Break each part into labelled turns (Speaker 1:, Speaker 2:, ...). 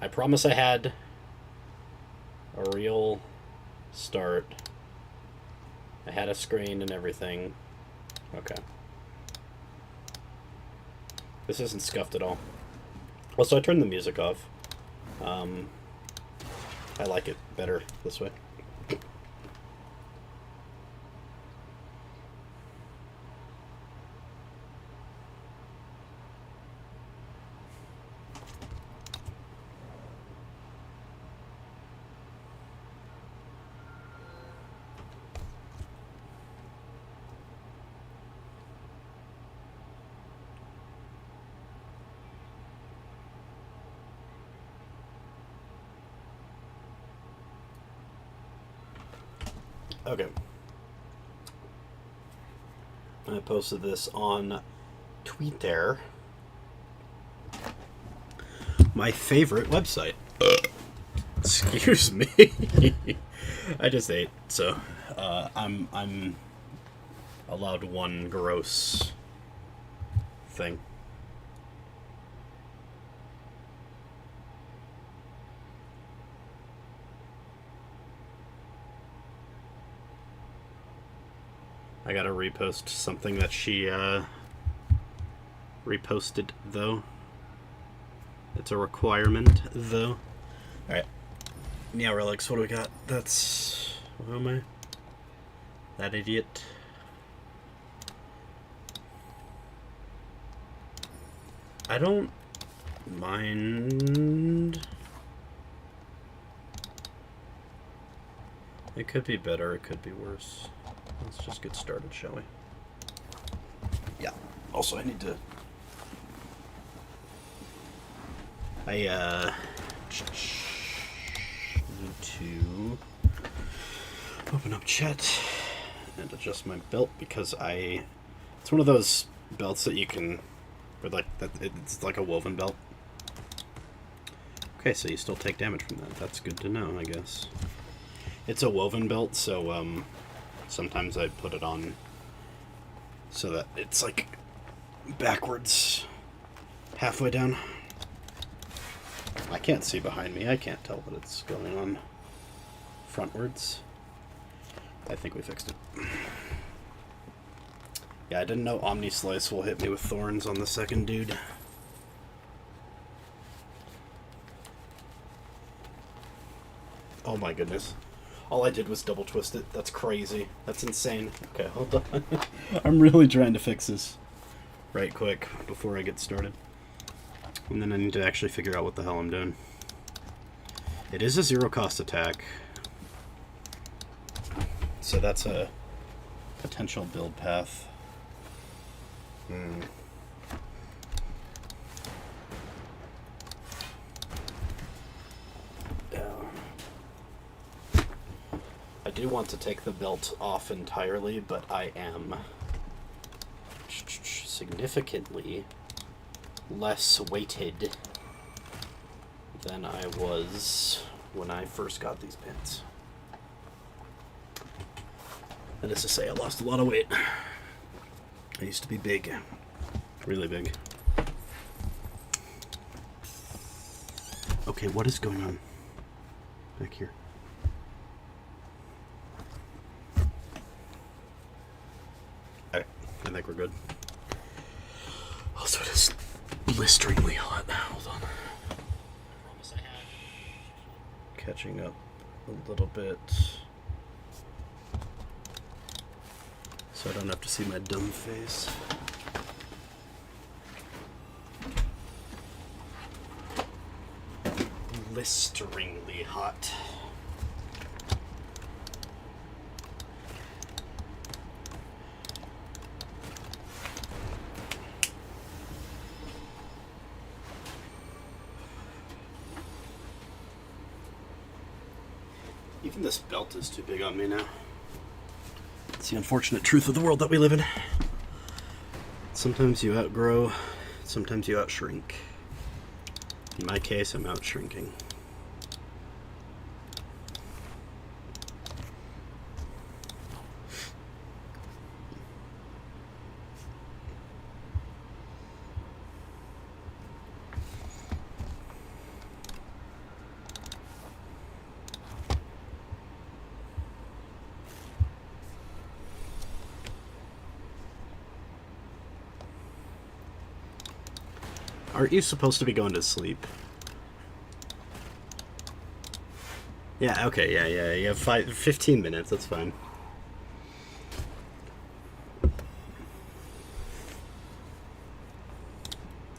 Speaker 1: I promise I had a real start. I had a screen and everything. Okay. This isn't scuffed at all. Also, I turned the music off. I like it better this way. Okay. I posted this on Twitter. My favorite website. Excuse me. I just ate, so I'm allowed one gross thing. I gotta repost something that she reposted, though. It's a requirement, though. Alright. Yeah, Relics, what do we got? That's... Who am I? That idiot. I don't mind. It could be better, it could be worse. Let's just get started, shall we? Yeah. Also, I need to... need to open up chat and adjust my belt because it's one of those belts that you can, or like that, it's like a woven belt. Okay, so you still take damage from that. That's good to know, I guess. It's a woven belt, so sometimes I put it on so that it's like backwards, halfway down. I can't see behind me. I can't tell that it's going on frontwards. I think we fixed it. Yeah, I didn't know Omni Slice will hit me with thorns on the second dude. Oh my goodness. All I did was double twist it. That's crazy. That's insane. Okay, hold on. I'm really trying to fix this right quick before I get started. And then I need to actually figure out what the hell I'm doing. It is a zero-cost attack. So that's a potential build path. I do want to take the belt off entirely, but I am significantly less weighted than I was when I first got these pants. That is to say, I lost a lot of weight. I used to be big. Really big. Okay, what is going on back here? Alright, I think we're good. Also, it is blisteringly hot. Hold on. Catching up a little bit. So I don't have to see my dumb face. Blisteringly hot. Even this belt is too big on me now. It's the unfortunate truth of the world that we live in. Sometimes you outgrow, sometimes you outshrink. In my case, I'm outshrinking. Aren't you supposed to be going to sleep? Yeah, okay, yeah. You have 15 minutes, that's fine.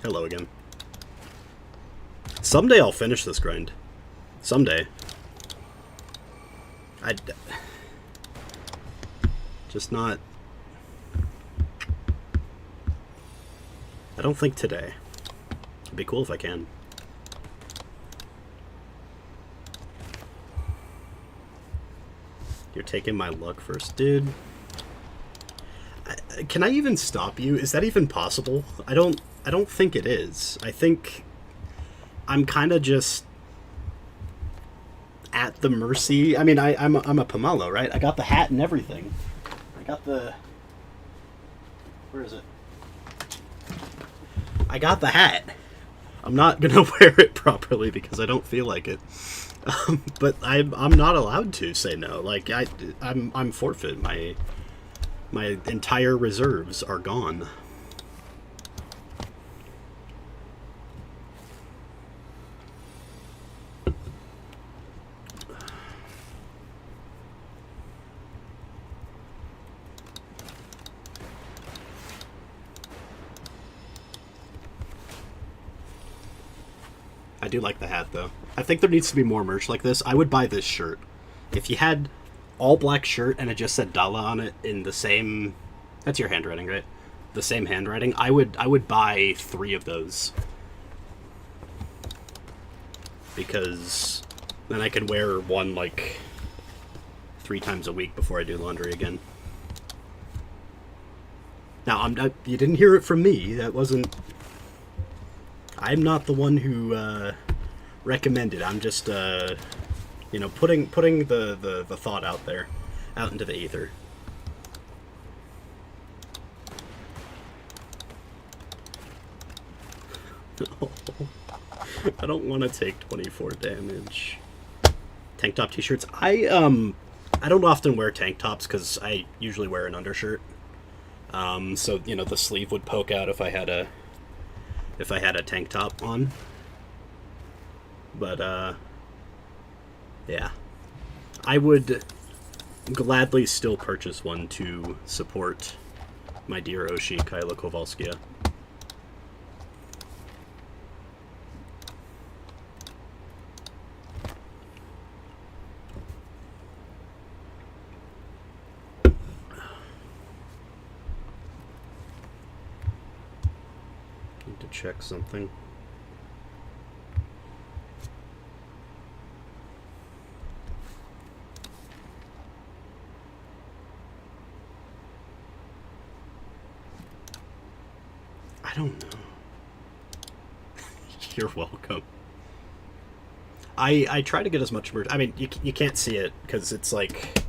Speaker 1: Hello again. Someday I'll finish this grind. Someday. Just not... I don't think today. It'd be cool if I can. You're taking my luck first, dude. Can I even stop you? Is that even possible? I don't think it is. I think I'm kind of just at the mercy. I mean, I'm a Pomelo, right? I got the hat and everything. I got the... Where is it? I got the hat. I'm not gonna wear it properly because I don't feel like it. But I'm not allowed to say no. Like I'm forfeit. My entire reserves are gone. I do like the hat, though. I think there needs to be more merch like this. I would buy this shirt. If you had all black shirt and it just said Dala on it in the same... That's your handwriting, right? The same handwriting. I would buy 3 of those. Because then I can wear one, like, 3 times a week before I do laundry again. Now, you didn't hear it from me. That wasn't... I'm not the one who recommended. I'm just, you know, putting the thought out there, out into the ether. I don't want to take 24 damage. Tank top t-shirts. I don't often wear tank tops because I usually wear an undershirt. So you know the sleeve would poke out if I had a tank top on. But, yeah. I would gladly still purchase one to support my dear Oshi, Kyla Kowalskia. Need to check something. I don't know. You're welcome. I try to get as much merch. I mean, you can't see it because it's like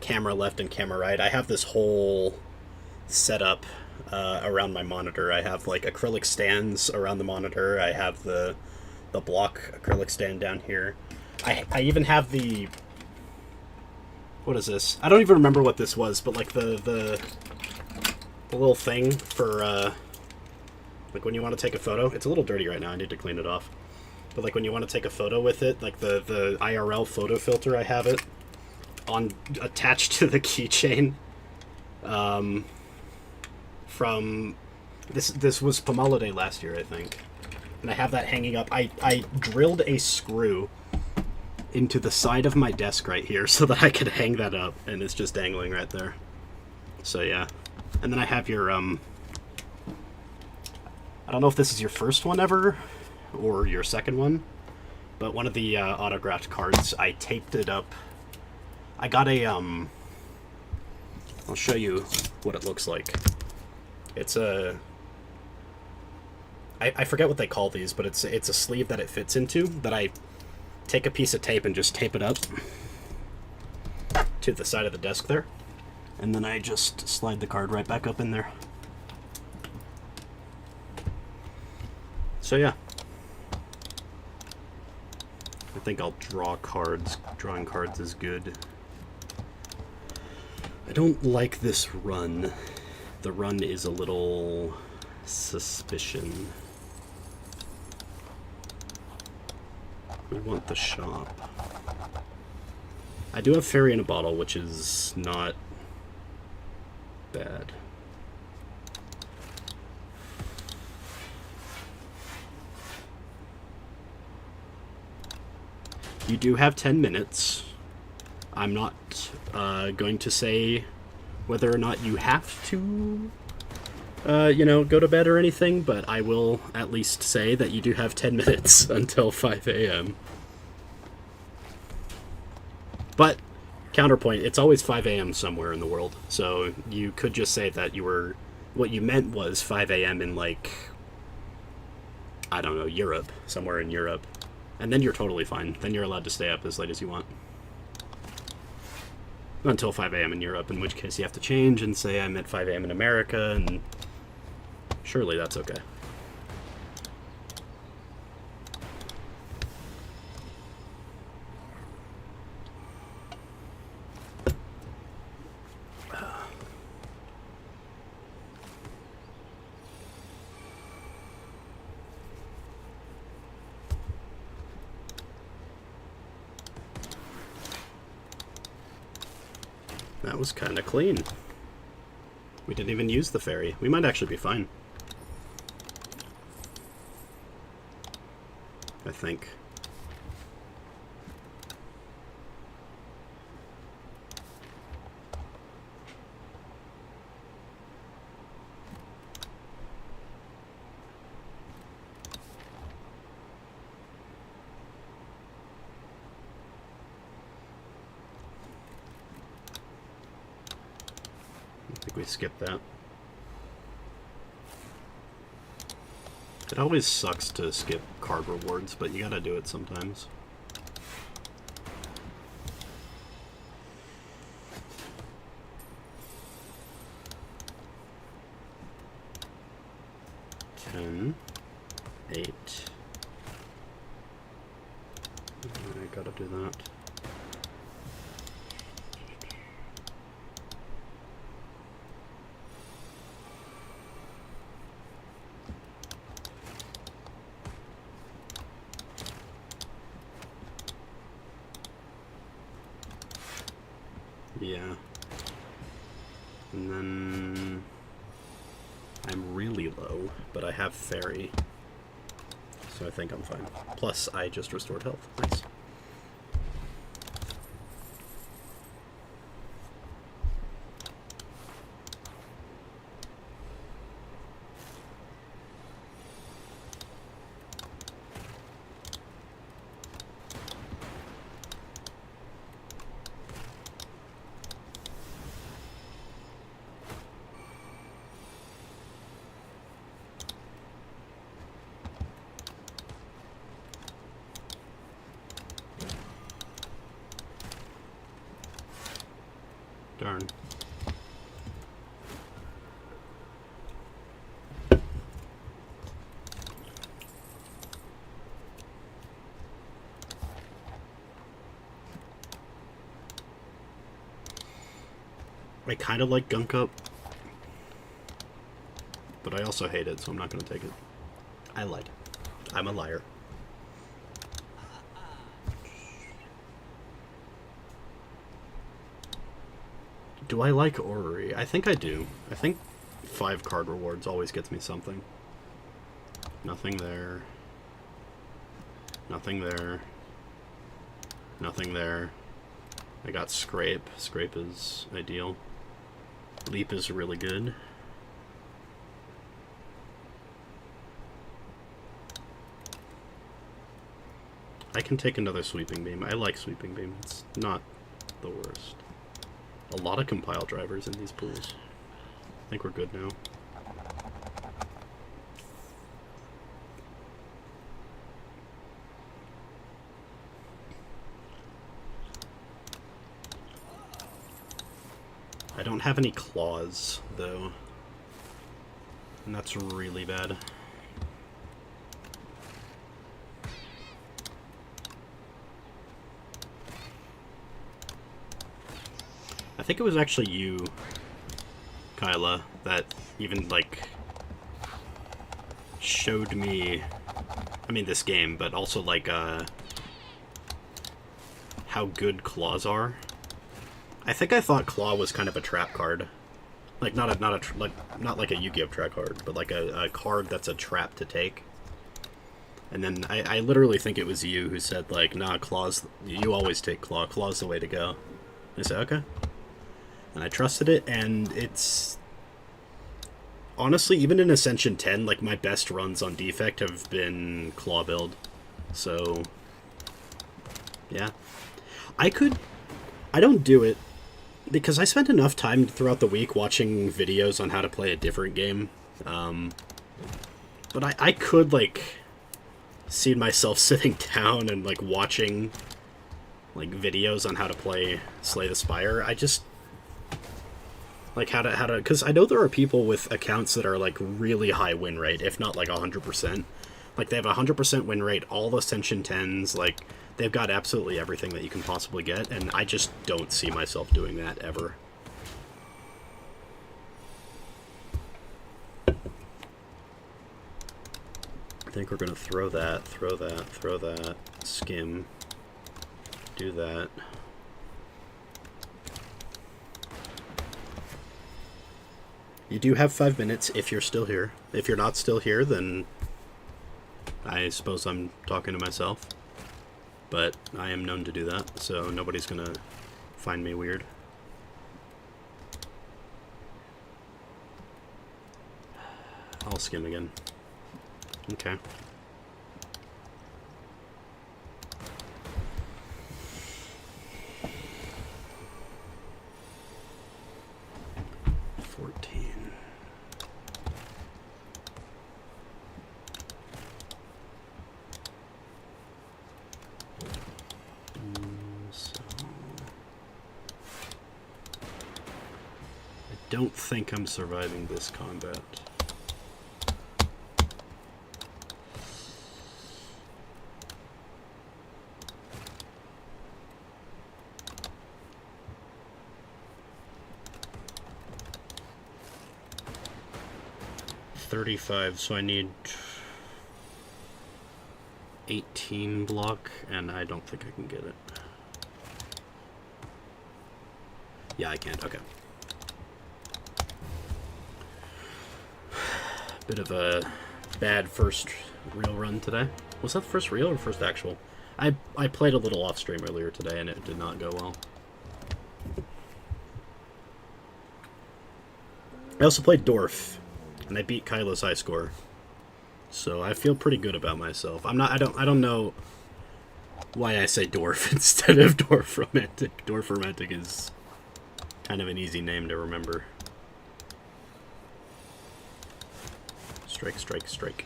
Speaker 1: camera left and camera right. I have this whole setup around my monitor. I have like acrylic stands around the monitor. I have the block acrylic stand down here. I even have the... What is this? I don't even remember what this was, but like the little thing for... like when you want to take a photo, it's a little dirty right now, I need to clean it off. But like when you want to take a photo with it, like the IRL photo filter, I have it on attached to the keychain. From this was Pomelo Day last year, I think. And I have that hanging up. I drilled a screw into the side of my desk right here so that I could hang that up, and it's just dangling right there. So yeah. And then I have your I don't know if this is your first one ever, or your second one, but one of the autographed cards, I taped it up. I got a, I'll show you what it looks like. It's a, I forget what they call these, but it's a sleeve that it fits into, that I take a piece of tape and just tape it up to the side of the desk there, and then I just slide the card right back up in there. So yeah, I think I'll draw cards. Drawing cards is good. I don't like this run. The run is a little suspicion. We want the shop. I do have Fairy in a Bottle, which is not bad. You do have 10 minutes. I'm not going to say whether or not you have to, you know, go to bed or anything, but I will at least say that you do have 10 minutes until 5 a.m. But, counterpoint, it's always 5 a.m. somewhere in the world, so you could just say that you were, what you meant was 5 a.m. in, like, I don't know, Europe, somewhere in Europe. And then you're totally fine. Then you're allowed to stay up as late as you want. Until 5 a.m. in Europe, in which case you have to change and say I'm at 5 a.m. in America, and surely that's okay. That was kind of clean. We didn't even use the ferry. We might actually be fine. I think. I think we skipped that. It always sucks to skip card rewards, but you gotta do it sometimes. Ten, 8. I gotta do that. Yeah. And then I'm really low, but I have fairy. So I think I'm fine. Plus, I just restored health. Nice. Darn. I kind of like Gunk Up, but I also hate it, so I'm not going to take it. I lied. I'm a liar. Do I like Orrery? I think I do. I think 5 card rewards always gets me something. Nothing there. Nothing there. Nothing there. I got Scrape. Scrape is ideal. Leap is really good. I can take another Sweeping Beam. I like Sweeping Beam. It's not the worst. A lot of compile drivers in these pools. I think we're good now. I don't have any claws, though. And that's really bad. I think it was actually you, Kyla, that even, like, showed me, I mean this game, but also, like, how good claws are. I think I thought claw was kind of a trap card, like not like a Yu-Gi-Oh trap card, but like a card that's a trap to take. And then I literally think it was you who said, like, nah, claws, you always take claw. Claw's the way to go. And I said, okay. And I trusted it, and it's... Honestly, even in Ascension 10, like, my best runs on Defect have been claw build. So, yeah. I don't do it, because I spent enough time throughout the week watching videos on how to play a different game. But I could, like... see myself sitting down and like watching like videos on how to play Slay the Spire. I just like how to because I know there are people with accounts that are like really high win rate, if not like 100%. Like they have 100% win rate, all the Ascension 10s, like they've got absolutely everything that you can possibly get, and I just don't see myself doing that ever. I think we're going to throw that, skim, do that. You do have 5 minutes if you're still here. If you're not still here, then I suppose I'm talking to myself. But I am known to do that, so nobody's going to find me weird. I'll skim again. Okay. I don't think I'm surviving this combat. $35, so I need 18 block, and I don't think I can get it. Yeah, I can't. Okay. Bit of a bad first real run today. Was that the first real or first actual? I played a little off stream earlier today, and it did not go well. I also played Dwarf, and I beat Kylo's high score, so I feel pretty good about myself. I don't know why I say Dwarf instead of Dwarf Romantic. Dwarf Romantic is kind of an easy name to remember. Strike, strike, strike.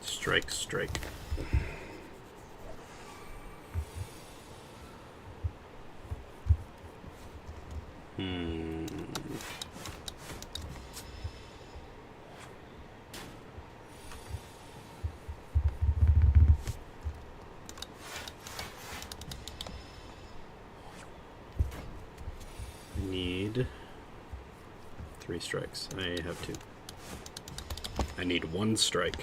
Speaker 1: Strike, strike. Need 3 strikes. I have 2. I need 1 strike.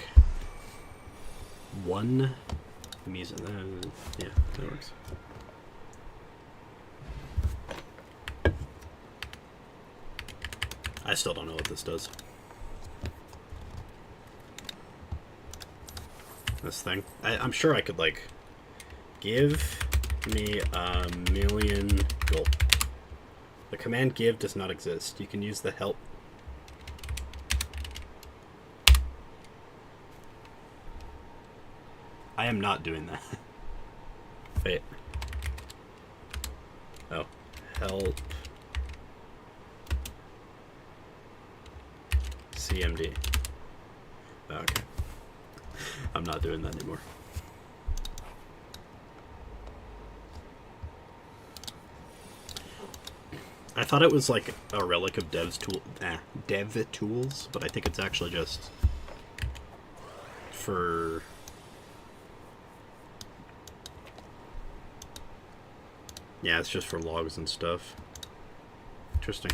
Speaker 1: 1 means yeah, that works. I still don't know what this does. This thing. I'm sure I could, like, give me 1,000,000 gold. The command give does not exist. You can use the help. I am not doing that. Wait. Oh. Help. CMD. Oh, okay. I'm not doing that anymore. I thought it was like a relic of dev tools, but I think it's actually just for yeah, it's just for logs and stuff. Interesting.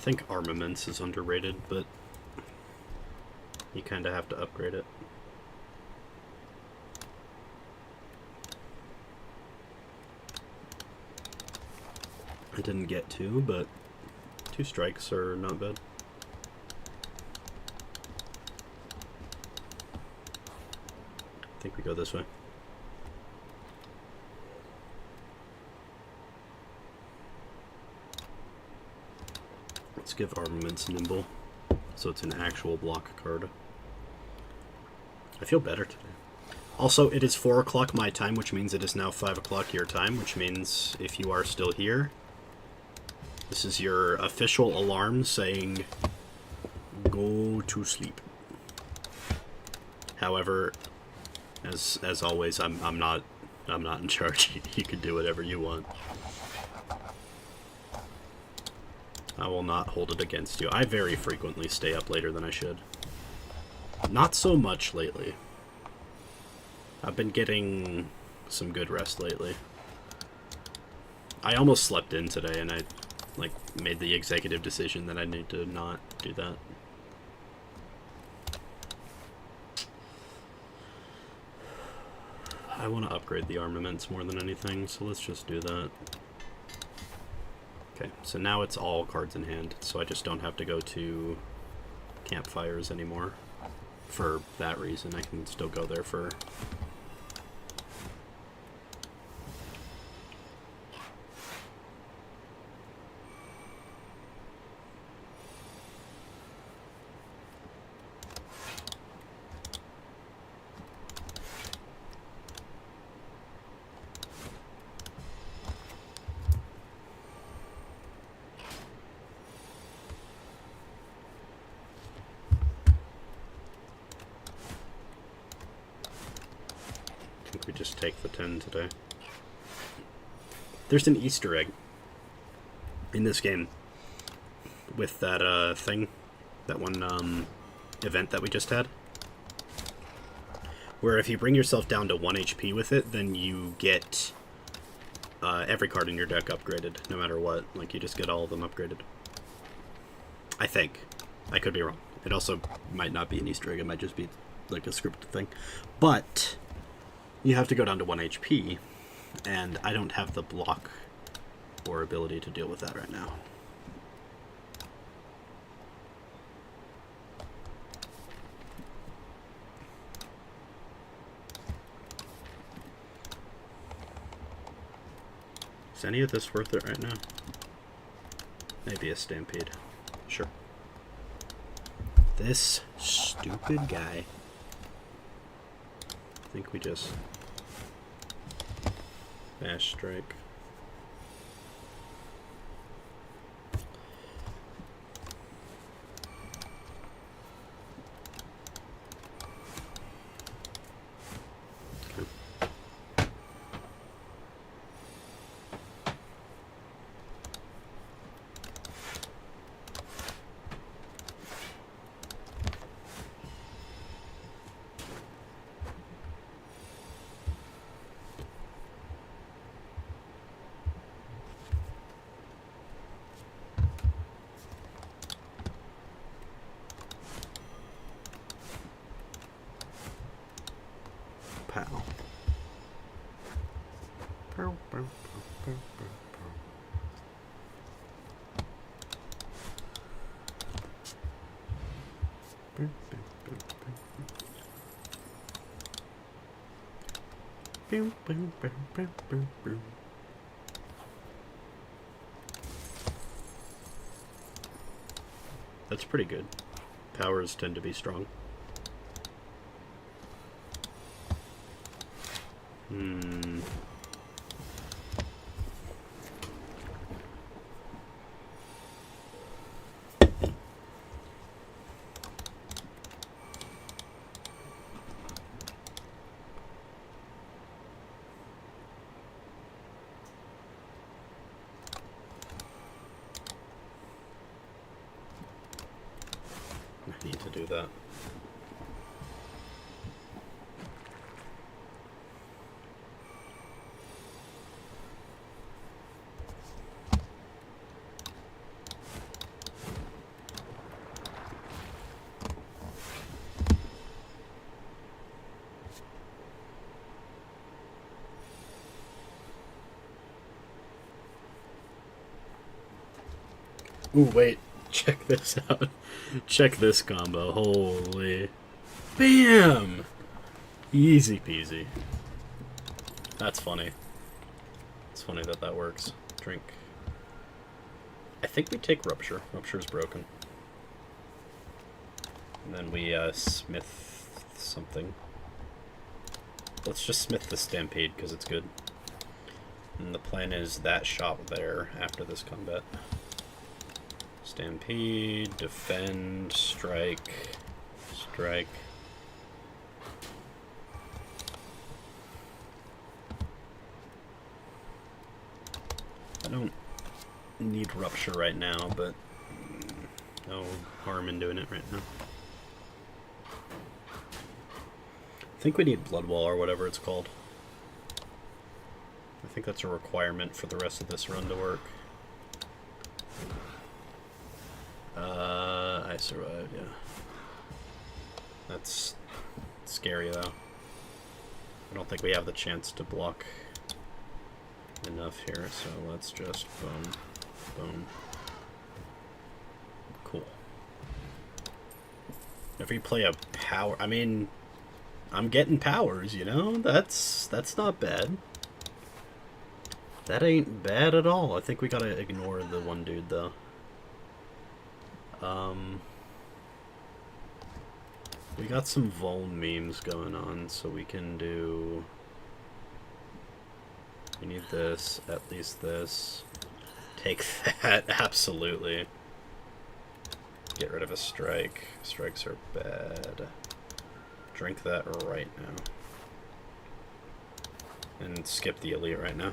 Speaker 1: think armaments is underrated, but you kind of have to upgrade it. I didn't get 2, but 2 strikes are not bad. I think we go this way. Let's give armaments nimble, so it's an actual block card. I feel better today. Also, it is 4 o'clock my time, which means it is now 5 o'clock your time, which means if you are still here, this is your official alarm saying, go to sleep. However, as always, I'm not in charge. You can do whatever you want. I will not hold it against you. I very frequently stay up later than I should. Not so much lately. I've been getting some good rest lately. I almost slept in today, and I made the executive decision that I need to not do that. I want to upgrade the armaments more than anything, so let's just do that. Okay, so now it's all cards in hand, so I just don't have to go to campfires anymore. For that reason, I can still go there for... we just take the 10 today. There's an Easter egg in this game with that thing, that one event that we just had, where if you bring yourself down to 1 HP with it, then you get every card in your deck upgraded, no matter what. Like, you just get all of them upgraded. I think. I could be wrong. It also might not be an Easter egg, it might just be like a scripted thing. But you have to go down to 1 HP, and I don't have the block or ability to deal with that right now. Is any of this worth it right now? Maybe a stampede. Sure. This stupid guy. I think we just bash strike. Pow. Pow, pow, pow, pow, pow. Boom, boom, boom, boom, boom. Boom, boom, boom, boom, boom, boom. That's pretty good. Powers tend to be strong. I need to do that. Ooh, wait. Check this out. Check this combo. Holy. Bam! Easy peasy. That's funny. It's funny that that works. Drink. I think we take Rupture. Rupture's broken. And then we smith something. Let's just smith the Stampede because it's good. And the plan is that shot there after this combat. Stampede, defend, strike, strike. I don't need Rupture right now, but no harm in doing it right now. I think we need Blood Wall or whatever it's called. I think that's a requirement for the rest of this run to work. I survived, yeah. That's scary though. I don't think we have the chance to block enough here, so let's just boom, boom. Cool. If we play a power, I mean, I'm getting powers, you know? That's not bad. That ain't bad at all. I think we gotta ignore the one dude though. We got some Vol memes going on, so we can do... We need this, at least this. Take that, absolutely. Get rid of a strike. Strikes are bad. Drink that right now. And skip the elite right now.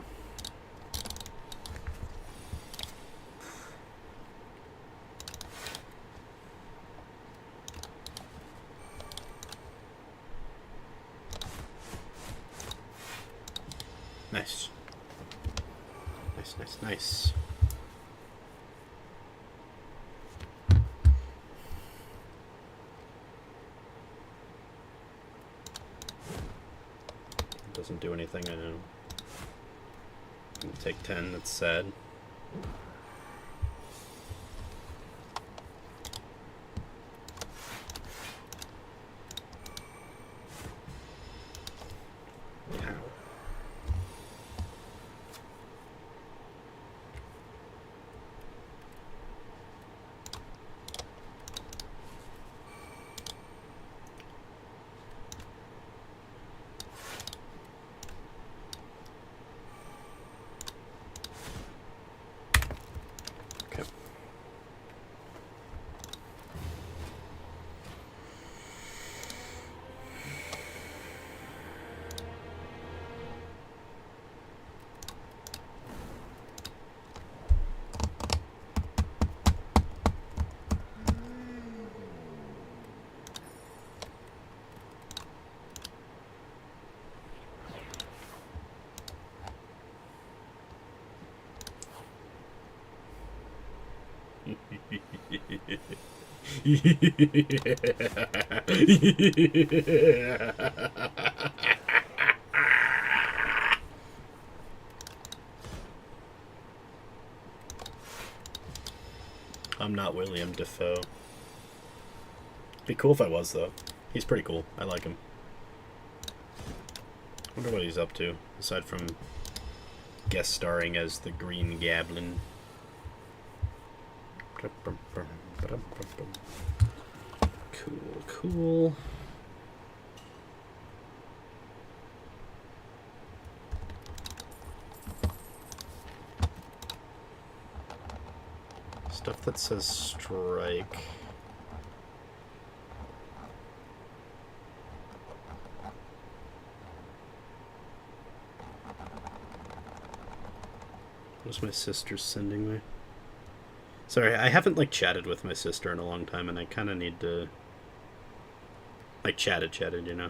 Speaker 1: Nice. Nice, nice, nice. Doesn't do anything, I know. Take 10, that's sad. I'm not William Dafoe. Be cool if I was, though. He's pretty cool. I like him. Wonder what he's up to, aside from guest starring as the Green Goblin. Cool, cool. Stuff that says strike. What's my sister sending me? Sorry, I haven't, like, chatted with my sister in a long time, and I kind of need to... Like, chatted, you know?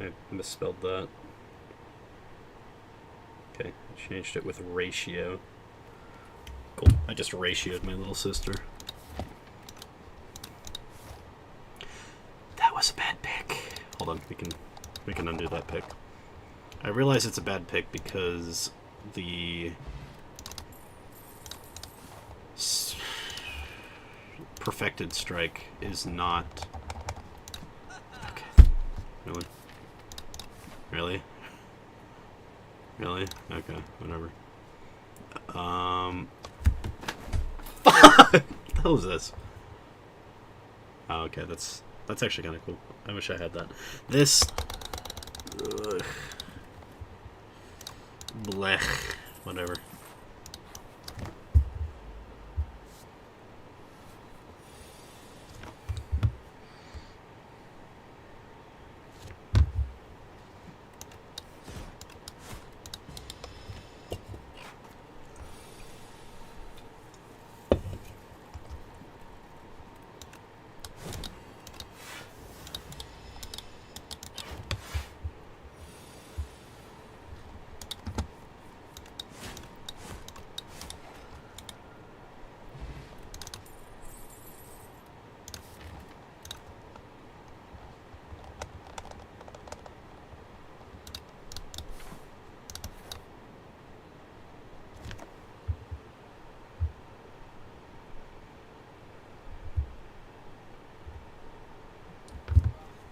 Speaker 1: I misspelled that. Okay, I changed it with ratio. Cool. I just ratioed my little sister. That was a bad pick. Hold on, we can undo that pick. I realize it's a bad pick because the perfected strike is not... Okay. Really? Really? Really? Okay, whatever. What the hell is this? Oh, okay, that's actually kind of cool. I wish I had that. This... Ugh. Blech. Whatever.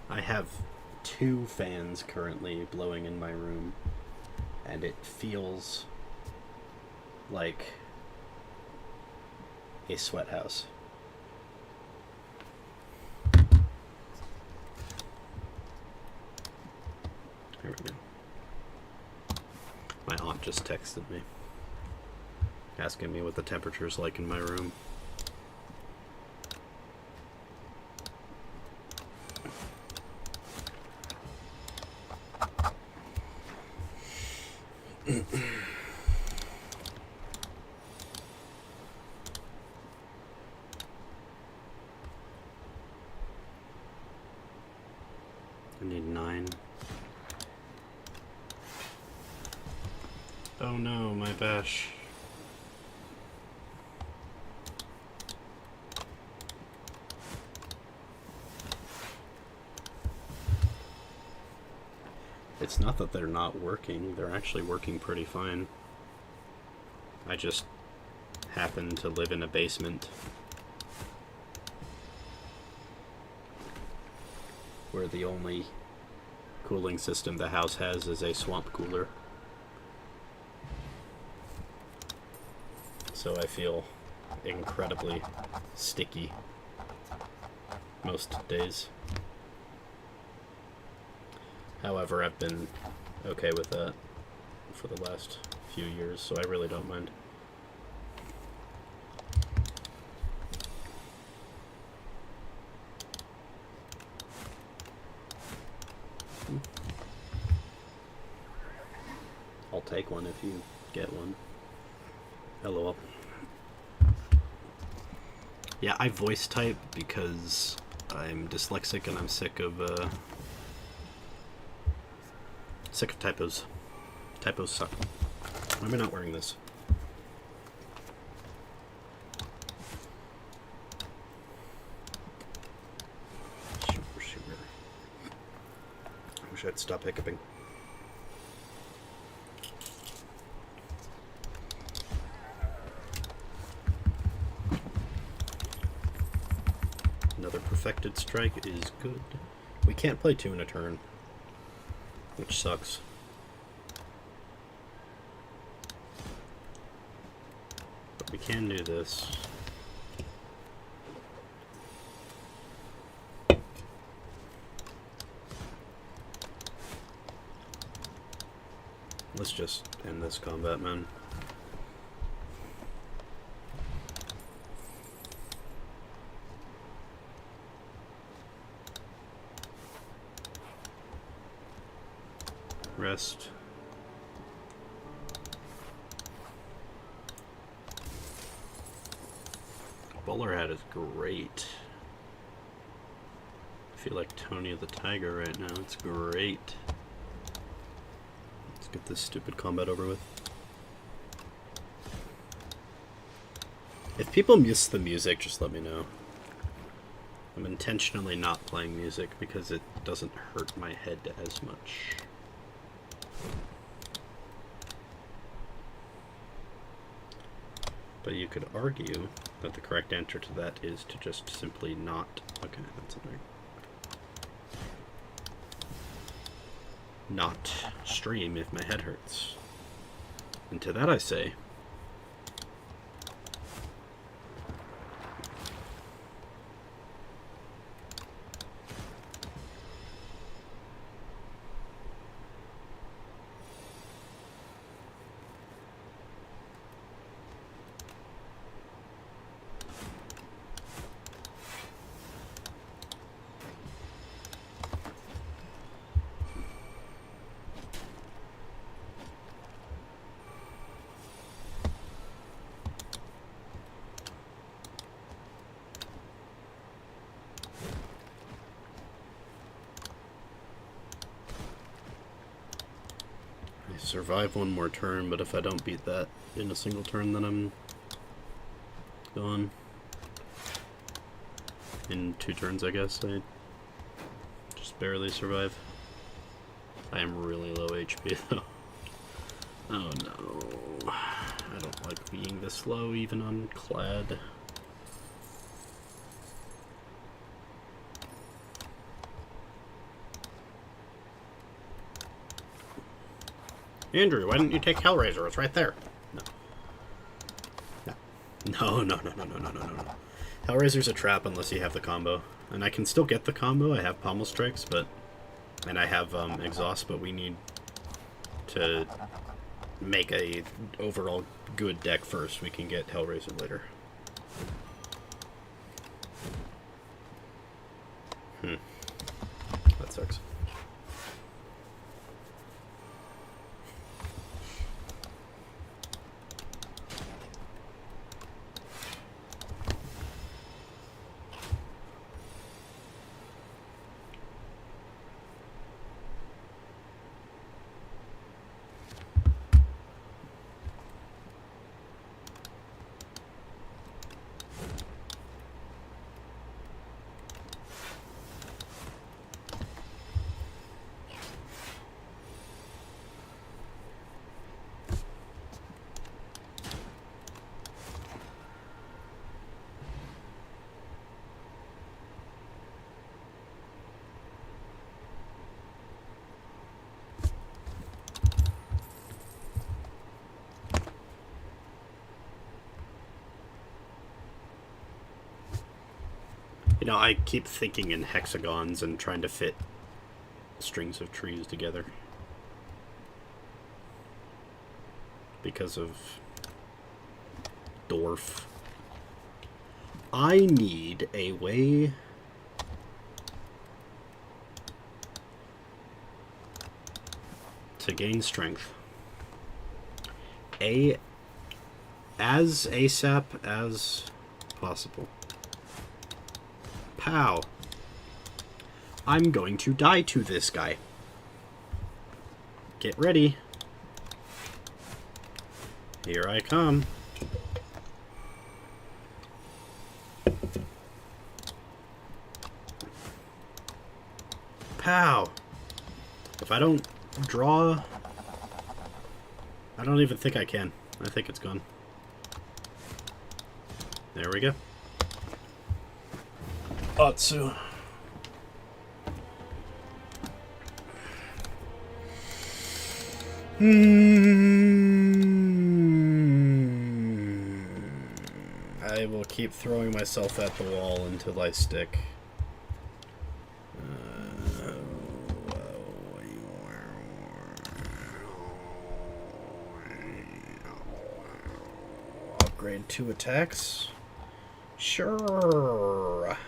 Speaker 1: I have 2 fans currently blowing in my room, and it feels like a sweat house. Here we go. My aunt just texted me, asking me what the temperature's like in my room. I need 9. Oh no, my bash. It's not that they're not working, they're actually working pretty fine. I just happen to live in a basement where the only cooling system the house has is a swamp cooler. So I feel incredibly sticky most days. However, I've been okay with that for the last few years, so I really don't mind. I'll take one if you get one. LOL. Yeah, I voice type because I'm dyslexic and I'm sick of typos. Typos suck. Why am I not wearing this? Sugar. I wish I'd stop hiccuping. Another perfected strike is good. We can't play 2 in a turn, which sucks. But we can do this. Let's just end this combat, man. Rest. Bowler hat is great. I feel like Tony the Tiger right now. It's great. It's Get this stupid combat over with. If people miss the music, just let me know. I'm intentionally not playing music because it doesn't hurt my head as much. But you could argue that the correct answer to that is to just simply not... Okay, that's annoying. Not stream if my head hurts. And to that I say... survive one more turn, but if I don't beat that in a single turn, then I'm gone. In 2 turns, I guess, I just barely survive. I am really low HP, though. Oh no. I don't like being this low, even on Clad. Andrew, why didn't you take Hellraiser? It's right there. No. No. No. Hellraiser's a trap unless you have the combo. And I can still get the combo. I have Pommel Strikes, but... And I have Exhaust, but we need to make a overall good deck first. We can get Hellraiser later. That sucks. You know, I keep thinking in hexagons and trying to fit strings of trees together. Because of dwarf. I need a way to gain strength. As ASAP as possible. Pow. I'm going to die to this guy. Get ready. Here I come. Pow. If I don't draw... I don't even think I can. I think it's gone. There we go. Atsu. I will keep throwing myself at the wall until I stick. Upgrade 2 attacks. Sure.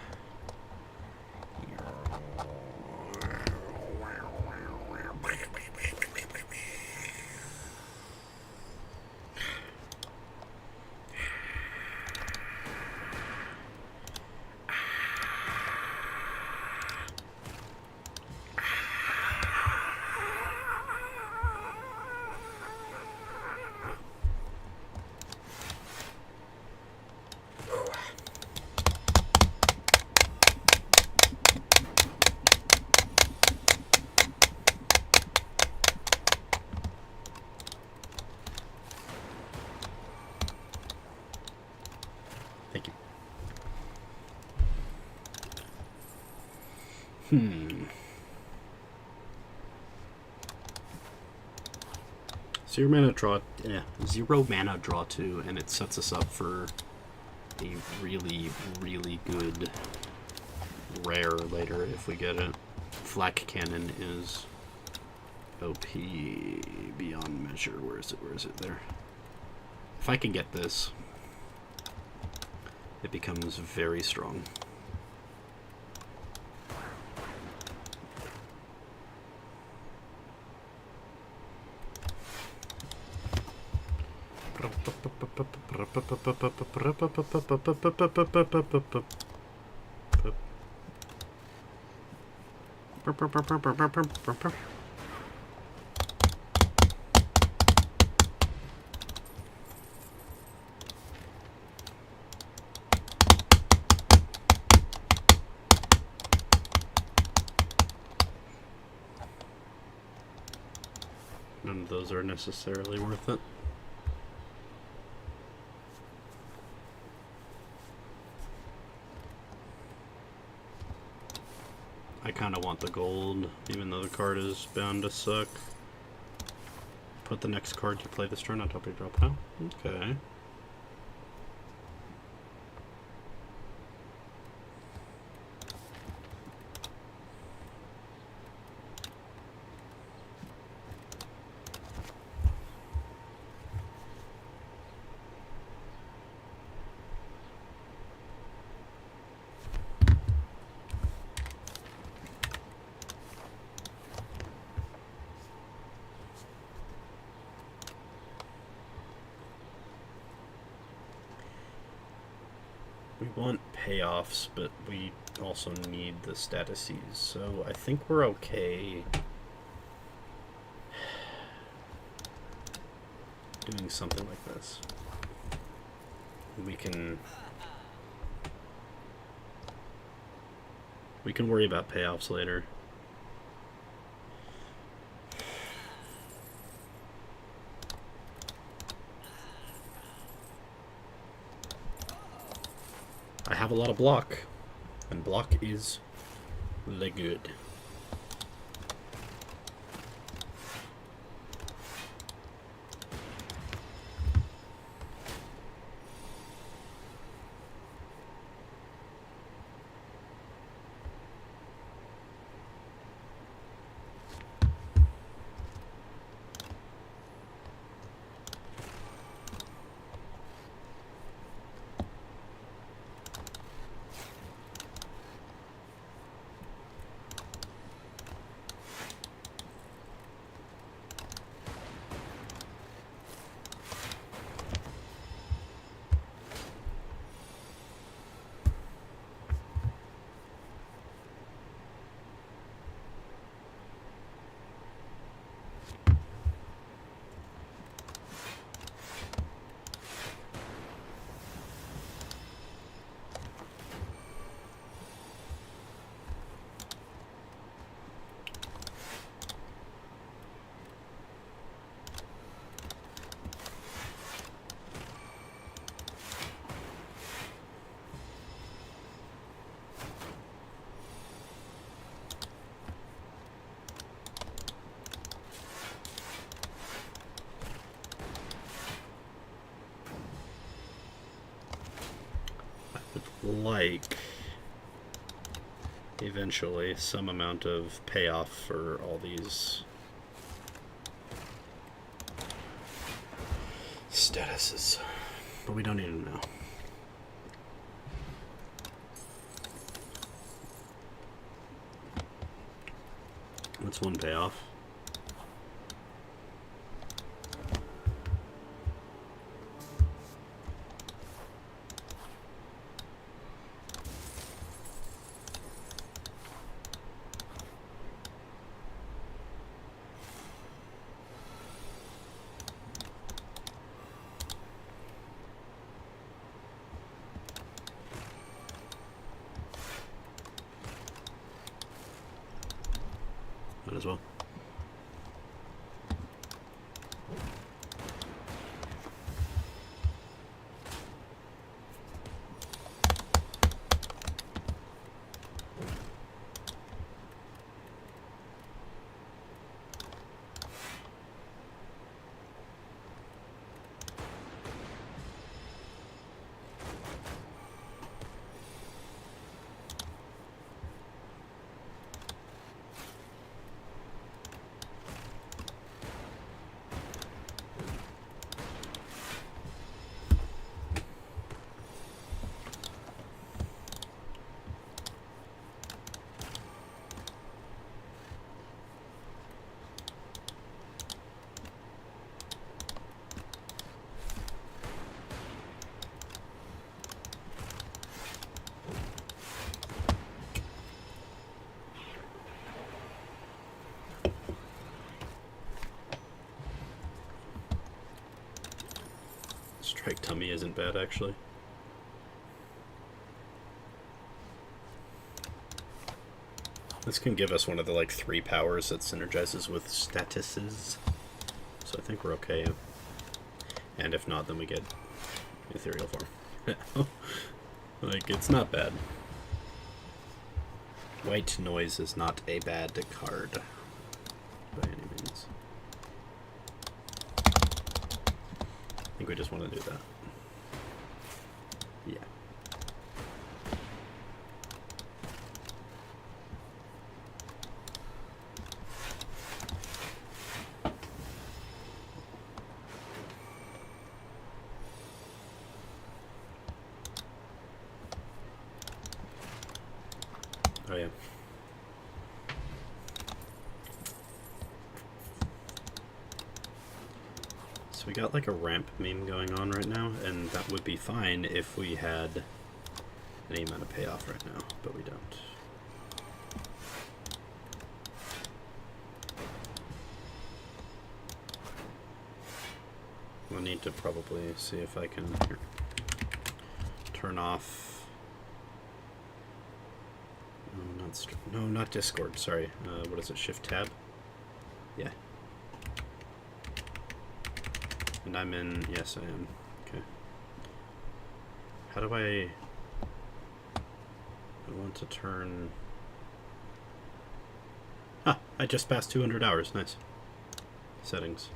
Speaker 1: Zero mana draw, yeah, 0 mana draw 2, and it sets us up for a really, really good rare later if we get it. Flak Cannon is OP beyond measure. Where is it? Where is it? There. If I can get this, it becomes very strong. None of those are necessarily worth it. I kind of want the gold, even though the card is bound to suck. Put the next card you play this turn on top of your drop pile. Okay. We want payoffs, but we also need the statuses, so I think we're okay doing something like this. We can worry about payoffs later. I have a lot of block, and block is the good. Like eventually some amount of payoff for all these statuses, but we don't need them now. What's one payoff? Might as well. Strike tummy isn't bad, actually. This can give us one of the, like, 3 powers that synergizes with statuses. So I think we're okay. And if not, then we get ethereal form. Like, it's not bad. White noise is not a bad card by any means. I think we just want to do that. Yeah. Oh yeah. So we got like a ramp meme going on right now, and that would be fine if we had any amount of payoff right now, but we don't. We'll need to probably see if I can turn off. No, not Discord. Sorry. What is it? Shift tab. Yeah. And I'm in. Yes, I am. Okay. How do I want to turn. Ah, I just passed 200 hours. Nice. Settings.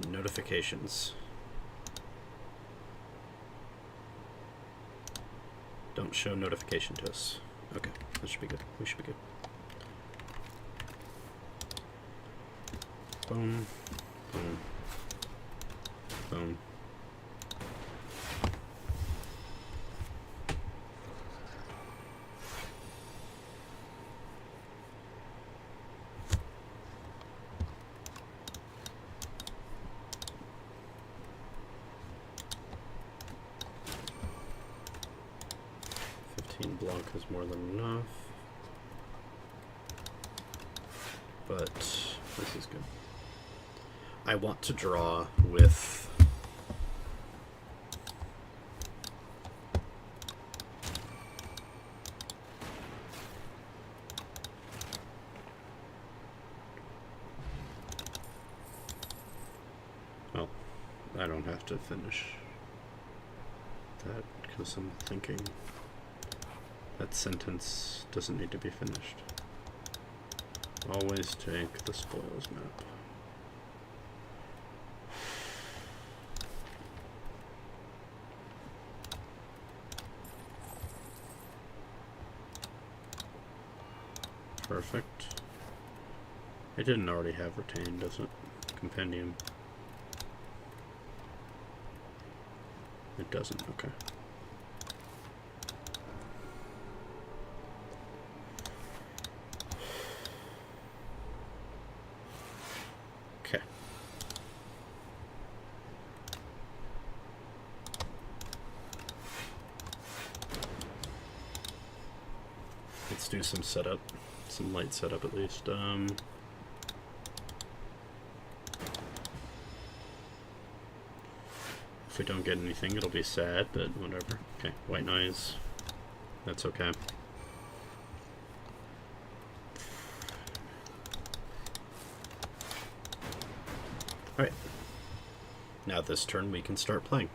Speaker 1: Notifications. Don't show notification to us. Okay, that should be good. We should be good. Boom. Boom. Boom. Block is more than enough, but this is good. I want to draw with well, I don't have to finish that because I'm thinking that sentence doesn't need to be finished. Always take the spoils map. Perfect. It didn't already have retain, does it? Compendium. It doesn't, okay. Let's do some setup, some light setup at least. If we don't get anything, it'll be sad, but whatever. Okay, white noise. That's okay. Alright. Now this turn we can start playing.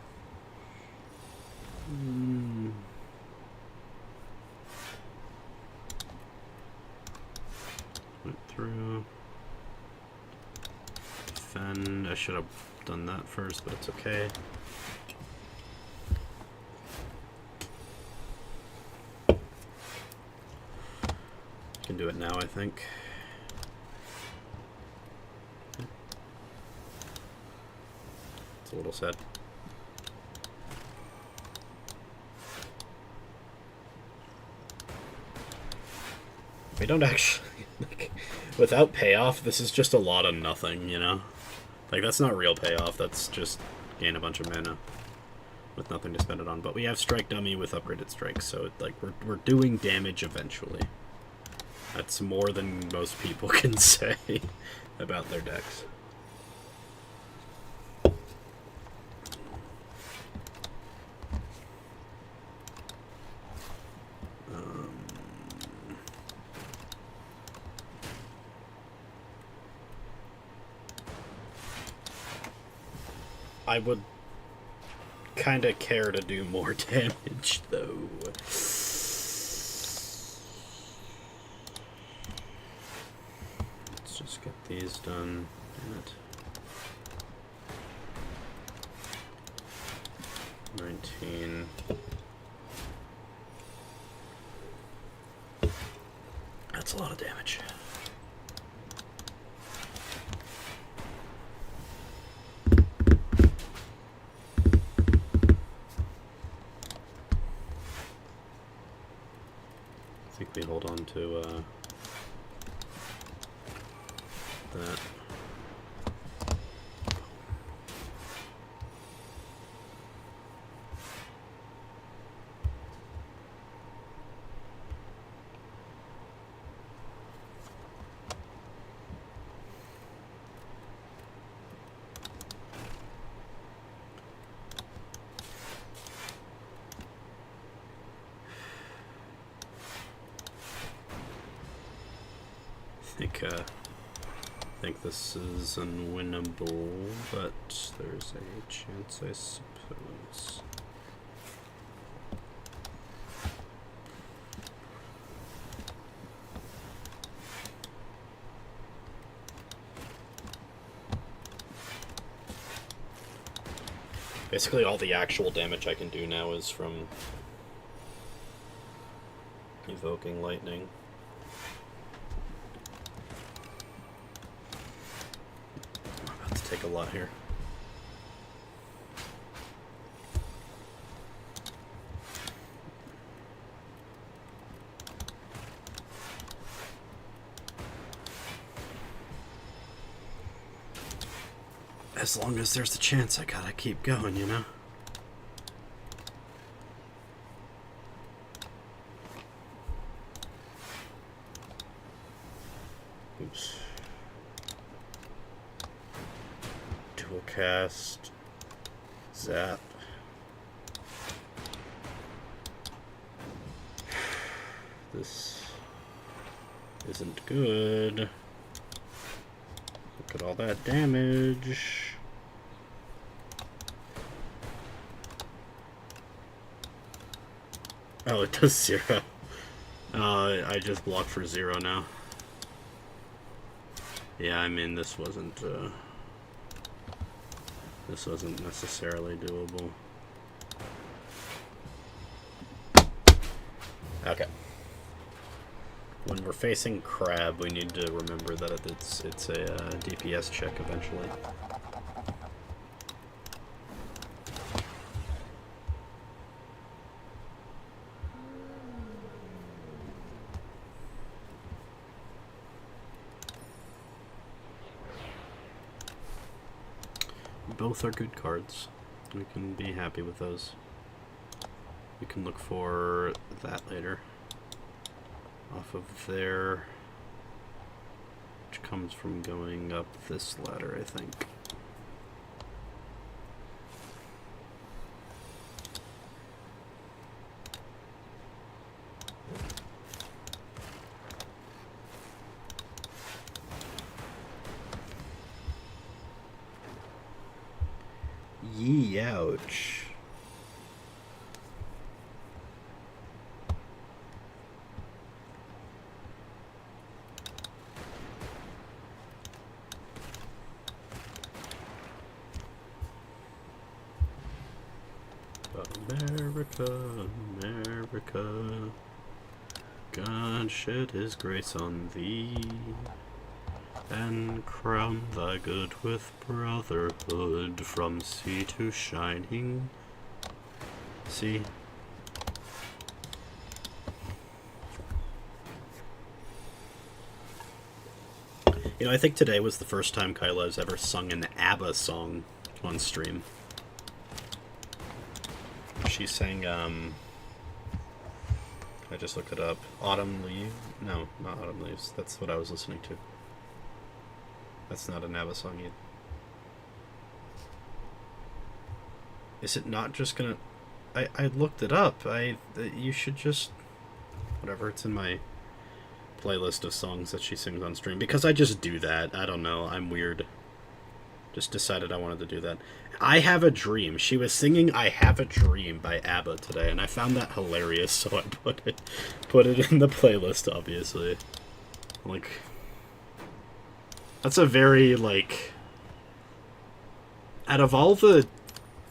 Speaker 1: Went through. Defend. I should have done that first, but it's okay. Can do it now, I think. It's a little sad. We don't actually, like, without payoff, this is just a lot of nothing, you know? Like, that's not real payoff, that's just gain a bunch of mana with nothing to spend it on. But we have Strike Dummy with upgraded strikes, so, like, we're doing damage eventually. That's more than most people can say about their decks. I would kind of care to do more damage, though. Let's just get these done. Damn it. 19. That's a lot of damage. I think we hold on to that. I think this is unwinnable, but there's a chance, I suppose. Basically, all the actual damage I can do now is from evoking lightning. Take a lot here. As long as there's a chance, I gotta keep going, you know? Oops. Cast zap. This isn't good. Look at all that damage. Oh, it does 0. I just blocked for 0 now. Yeah, I mean, this wasn't necessarily doable. Okay. When we're facing crab, we need to remember that it's a DPS check eventually. Both are good cards. We can be happy with those. We can look for that later. Off of there, which comes from going up this ladder, I think. Yee, ouch. America, America, God shed his grace on thee, and crown thy good with brotherhood from sea to shining sea. You know, I think today was the first time Kyla's ever sung an ABBA song on stream. She sang, I just looked it up. Autumn Leaves? No, not Autumn Leaves. That's what I was listening to. That's not an ABBA song yet. Is it not just gonna... I looked it up. You should just... Whatever, it's in my playlist of songs that she sings on stream. Because I just do that. I don't know. I'm weird. Just decided I wanted to do that. I Have a Dream. She was singing I Have a Dream by ABBA today, and I found that hilarious, so I put it in the playlist, obviously. Like, that's a very, like, out of all the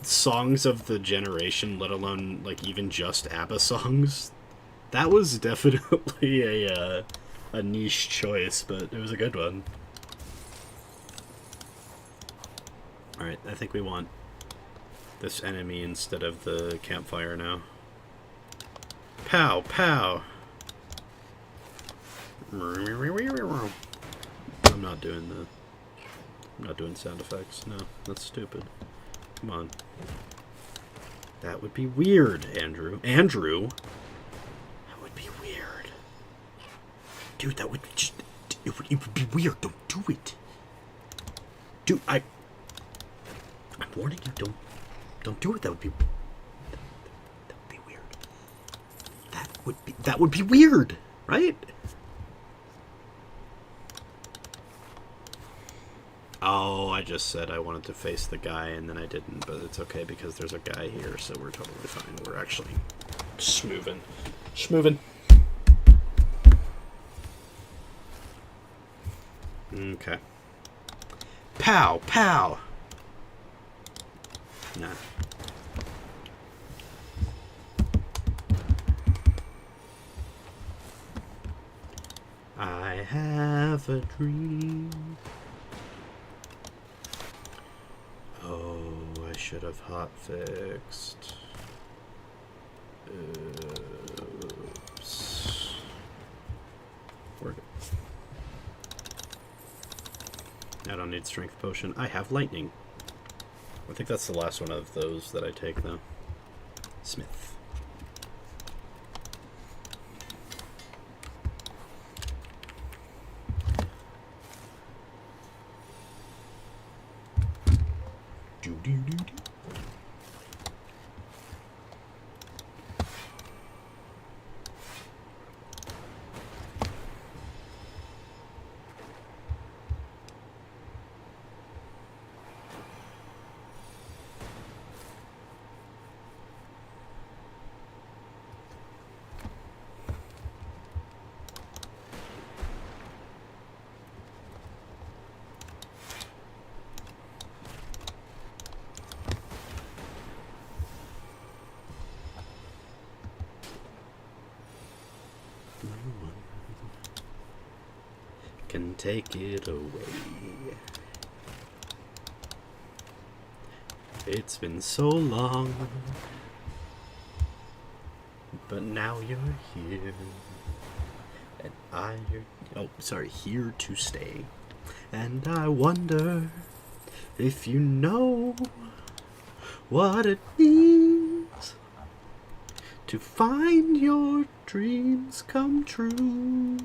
Speaker 1: songs of the generation, let alone, like, even just ABBA songs, that was definitely a niche choice, but it was a good one. Alright, I think we want this enemy instead of the campfire now. Pow, pow! I'm not doing sound effects. No, that's stupid. Come on. That would be weird, Andrew. Andrew? That would be weird. Dude, that would be just... It would be weird. Don't do it. Dude, I'm warning you, don't do it. That would be weird. That would be weird, right? Oh, I just said I wanted to face the guy and then I didn't, but it's okay because there's a guy here, so we're totally fine. We're actually schmoovin'. Schmoovin'. Okay. Pow, pow. Nah. I have a dream. Oh, I should have hotfixed. Oops. Where'd it? I don't need strength potion. I have lightning. I think that's the last one of those that I take, though. Smith. Do-do-do-do. Can take it away. It's been so long, but now you're here, and here to stay. And I wonder if you know what it means to find your dreams come true.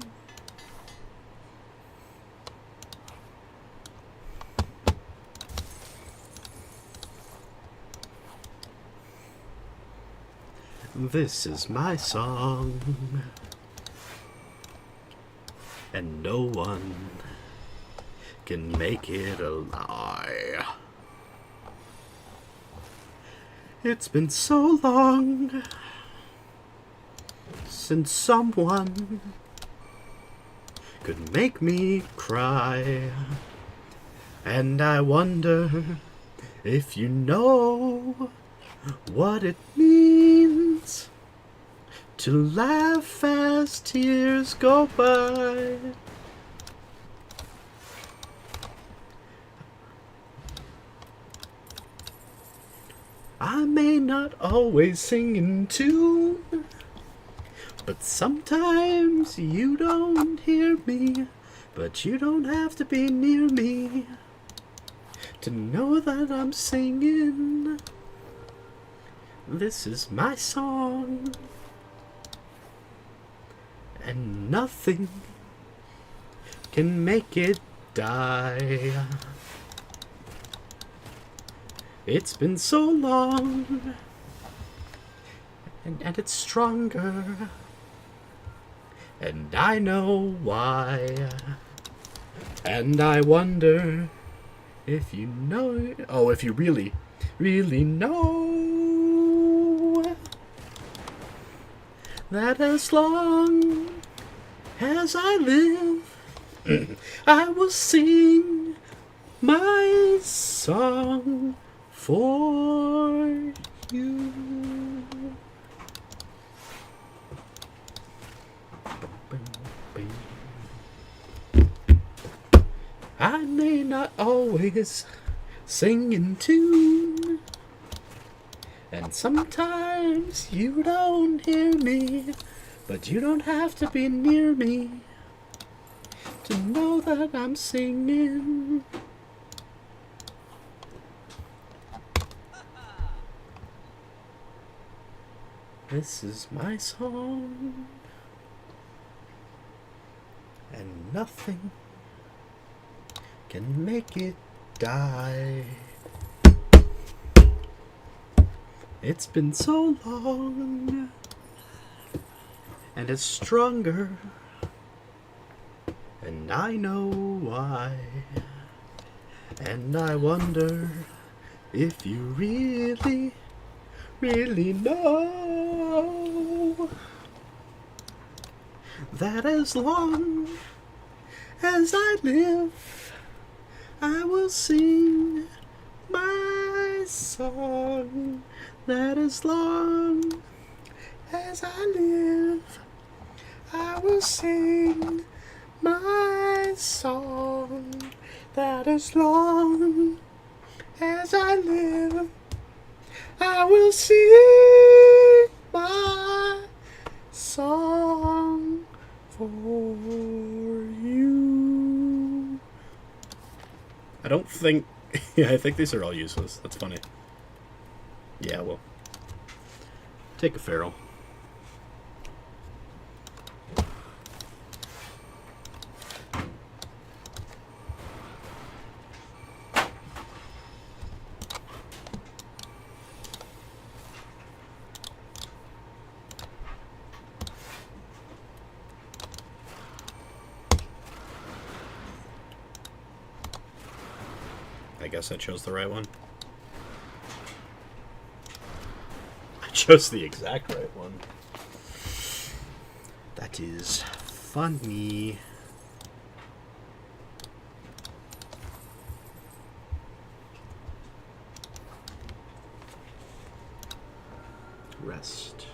Speaker 1: This is my song, and no one can make it a lie. It's been so long since someone could make me cry, and I wonder if you know what it means to laugh as tears go by. I may not always sing in tune, but sometimes you don't hear me. But you don't have to be near me to know that I'm singing. This is my song, and nothing can make it die. It's been so long, and it's stronger, and I know why. And I wonder If you know... Oh, if you really, really know that as long as I live, I will sing my song for you. I may not always sing in tune, and sometimes you don't hear me, but you don't have to be near me to know that I'm singing. This is my song, and nothing can make it die. It's been so long, and it's stronger, and I know why. And I wonder if you really, really know that as long as I live, I will sing my song. That as long as I live, I will sing my song. That as long as I live, I will sing my song for you. I don't think... Yeah, I think these are all useless. That's funny. Yeah, well. Take a feral. I guess I chose the right one. I chose the exact right one. That is funny. Rest.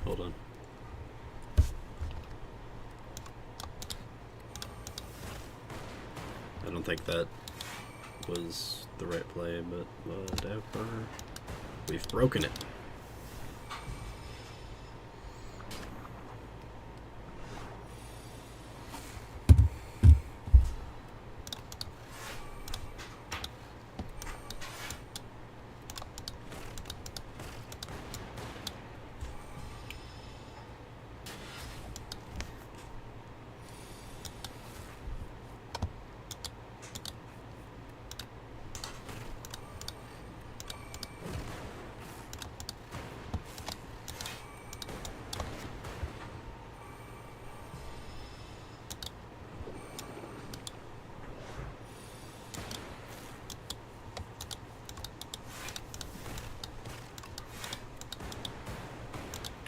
Speaker 1: Hold on. I don't think that was the right play, but whatever. We've broken it.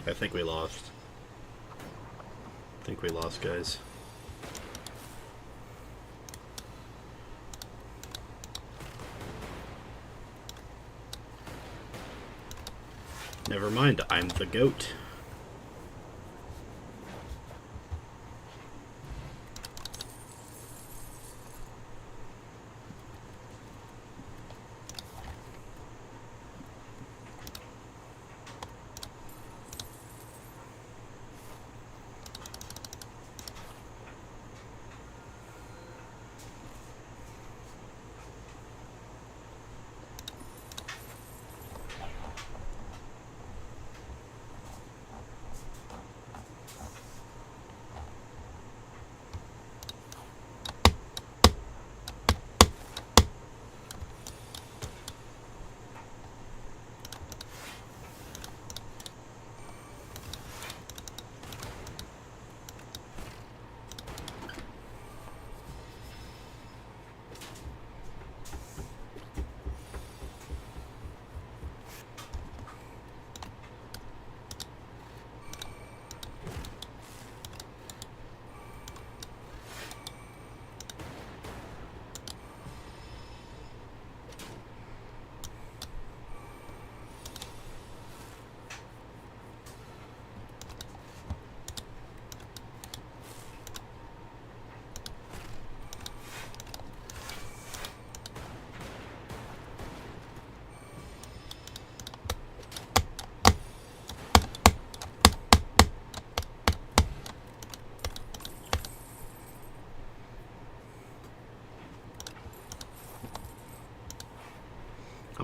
Speaker 1: I think we lost. I think we lost, guys. Never mind, I'm the goat.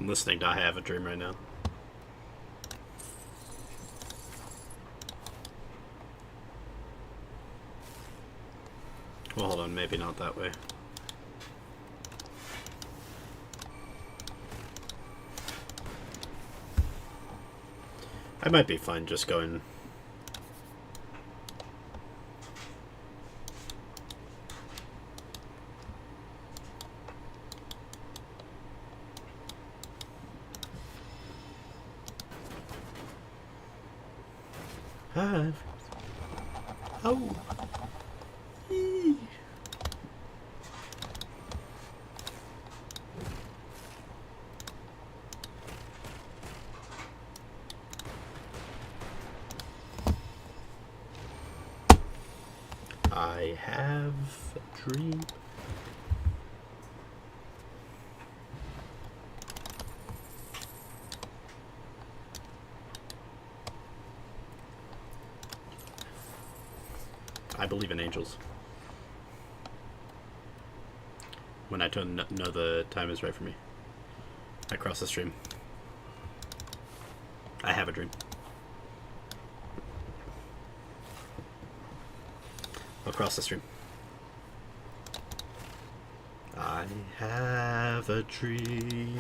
Speaker 1: I'm listening to I Have a Dream right now. Well, hold on, maybe not that way. I might be fine just going... Oh. I have a dream. I believe in angels. When I don't know the time is right for me, I cross the stream. I have a dream. I'll cross the stream. I have a dream.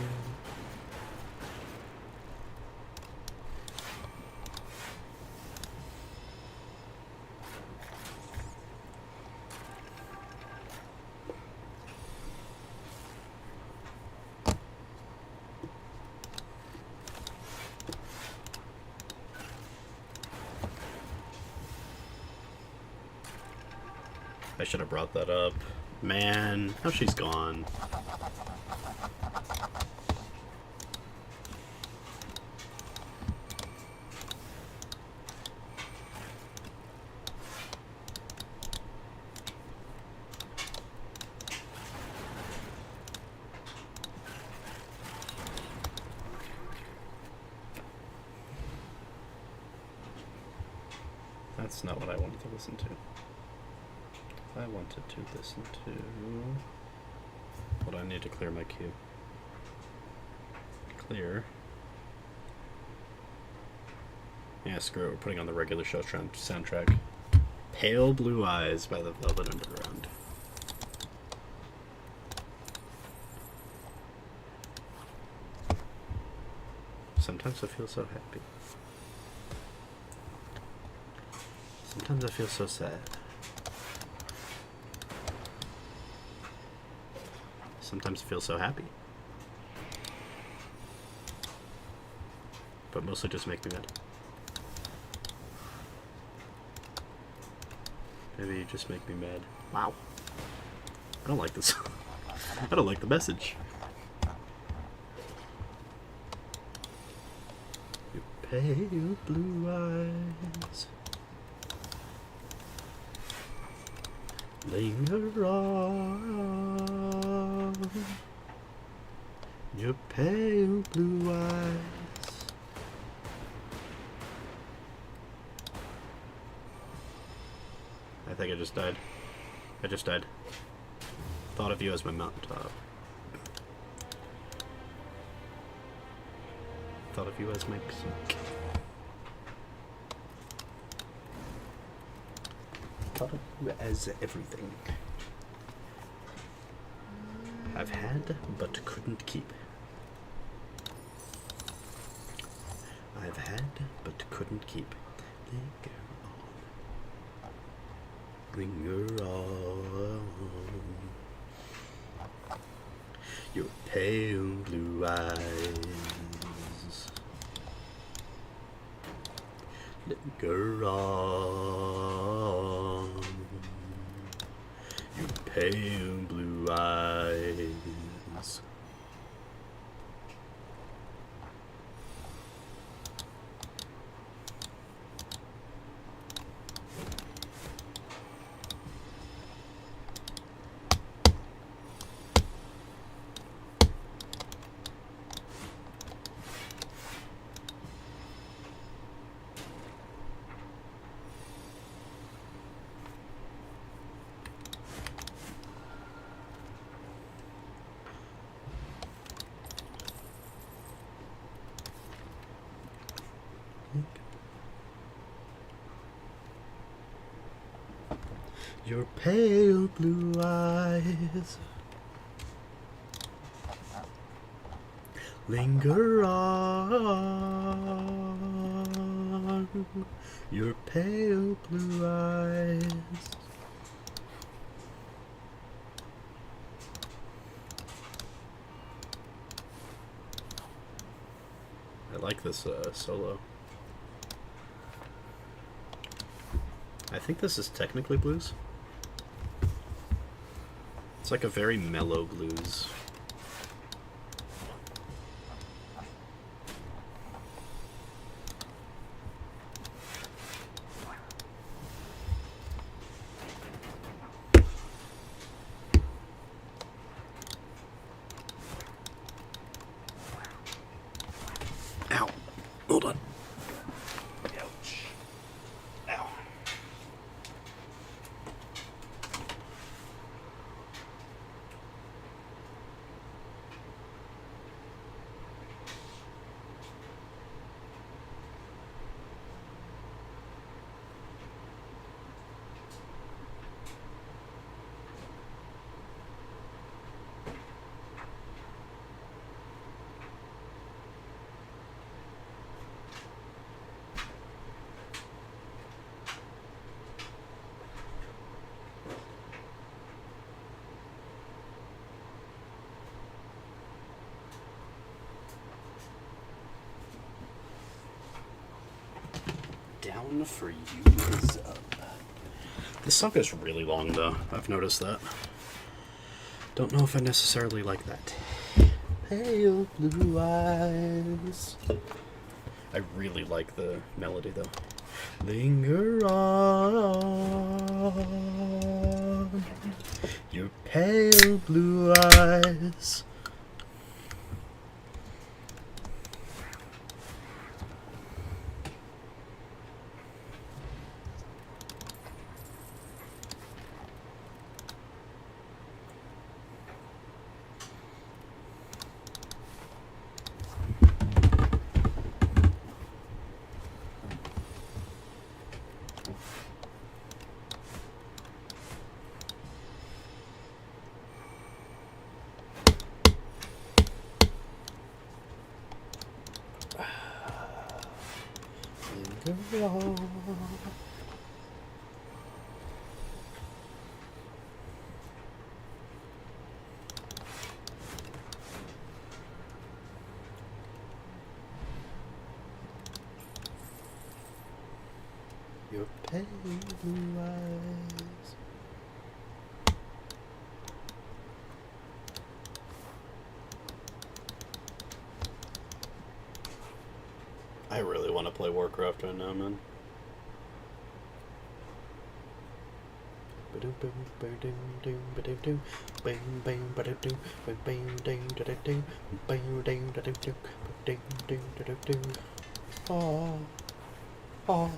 Speaker 1: I should have brought that up. Man, now she's gone. That's not what I wanted to listen to. I wanted to listen to... Hold on, I need to clear my queue. Clear. Yeah, screw it, we're putting on the regular show soundtrack. Pale Blue Eyes by the Velvet Underground. Sometimes I feel so happy. Sometimes I feel so sad. Sometimes I feel so happy. But mostly just make me mad. Maybe you just make me mad. Wow. I don't like this. I don't like the message. Your pale blue eyes linger on, your pale blue eyes. I think I just died. I just died. Thought of you as my mountaintop. Thought of you as my peak. Thought of you as everything I've had but couldn't keep. I've had but couldn't keep. Linger on, your pale blue eyes. Linger on, your pale blue eyes. Your pale blue eyes linger on. Your pale blue eyes. I like this solo. I think this is technically blues. It's like a very mellow blues. Ow. Hold on. Ouch. Ow. Down for you is up. This song is really long though. I've noticed that. Don't know if I necessarily like that. Pale blue eyes. I really like the melody though. Linger on. Your pale blue eyes. Linger on. Your pale blue eyes. I really want to play Warcraft right now, man. Oh, oh.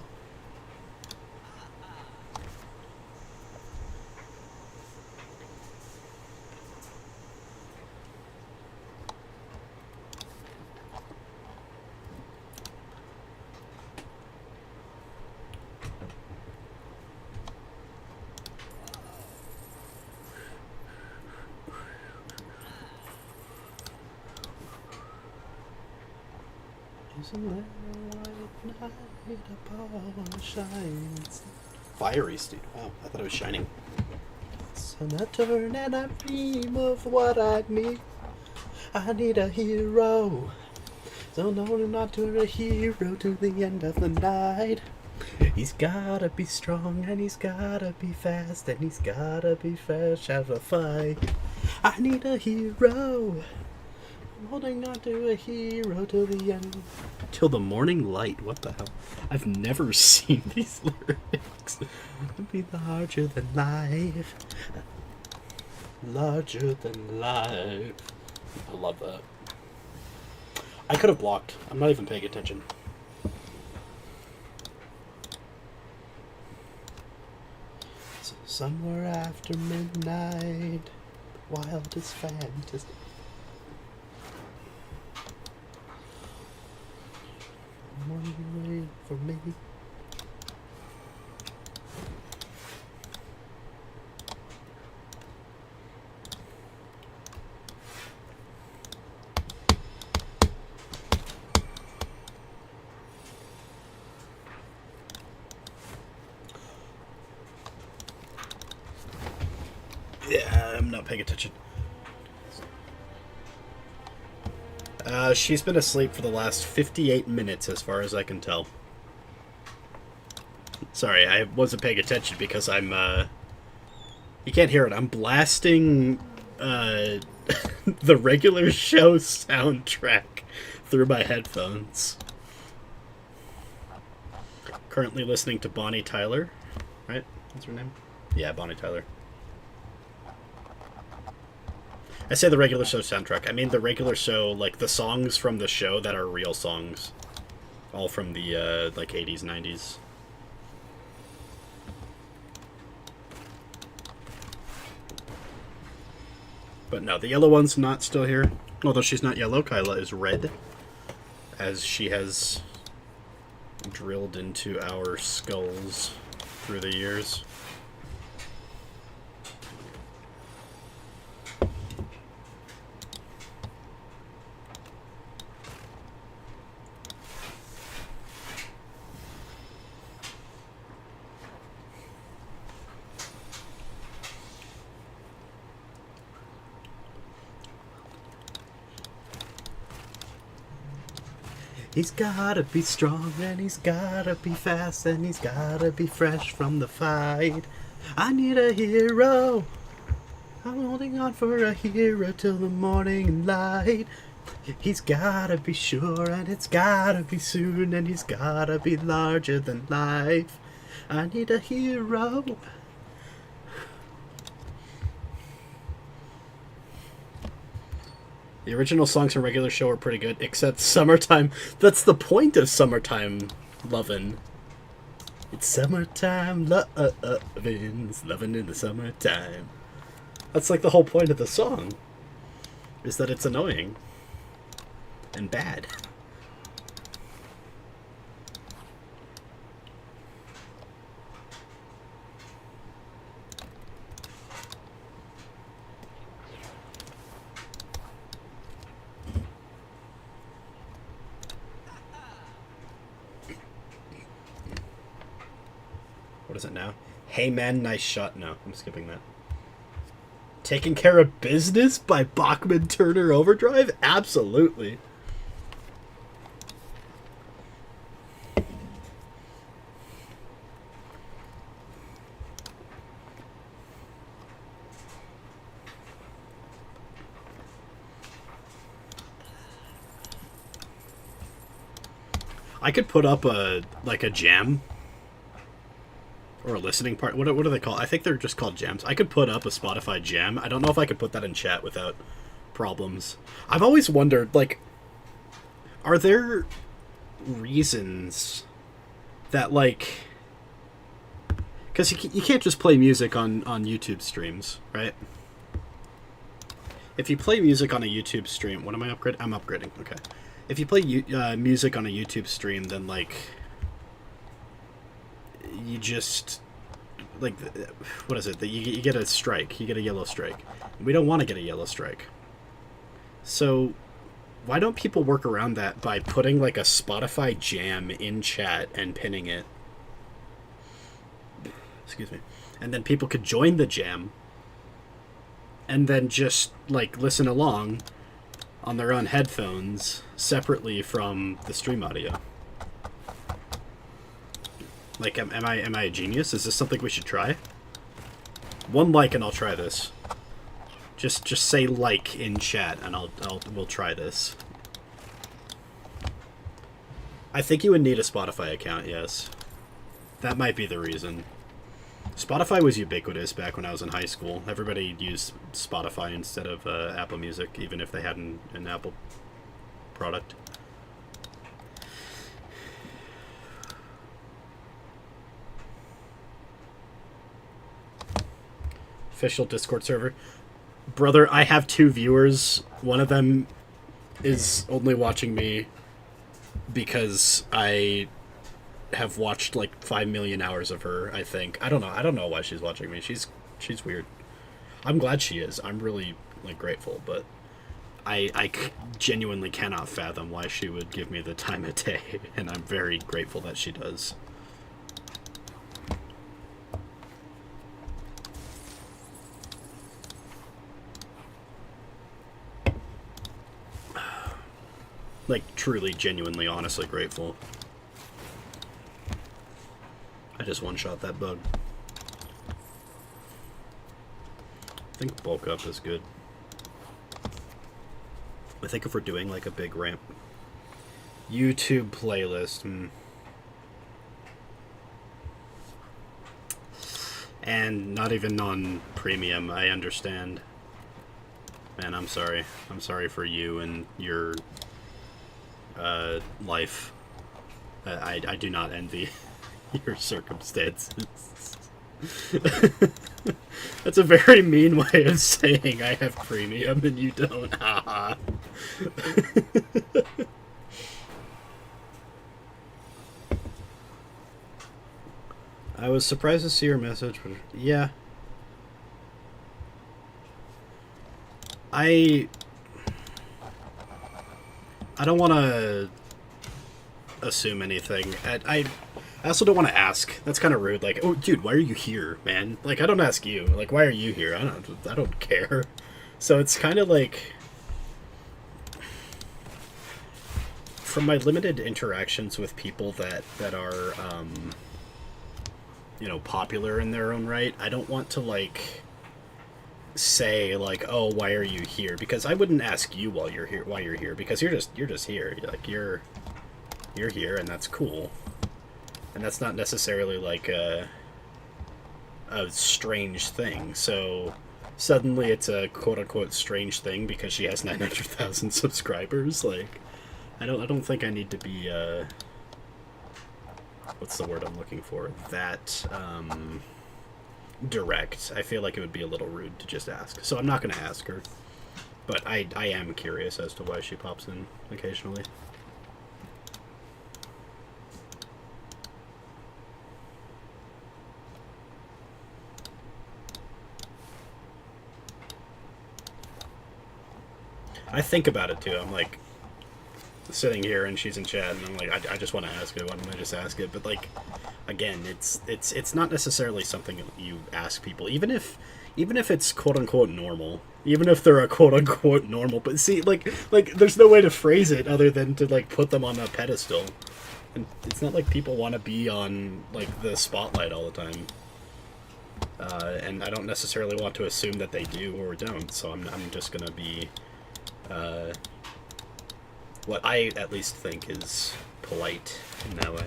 Speaker 1: Isn't there a white night upon shines? Fiery Steed. Wow, I thought it was shining. So I turn and I dream of what I need. I need a hero. So no, not to a hero to the end of the night. He's gotta be strong and he's gotta be fast and he's gotta be fresh out of a fight. I need a hero. I'm holding on to a hero till the end. Till the morning light. What the hell? I've never seen these lyrics. Be larger than life. Larger than life. I love that. I could have blocked. I'm not even paying attention. So somewhere after midnight, wildest fantasy. Wait for me. Yeah, I'm not paying attention. She's been asleep for the last 58 minutes, as far as I can tell. Sorry, I wasn't paying attention because I'm, You can't hear it. I'm blasting, the regular show soundtrack through my headphones. Currently listening to Bonnie Tyler, right? That's her name? Yeah, Bonnie Tyler. I say the regular show soundtrack. I mean the regular show, like the songs from the show that are real songs. All from the, like, 80s, 90s. But no, the yellow one's not still here. Although she's not yellow, Kyla is red. As she has drilled into our skulls through the years. He's gotta be strong, and he's gotta be fast, and he's gotta be fresh from the fight. I need a hero. I'm holding on for a hero till the morning light. He's gotta be sure, and it's gotta be soon, and he's gotta be larger than life. I need a hero. The original songs from regular show are pretty good, except Summertime. That's the point of Summertime Lovin'. It's summertime lovin', lovin' in the summertime. That's like the whole point of the song, is that it's annoying and bad. What is it now? Hey man, nice shot. No, I'm skipping that. Taking Care of Business by Bachman Turner Overdrive? Absolutely. I could put up a jam or a listening part. What do they call? I think they're just called jams. I could put up a Spotify jam. I don't know if I could put that in chat without problems. I've always wondered, like, are there reasons that, like, because you can't just play music on YouTube streams, right? If you play music on a YouTube stream, what am I upgrading? I'm upgrading. Okay. If you play music on a YouTube stream, then, like, you just, like, what is it? You get a strike. You get a yellow strike. We don't want to get a yellow strike. So why don't people work around that by putting, like, a Spotify jam in chat and pinning it? Excuse me. And then people could join the jam and then just, like, listen along on their own headphones separately from the stream audio. Like, am I a genius? Is this something we should try? One like and I'll try this. Just say like in chat and we'll try this. I think you would need a Spotify account, yes. That might be the reason. Spotify was ubiquitous back when I was in high school. Everybody used Spotify instead of Apple Music, even if they had an Apple product. Official Discord server. Brother, I have 2 viewers. One of them is only watching me because I have watched like 5 million hours of her, I think. I don't know why she's watching me. She's weird. I'm glad she is. I'm really, like, grateful, but I genuinely cannot fathom why she would give me the time of day, and I'm very grateful that she does. Like, truly, genuinely, honestly grateful. I just one-shot that bug. I think bulk up is good. I think if we're doing, like, a big ramp... YouTube playlist, And not even non-premium, I understand. Man, I'm sorry. I'm sorry for you and your life. I do not envy your circumstances. That's a very mean way of saying I have premium and you don't. Haha. I was surprised to see your message, but yeah. I don't want to assume anything. I also don't want to ask. That's kind of rude. Like, oh, dude, why are you here, man? Like, I don't ask you. Like, why are you here? I don't care. So it's kind of like, from my limited interactions with people that are, you know, popular in their own right, I don't want to, like, say, like, oh, why are you here? Because I wouldn't ask you why you're here, because you're just here. Like, you're here, and that's cool. And that's not necessarily, like, a strange thing. So suddenly it's a quote-unquote strange thing because she has 900,000 subscribers. Like, I don't think I need to be, what's the word I'm looking for? That, direct. I feel like it would be a little rude to just ask. So I'm not going to ask her. But I am curious as to why she pops in occasionally. I think about it too. I'm like sitting here and she's in chat and I'm like, I just want to ask it. Why don't I just ask it? But like, again, it's not necessarily something you ask people, even if it's quote unquote normal, even if they're a quote unquote normal. But see, like there's no way to phrase it other than to like put them on a pedestal. And it's not like people want to be on like the spotlight all the time. And I don't necessarily want to assume that they do or don't. So I'm just gonna be what I at least think is polite in that way.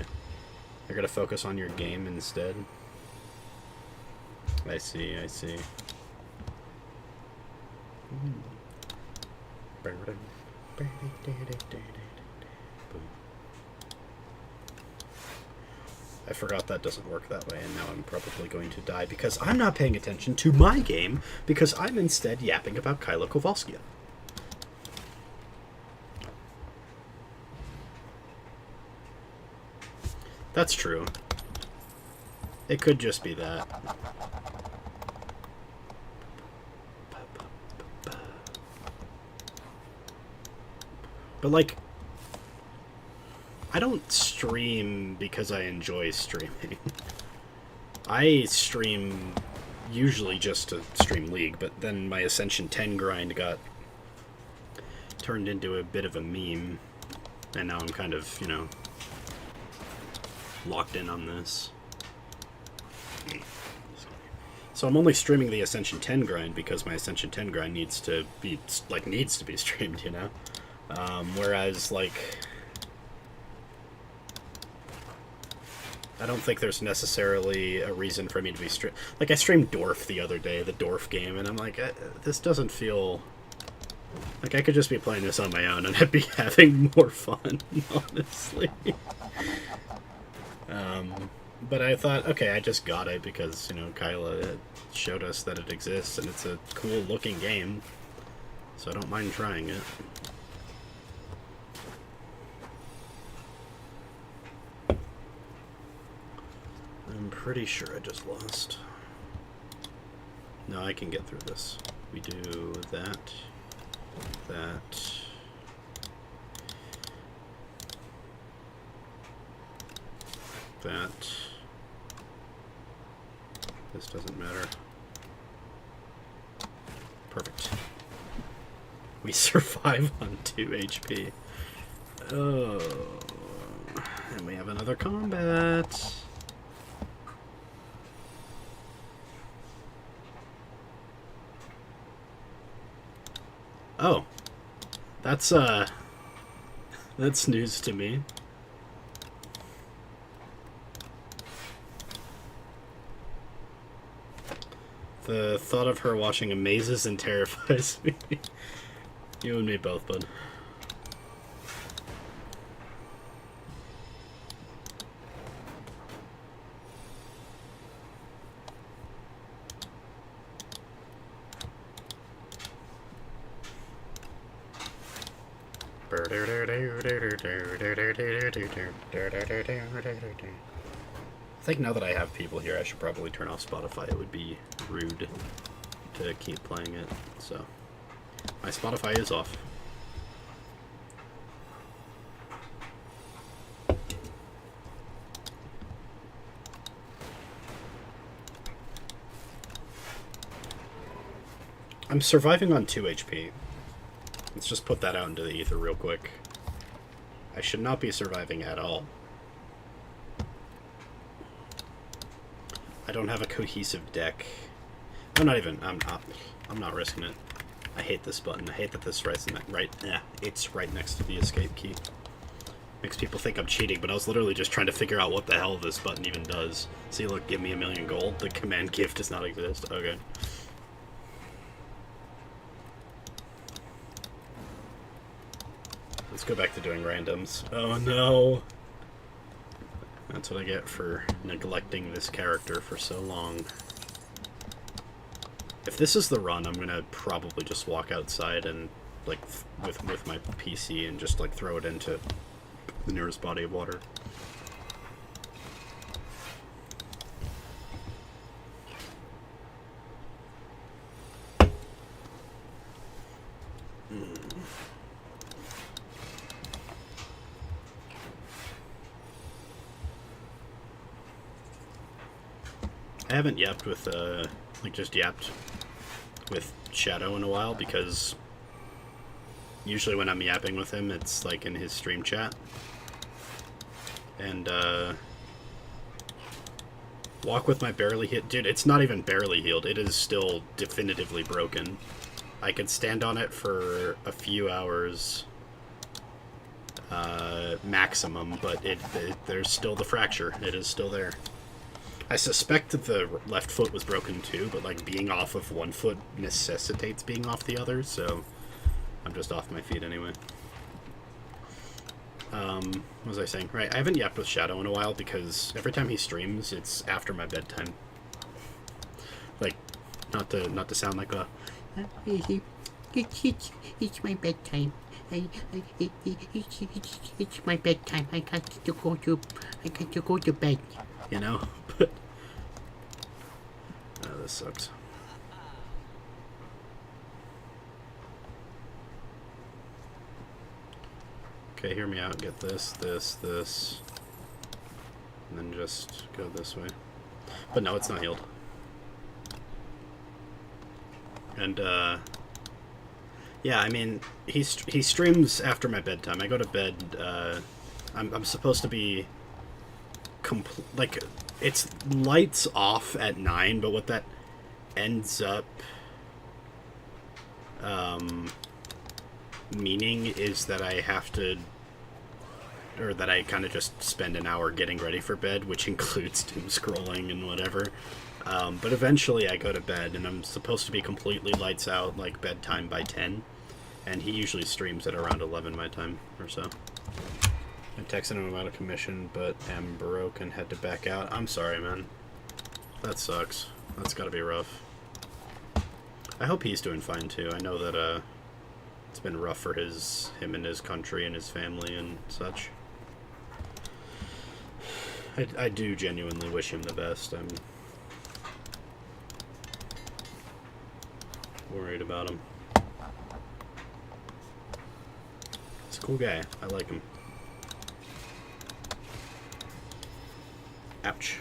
Speaker 1: You're gonna focus on your game instead. I see. I forgot that doesn't work that way, and now I'm probably going to die because I'm not paying attention to my game because I'm instead yapping about Kyla Kowalski. That's true. It could just be that. But, like, I don't stream because I enjoy streaming. I stream usually just to stream League, but then my Ascension 10 grind got turned into a bit of a meme, and now I'm kind of, you know, locked in on this. So I'm only streaming the Ascension 10 grind because my Ascension 10 grind needs to be streamed, you know? Whereas, like, I don't think there's necessarily a reason for me to be like, I streamed Dwarf the other day, the Dwarf game, and I'm like, this doesn't feel... Like, I could just be playing this on my own and I'd be having more fun, honestly. But I thought, okay, I just got it because, you know, Kyla showed us that it exists and it's a cool looking game, so I don't mind trying it. I'm pretty sure I just lost. No, I can get through this. We do that, that. That. This doesn't matter. Perfect. We survive on 2 HP. Oh, and we have another combat. Oh, that's news to me. The thought of her watching amazes and terrifies me. You and me both, bud. I think now that I have people here, I should probably turn off Spotify. It would be rude to keep playing it. So, my Spotify is off. I'm surviving on 2 HP. Let's just put that out into the ether real quick. I should not be surviving at all. I don't have a cohesive deck. I'm not even. I'm not risking it. I hate this button. I hate that this it's right next to the escape key. Makes people think I'm cheating, but I was literally just trying to figure out what the hell this button even does. See, look, give me 1,000,000 gold. The command gift does not exist. Okay. Let's go back to doing randoms. Oh no! That's what I get for neglecting this character for so long. If this is the run, I'm gonna probably just walk outside and, like, with my PC and just, like, throw it into the nearest body of water. I haven't yapped with, just yapped with Shadow in a while, because usually when I'm yapping with him, it's, like, in his stream chat. And, walk with my barely hit... Dude, it's not even barely healed. It is still definitively broken. I could stand on it for a few hours, maximum, but there's still the fracture. It is still there. I suspect that the left foot was broken too, but, like, being off of one foot necessitates being off the other, so I'm just off my feet anyway. What was I saying? Right, I haven't yapped with Shadow in a while because every time he streams, it's after my bedtime. Like, not to sound like a...
Speaker 2: It's my bedtime. It's my bedtime. I got to go to bed.
Speaker 1: You know? But... oh, this sucks. Okay, hear me out. Get this, and then just go this way. But no, it's not healed. And, yeah, I mean, he streams after my bedtime. I go to bed, I'm supposed to be... like, it's lights off at 9, but what that ends up meaning is that I have to, or that I kind of just spend an hour getting ready for bed, which includes doom scrolling and whatever. But eventually I go to bed, and I'm supposed to be completely lights out, like bedtime by 10, and he usually streams at around 11 my time or so. I texted him about a commission, but am broke and had to back out. I'm sorry, man. That sucks. That's gotta be rough. I hope he's doing fine, too. I know that, it's been rough for him and his country and his family and such. I do genuinely wish him the best. I'm worried about him. He's a cool guy. I like him. Ouch.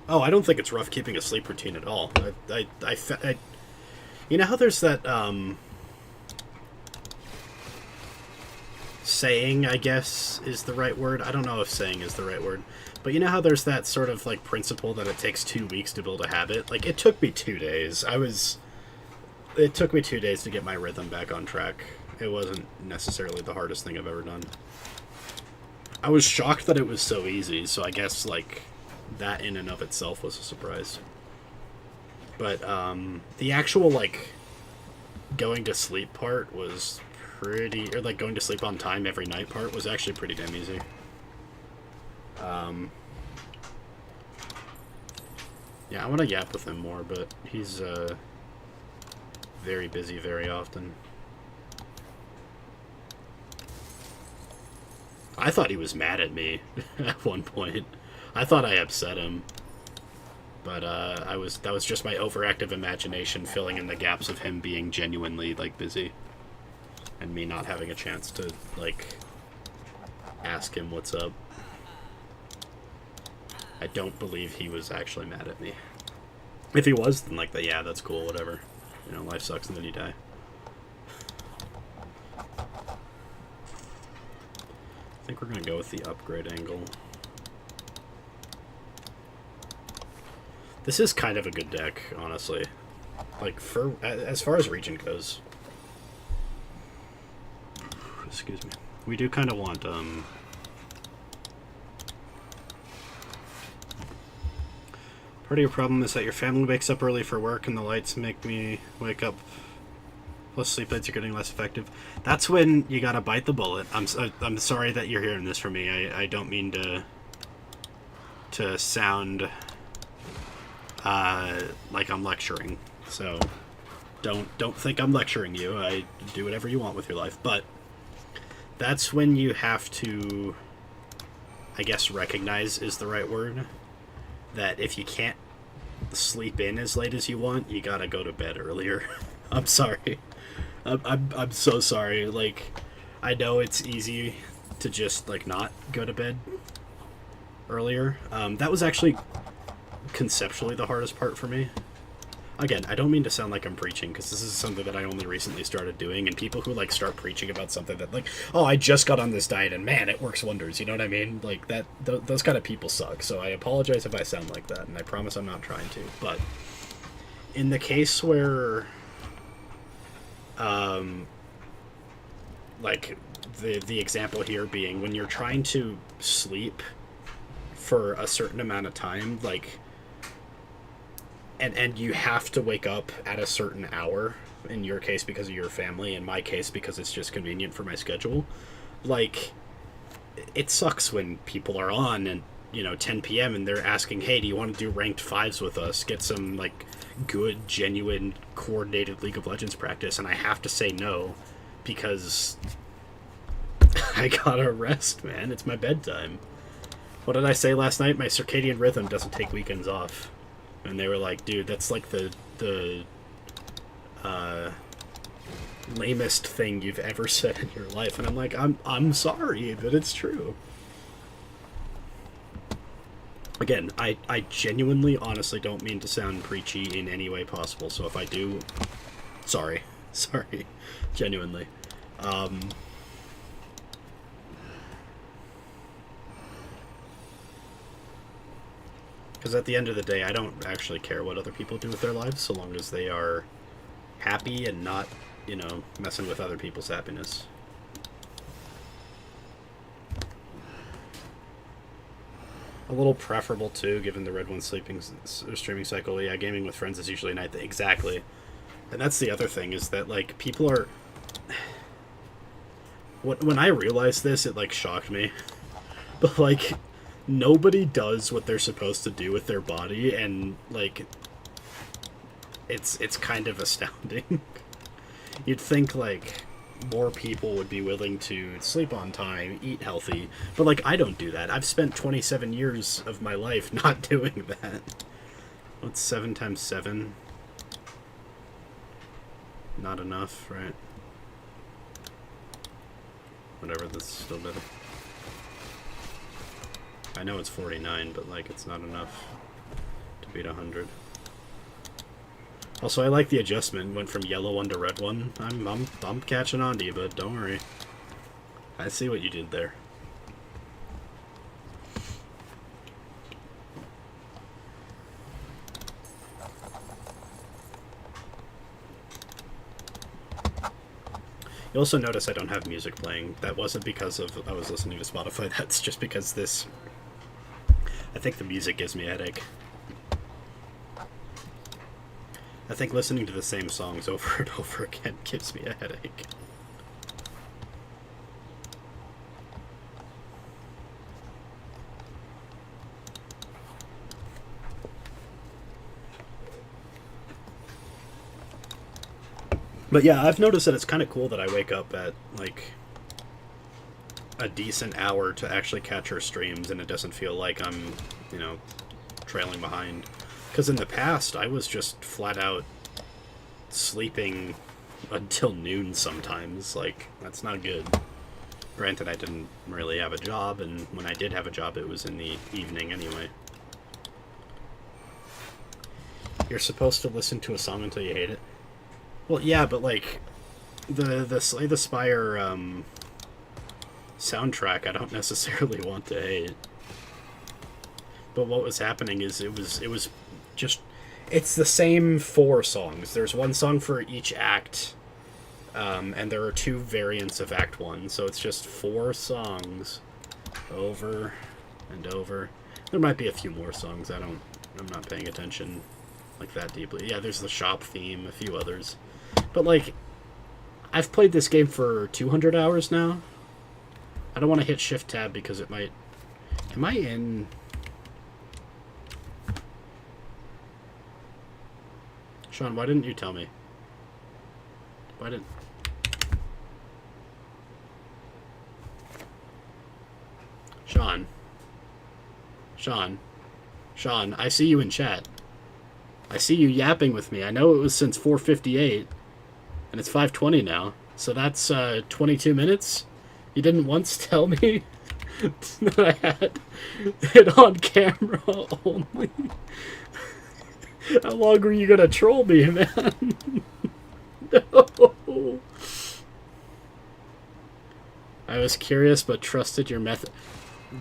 Speaker 1: Oh, I don't think it's rough keeping a sleep routine at all. You know how there's that saying, I guess, is the right word. I don't know if saying is the right word. But you know how there's that sort of, like, principle that it takes 2 weeks to build a habit? Like, it took me 2 days. It took me 2 days to get my rhythm back on track. It wasn't necessarily the hardest thing I've ever done. I was shocked that it was so easy, so I guess, like, that in and of itself was a surprise. But, the actual, like, going to sleep part was pretty... Or, like, going to sleep on time every night part was actually pretty damn easy. Yeah, I want to yap with him more, but he's, very busy very often. I thought he was mad at me at one point. I thought I upset him. But, that was just my overactive imagination filling in the gaps of him being genuinely, like, busy. And me not having a chance to, like, ask him what's up. I don't believe he was actually mad at me. If he was, then, like, yeah, that's cool, whatever. You know, life sucks and then you die. I think we're gonna go with the upgrade angle. This is kind of a good deck, honestly. Like, as far as regent goes. Excuse me. We do kind of want, part of your problem is that your family wakes up early for work and the lights make me wake up. Plus sleep aids are getting less effective. That's when you gotta bite the bullet. I'm sorry that you're hearing this from me. I don't mean to sound like I'm lecturing. So don't think I'm lecturing you. I do whatever you want with your life. But that's when you have to, I guess, recognize is the right word, that if you can't sleep in as late as you want, you gotta go to bed earlier. I'm sorry. I'm so sorry. Like, I know it's easy to just, like, not go to bed earlier. That was actually conceptually the hardest part for me. Again, I don't mean to sound like I'm preaching, because this is something that I only recently started doing, and people who, like, start preaching about something that, like, oh, I just got on this diet, and man, it works wonders, you know what I mean? Like, those kind of people suck, so I apologize if I sound like that, and I promise I'm not trying to, but in the case where, like, the example here being when you're trying to sleep for a certain amount of time, like, and you have to wake up at a certain hour, in your case because of your family, in my case because it's just convenient for my schedule, like, it sucks when people are on and, you know, 10 p.m. and they're asking, hey, do you want to do ranked 5s with us, get some, like, good, genuine, coordinated League of Legends practice, and I have to say no, because I gotta rest, man. It's my bedtime. What did I say last night? My circadian rhythm doesn't take weekends off. And they were like, dude, that's like the lamest thing you've ever said in your life. And I'm like, I'm sorry, but it's true. Again, I genuinely, honestly don't mean to sound preachy in any way possible. So if I do, sorry. Sorry. Genuinely. Because at the end of the day, I don't actually care what other people do with their lives, so long as they are happy and not, you know, messing with other people's happiness. A little preferable, too, given the Red One streaming cycle. Yeah, gaming with friends is usually a night. Exactly. And that's the other thing, is that, like, people are... When I realized this, it, like, shocked me. But, like... Nobody does what they're supposed to do with their body, and, like, it's kind of astounding. You'd think, like, more people would be willing to sleep on time, eat healthy, but, like, I don't do that. I've spent 27 years of my life not doing that. What's 7 times 7? Not enough, right? Whatever, that's still better. I know it's 49, but, like, it's not enough. speed 100. Also, I like the adjustment. Went from yellow one to red one. I'm catching on to you, but don't worry. I see what you did there. You also notice I don't have music playing. That wasn't because of I was listening to Spotify. That's just because this... I think the music gives me a headache. I think listening to the same songs over and over again gives me a headache. But yeah, I've noticed that it's kind of cool that I wake up at, like, a decent hour to actually catch her streams, and it doesn't feel like I'm, you know, trailing behind. Because in the past, I was just flat out sleeping until noon sometimes. Like, that's not good. Granted, I didn't really have a job, and when I did have a job, it was in the evening anyway. You're supposed to listen to a song until you hate it? Well, yeah, but, like, the Slay the Spire, soundtrack I don't necessarily want to hate. But what was happening is it was just... It's the same 4 songs. There's one song for each act, and there are 2 variants of Act 1, so it's just 4 songs over and over. There might be a few more songs. I'm not paying attention like that deeply. Yeah, there's the shop theme, a few others. But, like, I've played this game for 200 hours now. I don't want to hit Shift Tab because it might... Am I in... Sean, why didn't you tell me? Why didn't... Sean. Sean. Sean, I see you in chat. I see you yapping with me. I know it was since 4:58, and it's 5:20 now. So that's 22 minutes? You didn't once tell me that I had it on camera only. How long were you gonna troll me, man? No. I was curious, but trusted your method.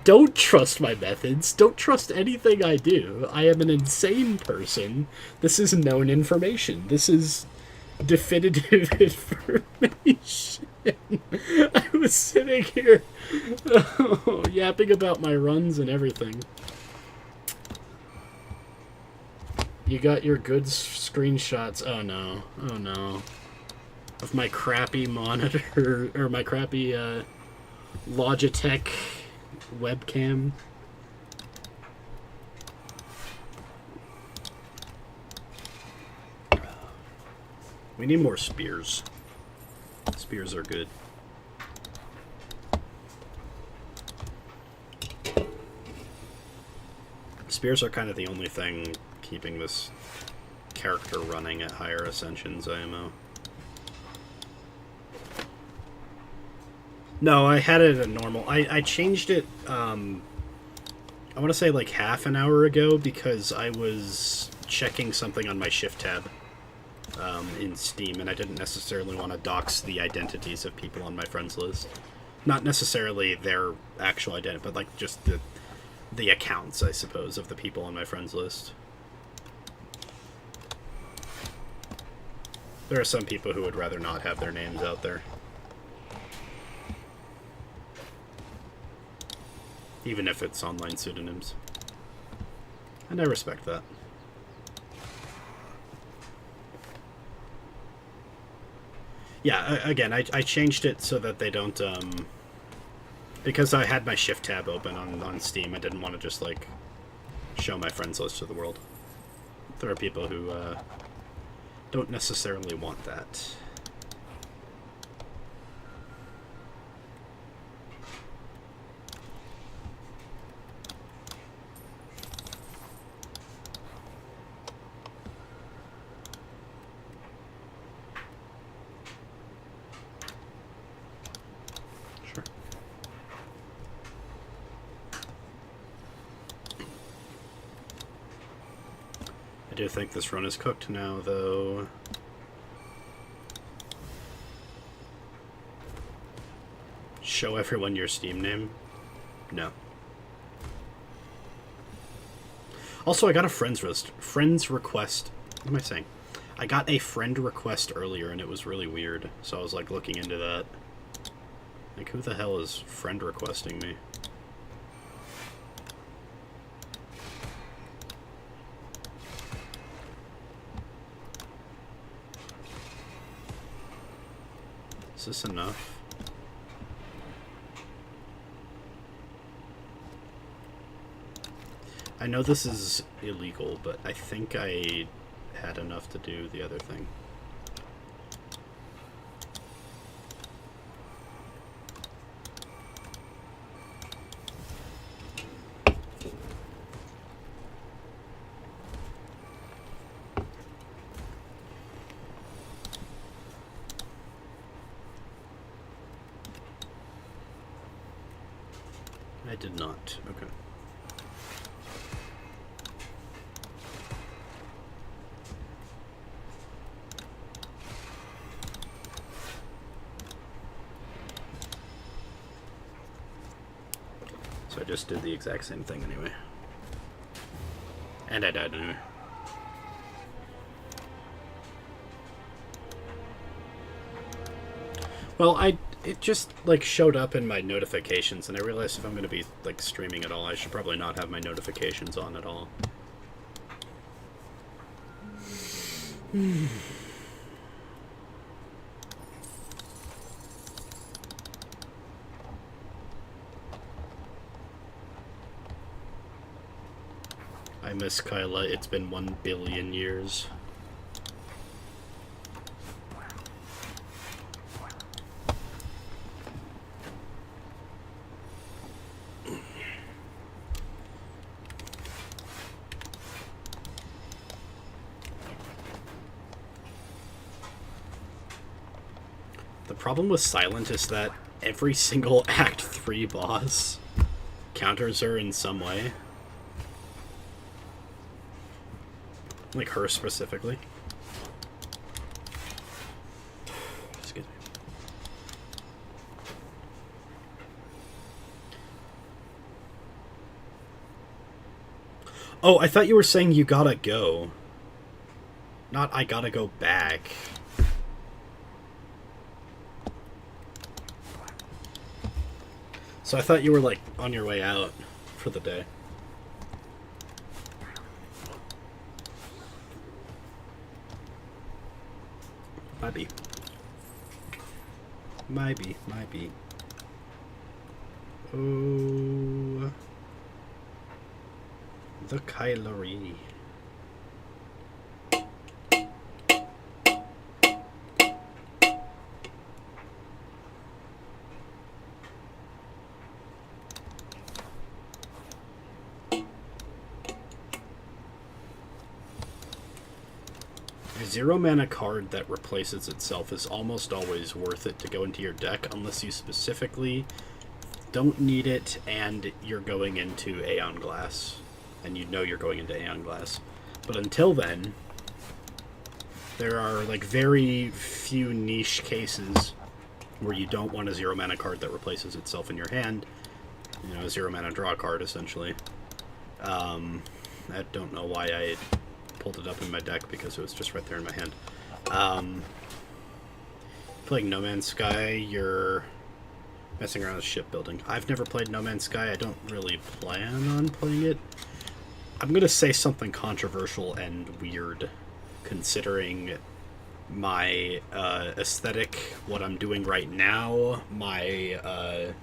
Speaker 1: Don't trust my methods. Don't trust anything I do. I am an insane person. This is known information. This is definitive information. I was sitting here yapping about my runs and everything. You got your good screenshots. Oh no. Oh no. Of my crappy monitor, or my crappy Logitech webcam. We need more spears. Spears are good. Spears are kind of the only thing keeping this character running at higher ascensions, IMO. No, I had it at normal. I changed it, I want to say like half an hour ago because I was checking something on my Shift tab in Steam, and I didn't necessarily want to dox the identities of people on my friends list. Not necessarily their actual identity, but like just the accounts, I suppose, of the people on my friends list. There are some people who would rather not have their names out there. Even if it's online pseudonyms. And I respect that. Yeah, again, I changed it so that they don't, because I had my Shift tab open on Steam, I didn't want to just, like, show my friends list to the world. There are people who, don't necessarily want that. do think this run is cooked now, though. Show everyone your Steam name? No. Also, I got a friends request. What am I saying? I got a friend request earlier, and it was really weird. So I was, like, looking into that. Like, who the hell is friend requesting me? Is this enough? I know this is illegal, but I think I had enough to do the other thing. I did not. Okay. So I just did the exact same thing anyway. And I died anyway. Well, it just, like, showed up in my notifications, and I realized if I'm going to be, like, streaming at all, I should probably not have my notifications on at all. I miss Kyla. It's been 1 billion years. The problem with Silent is that every single Act 3 boss counters her in some way. Like her specifically. Excuse me. Oh, I thought you were saying you gotta go. Not I gotta go back. So I thought you were, like, on your way out for the day. Maybe. Maybe. Oh. The Kylery. A 0-mana card that replaces itself is almost always worth it to go into your deck, unless you specifically don't need it and you're going into Aeon Glass. And you know you're going into Aeon Glass. But until then, there are, like, very few niche cases where you don't want a 0-mana card that replaces itself in your hand. You know, a 0-mana draw card, essentially. I don't know why I pulled it up in my deck, because it was just right there in my hand. Playing No Man's Sky, you're messing around with shipbuilding. I've never played No Man's Sky. I don't really plan on playing it. I'm going to say something controversial and weird, considering my aesthetic, what I'm doing right now, my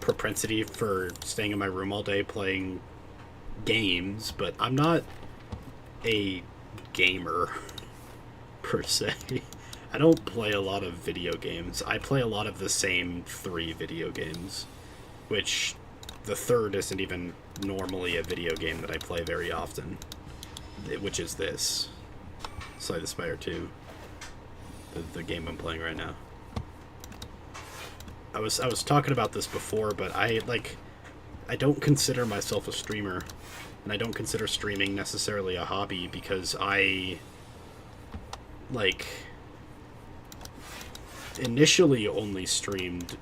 Speaker 1: propensity for staying in my room all day playing games, but I'm not a gamer, per se. I don't play a lot of video games. I play a lot of the same 3 video games, which the third isn't even normally a video game that I play very often, which is this. Slay the Spire 2. The game I'm playing right now. I was talking about this before, but I don't consider myself a streamer. and I don't consider streaming necessarily a hobby because I, like, initially only streamed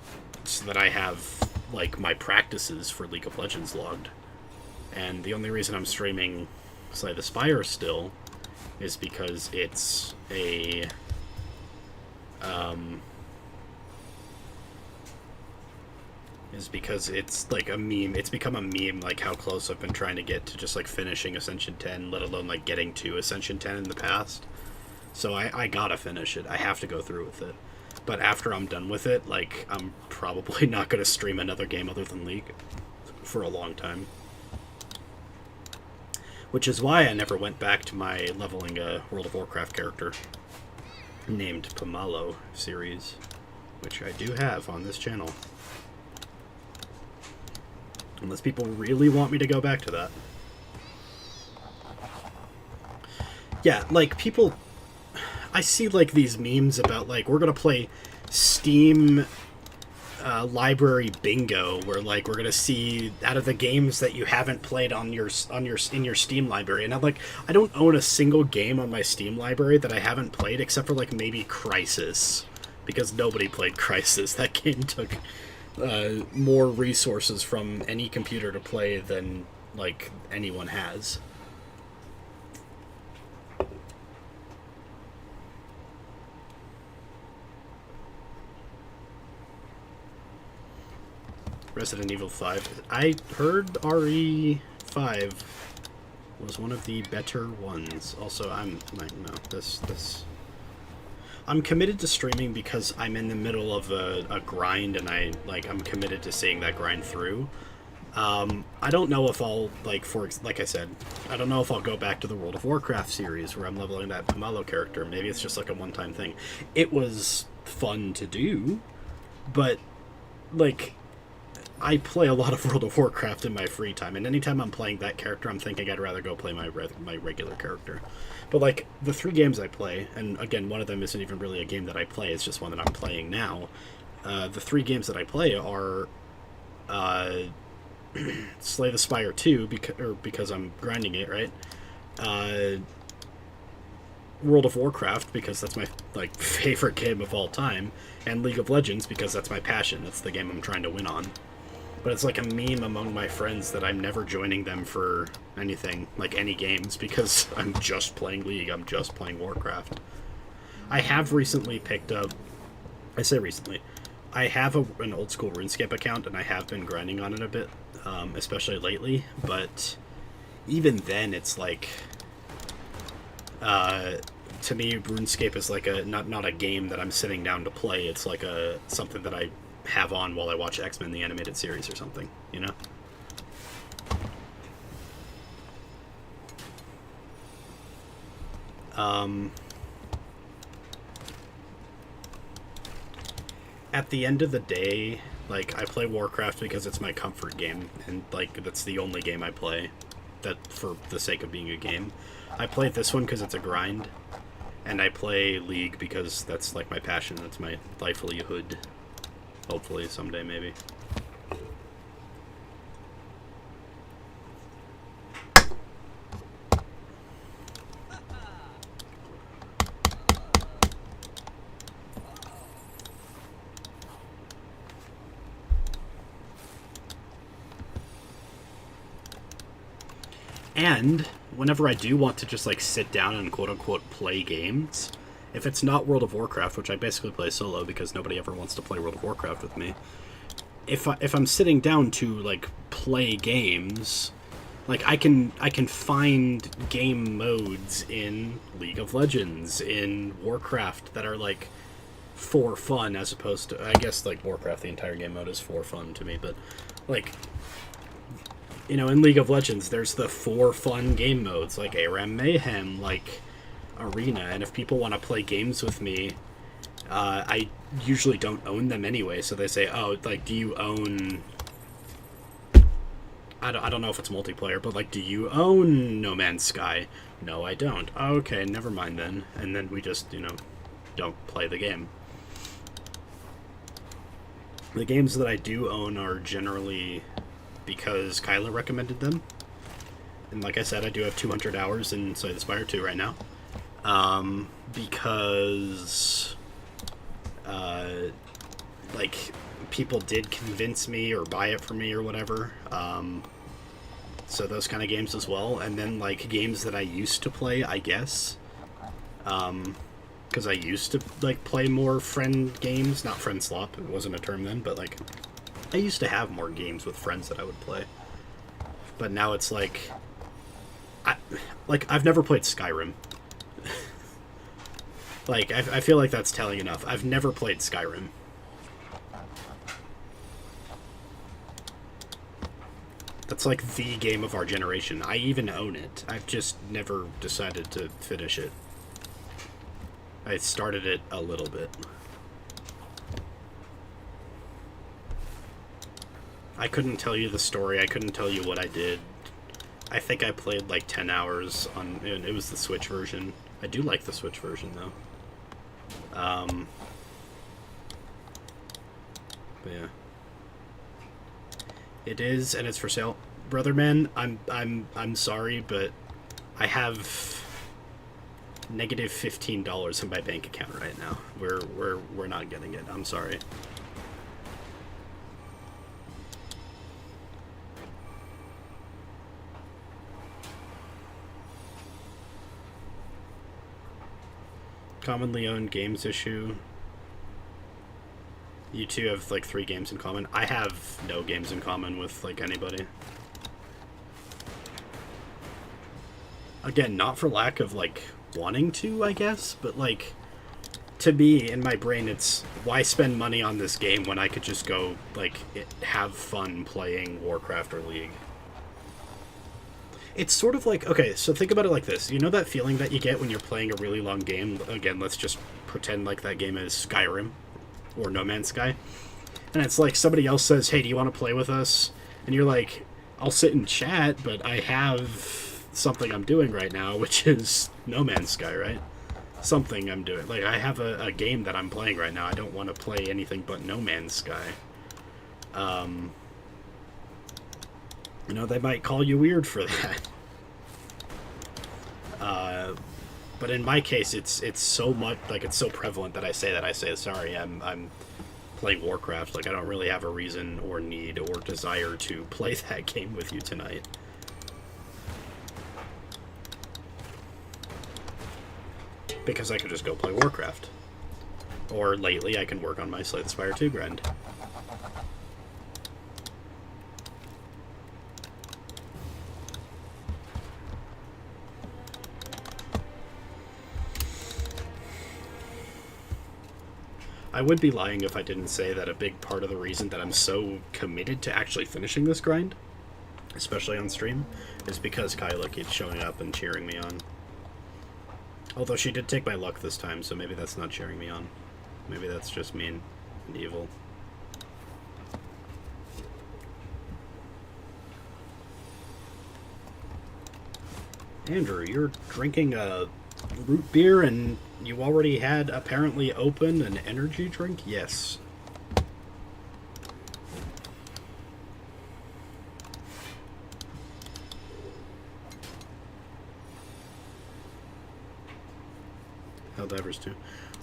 Speaker 1: so that I have, like, my practices for League of Legends logged. And the only reason I'm streaming Slay the Spire still is because it's a is because it's like a meme. It's become a meme, like how close I've been trying to get to just like finishing Ascension 10, let alone like getting to Ascension 10 in the past. So I gotta finish it. I have to go through with it. But after I'm done with it, like, I'm probably not gonna stream another game other than League for a long time. Which is why I never went back to my leveling a World of Warcraft character named Pomalo series, which I do have on this channel. Unless people really want me to go back to that. Yeah, like, people... I see, like, these memes about, like, we're gonna play Steam library bingo, where, like, we're gonna see out of the games that you haven't played in your Steam library. And I'm like, I don't own a single game on my Steam library that I haven't played, except for, like, maybe Crysis. Because nobody played Crysis. That game took... more resources from any computer to play than, like, anyone has. Resident Evil 5. I heard RE5 was one of the better ones. Also, I'm like, no, this... I'm committed to streaming because I'm in the middle of a grind, and I'm committed to seeing that grind through. I don't know if I'll, like I said, I don't know if I'll go back to the World of Warcraft series where I'm leveling that Pomalo character. Maybe it's just like a one-time thing. It was fun to do, but, like, I play a lot of World of Warcraft in my free time, and anytime I'm playing that character, I'm thinking I'd rather go play my regular character. But, like, the 3 games I play, and again, one of them isn't even really a game that I play, it's just one that I'm playing now. The 3 games that I play are Slay the Spire 2, because I'm grinding it, right? World of Warcraft, because that's my, like, favorite game of all time, and League of Legends, because that's my passion. That's the game I'm trying to win on. But it's like a meme among my friends that I'm never joining them for anything, like any games, because I'm just playing League, I'm just playing Warcraft. I have recently picked up... I say recently. I have an old school RuneScape account, and I have been grinding on it a bit, especially lately, but even then it's like... to me, RuneScape is like not a game that I'm sitting down to play, it's like something that I have on while I watch X-Men the animated series or something, you know? At the end of the day, like, I play Warcraft because it's my comfort game, and, like, that's the only game I play that for the sake of being a game. I play this one because it's a grind, and I play League because that's, like, my passion, that's my livelihood. Hopefully, someday, maybe. And whenever I do want to just, like, sit down and quote-unquote play games, if it's not World of Warcraft, which I basically play solo because nobody ever wants to play World of Warcraft with me, if I'm sitting down to, like, play games, like, I can find game modes in League of Legends, in Warcraft, that are, like, for fun, as opposed to, I guess, like, Warcraft, the entire game mode is for fun to me, but, like, you know, in League of Legends, there's the for fun game modes, like ARAM Mayhem, like Arena, and if people want to play games with me, I usually don't own them anyway, so they say, oh, like, do you own... I don't know if it's multiplayer, but, like, do you own No Man's Sky? No, I don't. Okay, never mind then. And then we just, you know, don't play the game. The games that I do own are generally because Kyla recommended them. And like I said, I do have 200 hours in Slay the Spire 2 right now. Because, like, people did convince me or buy it for me or whatever. So those kind of games as well. And then, like, games that I used to play, I guess. Because I used to, like, play more friend games. Not friend slop, it wasn't a term then, but, like, I used to have more games with friends that I would play. But now it's like... I've never played Skyrim. Like, I feel like that's telling enough. I've never played Skyrim. That's like the game of our generation. I even own it. I've just never decided to finish it. I started it a little bit. I couldn't tell you the story. I couldn't tell you what I did. I think I played like 10 hours on... It was the Switch version. I do like the Switch version, though. But yeah. It is, and it's for sale. Brother man, I'm sorry, but I have negative $15 in my bank account right now. We're not getting it. I'm sorry. Commonly owned games issue. You two have like 3 games in common. I have no games in common with like anybody. Again, not for lack of like wanting to, I guess, but like to me in my brain it's why spend money on this game when I could just go like have fun playing Warcraft or League. It's sort of like, okay, so think about it like this. You know that feeling that you get when you're playing a really long game? Again, let's just pretend like that game is Skyrim or No Man's Sky. And it's like somebody else says, hey, do you want to play with us? And you're like, I'll sit and chat, but I have something I'm doing right now, which is No Man's Sky, right? Something I'm doing. Like, I have a game that I'm playing right now. I don't want to play anything but No Man's Sky. You know, they might call you weird for that. But in my case, it's so much, like, it's so prevalent that I say, sorry, I'm playing Warcraft. Like, I don't really have a reason or need or desire to play that game with you tonight. Because I could just go play Warcraft. Or lately, I can work on my Slay the Spire 2 grind. I would be lying if I didn't say that a big part of the reason that I'm so committed to actually finishing this grind, especially on stream, is because Kyla keeps showing up and cheering me on. Although she did take my luck this time, so maybe that's not cheering me on. Maybe that's just mean and evil. Andrew, you're drinking a root beer and you already had apparently open an energy drink? Yes. Helldivers 2.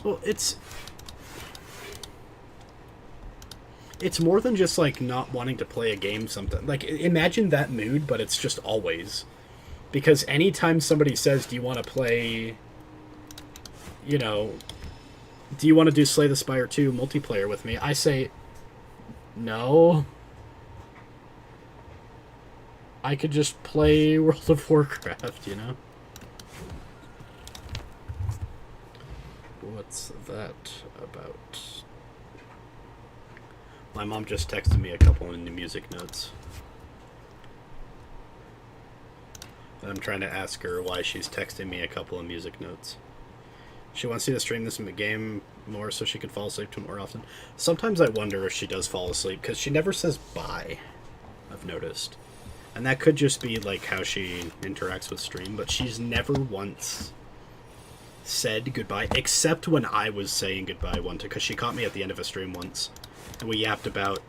Speaker 1: Well, it's more than just like not wanting to play a game sometimes. Like, imagine that mood, but it's just always. Because anytime somebody says, do you want to play, you know, do you want to do Slay the Spire 2 multiplayer with me? I say, no. I could just play World of Warcraft, you know? What's that about? My mom just texted me a couple of new music notes. I'm trying to ask her why she's texting me a couple of music notes. She wants me to stream this game more so she can fall asleep more often. Sometimes I wonder if she does fall asleep, because she never says bye, I've noticed. And that could just be like how she interacts with stream, but she's never once said goodbye, except when I was saying goodbye one time, because she caught me at the end of a stream once, and we yapped about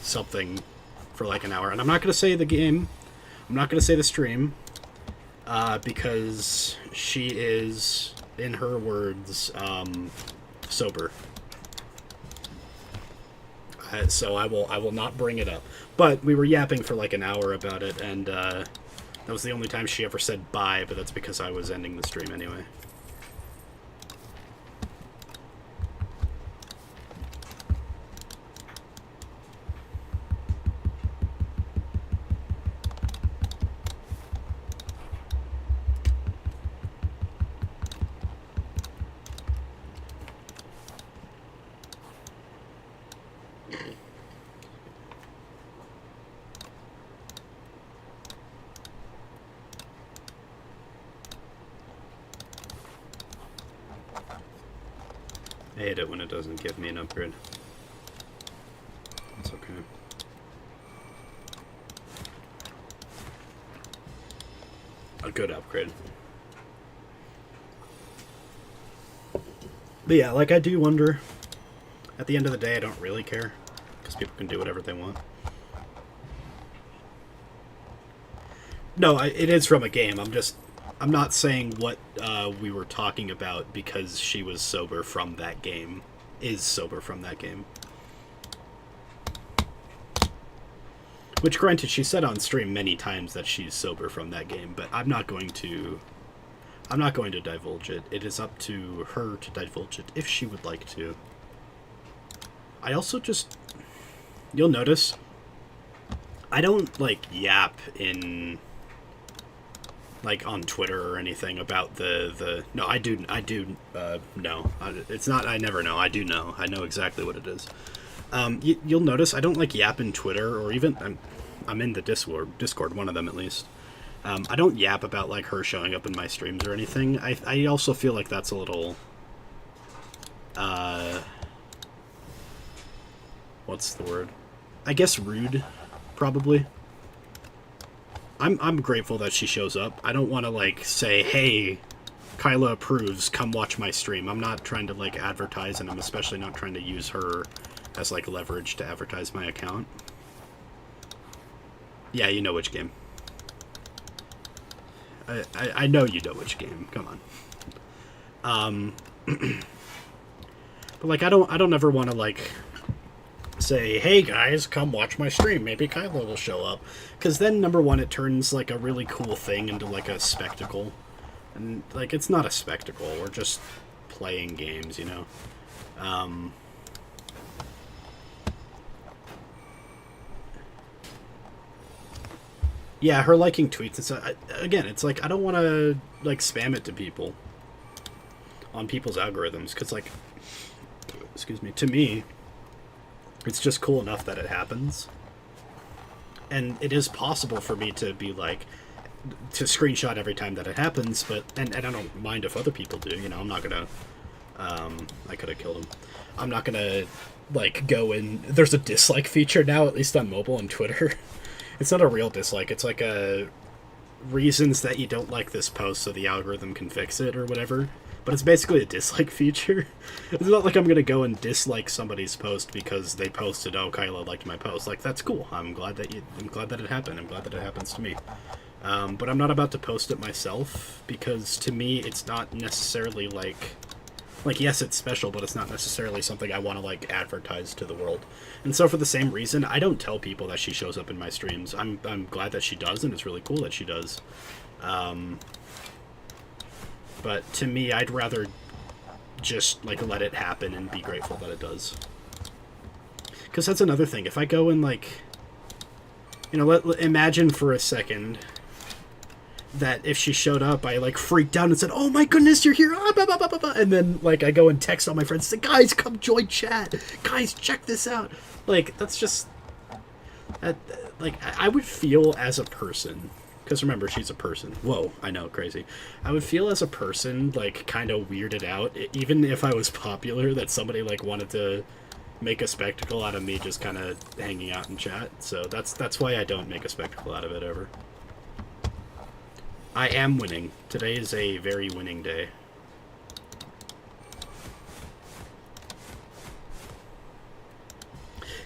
Speaker 1: something for like an hour. And I'm not going to say the game. I'm I'm not going to say the stream, because she is, in her words, sober. So I will not bring it up. But we were yapping for like an hour about it, and that was the only time she ever said bye, but that's because I was ending the stream anyway. I hate it when it doesn't give me an upgrade. It's okay. A good upgrade. But yeah, like I do wonder, at the end of the day I don't really care, because people can do whatever they want. No, it is from a game. I'm not saying what we were talking about because she was sober from that game. Is sober from that game. Which, granted, she said on stream many times that she's sober from that game, but I'm not going to divulge it. It is up to her to divulge it if she would like to. I also just... You'll notice, I don't, like, yap in... like on Twitter or anything about the no, I do know. It's not I never know. I do know. I know exactly what it is. You'll notice I don't like yap in Twitter, or even I'm in the Discord, one of them at least. I don't yap about like her showing up in my streams or anything. I also feel like that's a little what's the word? I guess rude, probably. I'm grateful that she shows up. I don't want to, like, say, hey, Kyla approves, come watch my stream. I'm not trying to, like, advertise, and I'm especially not trying to use her as, like, leverage to advertise my account. Yeah, you know which game. I know you know which game. Come on. But, like, I don't ever want to, like... say, hey guys, come watch my stream, maybe Kylo will show up. Because then, number one, it turns like a really cool thing into like a spectacle. And like, it's not a spectacle, we're just playing games, you know? Yeah, her liking tweets and stuff. Again, it's like, I don't want to like spam it to people on people's algorithms, because like, excuse me, to me, it's just cool enough that it happens. And it is possible for me to be like, to screenshot every time that it happens, but, and I don't mind if other people do, you know, I'm not gonna, I could have killed him. I'm not gonna, like, go in, there's a dislike feature now, at least on mobile and Twitter. It's not a real dislike, it's like a, reasons that you don't like this post so the algorithm can fix it or whatever. But it's basically a dislike feature. It's not like I'm gonna go and dislike somebody's post because they posted, "Oh, Kyla liked my post." Like, that's cool. I'm glad that it happened. I'm glad that it happens to me. But I'm not about to post it myself because to me, it's not necessarily like, yes, it's special, but it's not necessarily something I want to like advertise to the world. And so for the same reason, I don't tell people that she shows up in my streams. I'm glad that she does, and it's really cool that she does. But to me, I'd rather just, like, let it happen and be grateful that it does. Because that's another thing. If I go and, like... You know, imagine for a second that if she showed up, I, like, freaked out and said, "Oh my goodness, you're here!" And then, like, I go and text all my friends and say, "Guys, come join chat! Guys, check this out!" Like, that's just... like, I would feel as a person... Because remember, she's a person. Whoa, I know, crazy. I would feel as a person, like, kind of weirded out, even if I was popular, that somebody, like, wanted to make a spectacle out of me just kind of hanging out in chat. So that's why I don't make a spectacle out of it ever. I am winning. Today is a very winning day.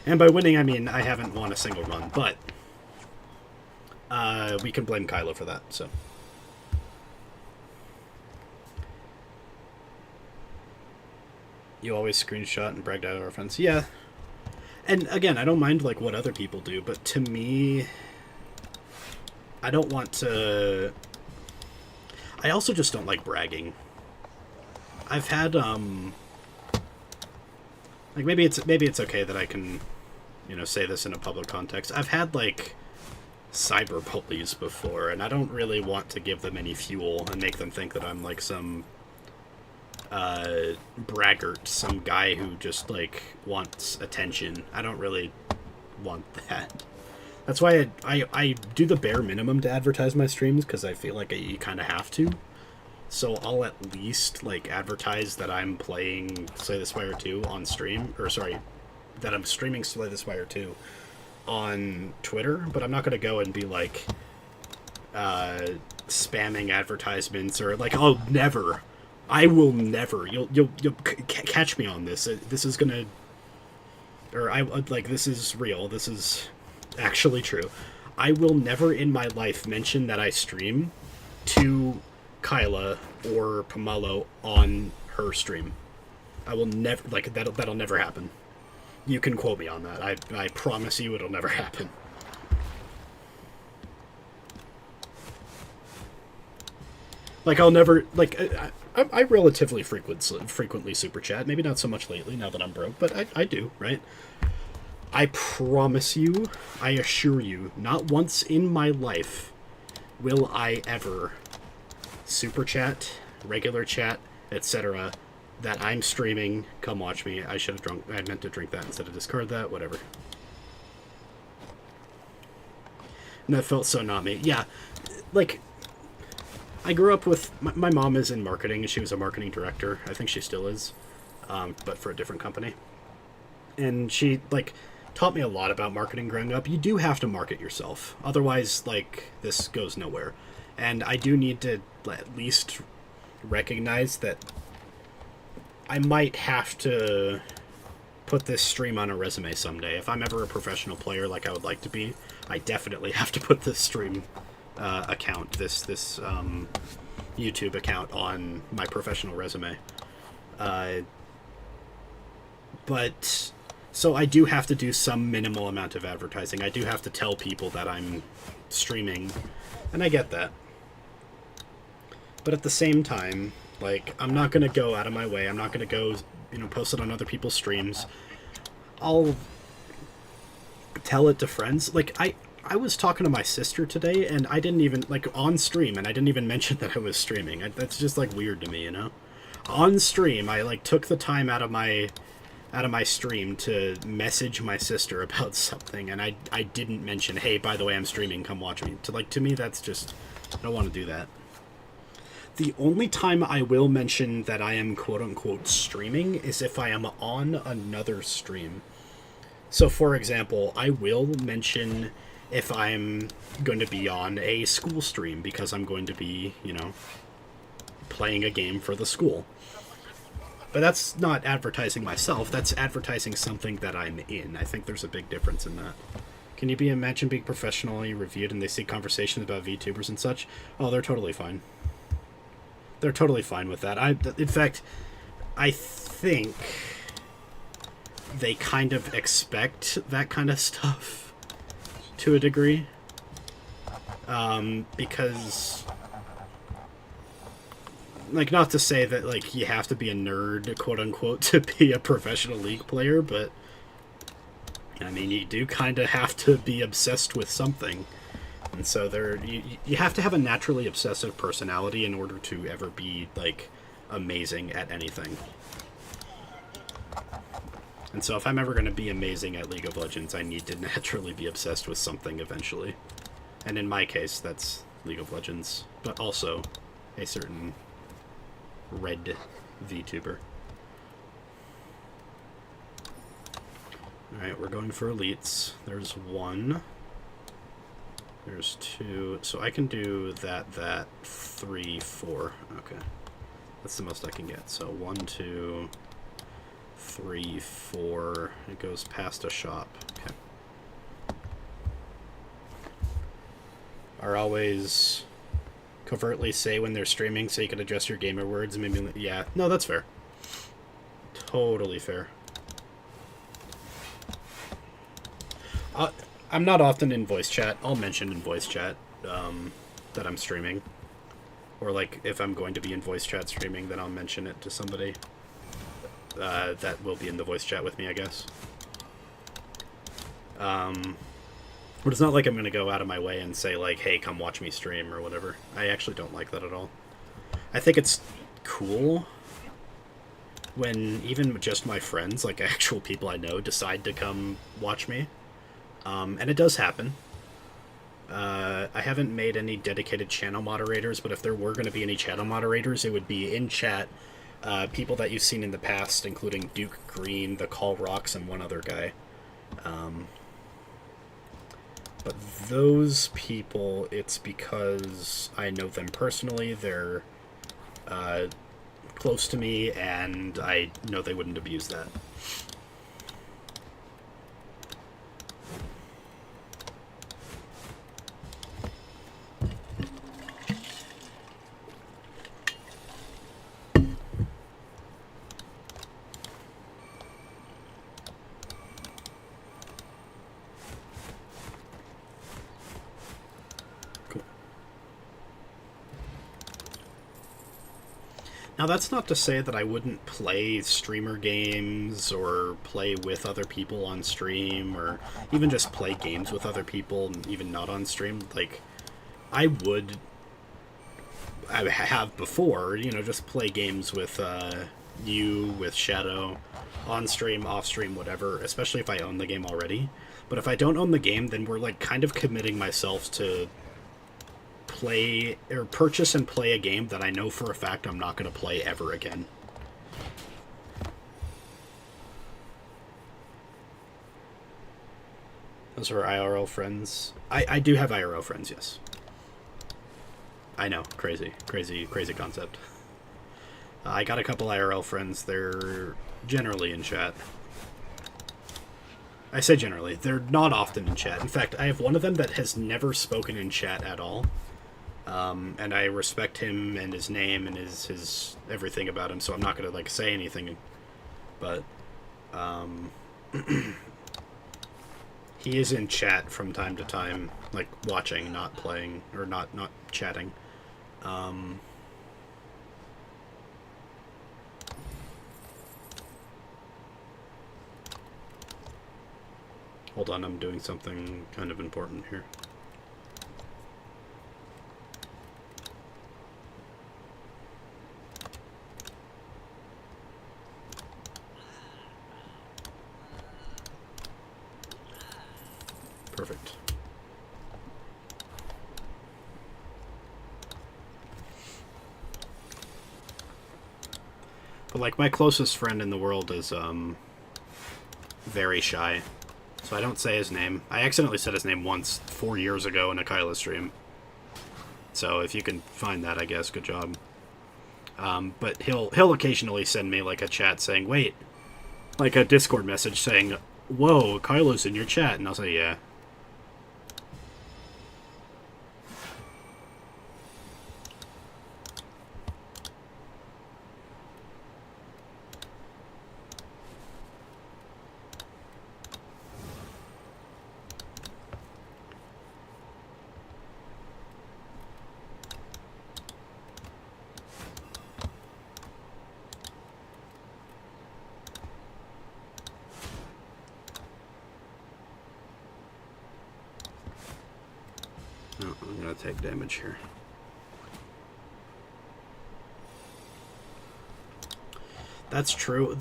Speaker 1: And by winning, I mean I haven't won a single run, but... We can blame Kylo for that, so. You always screenshot and bragged out our friends. Yeah. And again, I don't mind like what other people do, but to me, I don't want to... I also just don't like bragging. I've had, like, maybe it's okay that I can, you know, say this in a public context. I've had, like, cyber bullies before, and I don't really want to give them any fuel and make them think that I'm, like, some, braggart, some guy who just, like, wants attention. I don't really want that. That's why I do the bare minimum to advertise my streams, because I feel like you kind of have to. So I'll at least, like, advertise that I'm playing Slay the Spire 2 on stream, or sorry, that I'm streaming Slay the Spire 2 on Twitter, but I'm not going to go and be, like, spamming advertisements, or, like, oh, never. I will never. You'll catch me on this. This is going to, or like, this is real. This is actually true. I will never in my life mention that I stream to Kyla or Pomelo on her stream. I will never, like, that'll never happen. You can quote me on that. I promise you it'll never happen. Like, I'll never, like, I relatively frequently super chat. Maybe not so much lately now that I'm broke, but I do, right? I promise you, I assure you, not once in my life will I ever super chat, regular chat, etc., that I'm streaming, come watch me. I should have drunk, I meant to drink that instead of discard that, whatever. And that felt so not me. Yeah, like, I grew up with, my mom is in marketing, she was a marketing director, I think she still is, but for a different company. And she, like, taught me a lot about marketing growing up. You do have to market yourself, otherwise, like, this goes nowhere. And I do need to at least recognize that I might have to put this stream on a resume someday. If I'm ever a professional player like I would like to be, I definitely have to put this stream account, this YouTube account on my professional resume. But so I do have to do some minimal amount of advertising. I do have to tell people that I'm streaming, and I get that. But at the same time, like, I'm not going to go out of my way. I'm not going to go, you know, post it on other people's streams. I'll tell it to friends. Like, I was talking to my sister today, and I didn't even, like, on stream, and I didn't even mention that I was streaming. That's just, like, weird to me, you know? On stream, I, like, took the time out of my stream to message my sister about something, and I didn't mention, hey, by the way, I'm streaming, come watch me. To me, that's just, I don't want to do that. The only time I will mention that I am quote-unquote streaming is if I am on another stream. So, for example, I will mention if I'm going to be on a school stream because I'm going to be, you know, playing a game for the school. But that's not advertising myself, that's advertising something that I'm in. I think there's a big difference in that. Can you imagine being professionally reviewed and they see conversations about VTubers and such? Oh, they're totally fine. They're totally fine with that. In fact, I think they kind of expect that kind of stuff to a degree. Because, like, not to say that, like, you have to be a nerd, quote-unquote, to be a professional League player, but, I mean, you do kind of have to be obsessed with something. And so you have to have a naturally obsessive personality in order to ever be, like, amazing at anything. And so if I'm ever going to be amazing at League of Legends, I need to naturally be obsessed with something eventually. And in my case, that's League of Legends, but also a certain red VTuber. Alright, we're going for elites. There's one. There's two. So I can do that, 3, 4. Okay. That's the most I can get. So 1, 2, 3, 4. It goes past a shop. Okay. are always covertly say when they're streaming so you can adjust your gamer words and maybe, yeah, no, that's fair. Totally fair. I'm not often in voice chat. I'll mention in voice chat that I'm streaming. Or, like, if I'm going to be in voice chat streaming, then I'll mention it to somebody that will be in the voice chat with me, I guess. But it's not like I'm going to go out of my way and say, like, hey, come watch me stream or whatever. I actually don't like that at all. I think it's cool when even just my friends, like actual people I know, decide to come watch me. And it does happen. I haven't made any dedicated channel moderators, but if there were going to be any channel moderators, it would be in chat. People that you've seen in the past, including Duke Green, the Call Rocks, and one other guy. But those people, it's because I know them personally, they're close to me, and I know they wouldn't abuse that. Now, that's not to say that I wouldn't play streamer games or play with other people on stream or even just play games with other people, even not on stream. Like, I have before, you know, just play games with you, with Shadow, on stream, off stream, whatever, especially if I own the game already. But if I don't own the game, then we're, like, kind of committing myself to play or purchase and play a game that I know for a fact I'm not going to play ever again. Those are IRL friends. I do have IRL friends, yes. I know, crazy concept. I got a couple IRL friends. They're generally in chat. I say generally. They're not often in chat. In fact, I have one of them that has never spoken in chat at all. And I respect him and his name and his everything about him, so I'm not gonna, like, say anything. But, he is in chat from time to time, like, watching, not playing, or not chatting. Hold on, I'm doing something kind of important here. Perfect. But, like, my closest friend in the world is, very shy. So I don't say his name. I accidentally said his name once 4 years ago in a Kyla stream. So if you can find that, I guess, good job. But he'll occasionally send me, like, a chat saying, wait, like a Discord message saying, whoa, Kylo's in your chat. And I'll say, yeah. Oh, I'm gonna take damage here. That's true.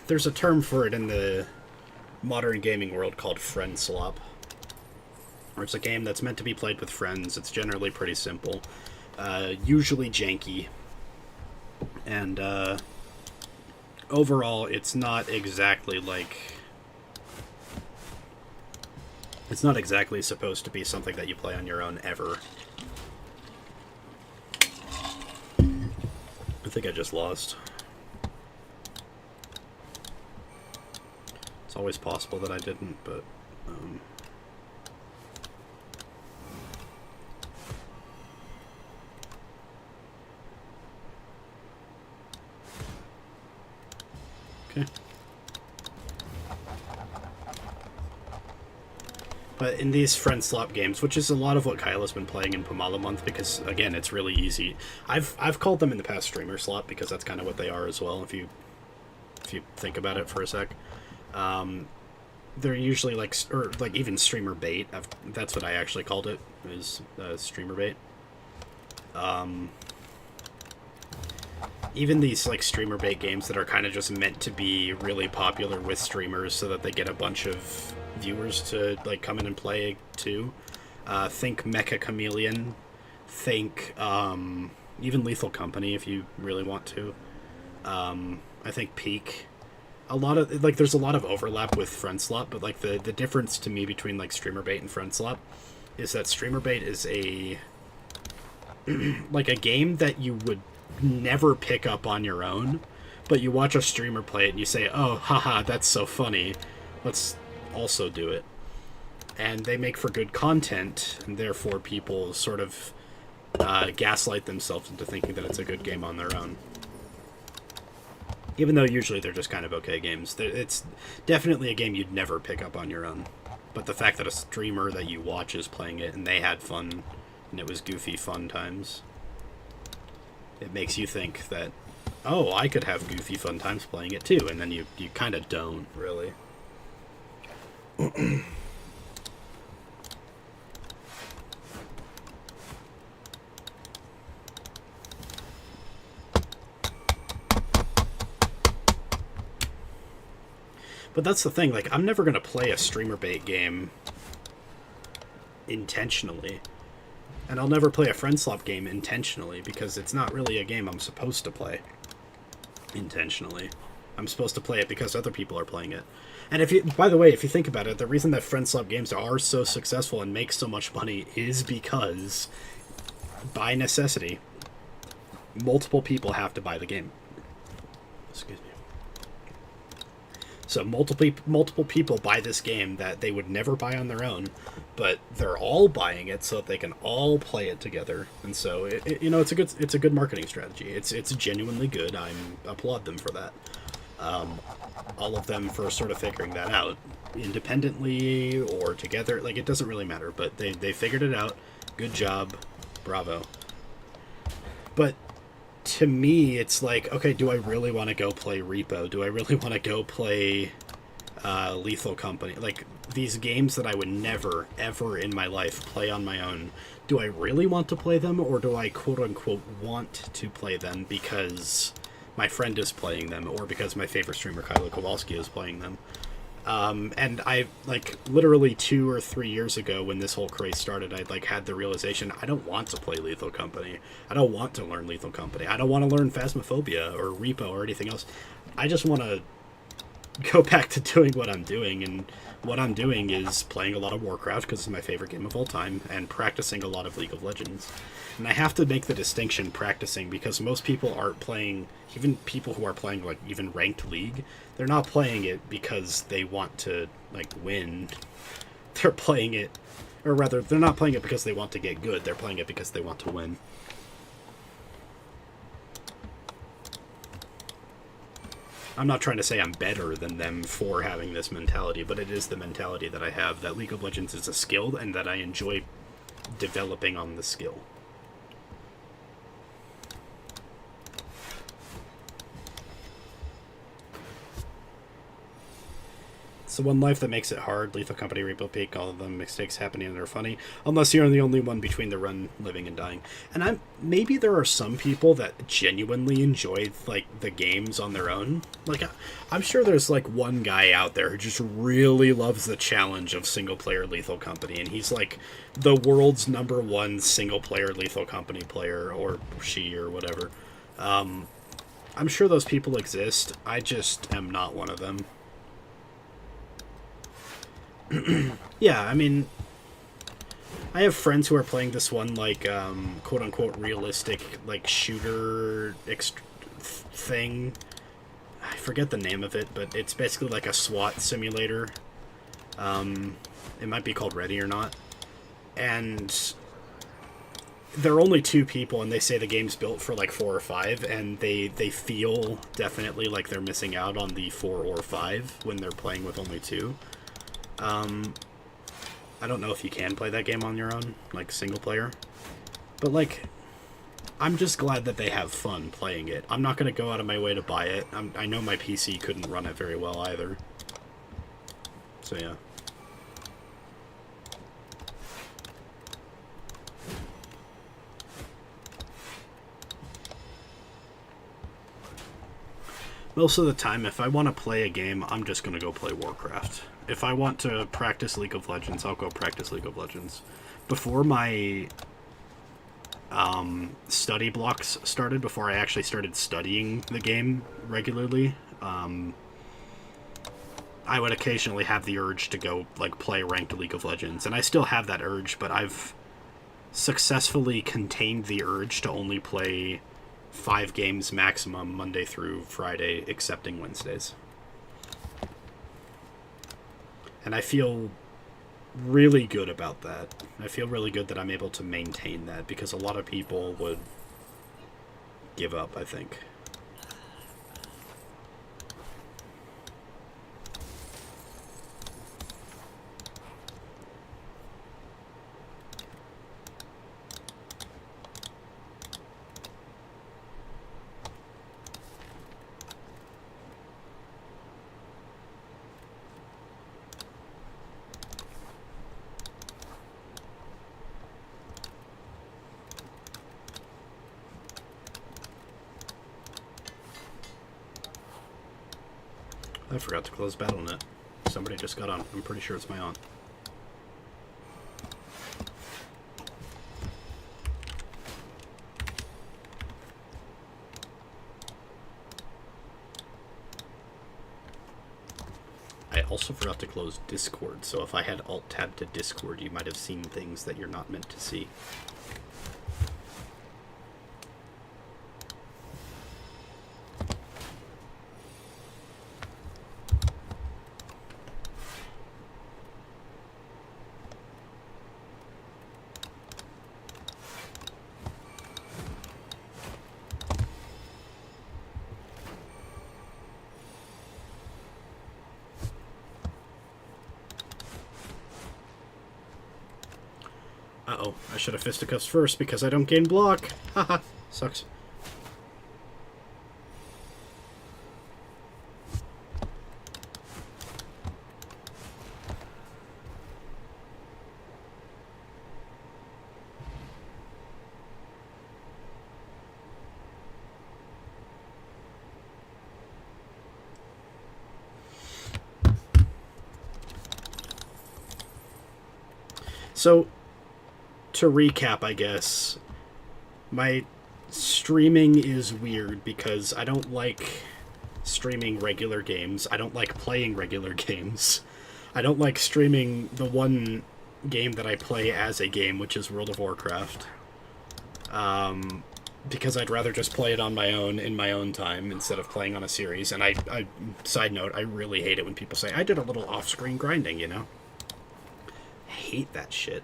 Speaker 1: There's a term for it in the modern gaming world called friend slop. Or it's a game that's meant to be played with friends. It's generally pretty simple. Usually janky. And overall, it's not exactly like... It's not exactly supposed to be something that you play on your own ever. I think I just lost. It's always possible that I didn't, but... But in these friend slop games, which is a lot of what Kyle has been playing in Pomala Month, because again, it's really easy. I've called them in the past streamer slop because that's kind of what they are as well. If you think about it for a sec, they're usually like, or like even streamer bait. That's what I actually called it, is streamer bait. Even these like streamer bait games that are kind of just meant to be really popular with streamers so that they get a bunch of viewers to like come in and play too. Think Mecha Chameleon. Think even Lethal Company if you really want to. I think Peak. A lot of like there's a lot of overlap with Friend Slop, but like the difference to me between like streamer bait and Friend Slop is that streamer bait is a like a game that you would never pick up on your own, but you watch a streamer play it and you say, oh haha, that's so funny, let's also do it. And they make for good content, and therefore people sort of gaslight themselves into thinking that it's a good game on their own, even though usually they're just kind of okay games. It's definitely a game you'd never pick up on your own, but the fact that a streamer that you watch is playing it and they had fun and it was goofy fun times, it makes you think that, oh, I could have goofy fun times playing it too, and then you kind of don't, really. But that's the thing, like, I'm never going to play a streamer bait game intentionally. And I'll never play a friend slop game intentionally, because it's not really a game I'm supposed to play intentionally. I'm supposed to play it because other people are playing it. And if you, by the way, if you think about it, the reason that friend slop games are so successful and make so much money is because, by necessity, multiple people have to buy the game. Excuse me. So multiple people buy this game that they would never buy on their own, but they're all buying it so that they can all play it together. And so it's a good marketing strategy. It's genuinely good. I applaud them for that. All of them for sort of figuring that out independently or together. Like, it doesn't really matter, but they figured it out. Good job. Bravo. But to me, it's like, okay, do I really want to go play Repo? Do I really want to go play Lethal Company? Like, these games that I would never, ever in my life play on my own, do I really want to play them, or do I quote-unquote want to play them because my friend is playing them, or because my favorite streamer, Kylo Kowalski, is playing them? And I, like, literally 2 or 3 years ago when this whole craze started, I, like, had the realization, I don't want to play Lethal Company. I don't want to learn Lethal Company. I don't want to learn Phasmophobia or Repo or anything else. I just want to go back to doing what I'm doing, and what I'm doing is playing a lot of Warcraft, because it's my favorite game of all time, and practicing a lot of League of Legends. And I have to make the distinction practicing, because most people aren't playing, even people who are playing, like, even ranked League, they're not playing it because they want to, like, win. They're playing it, or rather, they're not playing it because they want to get good, they're playing it because they want to win. I'm not trying to say I'm better than them for having this mentality, but it is the mentality that I have, that League of Legends is a skill, and that I enjoy developing on the skill. It's the one life that makes it hard. Lethal Company, Repo Peak, all of them mistakes happening and they're funny. Unless you're the only one between the run, living, and dying. And maybe there are some people that genuinely enjoy, like, the games on their own. Like, I'm sure there's, like, one guy out there who just really loves the challenge of single-player Lethal Company, and he's, like, the world's #1 single-player Lethal Company player, or she, or whatever. I'm sure those people exist. I just am not one of them. Yeah, I mean, I have friends who are playing this one, like, quote-unquote realistic, like, shooter thing. I forget the name of it, but it's basically like a SWAT simulator. It might be called Ready or Not. And there are only 2 people, and they say the game's built for, like, 4 or 5, and they feel definitely like they're missing out on the 4 or 5 when they're playing with only 2. I don't know if you can play that game on your own, like single player. But like, I'm just glad that they have fun playing it. I'm not going to go out of my way to buy it. I know my PC couldn't run it very well either. So yeah. Most of the time, if I want to play a game, I'm just going to go play Warcraft. If I want to practice League of Legends, I'll go practice League of Legends. Before my study blocks started, before I actually started studying the game regularly, I would occasionally have the urge to go like play ranked League of Legends, and I still have that urge, but I've successfully contained the urge to only play 5 games maximum Monday through Friday, excepting Wednesdays. And I feel really good about that. I feel really good that I'm able to maintain that, because a lot of people would give up, I think. I forgot to close BattleNet. Somebody just got on. I'm pretty sure it's my aunt. I also forgot to close Discord, so if I had Alt-Tab to Discord, you might have seen things that you're not meant to see. Uh-oh, I should have fisticuffs first because I don't gain block. Haha, sucks. So, to recap, I guess, my streaming is weird because I don't like streaming regular games. I don't like playing regular games. I don't like streaming the one game that I play as a game, which is World of Warcraft. Because I'd rather just play it on my own, in my own time, instead of playing on a series. And I side note, I really hate it when people say, I did a little off-screen grinding, you know? I hate that shit.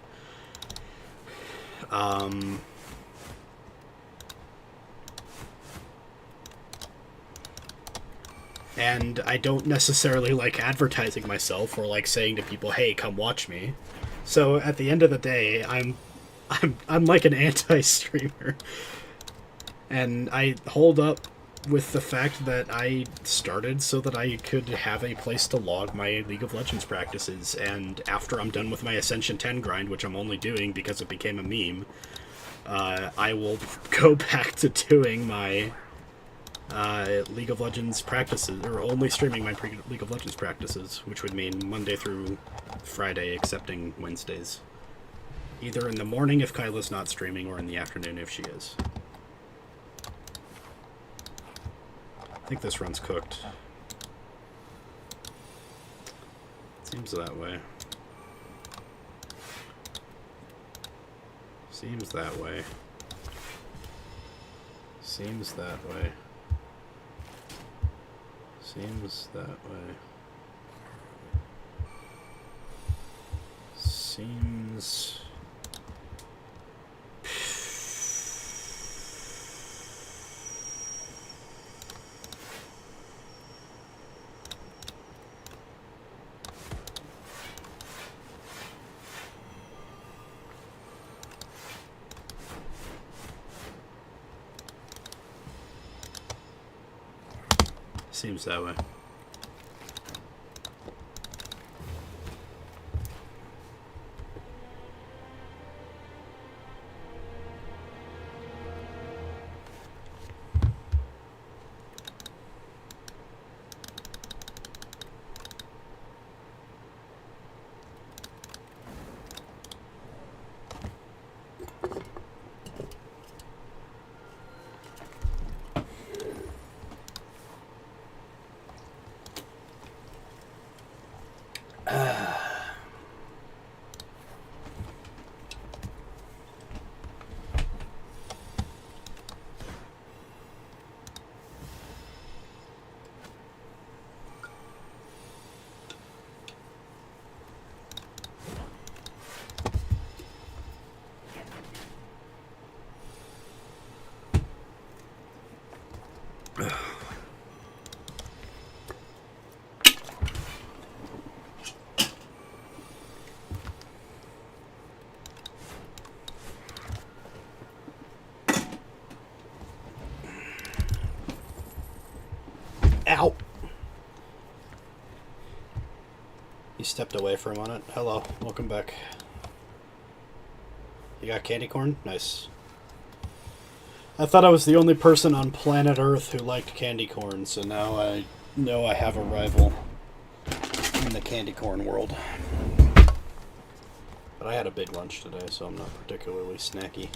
Speaker 1: And I don't necessarily like advertising myself or like saying to people, hey, come watch me. So at the end of the day, I'm like an anti-streamer. And I hold up with the fact that I started so that I could have a place to log my League of Legends practices, and after I'm done with my Ascension 10 grind, which I'm only doing because it became a meme, I will go back to doing my League of Legends practices, or only streaming my League of Legends practices, which would mean Monday through Friday, excepting Wednesdays. Either in the morning if Kyla's not streaming, or in the afternoon if she is. I think this run's cooked. Seems that way. Seems that way. Seems that way. Seems that way. Seems... seems that way. Ow! You stepped away for a minute. Hello, welcome back. You got candy corn? Nice. I thought I was the only person on planet Earth who liked candy corn, so now I know I have a rival in the candy corn world. But I had a big lunch today, so I'm not particularly snacky.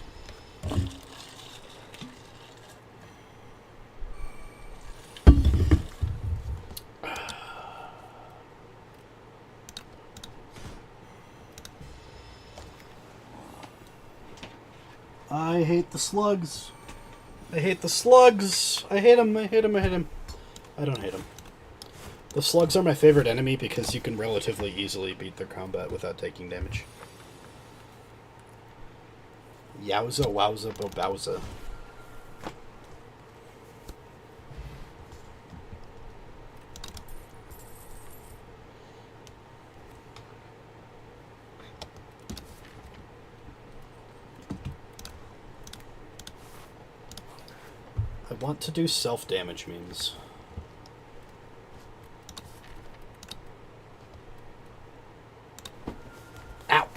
Speaker 1: I hate the slugs. I hate the slugs. I hate them. I hate them. I hate them. I don't hate them. The slugs are my favorite enemy because you can relatively easily beat their combat without taking damage. Yowza, wowza, bobowza. I want to do self-damage memes. Ow!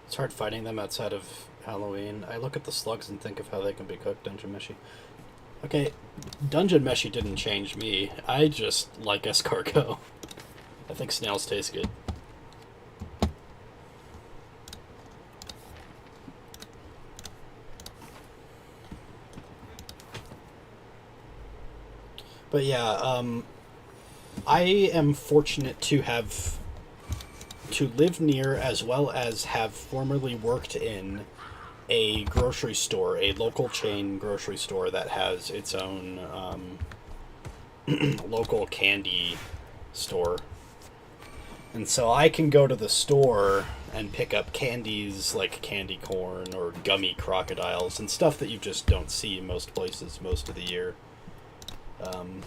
Speaker 1: It's hard fighting them outside of Halloween. I look at the slugs and think of how they can be cooked, Dungeon Meshy. Okay, Dungeon Meshy didn't change me. I just like escargot. I think snails taste good. But yeah, I am fortunate to live near, as well as have formerly worked in, a grocery store, a local chain grocery store that has its own local candy store. And so I can go to the store and pick up candies like candy corn or gummy crocodiles and stuff that you just don't see in most places most of the year. And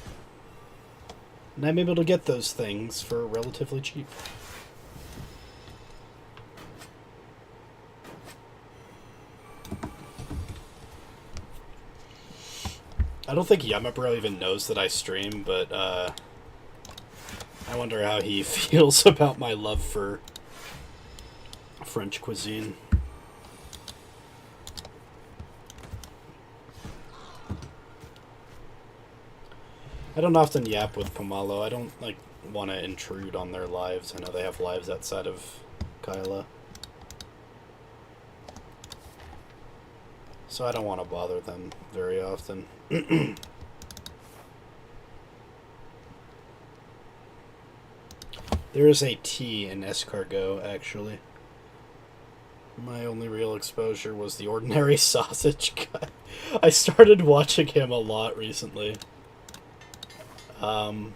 Speaker 1: I'm able to get those things for relatively cheap. I don't think Yamabro even knows that I stream, but I wonder how he feels about my love for French cuisine. I don't often yap with Pomalo. I don't want to intrude on their lives. I know they have lives outside of Kyla. so I don't want to bother them very often. There is a T in escargot, actually. My only real exposure was the ordinary sausage guy. I started watching him a lot recently. I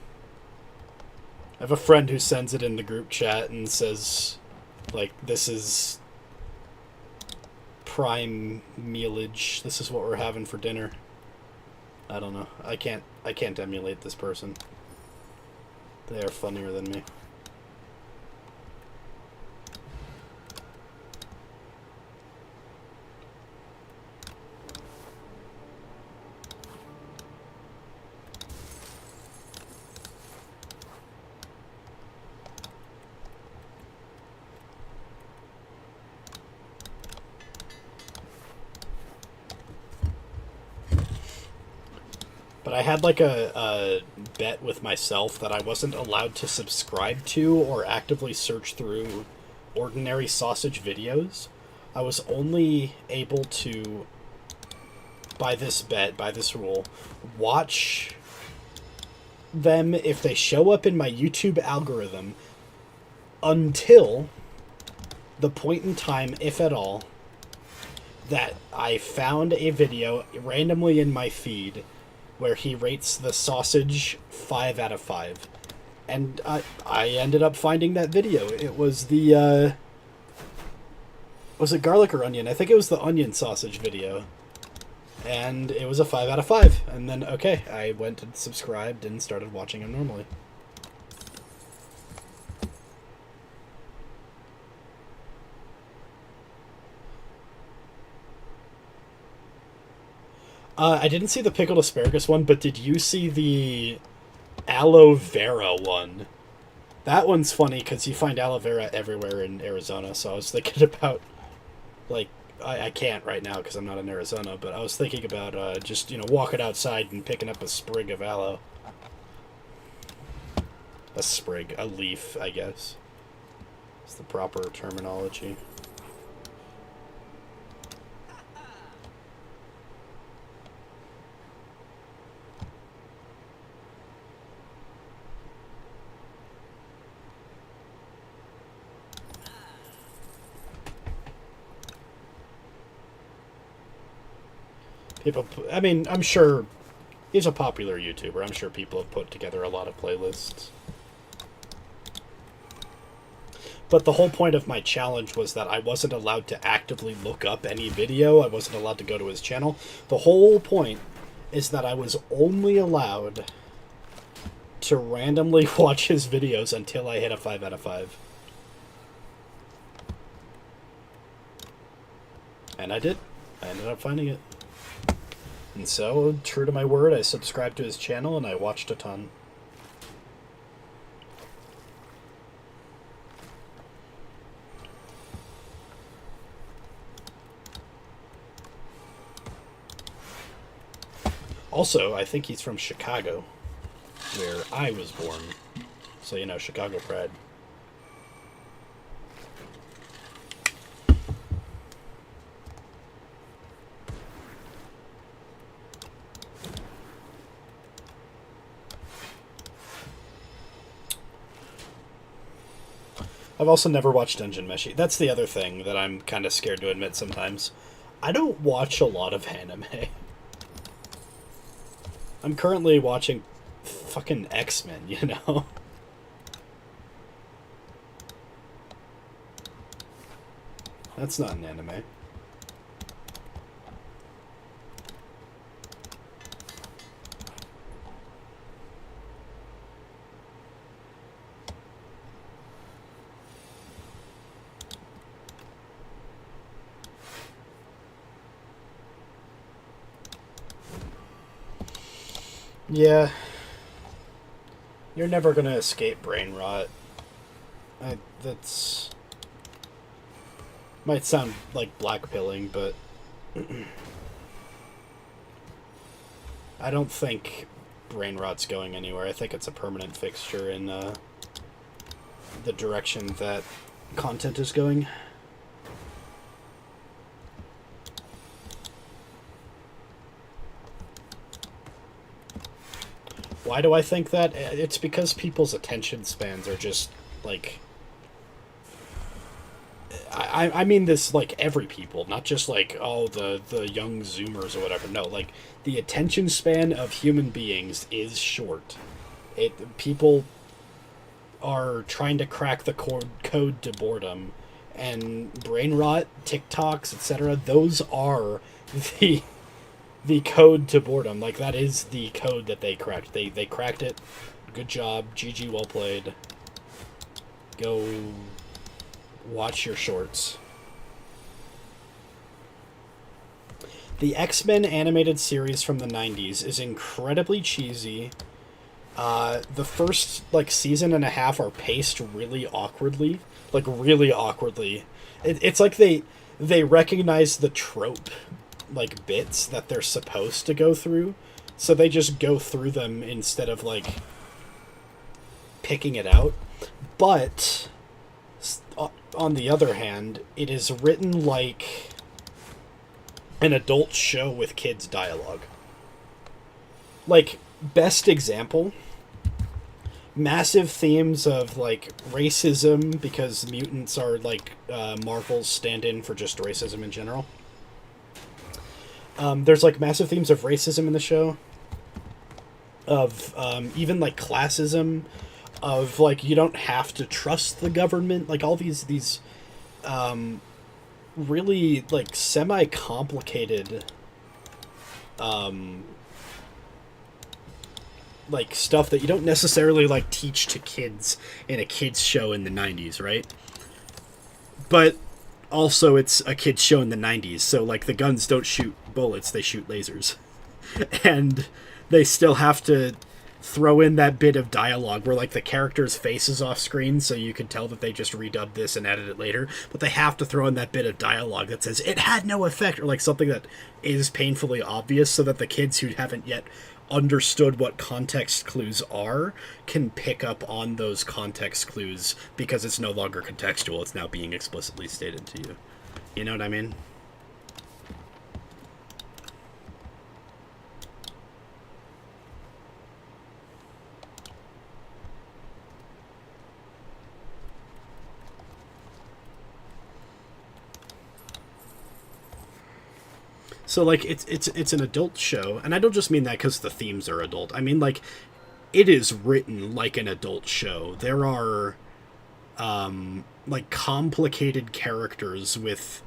Speaker 1: have a friend who sends it in the group chat and says, like, this is prime mealage. This is what we're having for dinner. I don't know. I can't emulate this person. They are funnier than me. But I had like a bet with myself that I wasn't allowed to subscribe to or actively search through ordinary sausage videos. I was only able to, by this rule, watch them if they show up in my YouTube algorithm until the point in time, if at all, that I found a video randomly in my feed where he rates the sausage 5 out of 5. And I ended up finding that video. It was the, was it garlic or onion? I think it was the onion sausage video. And it was a 5 out of 5. And then, okay, I went and subscribed and started watching him normally. I didn't see the pickled asparagus one, but did you see the aloe vera one? That one's funny because you find aloe vera everywhere in Arizona, so I was thinking about, like, I can't right now because I'm not in Arizona, but I was thinking about just, you know, walking outside and picking up a sprig of aloe. A sprig, a leaf, I guess. It's the proper terminology. People, I mean, I'm sure he's a popular YouTuber. I'm sure people have put together a lot of playlists. But the whole point of my challenge was that I wasn't allowed to actively look up any video. I wasn't allowed to go to his channel. The whole point is that I was only allowed to randomly watch his videos until I hit a 5 out of 5. And I did. I ended up finding it. And so, true to my word, I subscribed to his channel and I watched a ton. Also, I think he's from Chicago, where I was born. So, you know, Chicago pride. I've also never watched Dungeon Meshi. That's the other thing that I'm kind of scared to admit sometimes. I don't watch a lot of anime. I'm currently watching fucking X-Men, you know? That's not an anime. Yeah. You're never gonna escape brain rot. That's... Might sound like blackpilling, but... I don't think brain rot's going anywhere. I think it's a permanent fixture in the direction that content is going. Why do I think that? It's because people's attention spans are just like. I mean this like every people, not just like the young Zoomers or whatever. No, like the attention span of human beings is short. People are trying to crack the code to boredom, and brain rot, TikToks, etc. Those are the the code to boredom. Like that is the code that they cracked. They cracked it. Good job, GG, well played. Go watch your shorts. The X-Men animated series from the 90s is incredibly cheesy. The first like season and a half are paced really awkwardly. Like really awkwardly. It's like they recognize the trope like bits that they're supposed to go through. So they just go through them instead of like picking it out. But on the other hand, it is written like an adult show with kids dialogue. Like, best example, massive themes of like racism, because mutants are like Marvel's stand-in for just racism in general. There's like massive themes of racism in the show, of even like classism, of like you don't have to trust the government, like all these really like semi-complicated like stuff that you don't necessarily like teach to kids in a kids show in the 90s, right? But also it's a kids show in the 90s, so like the guns don't shoot bullets, they shoot lasers. And they still have to throw in that bit of dialogue where like the character's face is off screen, so you can tell that they just redubbed this and added it later, but they have to throw in that bit of dialogue that says it had no effect, or like something that is painfully obvious, so that the kids who haven't yet understood what context clues are can pick up on those context clues, because it's no longer contextual, it's now being explicitly stated to you. You know what I mean? So like it's an adult show, and I don't just mean that because the themes are adult. I mean like it is written like an adult show. There are like complicated characters with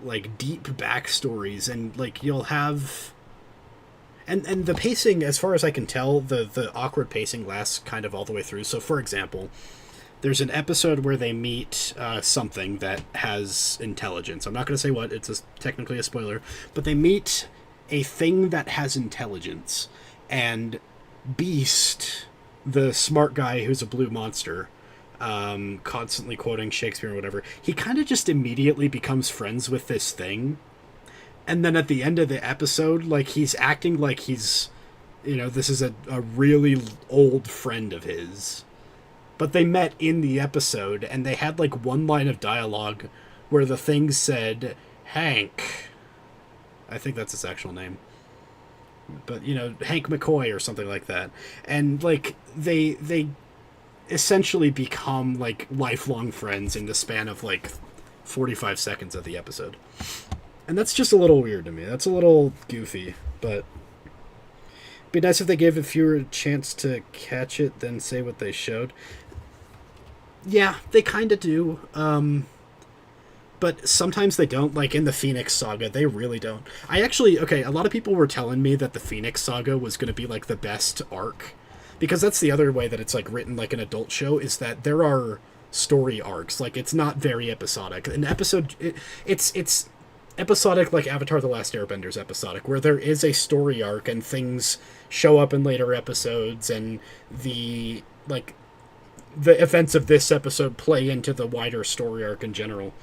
Speaker 1: like deep backstories, and like you'll have and the pacing, as far as I can tell, the awkward pacing lasts kind of all the way through. So for example, there's an episode where they meet something that has intelligence. I'm not going to say what, it's technically a spoiler, but they meet a thing that has intelligence. And Beast, the smart guy who's a blue monster, constantly quoting Shakespeare or whatever, he kind of just immediately becomes friends with this thing. And then at the end of the episode, like, he's acting like he's, this is a really old friend of his. But they met in the episode, and they had like one line of dialogue where the thing said, Hank. I think that's his actual name. But, Hank McCoy or something like that. And like they essentially become like lifelong friends in the span of like 45 seconds of the episode. And that's just a little weird to me. That's a little goofy, but it'd be nice if they gave a fewer a chance to catch it than say what they showed. Yeah, they kind of do. But sometimes they don't. Like in the Phoenix Saga, they really don't. A lot of people were telling me that the Phoenix Saga was going to be like the best arc. Because that's the other way that it's like written like an adult show, is that there are story arcs. Like it's not very episodic. An episode, it's episodic like Avatar The Last Airbender's episodic, where there is a story arc and things show up in later episodes, and the events of this episode play into the wider story arc in general.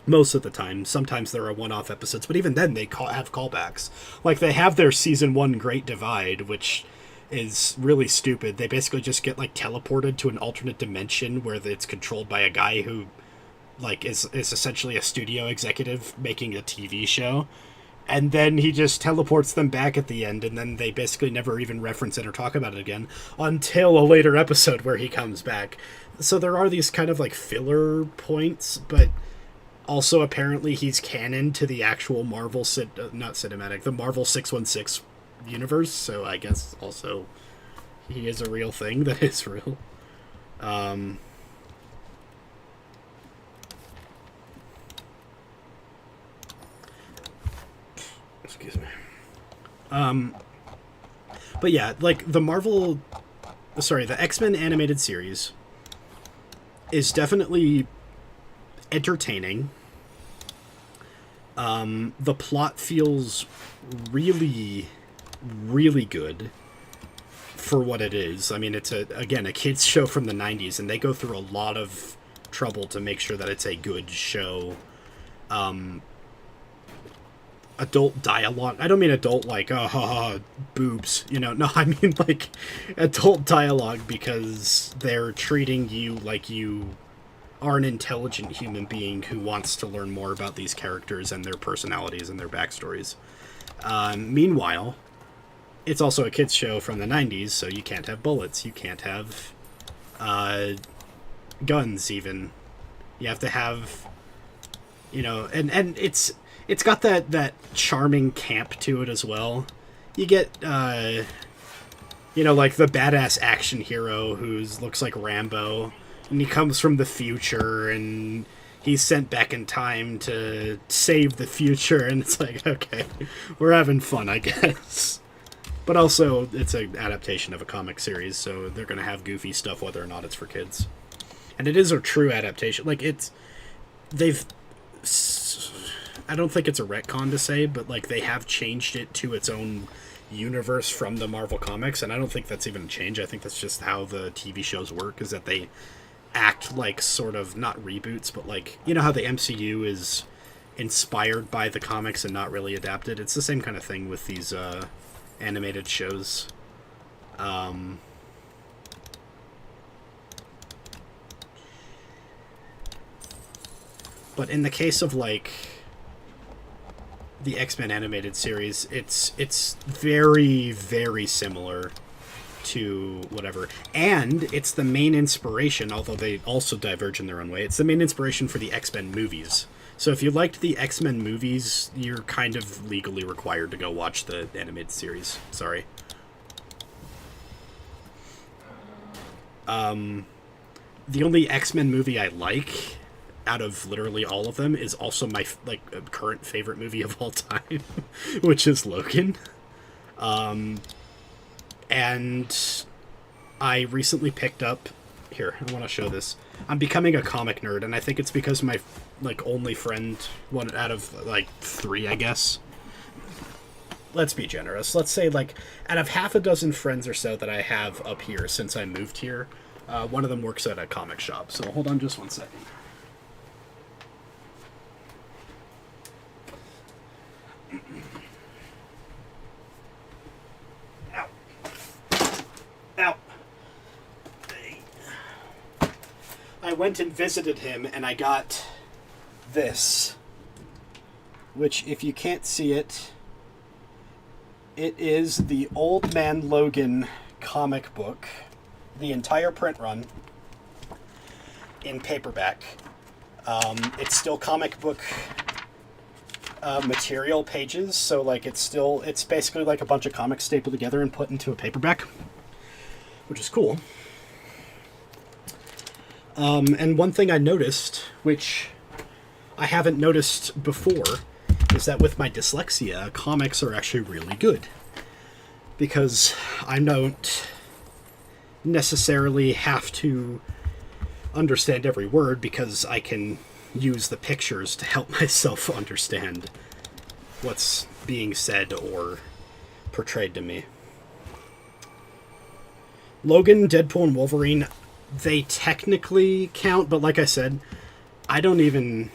Speaker 1: Most of the time. Sometimes there are one-off episodes, but even then they have callbacks. Like, they have their Season 1 Great Divide, which is really stupid. They basically just get, like, teleported to an alternate dimension where it's controlled by a guy who, like, is essentially a studio executive making a TV show. and then he just teleports them back at the end, and then they basically never even reference it or talk about it again until a later episode where he comes back. So there are these kind of like filler points, but also apparently he's canon to the actual Marvel not cinematic, the Marvel 616 universe, so I guess also he is a real thing that is real. Excuse me. But yeah, like the X-Men animated series is definitely entertaining. The plot feels really, really good for what it is. I mean, it's a kid's show from the 90s, and they go through a lot of trouble to make sure that it's a good show. Adult dialogue. I don't mean adult like, boobs, No, I mean like adult dialogue because they're treating you like you are an intelligent human being who wants to learn more about these characters and their personalities and their backstories. Meanwhile, it's also a kids show from the 90s, so you can't have bullets. You can't have guns, even. You have to have, and it's got that charming camp to it as well. You get, like the badass action hero who looks like Rambo, and he comes from the future, and he's sent back in time to save the future, and it's like, okay, we're having fun, I guess. But also, it's an adaptation of a comic series, so they're going to have goofy stuff whether or not it's for kids. And it is a true adaptation. Like, I don't think it's a retcon to say, but, like, they have changed it to its own universe from the Marvel Comics, and I don't think that's even a change. I think that's just how the TV shows work, is that they act like sort of, not reboots, but, like, how the MCU is inspired by the comics and not really adapted? It's the same kind of thing with these, animated shows. But in the case of like the X-Men animated series, it's very, very similar to whatever, and it's the main inspiration, although they also diverge in their own way. It's the main inspiration for the X-Men movies. So if you liked the X-Men movies, you're kind of legally required to go watch the animated series. Sorry. The only X-Men movie I like, out of literally all of them, is also my current favorite movie of all time, which is Logan. And I recently picked up... Here, I want to show this. I'm becoming a comic nerd, and I think it's because my only friend, one out of 3, I guess. Let's be generous. Let's say out of half a dozen friends or so that I have up here since I moved here, one of them works at a comic shop. So hold on just one second. Ow. Ow. I went and visited him, and I got this, which, if you can't see it, it is the Old Man Logan comic book, the entire print run, in paperback. It's still comic book material pages, so it's basically like a bunch of comics stapled together and put into a paperback, which is cool. And one thing I noticed, which I haven't noticed before, is that with my dyslexia, comics are actually really good. Because I don't necessarily have to understand every word, because I can use the pictures to help myself understand what's being said or portrayed to me. Logan, Deadpool, and Wolverine, they technically count, but like I said, I don't even,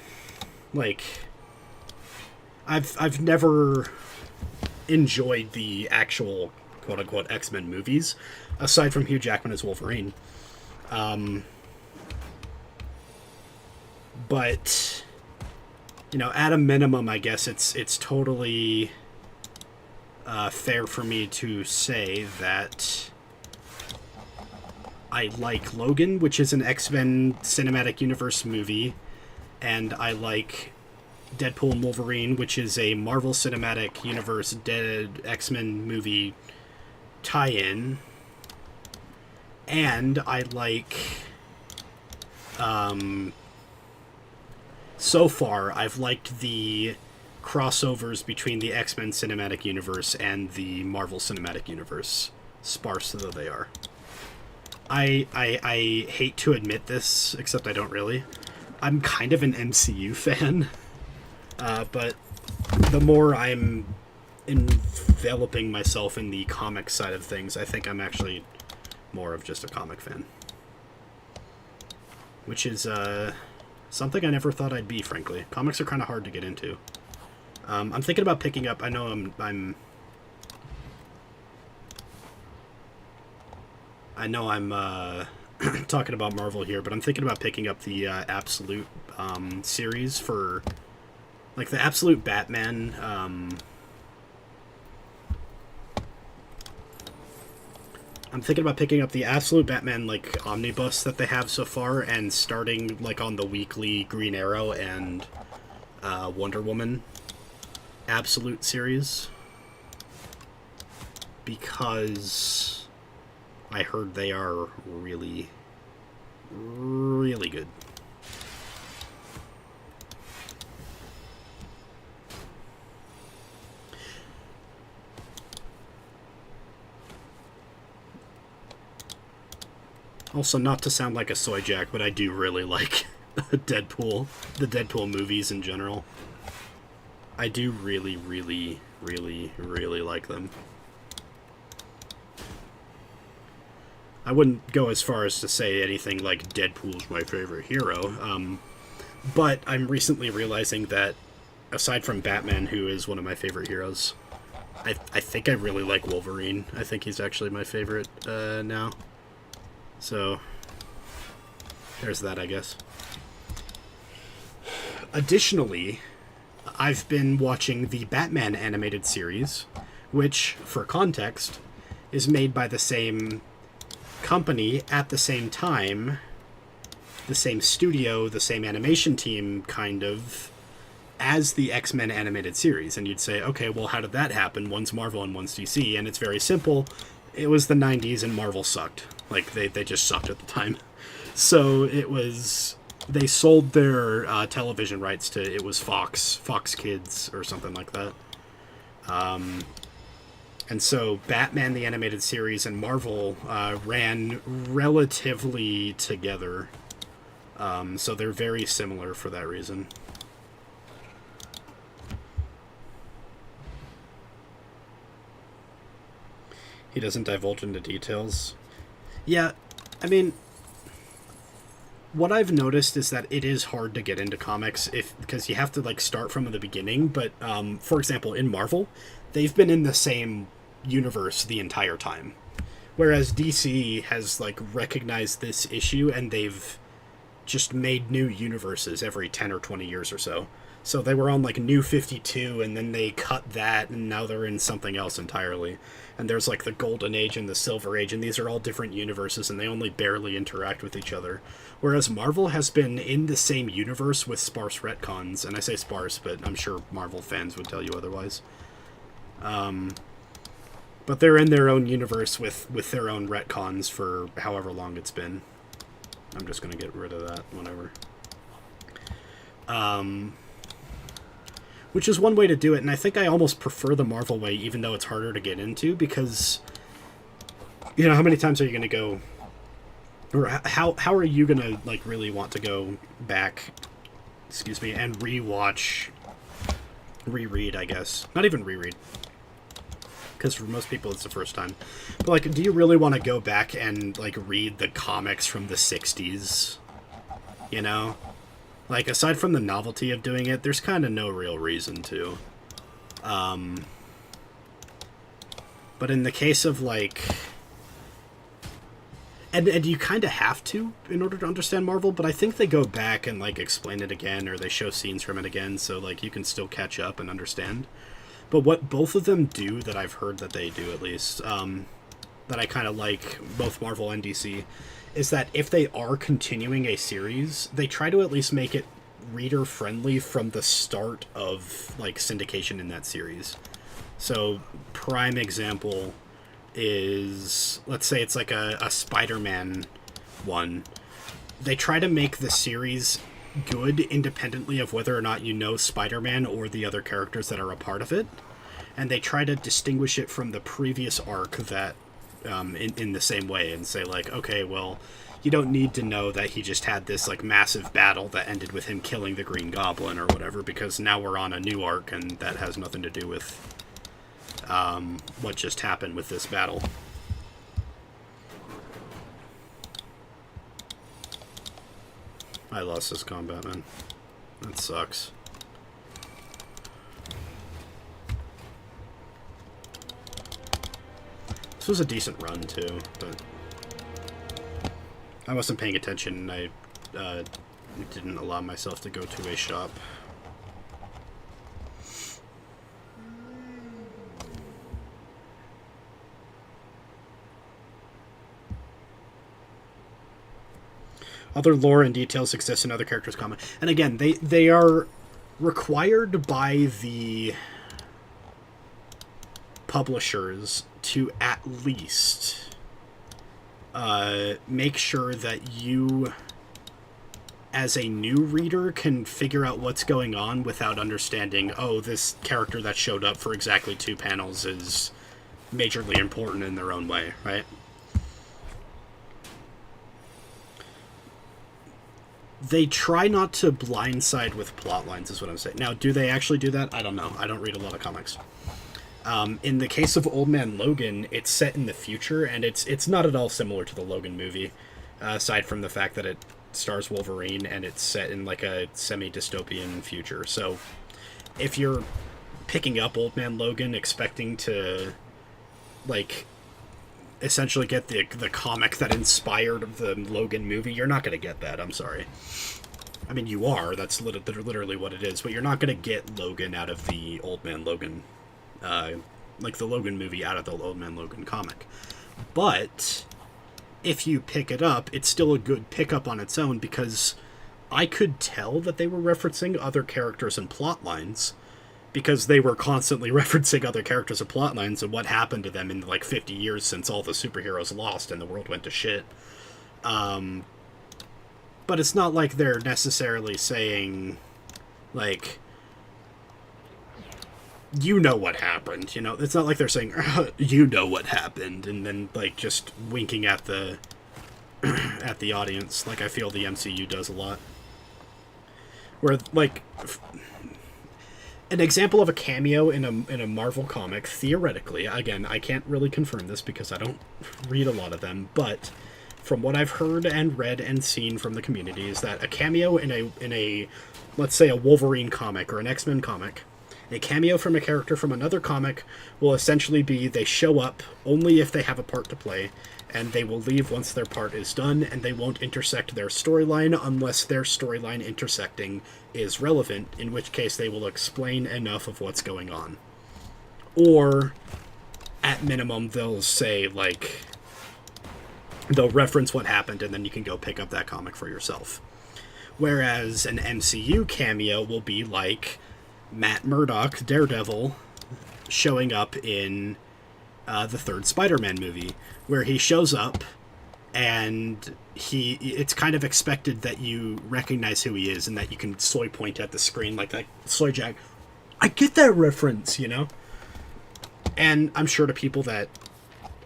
Speaker 1: I've never enjoyed the actual quote-unquote X-Men movies, aside from Hugh Jackman as Wolverine. But you know, at a minimum, I guess it's totally fair for me to say that I like Logan, which is an X-Men cinematic universe movie, and I like Deadpool and Wolverine, which is a Marvel Cinematic Universe Dead X-Men movie tie-in, and I like, so far, I've liked the crossovers between the X-Men Cinematic Universe and the Marvel Cinematic Universe, sparse though they are. I hate to admit this, except I don't really. I'm kind of an MCU fan, but the more I'm enveloping myself in the comic side of things, I think I'm actually more of just a comic fan. Which is something I never thought I'd be, frankly. Comics are kind of hard to get into. I'm thinking about picking up... I know I'm talking about Marvel here, but I'm thinking about picking up the Absolute series for, like, the Absolute Batman. I'm thinking about picking up the Absolute Batman, like, omnibus that they have so far, and starting, like, on the weekly Green Arrow and Wonder Woman Absolute series, because I heard they are really, really good. Also, not to sound like a soy jack, but I do really like Deadpool, the Deadpool movies in general. I do really, really, really, really like them. I wouldn't go as far as to say anything like Deadpool's my favorite hero, but I'm recently realizing that aside from Batman, who is one of my favorite heroes, I think I really like Wolverine. I think he's actually my favorite now. So, there's that, I guess. Additionally, I've been watching the Batman animated series, which, for context, is made by the same company at the same time, the same studio, the same animation team, kind of, as the X-Men animated series. And you'd say, okay, well, how did that happen? One's Marvel and one's DC. And it's very simple. It was the 90s and Marvel sucked. Like, they just sucked at the time. So it was... They sold their television rights to... It was Fox Kids or something like that. And so Batman the Animated Series and Marvel ran relatively together. So they're very similar for that reason. He doesn't divulge into details. Yeah, I mean, what I've noticed is that it is hard to get into comics because you have to, like, start from the beginning. But for example, in Marvel, they've been in the same universe the entire time, whereas DC has, like, recognized this issue and they've just made new universes every 10 or 20 years or so. So they were on, like, New 52, and then they cut that, and now they're in something else entirely. And there's, like, the Golden Age and the Silver Age, and these are all different universes, and they only barely interact with each other. Whereas Marvel has been in the same universe with sparse retcons, and I say sparse, but I'm sure Marvel fans would tell you otherwise. But they're in their own universe with their own retcons for however long it's been. I'm just going to get rid of that whenever. Which is one way to do it, and I think I almost prefer the Marvel way, even though it's harder to get into, because, you know, how many times are you going to go, or how are you going to, like, really want to go back, and reread, I guess. Not even reread, because for most people it's the first time. But, like, do you really want to go back and, like, read the comics from the 60s, you know? Like, aside from the novelty of doing it, there's kind of no real reason to. But in the case of, like... And you kind of have to in order to understand Marvel, but I think they go back and like explain it again, or they show scenes from it again, so like you can still catch up and understand. But what both of them do that I've heard that they do, at least, that I kind of like, both Marvel and DC, is that if they are continuing a series, they try to at least make it reader friendly from the start of like syndication in that series. So prime example is, let's say it's like a Spider-Man one. They try to make the series good independently of whether or not you know Spider-Man or the other characters that are a part of it, and they try to distinguish it from the previous arc that in the same way, and say like, okay, well, you don't need to know that he just had this like massive battle that ended with him killing the Green Goblin or whatever, because now we're on a new arc and that has nothing to do with what just happened with this battle. I lost this combat, man. That sucks. This was a decent run, too, but I wasn't paying attention, and I didn't allow myself to go to a shop. Other lore and details exist in other characters' comics. And again, they are required by the publishers to at least make sure that you, as a new reader, can figure out what's going on without understanding, oh, this character that showed up for exactly 2 panels is majorly important in their own way, right? They try not to blindside with plot lines, is what I'm saying. Now, do they actually do that? I don't know. I don't read a lot of comics. In the case of Old Man Logan, it's set in the future, and it's not at all similar to the Logan movie, aside from the fact that it stars Wolverine, and it's set in like a semi-dystopian future. So, if you're picking up Old Man Logan expecting to, like, essentially get the comic that inspired the Logan movie, you're not going to get that. I'm sorry. I mean, you are. That's literally what it is. But you're not going to get Logan out of the Old Man Logan, like the Logan movie out of the Old Man Logan comic. But if you pick it up, it's still a good pickup on its own, because I could tell that they were referencing other characters and plot lines, because they were constantly referencing other characters and plot lines and what happened to them in like 50 years since all the superheroes lost and the world went to shit. But it's not like they're necessarily saying, like, you know what happened, you know? It's not like they're saying, you know what happened, and then, like, just winking at the at the audience, like I feel the MCU does a lot. Where, like, an example of a cameo in a Marvel comic, theoretically, again, I can't really confirm this because I don't read a lot of them, but from what I've heard and read and seen from the community is that a cameo in a let's say a Wolverine comic or an X-Men comic, a cameo from a character from another comic will essentially be they show up only if they have a part to play, and they will leave once their part is done, and they won't intersect their storyline unless their storyline intersecting is relevant, in which case they will explain enough of what's going on. Or, at minimum, they'll say, like, they'll reference what happened, and then you can go pick up that comic for yourself. Whereas an MCU cameo will be like Matt Murdock, Daredevil, showing up in the third Spider-Man movie, where he shows up and it's kind of expected that you recognize who he is and that you can soy point at the screen like that. Soy Jack, I get that reference, you know? And I'm sure to people that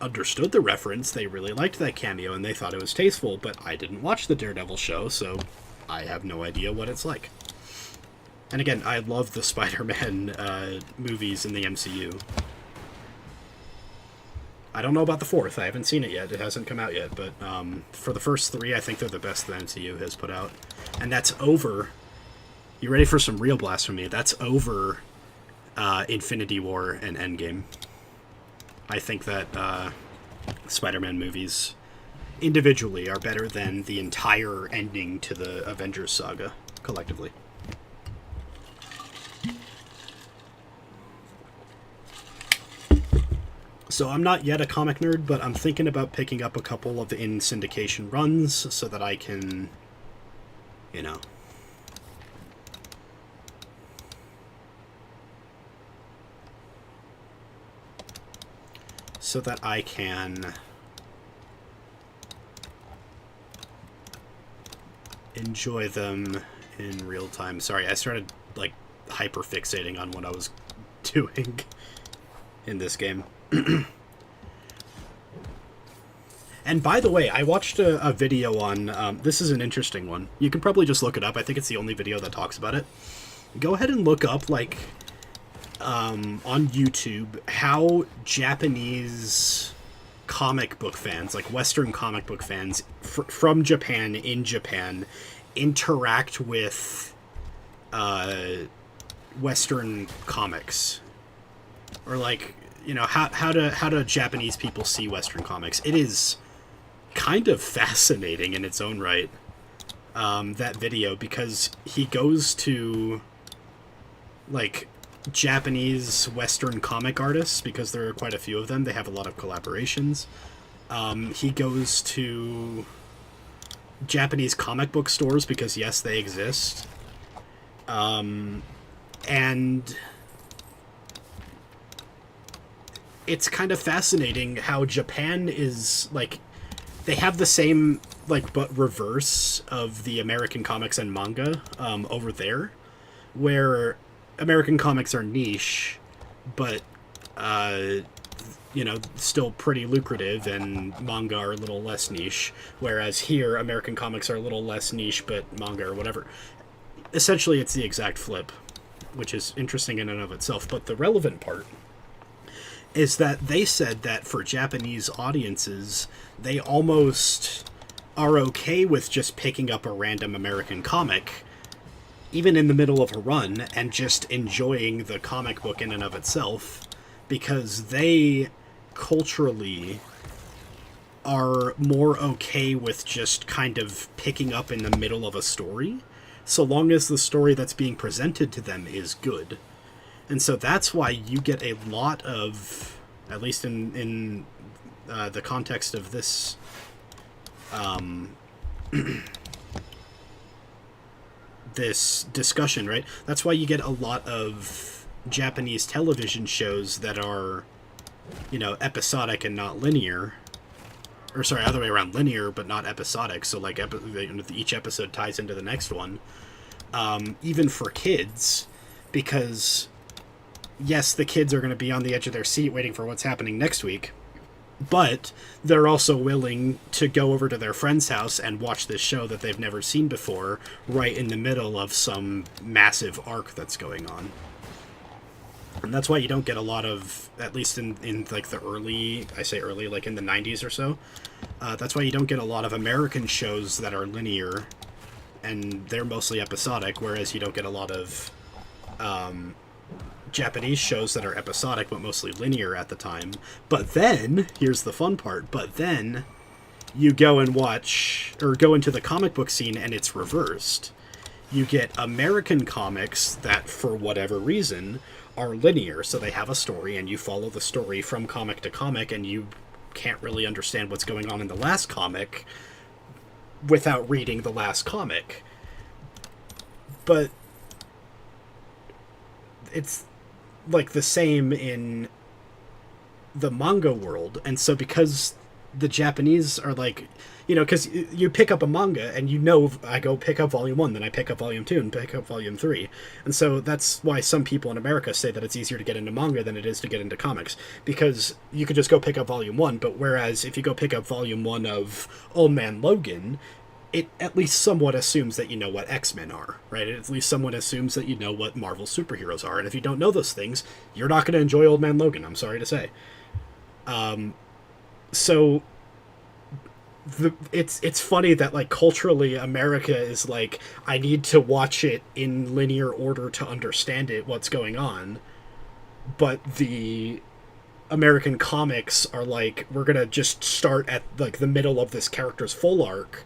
Speaker 1: understood the reference, they really liked that cameo and they thought it was tasteful, but I didn't watch the Daredevil show, so I have no idea what it's like. And again, I love the Spider-Man movies in the MCU. I don't know about the fourth. I haven't seen it yet. It hasn't come out yet. But for the first 3, I think they're the best the MCU has put out. And that's over. You ready for some real blasphemy? That's over Infinity War and Endgame. I think that Spider-Man movies individually are better than the entire ending to the Avengers saga collectively. So I'm not yet a comic nerd, but I'm thinking about picking up a couple of in syndication runs so that I can, you know, so that I can enjoy them in real time. Sorry, I started like hyper fixating on what I was doing in this game. And by the way, I watched a video on, this is an interesting one. You can probably just look it up. I think it's the only video that talks about it. Go ahead and look up, like, on YouTube, how Japanese comic book fans, like Western comic book fans from Japan, in Japan, interact with Western comics. Or, like, you know, how do Japanese people see Western comics? It is kind of fascinating in its own right, that video, because he goes to, like, Japanese Western comic artists, because there are quite a few of them. They have a lot of collaborations. He goes to Japanese comic book stores, because, yes, they exist. And it's kind of fascinating how Japan is, like, they have the same, like, but reverse of the American comics and manga over there, where American comics are niche, but, you know, still pretty lucrative, and manga are a little less niche, whereas here, American comics are a little less niche, but manga or whatever. Essentially, it's the exact flip, which is interesting in and of itself, but the relevant part is that they said that for Japanese audiences, they almost are okay with just picking up a random American comic, even in the middle of a run, and just enjoying the comic book in and of itself, because they culturally are more okay with just kind of picking up in the middle of a story, so long as the story that's being presented to them is good. And so that's why you get a lot of, at least in the context of this, this discussion, right? That's why you get a lot of Japanese television shows that are, you know, episodic and not linear. Or sorry, other way around, linear but not episodic. So like each episode ties into the next one. Even for kids, because yes, the kids are going to be on the edge of their seat waiting for what's happening next week, but they're also willing to go over to their friend's house and watch this show that they've never seen before, right in the middle of some massive arc that's going on. And that's why you don't get a lot of, at least in like the early, I say early, like in the 90s or so, that's why you don't get a lot of American shows that are linear, and they're mostly episodic, whereas you don't get a lot of Japanese shows that are episodic but mostly linear at the time. But then, here's the fun part, but then you go and watch, or go into the comic book scene, and it's reversed. You get American comics that, for whatever reason, are linear, so they have a story, and you follow the story from comic to comic, and you can't really understand what's going on in the last comic without reading the last comic. But it's like the same in the manga world, and so because the Japanese are like, you know, because you pick up a manga and you know, I go pick up volume 1, then I pick up volume 2 and pick up volume 3, and so that's why some people in America say that it's easier to get into manga than it is to get into comics, because you could just go pick up volume 1, but whereas if you go pick up volume 1 of Old Man Logan, it at least somewhat assumes that you know what X-Men are, right? It at least somewhat assumes that you know what Marvel superheroes are, and if you don't know those things, you're not going to enjoy Old Man Logan, I'm sorry to say. So it's funny that, like, culturally America is like, I need to watch it in linear order to understand it, what's going on, but the
Speaker 3: American comics are like, we're gonna just start at like the middle of this character's full arc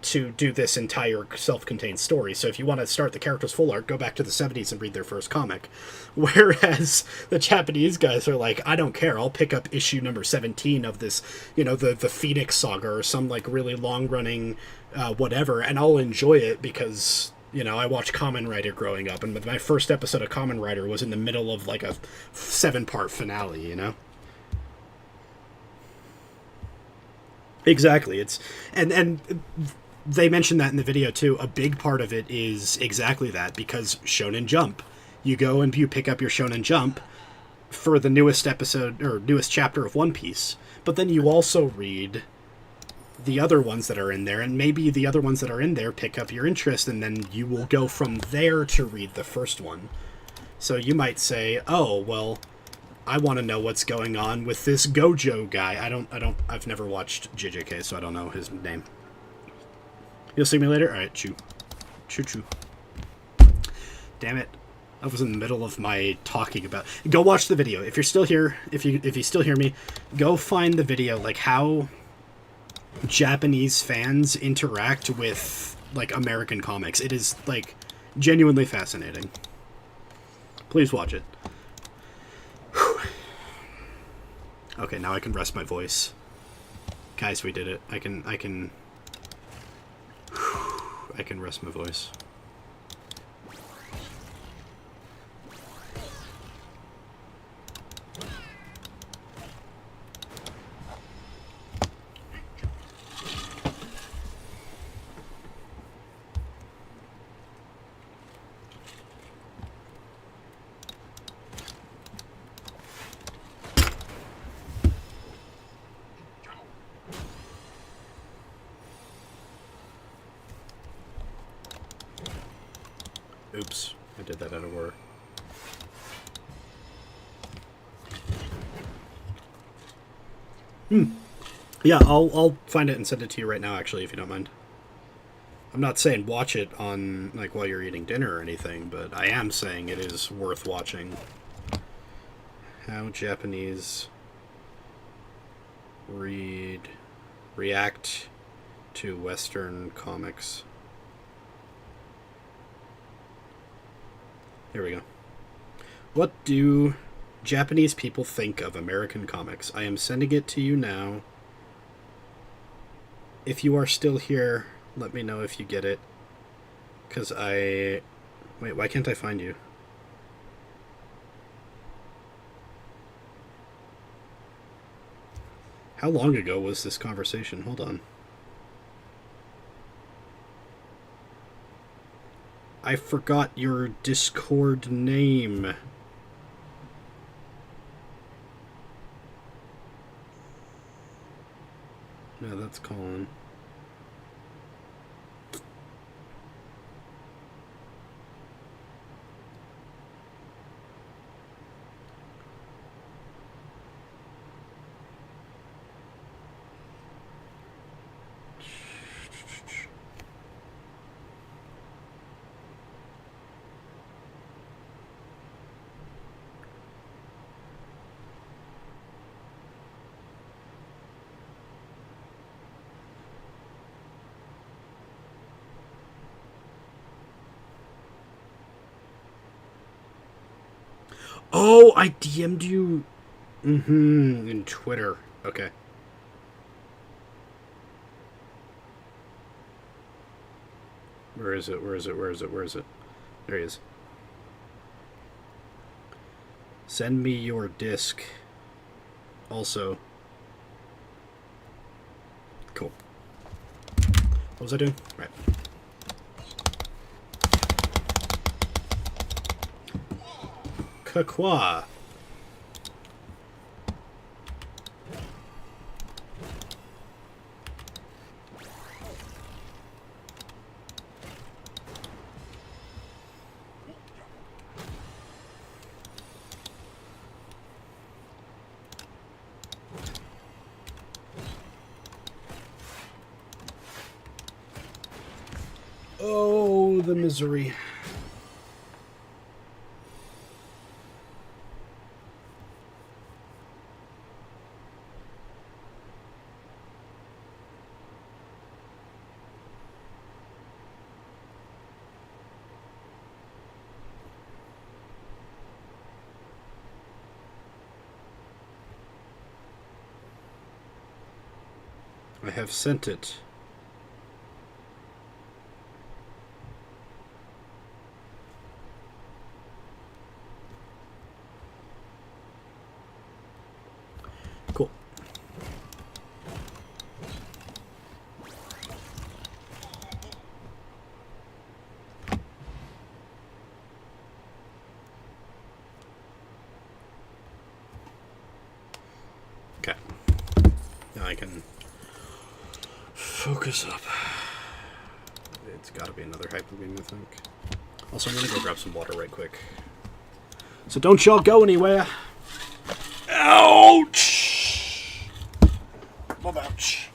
Speaker 3: to do this entire self-contained story. So if you want to start the character's full arc, go back to the 70s and read their first comic. Whereas the Japanese guys are like, I don't care, I'll pick up issue number 17 of this, the Phoenix Saga or some like really long-running whatever, and I'll enjoy it because, I watched Kamen Rider growing up, and my first episode of Kamen Rider was in the middle of like a 7-part finale, Exactly. It's and they mentioned that in the video too. A big part of it is exactly that, because Shonen Jump. You go and you pick up your Shonen Jump for the newest episode or newest chapter of One Piece, but then you also read the other ones that are in there, and maybe the other ones that are in there pick up your interest, and then you will go from there to read the first one. So you might say, oh, well, I want to know what's going on with this Gojo guy. I've never watched JJK, so I don't know his name. You'll see me later? Alright, choo. Choo. Damn it. I was in the middle of my talking about... Go watch the video. If you're still here, if you still hear me, go find the video, like how Japanese fans interact with, like, American comics. It is, like, genuinely fascinating. Please watch it. Whew. Okay, now I can rest my voice. Guys, we did it. I can rest my voice. Oops, I did that out of order. Yeah, I'll find it and send it to you right now, actually, if you don't mind. I'm not saying watch it on, like, while you're eating dinner or anything, but I am saying it is worth watching. How Japanese react to Western comics. Here we go. What do Japanese people think of American comics? I am sending it to you now. If you are still here, let me know if you get it. Because Wait, why can't I find you? How long ago was this conversation? Hold on. I forgot your Discord name. No, that's Colin. Oh, I DM'd you. In Twitter. Okay. Where is it? There he is. Send me your disc. Also. Cool. What was I doing? Right. Kakwa. Oh, the misery. I have sent it. Cool. Okay. Now I can focus up. It's got to be another hyper beam, I think. Also, I'm gonna go grab some water right quick. So don't y'all go anywhere. Ouch! Love ouch.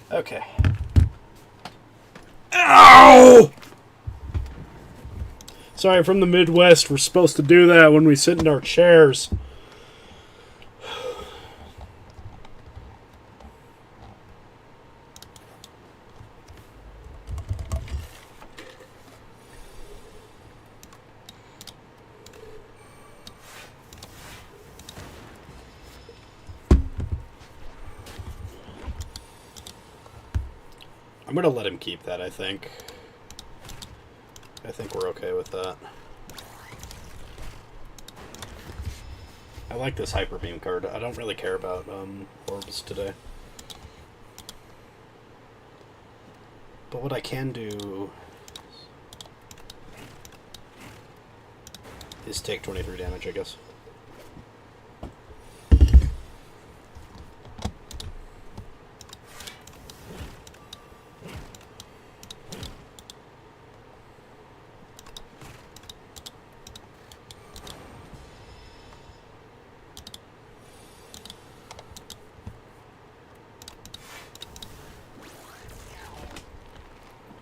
Speaker 3: Okay. Ow! Sorry, from the Midwest. We're supposed to do that when we sit in our chairs. I'm gonna let him keep that, I think. I think we're okay with that. I like this Hyper Beam card. I don't really care about orbs today. But what I can do is take 23 damage, I guess.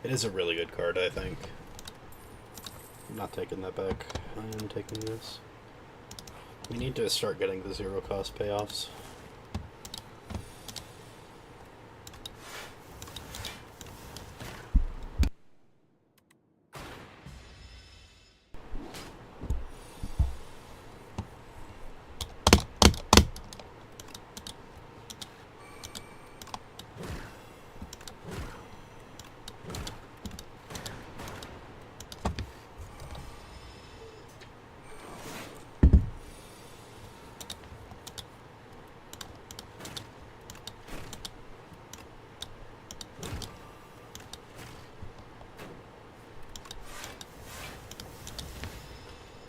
Speaker 3: It is a really good card, I think. I'm not taking that back. I am taking this. We need to start getting the zero cost payoffs.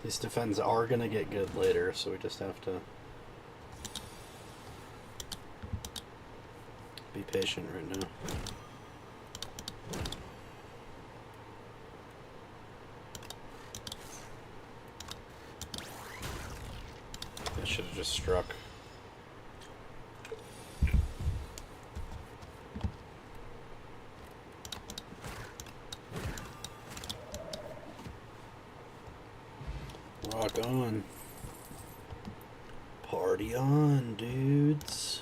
Speaker 3: These defends are gonna get good later, so we just have to
Speaker 1: Be patient right now. I should have just struck. Rock on. Party on, dudes.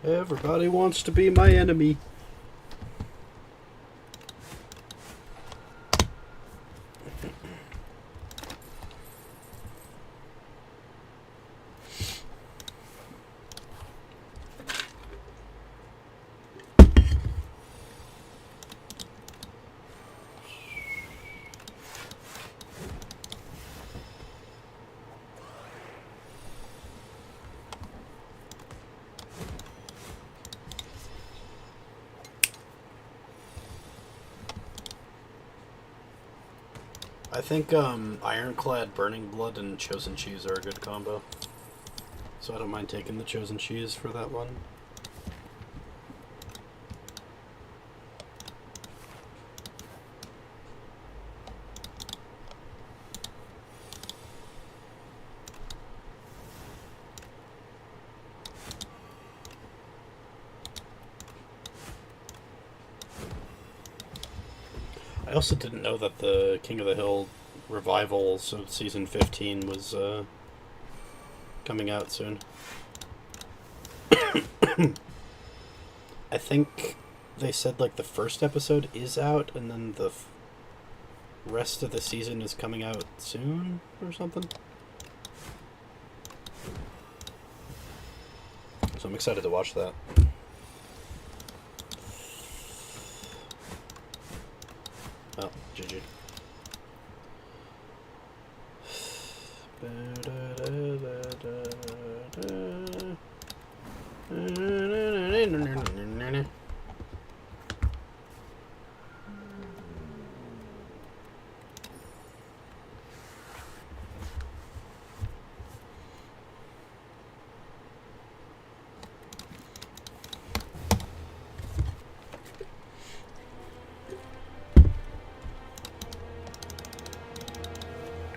Speaker 1: Everybody wants to be my enemy. I think Ironclad, Burning Blood, and Chosen Cheese are a good combo. So I don't mind taking the Chosen Cheese for that one. I also didn't know that the King of the Hill revival, so season 15, was coming out soon. I think they said like the first episode is out, and then the rest of the season is coming out soon or something. So I'm excited to watch that. Oh, GG.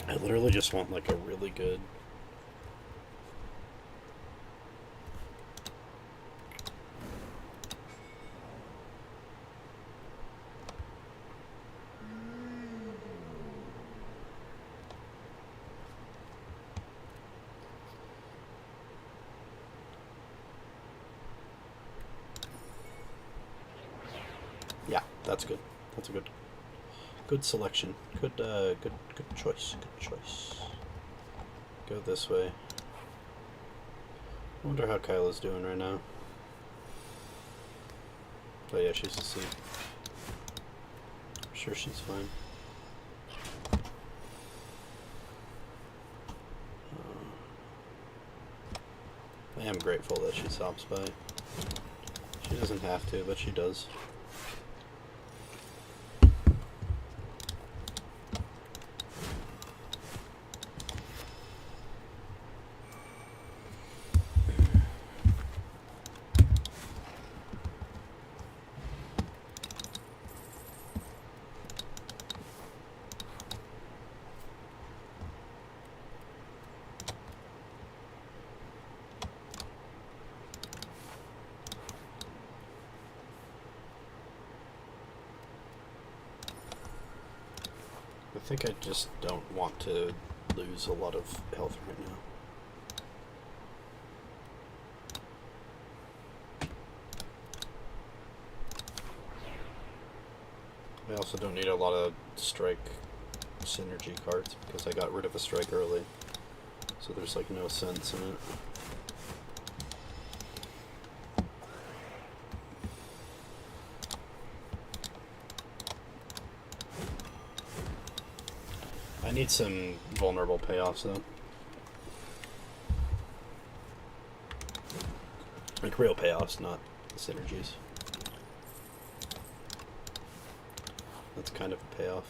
Speaker 1: I literally just want like a really good yeah, that's good. That's a good selection. Good choice. Good choice. Go this way. I wonder how Kyla's doing right now. Oh yeah, she's asleep. I'm sure she's fine. I am grateful that she stops by. She doesn't have to, but she does. I think I just don't want to lose a lot of health right now. I also don't need a lot of strike synergy cards because I got rid of a strike early. So there's like no sense in it. I need some vulnerable payoffs though. Like real payoffs, not synergies. That's kind of a payoff.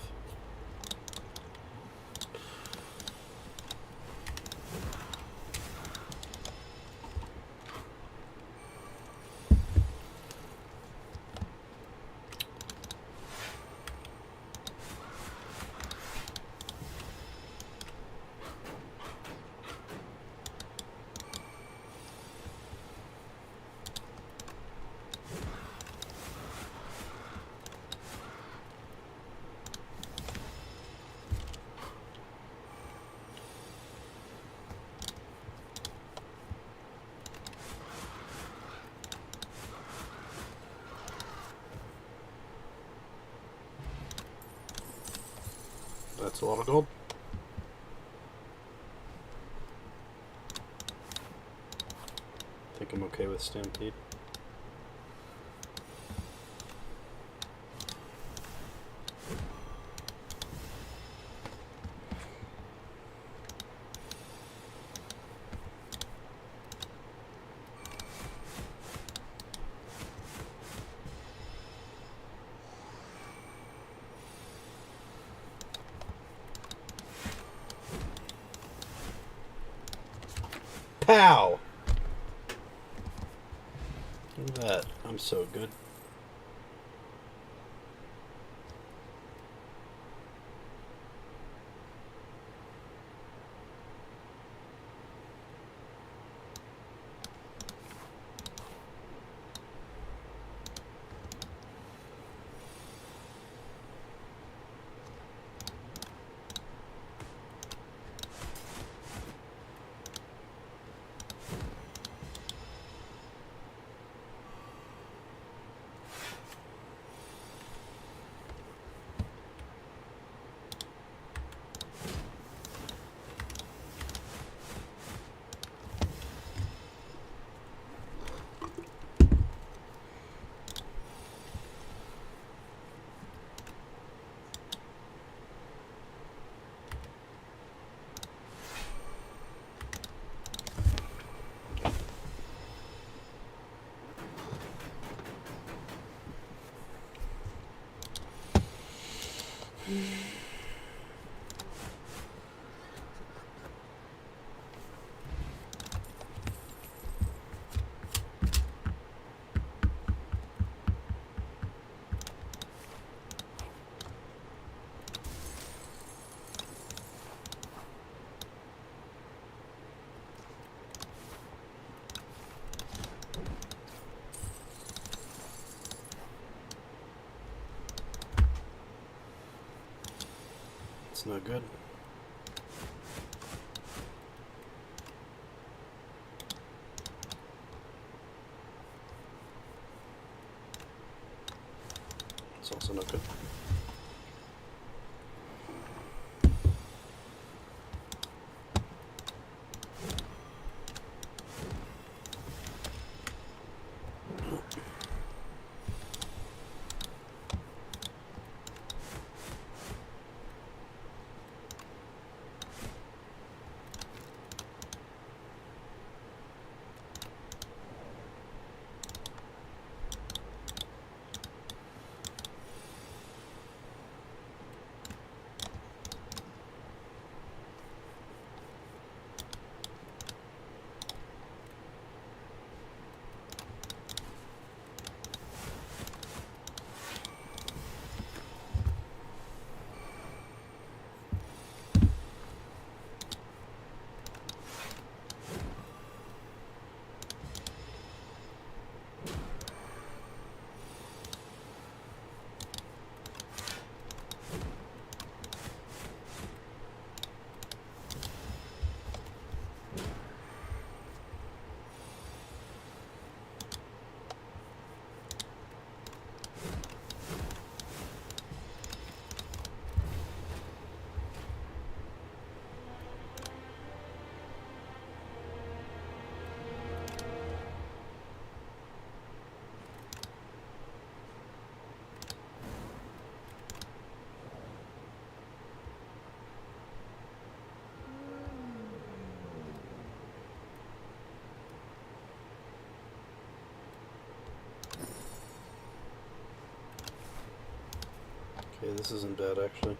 Speaker 1: That's a lot of gold. I think I'm okay with Stampede. Pow! Look at that. I'm so good. It's not good. It's also not good. Okay, this isn't bad actually.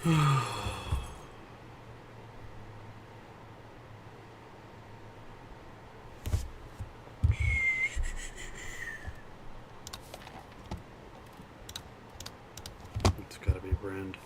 Speaker 1: It's gotta be brand.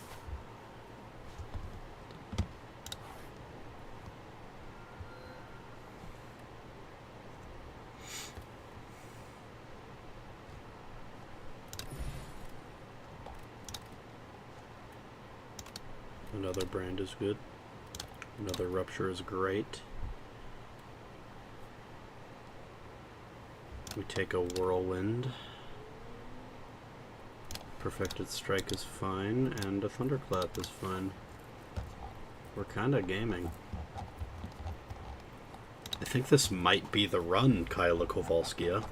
Speaker 1: Another brand is good. Another rupture is great. We take a whirlwind. Perfected strike is fine, and a thunderclap is fine. We're kinda gaming. I think this might be the run, Kyla Kowalskia.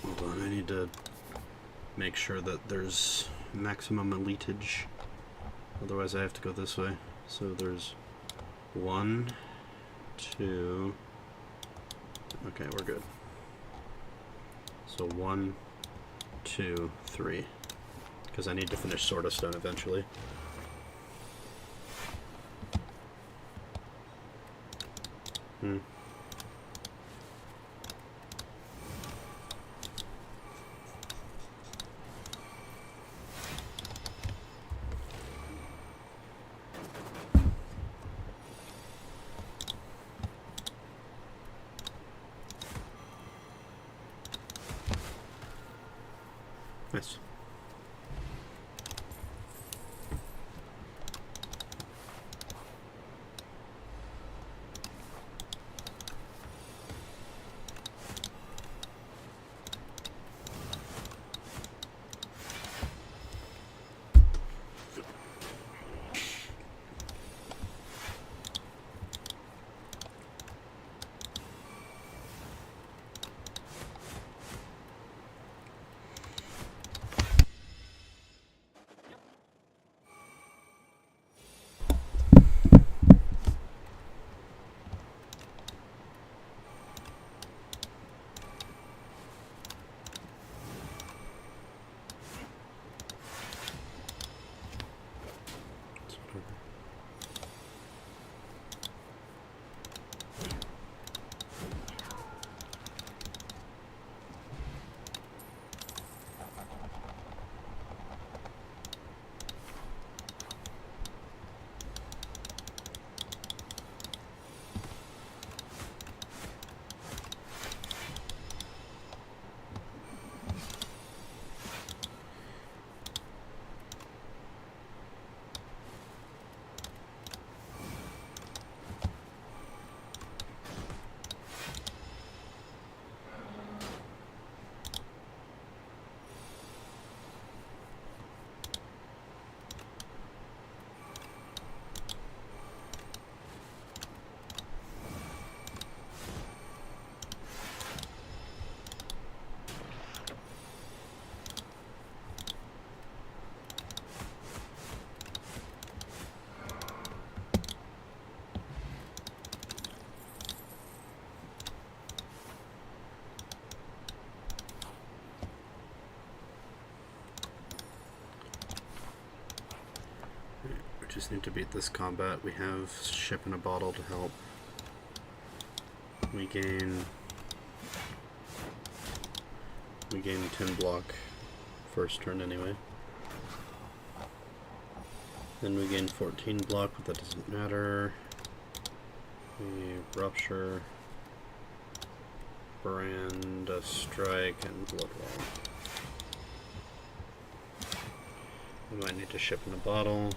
Speaker 1: Hold on, I need to make sure that there's maximum elitage. Otherwise I have to go this way. So there's 1, 2... Okay, we're good. So 1, 2, 3. Because I need to finish Sword of Stone eventually. Nice. Just need to beat this combat. We have Ship in a Bottle to help. We gain 10 block first turn anyway. Then we gain 14 block, but that doesn't matter. We rupture, brand, a strike, and bloodwall. We might need to Ship in a Bottle.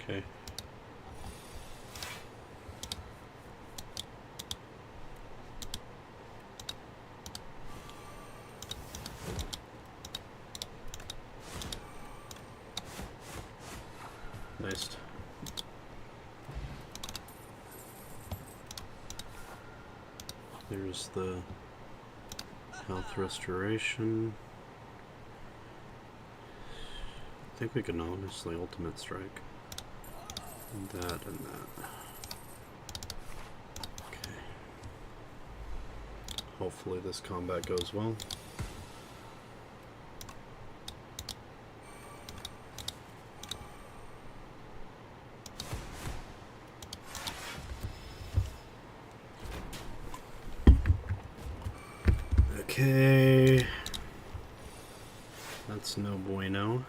Speaker 1: Okay. Nice. There's the health restoration. I think we can honestly ultimate strike. And that and that. Okay. Hopefully this combat goes well. Okay. That's no bueno.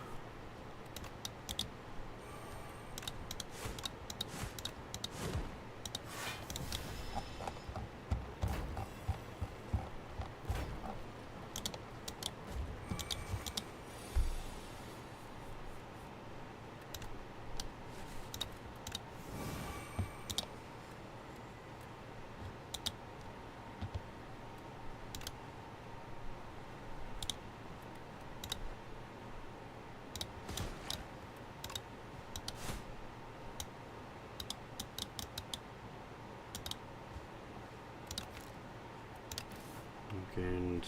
Speaker 1: Gained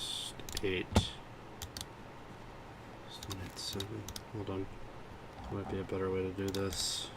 Speaker 1: 8. Still need 7. Hold on. Might be a better way to do this.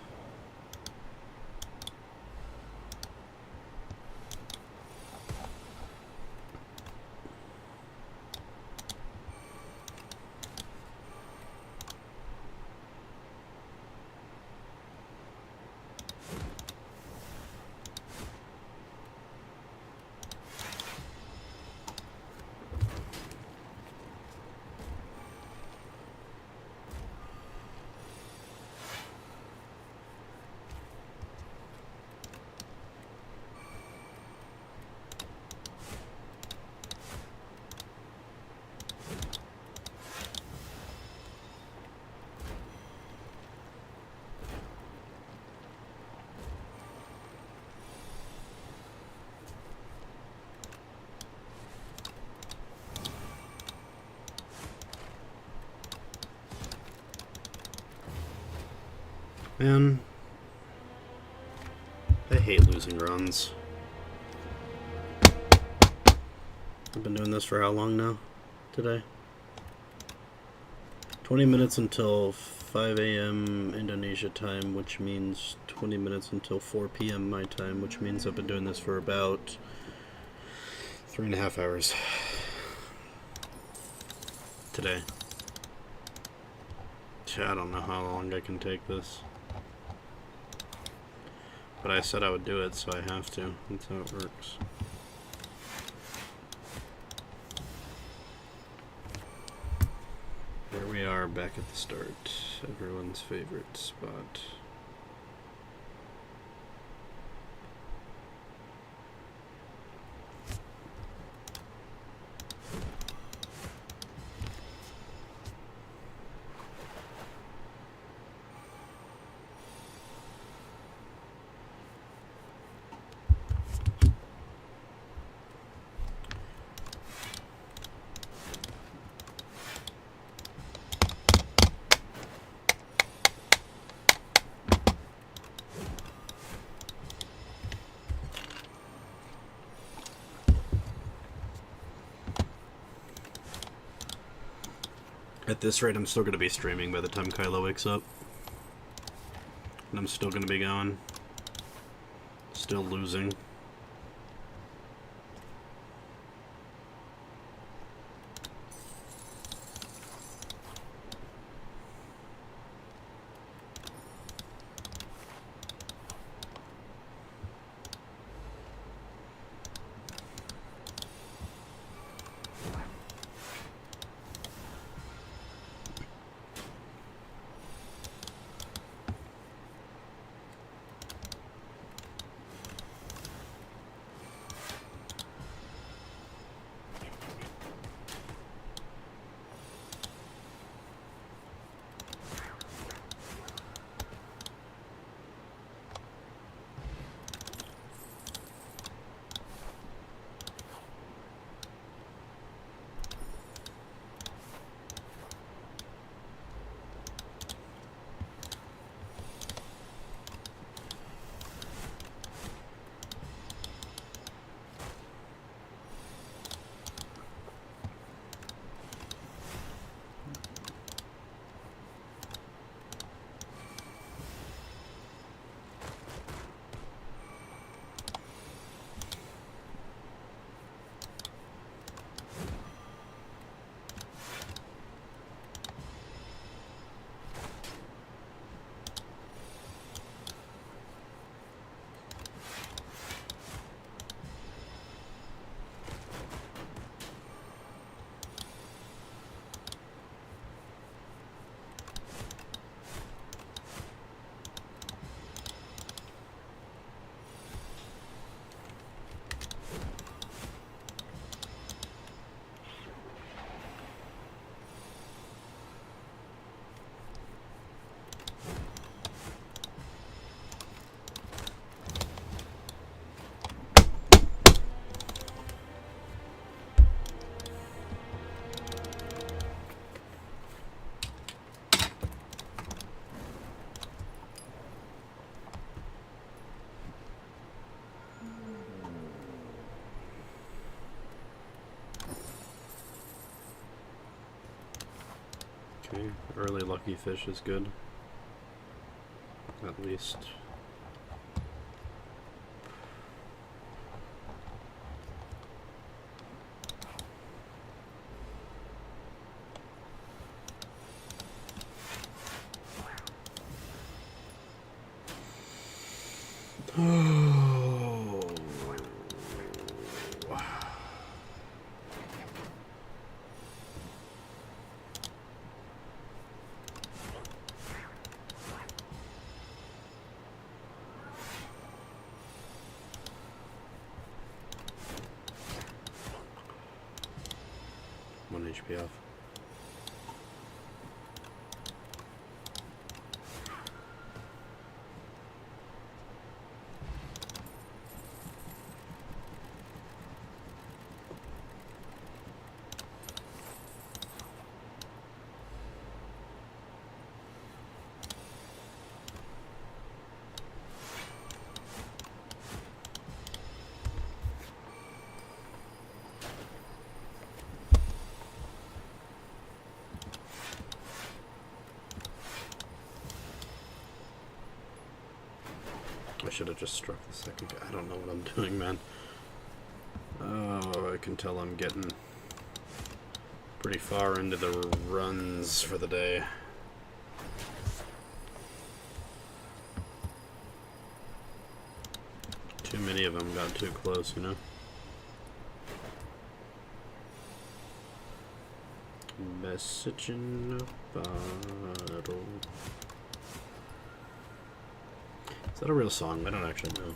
Speaker 1: Man, I hate losing runs. I've been doing this for how long now? Today? 20 minutes until 5 a.m. Indonesia time, which means 20 minutes until 4 p.m. my time, which means I've been doing this for about 3.5 hours. Today. I don't know how long I can take this. But I said I would do it, so I have to. That's how it works. Here we are back at the start. Everyone's favorite spot. At this rate, I'm still going to be streaming by the time Kylo wakes up. And I'm still going to be going. Still losing. Okay, early lucky fish is good. At least. Oh. 1 HP off. I should have just struck the second guy. I don't know what I'm doing, man. Oh, I can tell I'm getting pretty far into the runs for the day. Too many of them got too close, you know? Message in a bottle. Is that a real song? I don't actually know.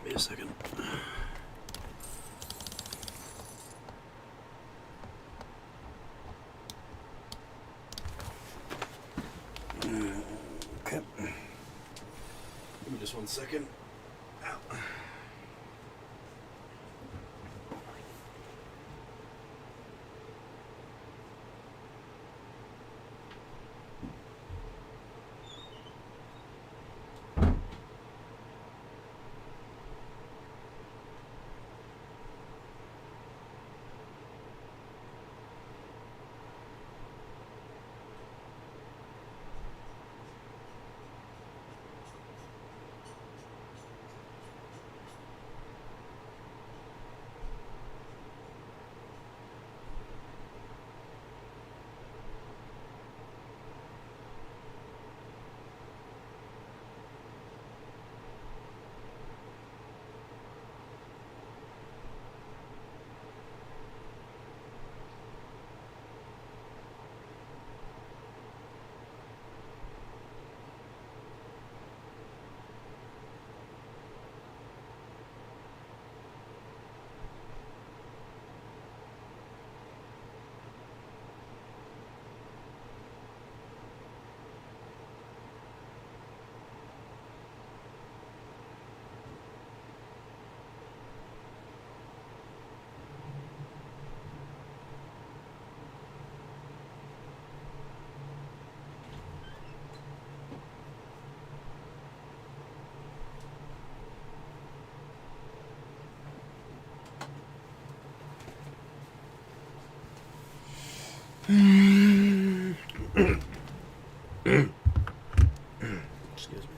Speaker 1: Wait a second. Okay. Give me just 1 second. Ow. Excuse me.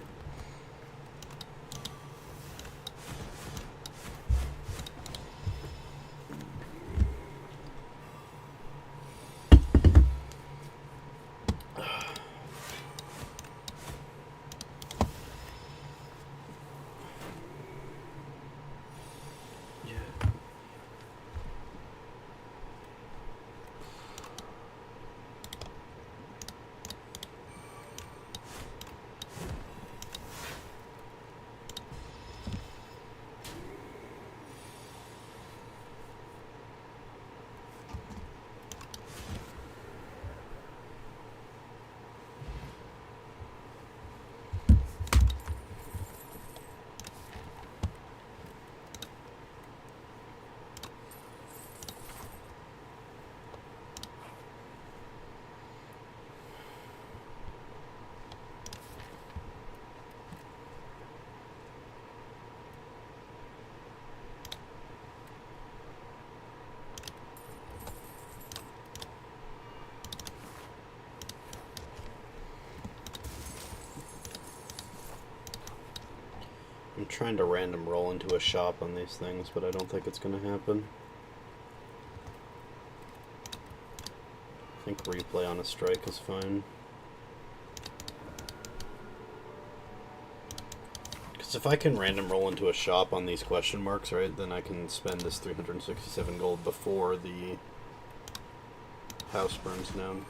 Speaker 1: I'm trying to random roll into a shop on these things, but I don't think it's going to happen. I think replay on a strike is fine. Because if I can random roll into a shop on these question marks, right, then I can spend this 367 gold before the house burns down.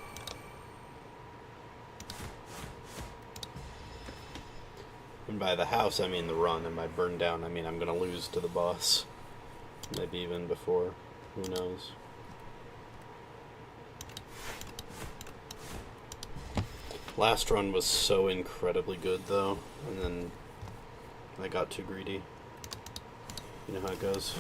Speaker 1: And by the house, I mean the run, and by burn down, I mean I'm gonna lose to the boss. Maybe even before. Who knows? Last run was so incredibly good, though, and then I got too greedy. You know how it goes.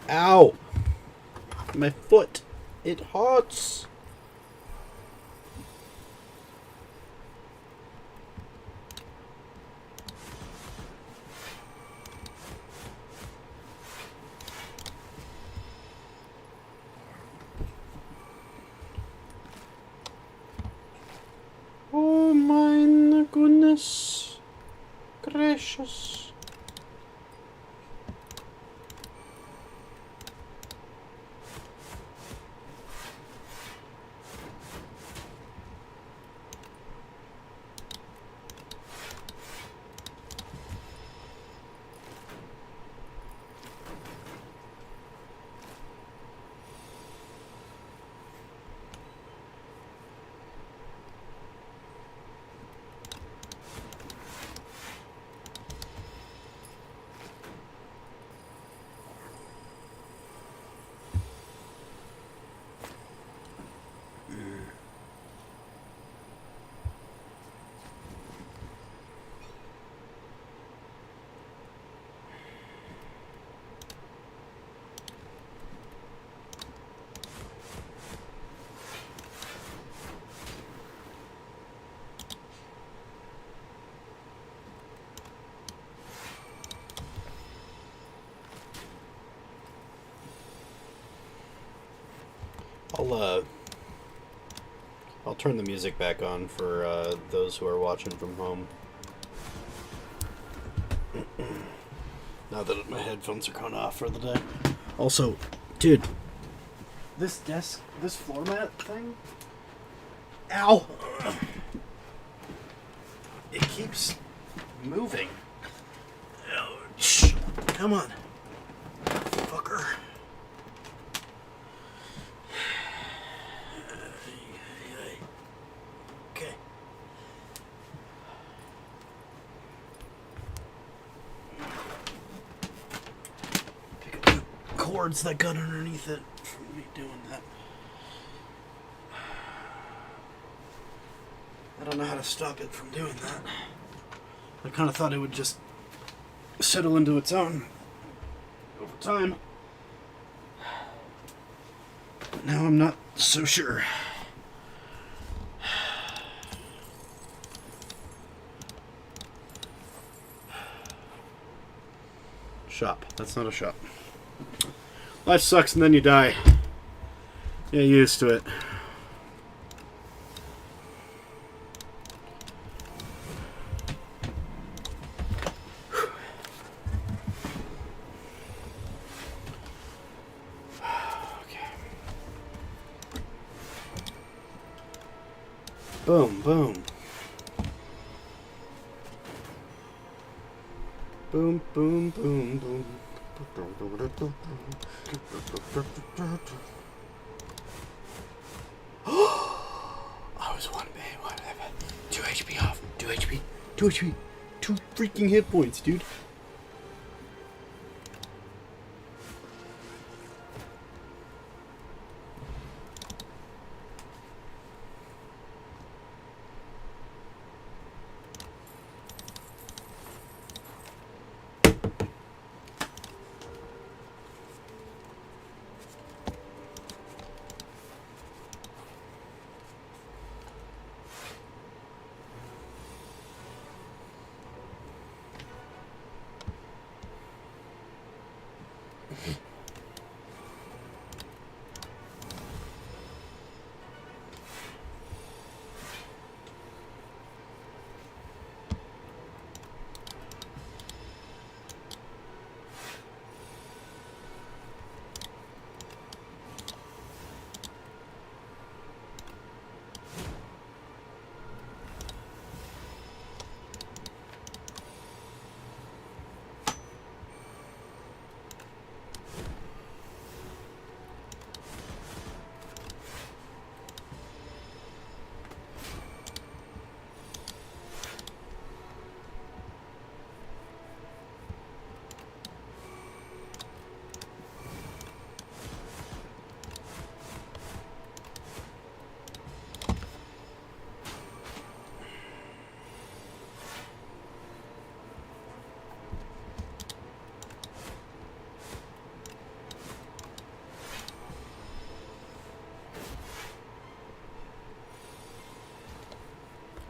Speaker 1: Ow! My foot! It hurts! Oh my goodness gracious. I'll turn the music back on for those who are watching from home. Now that my headphones are going off for the day. Also, dude, this floor mat thing, ow! It keeps moving. Ouch. Come on, fucker. Okay. Pick up the cords that got underneath it from me doing that. I don't know how to stop it from doing that. I kind of thought it would just settle into its own over time. But now I'm not so sure. Shop. That's not a shop. Life sucks and then you die. Get used to it. Boom, boom. Boom, boom, boom, boom. I was one man, 2 HP off. 2 HP. 2 HP. 2 freaking hit points, dude.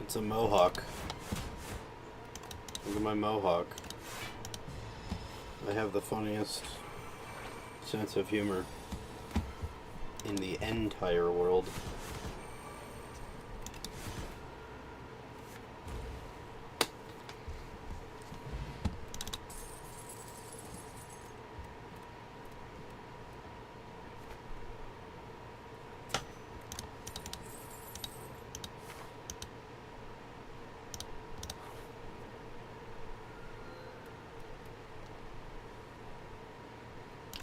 Speaker 1: It's a mohawk. Look at my mohawk. I have the funniest sense of humor in the entire world.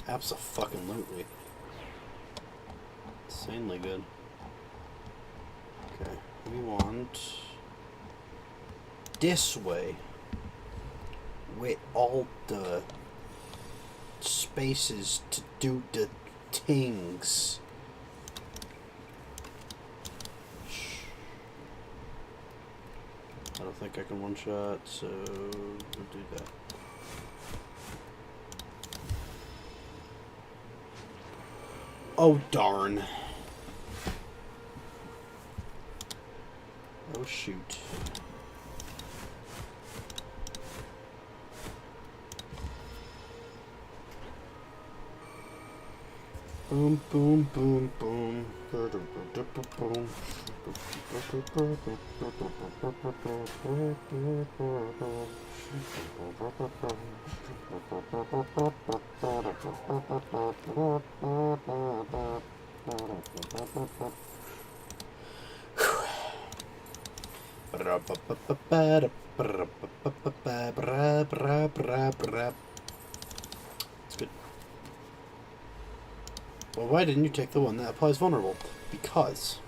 Speaker 1: Abso-fucking-lutely. Insanely good. Okay, we want this way with all the spaces to do the things. I don't think I can one-shot, so we'll do that. Oh, darn. Oh, shoot. Boom, boom, boom, boom. Boom. It's good. Well, why didn't you take the one that applies vulnerable? Because...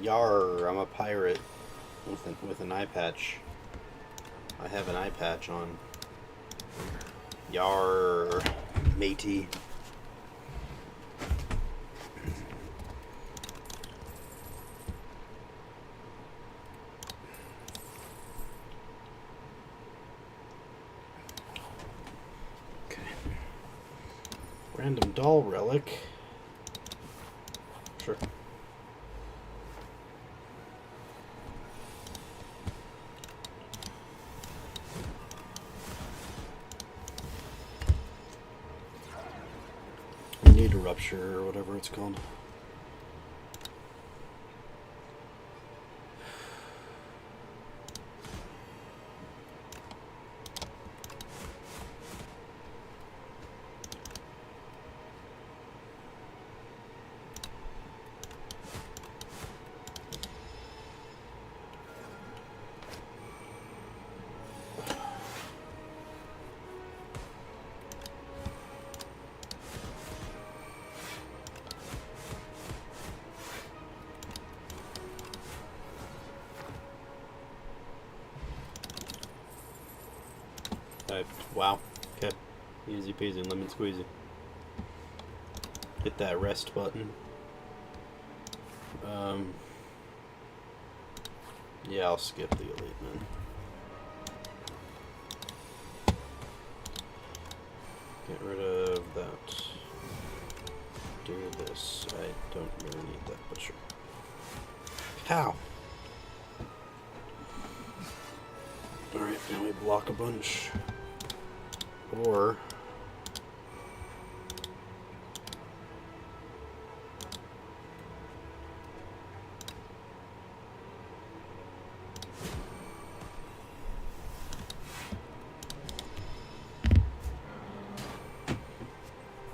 Speaker 1: Yar, I'm a pirate with an eye patch. I have an eye patch on. Yar, matey. Okay. Random doll relic. Sure. Need a rupture or whatever it's called. Wow. Okay. Easy peasy, lemon squeezy. Hit that rest button. Yeah, I'll skip the elite then. Get rid of that. Do this. I don't really need that, but sure. How? Alright, now we block a bunch. Or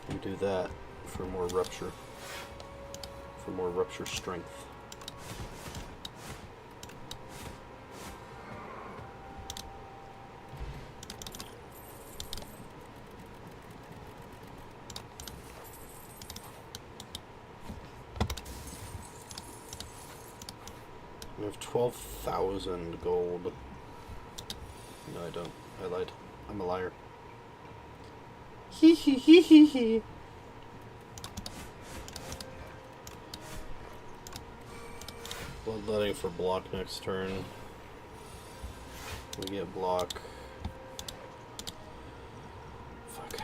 Speaker 1: we do that for more rupture. For more rupture strength. I have 12,000 gold. No, I don't. I lied. I'm a liar. Hee hee hee hee hee. Bloodletting for block next turn. We get block. Fuck.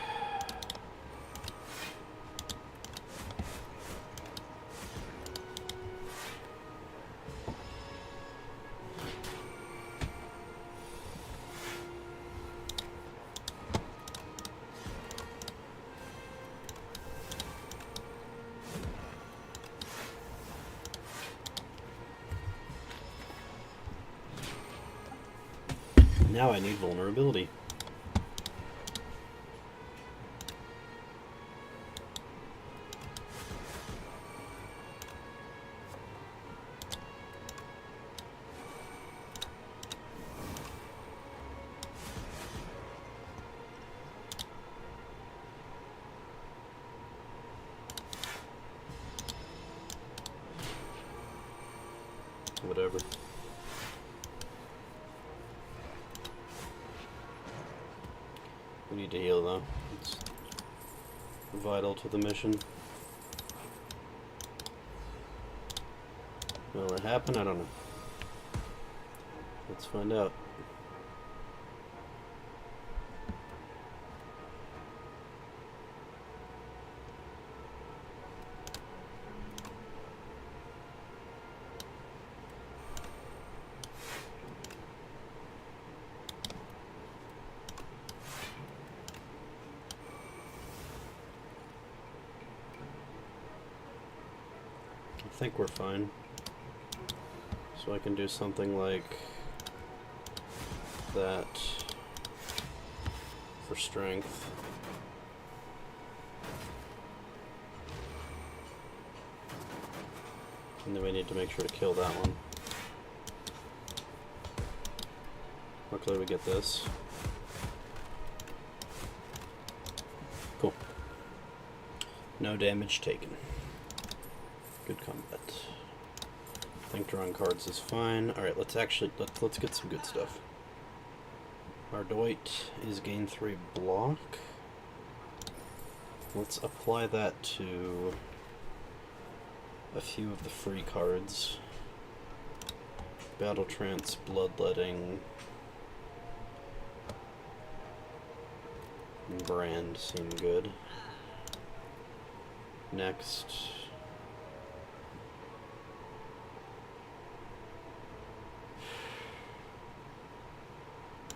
Speaker 1: Now I need vulnerability. Whatever. We need to heal though. It's vital to the mission. Will it happen? I don't know. Let's find out. I think we're fine. So I can do something like that for strength. And then we need to make sure to kill that one. Luckily we get this. Cool. No damage taken. Good combat. think drawing cards is fine. All right, let's get some good stuff. Our Dwight is gain 3 block. Let's apply that to a few of the free cards. Battle Trance, Bloodletting, Brand seem good. Next,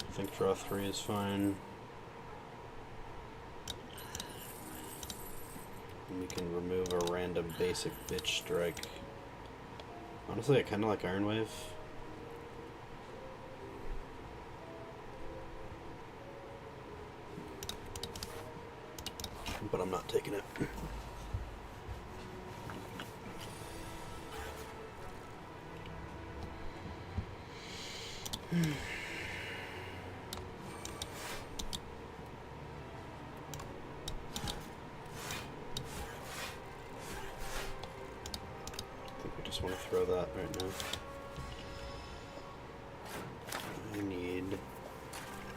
Speaker 1: I think draw 3 is fine. And we can remove a random basic bitch strike. Honestly, I kind of like Iron Wave. But I'm not taking it. I think we just want to throw that right now. I need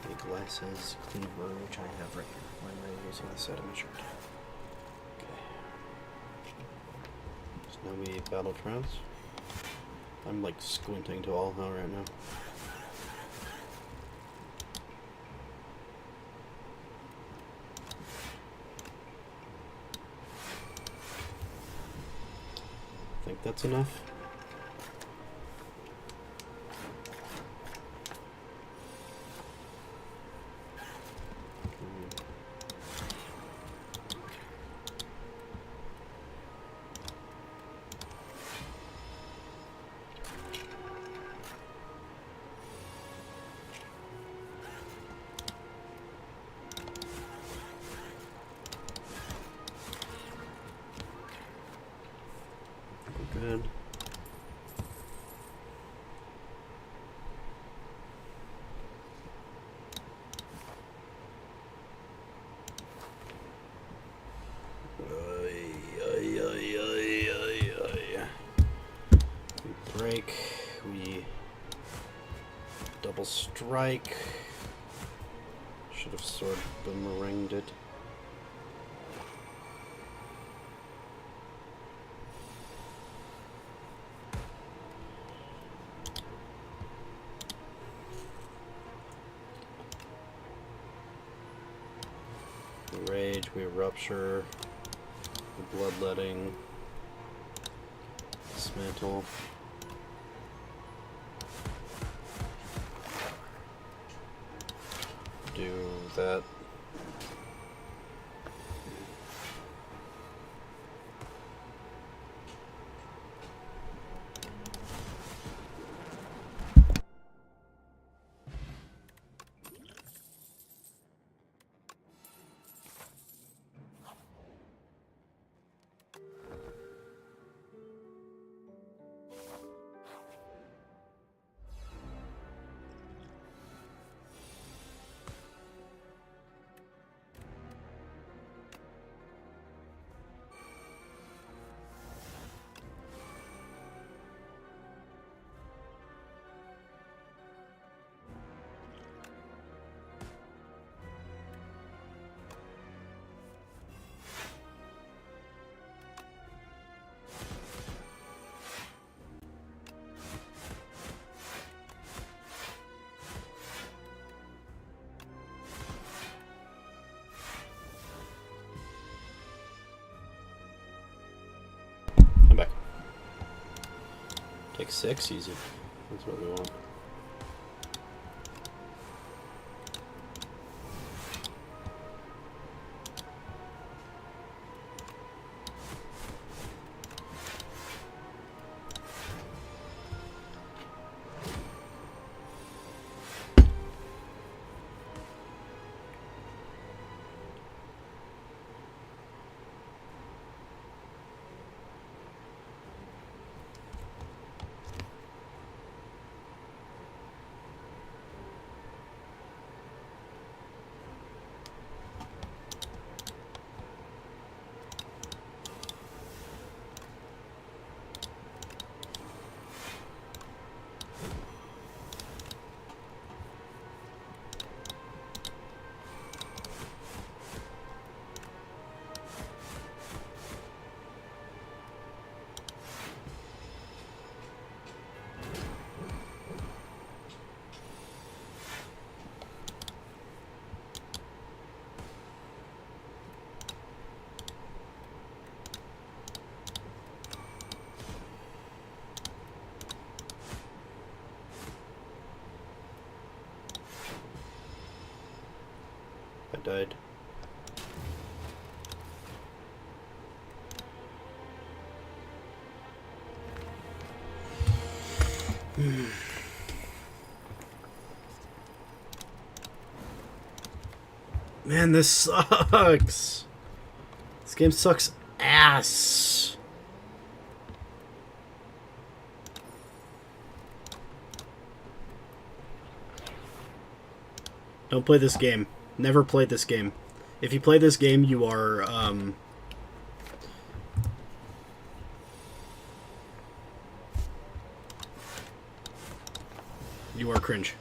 Speaker 1: a glasses cleaver, which I have right here. Why am I using the set of my shirt? Okay. So now we battle trance. I'm like squinting to all hell right now. I think that's enough. Good. We break, we double strike. Should have sword boomeranged it. Rage, we rupture, the bloodletting, dismantle. Do that. Come back. Take 6, easy. That's what we want. I died.
Speaker 3: Man, this sucks. This game sucks ass. Don't play this game. Never play this game. If you play this game, you are, you are cringe.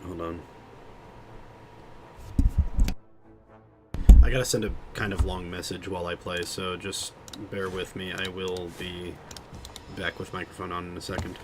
Speaker 3: Hold on. I gotta send a kind of long message while I play, so just bear with me. I will be back with microphone on in a second.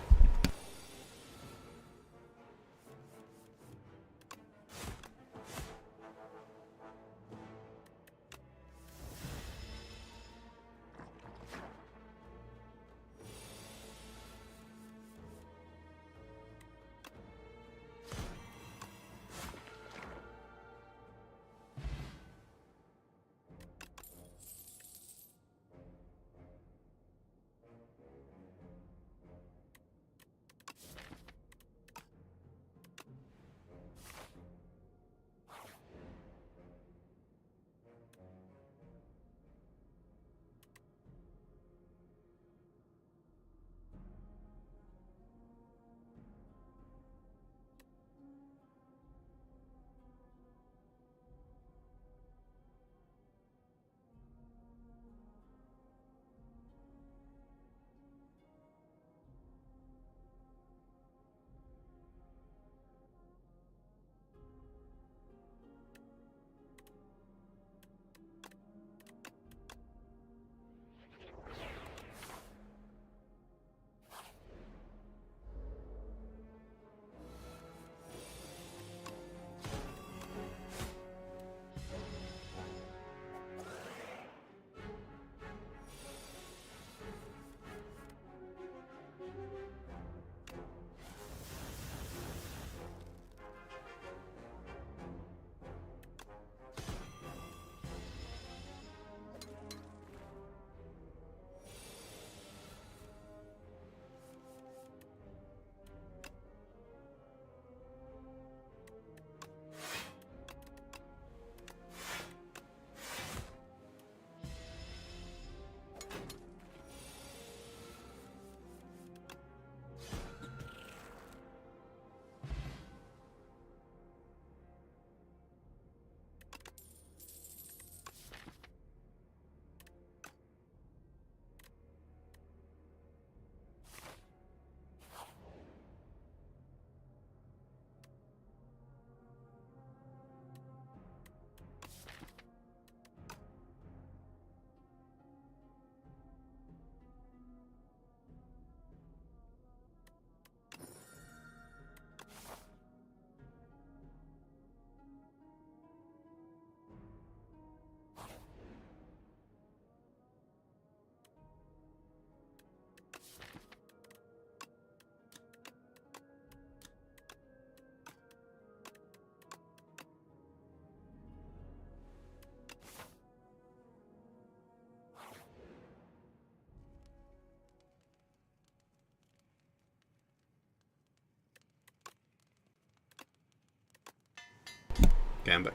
Speaker 3: Okay, I'm back.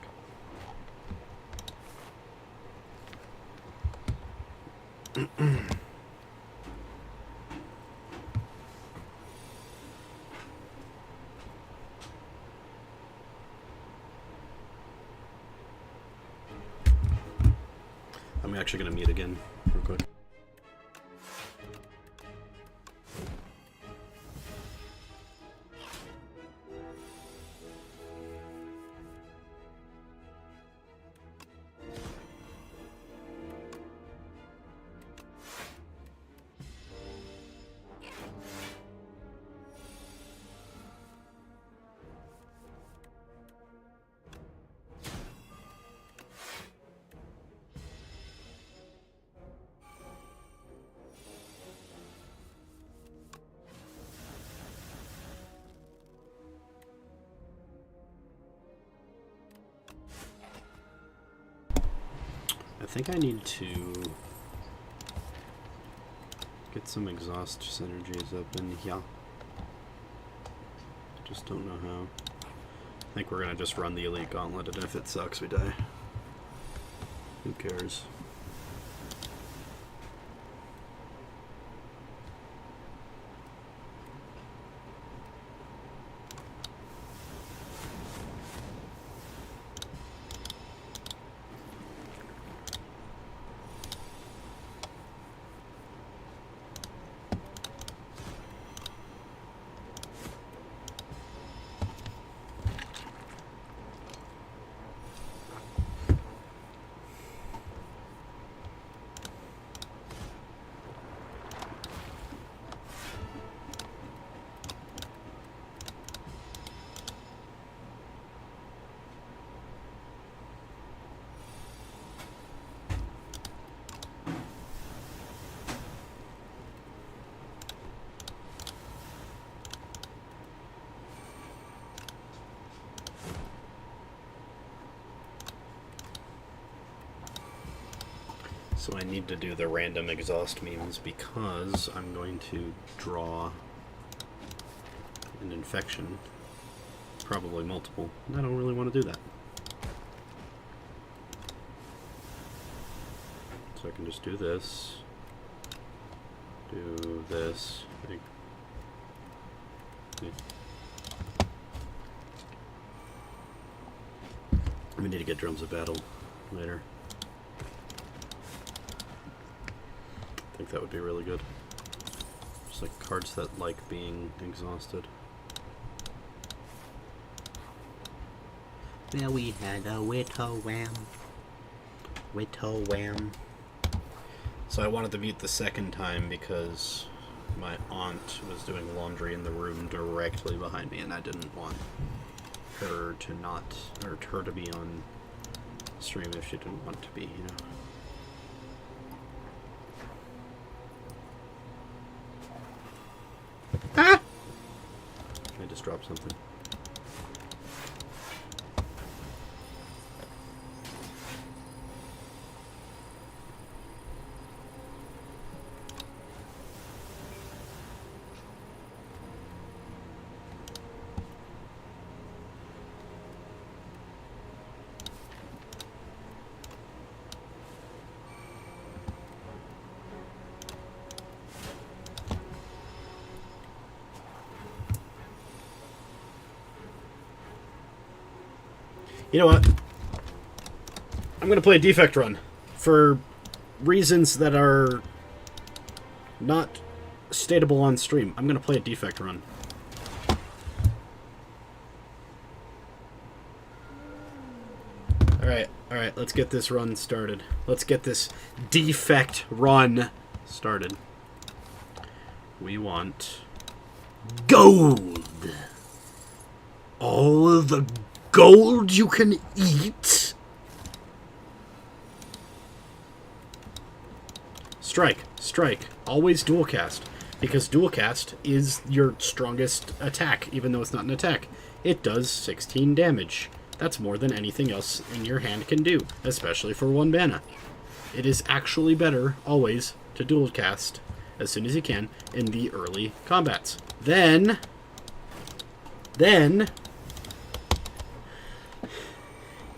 Speaker 3: I'm actually going to mute again real quick.
Speaker 1: I think I need to get some exhaust synergies up in here. Just don't know how. I think we're gonna just run the Elite Gauntlet, and if it sucks, we die. Who cares? So I need to do the random exhaust memes because I'm going to draw an infection, probably multiple, and I don't really want to do that. So I can just do this, like, we need to get Drums of Battle later. I think that would be really good. Just like cards that like being exhausted.
Speaker 2: Well, we had a Whittle Wham. Whittle Wham.
Speaker 1: So I wanted to mute the second time because my aunt was doing laundry in the room directly behind me, and I didn't want her to her to be on stream if she didn't want to be, you know.
Speaker 2: Ah!
Speaker 1: I just dropped something. You know what? I'm going to play a defect run for reasons that are not stateable on stream. I'm going to play a defect run. Alright, let's get this run started. Let's get this defect run started. We want gold. All the gold you can eat. Strike. Always dual cast. Because dual cast is your strongest attack, even though it's not an attack. It does 16 damage. That's more than anything else in your hand can do, especially for 1 mana. It is actually better, always, to dual cast as soon as you can in the early combats. Then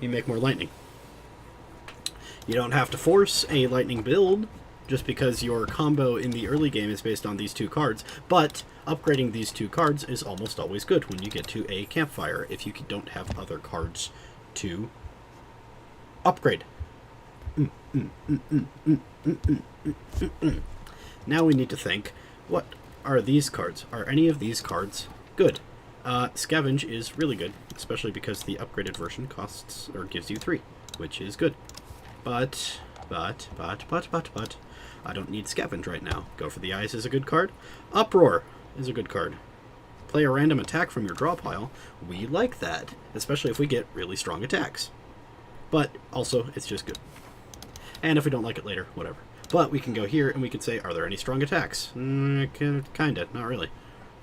Speaker 1: you make more lightning. You don't have to force a lightning build just because your combo in the early game is based on these 2 cards, but upgrading these 2 cards is almost always good when you get to a campfire if you don't have other cards to upgrade. Now we need to think, what are these cards? Are any of these cards good? Scavenge is really good, especially because the upgraded version costs, or gives you 3, which is good. But, I don't need Scavenge right now. Go for the Eyes is a good card. Uproar is a good card. Play a random attack from your draw pile. We like that, especially if we get really strong attacks. But, also, it's just good. And if we don't like it later, whatever. But we can go here and we can say, are there any strong attacks? Kinda, not really.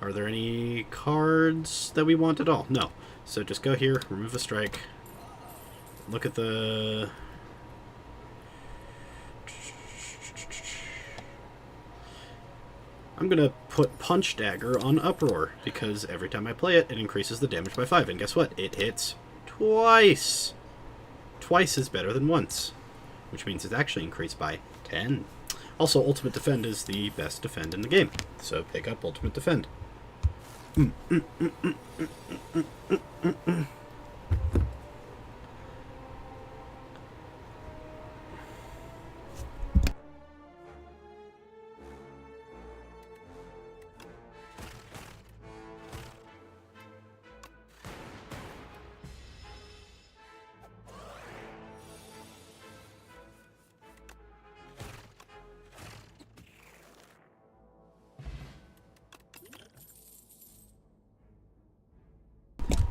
Speaker 1: Are there any cards that we want at all? No. So just go here, remove a strike. Look at the...
Speaker 3: I'm going to put Punch Dagger on Uproar, because every time I play it, it increases the damage by 5. And guess what? It hits twice. Twice is better than once, which means it's actually increased by 10. Also, Ultimate Defend is the best defend in the game, so pick up Ultimate Defend.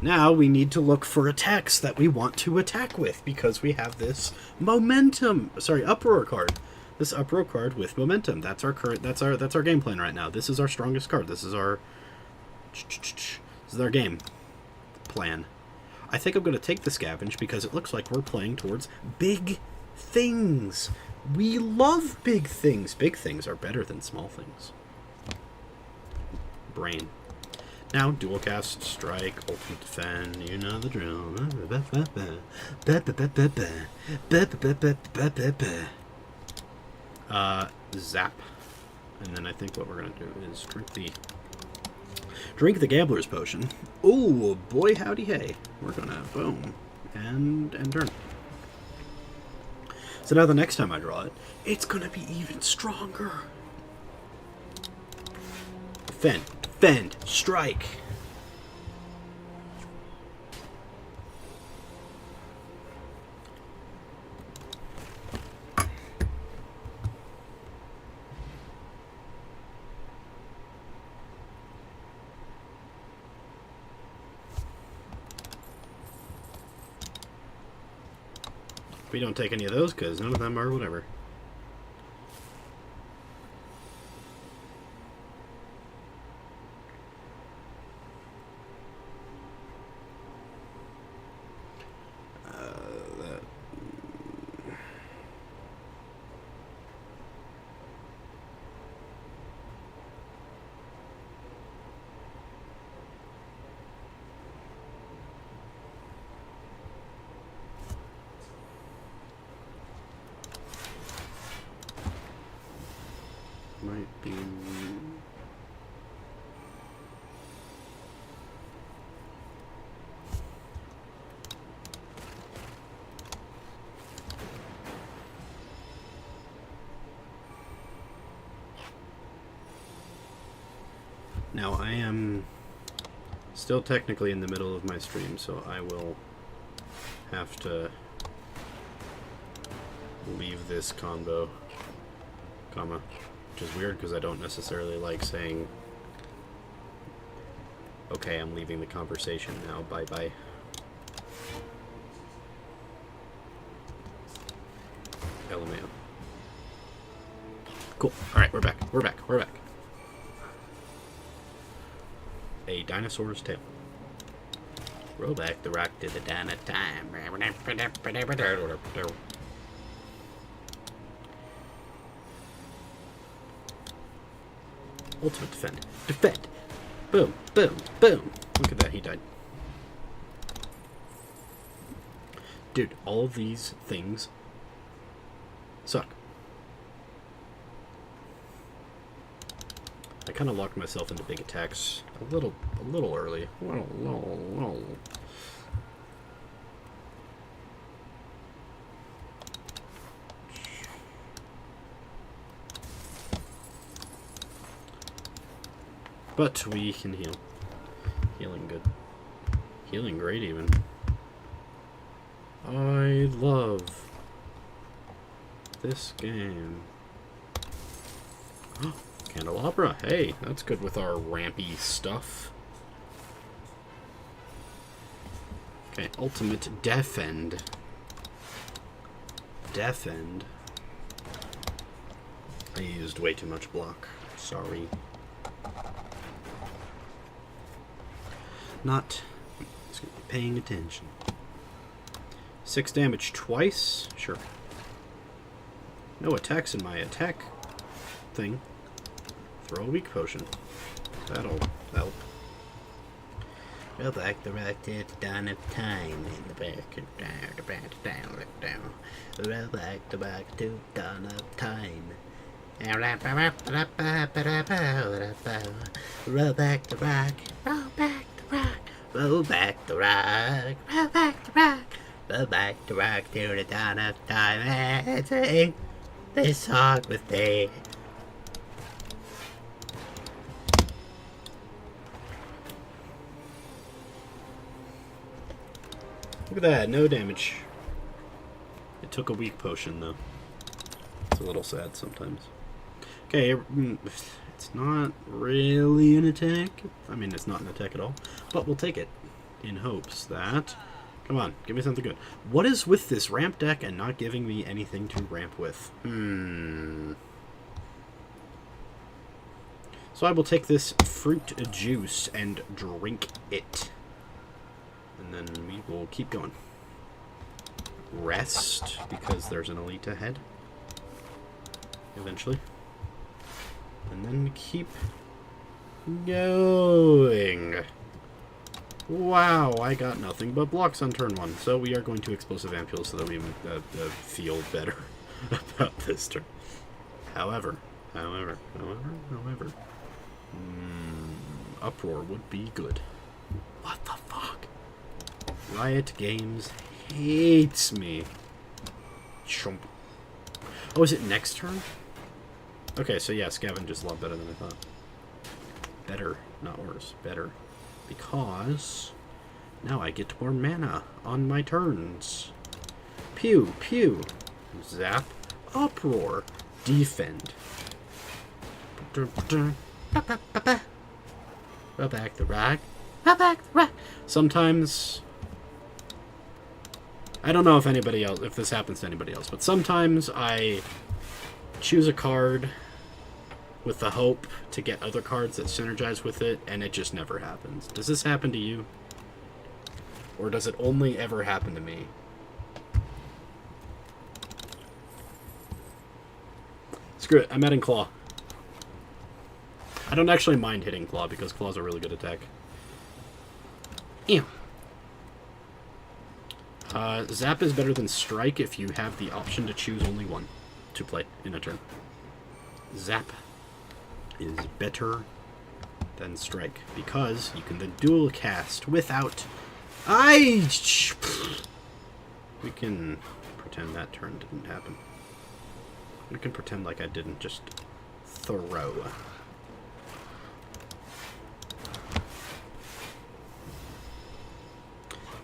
Speaker 3: Now we need to look for attacks that we want to attack with, because we have this uproar card. This uproar card with momentum. That's our game plan right now. This is our strongest card. This is our game plan. I think I'm going to take the scavenge because it looks like we're playing towards big things. We love big things. Big things are better than small things. Brain. Now, dual cast, strike, ultimate defend, you know the drill. Zap. And then I think what we're going to do is drink the gambler's potion. Ooh, boy howdy hey. We're going to boom and turn. So now the next time I draw it, it's going to be even stronger. Defend, strike. We don't take any of those because none of them are whatever. Might be... Now, I am still technically in the middle of my stream, so I will have to leave this combo, which is weird because I don't necessarily like saying, okay, I'm leaving the conversation now, bye-bye. LMAO. Cool. Alright, we're back. A dinosaur's tail. Roll back the rock to the dawn of time. Ultimate defend. Defend! Boom, boom, boom! Look at that, he died. Dude, all of these things suck. I kind of locked myself into big attacks a little early. Well. But we can heal. Healing good. Healing great, even. I love this game. Candelabra. Hey, that's good with our rampy stuff. Okay, ultimate defend. Defend. I used way too much block. Sorry. Not paying attention. 6 damage twice? Sure. No attacks in my attack thing. Throw a weak potion. That'll help.
Speaker 2: Go back the rock to the dawn of time in the back and down, the back down, look down. Roll back the rock to the dawn of time. Roll back the rock, roll back the rock, roll back the rock, roll back the rock, roll back the rock, roll back the rock to the dawn of time and sing this song with me.
Speaker 3: Look at that, no damage. It took a weak potion, though. It's a little sad sometimes. Okay, it's not really an attack. I mean, it's not an attack at all. But we'll take it in hopes that... Come on, give me something good. What is with this ramp deck and not giving me anything to ramp with? So I will take this fruit juice and drink it. And then we will keep going. Rest, because there's an elite ahead. Eventually. And then keep going. Wow, I got nothing but blocks on turn 1. So we are going to explosive ampule so that we feel better about this turn. However, uproar would be good. What the fuck? Riot Games hates me. Chomp. Oh, is it next turn? Okay, so yeah, Scavenge is a lot better than I thought. Better, not worse. Better. Because now I get more mana on my turns. Pew, pew. Zap. Uproar. Defend. Roll back the rock. Roll back the rock. Sometimes... I don't know if anybody else, if this happens to anybody else, but sometimes I choose a card with the hope to get other cards that synergize with it, and it just never happens. Does this happen to you? Or does it only ever happen to me? Screw it, I'm adding Claw. I don't actually mind hitting Claw, because Claw's a really good attack. Ew. Zap is better than Strike if you have the option to choose only one to play in a turn. Zap is better than Strike because you can then dual cast without... We can pretend that turn didn't happen. We can pretend like I didn't just throw.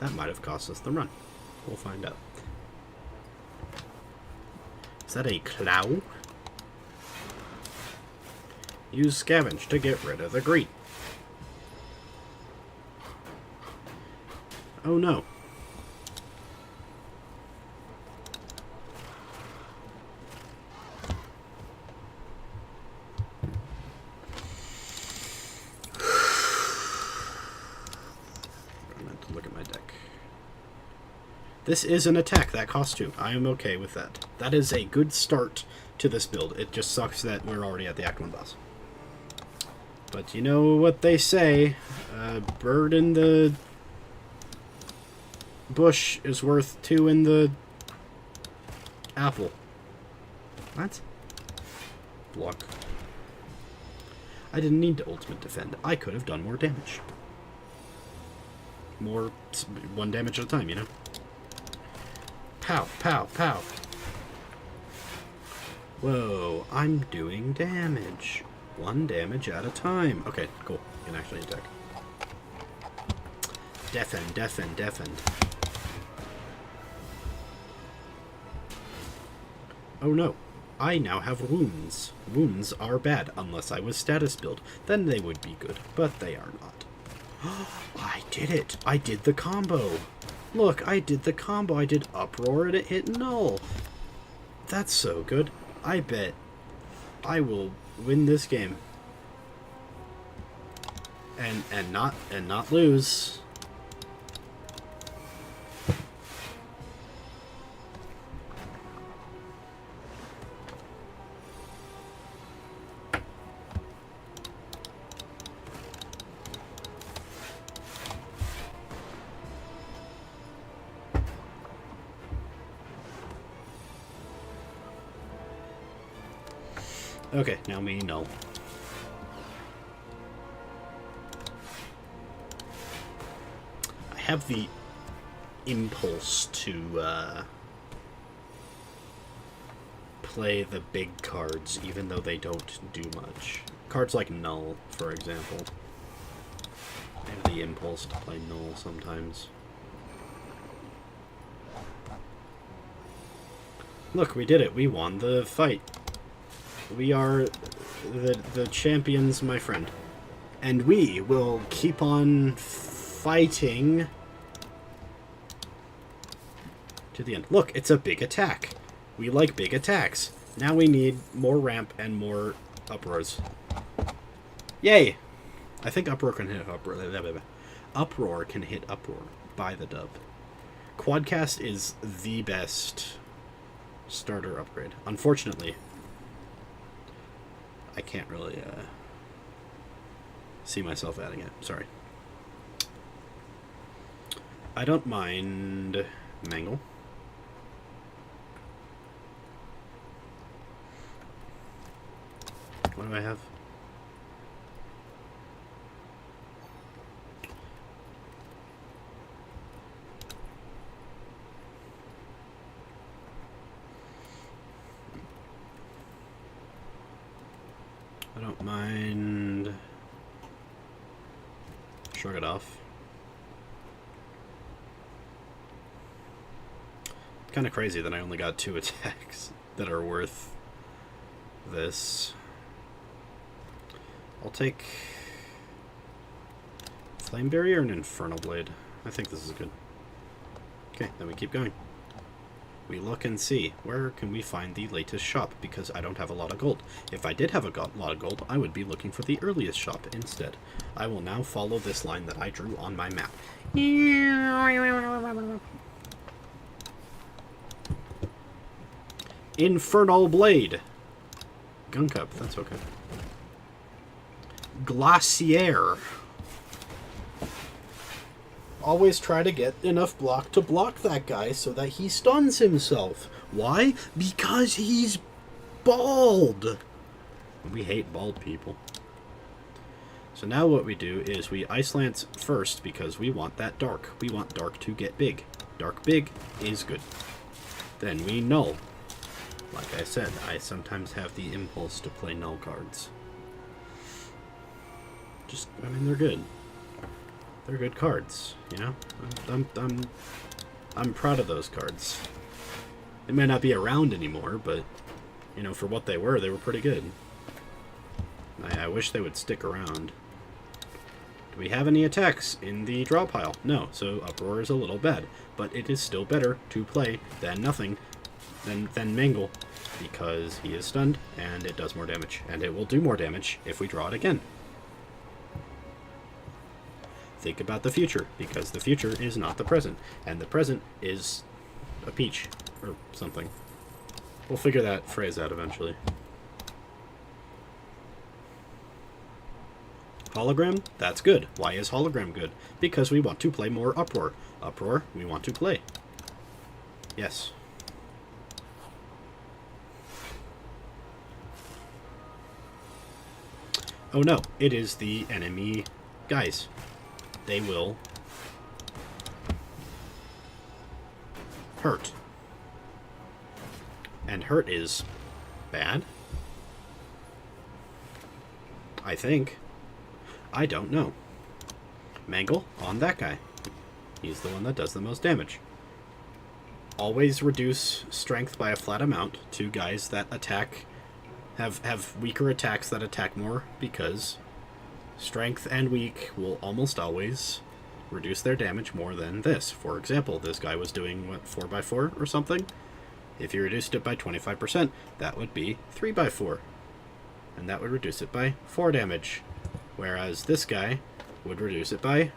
Speaker 3: That might have cost us the run. We'll find out. Is that a Clow? Use Scavenge to get rid of the green. Oh no. I meant to look at my deck. This is an attack that costs 2. I am okay with that. That is a good start to this build. It just sucks that we're already at the Act 1 boss. But you know what they say, a bird in the bush is worth 2 in the apple. What? Block. I didn't need to ultimate defend. I could have done more damage. More 1 damage at a time, you know? Pow, pow, pow. Whoa, I'm doing damage. 1 damage at a time. Okay, cool. You can actually attack. Deafen, deafen, deafen. Oh no. I now have wounds. Wounds are bad, unless I was status build. Then they would be good, but they are not. I did it! I did the combo! Look, I did the combo. I did Uproar and it hit null. That's so good. I bet I will win this game. And not lose.
Speaker 1: Okay, now me null. I have the impulse to play the big cards, even though they don't do much. Cards like null, for example. I have the impulse to play null sometimes. Look, we did it. We won the fight. We are the champions, my friend. And we will keep on fighting to the end. Look, it's a big attack. We like big attacks. Now we need more ramp and more uproars. Yay! I think uproar can hit uproar. Uproar can hit uproar by the dub. Quadcast is the best starter upgrade. Unfortunately, I can't really see myself adding it. Sorry. I don't mind Mangle. What do I have? I don't mind. Shrug it off. Kind of crazy that I only got 2 attacks that are worth this. I'll take Flame Barrier and Infernal Blade. I think this is good. Okay, then we keep going. We look and see, where can we find the latest shop, because I don't have a lot of gold. If I did have a lot of gold, I would be looking for the earliest shop instead. I will now follow this line that I drew on my map. Infernal Blade. Gun Cup, that's okay. Glacier. Always try to get enough block to block that guy so that he stuns himself. Why? Because he's bald. We hate bald people. So now what we do is we Ice Lance first because we want that dark. We want dark to get big. Dark big is good. Then we null. Like I said, I sometimes have the impulse to play null cards. I mean, they're good. They're good cards, you know? I'm proud of those cards. They may not be around anymore, but, you know, for what they were pretty good. I wish they would stick around. Do we have any attacks in the draw pile? No, so Uproar is a little bad. But it is still better to play than nothing, than Mangle, because he is stunned, and it does more damage. And it will do more damage if we draw it again. Think about the future, because the future is not the present, and the present is a peach, or something. We'll figure that phrase out eventually. Hologram? That's good. Why is Hologram good? Because we want to play more Uproar. Uproar, we want to play. Yes. Oh no, it is the enemy guys. They will hurt. And hurt is bad? I think. I don't know. Mangle on that guy. He's the one that does the most damage. Always reduce strength by a flat amount to guys that attack, have weaker attacks that attack more, because strength and weak will almost always reduce their damage more than this. For example, this guy was doing, what, 4x4 or something? If you reduced it by 25%, that would be 3x4. And that would reduce it by 4 damage. Whereas this guy would reduce it by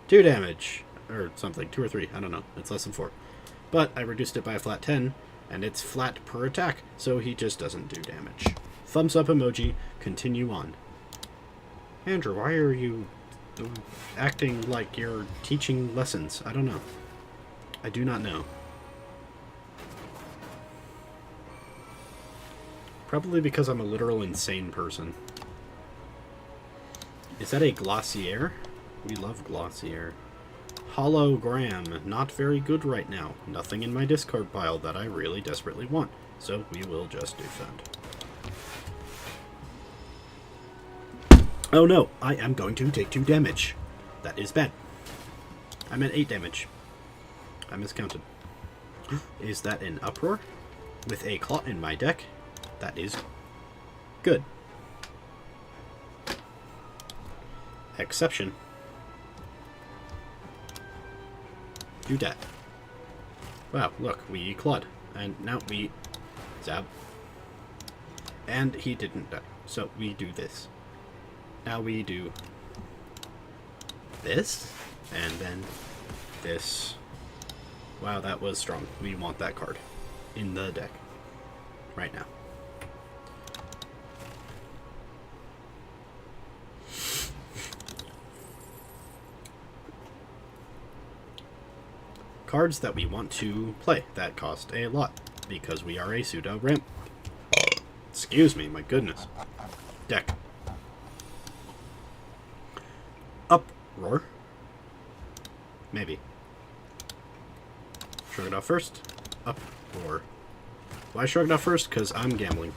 Speaker 1: 2 damage. Or something, 2 or 3, I don't know. It's less than 4. But I reduced it by a flat 10, and it's flat per attack, so he just doesn't do damage. Thumbs up emoji, continue on. Andrew, why are you acting like you're teaching lessons? I don't know. I do not know.
Speaker 3: Probably because I'm a literal insane person. Is that a Glossier? We love Glossier. Hologram. Not very good right now. Nothing in my discard pile that I really desperately want. So we will just defend. Oh no, I am going to take 2 damage. That is bad. I meant 8 damage. I miscounted. Is that an Uproar? With a Claw in my deck? That is good. Exception. Do that. Wow, look, we clawed. And now we zap. And he didn't die. So we do this. Now we do this. And then this. Wow, that was strong. We want that card in the deck. Right now. Cards that we want to play that cost a lot because we are a pseudo ramp. Excuse me, my goodness. Deck. Uproar. Maybe. Shrug it off first. Uproar. Why shrug it off first? Because I'm gambling.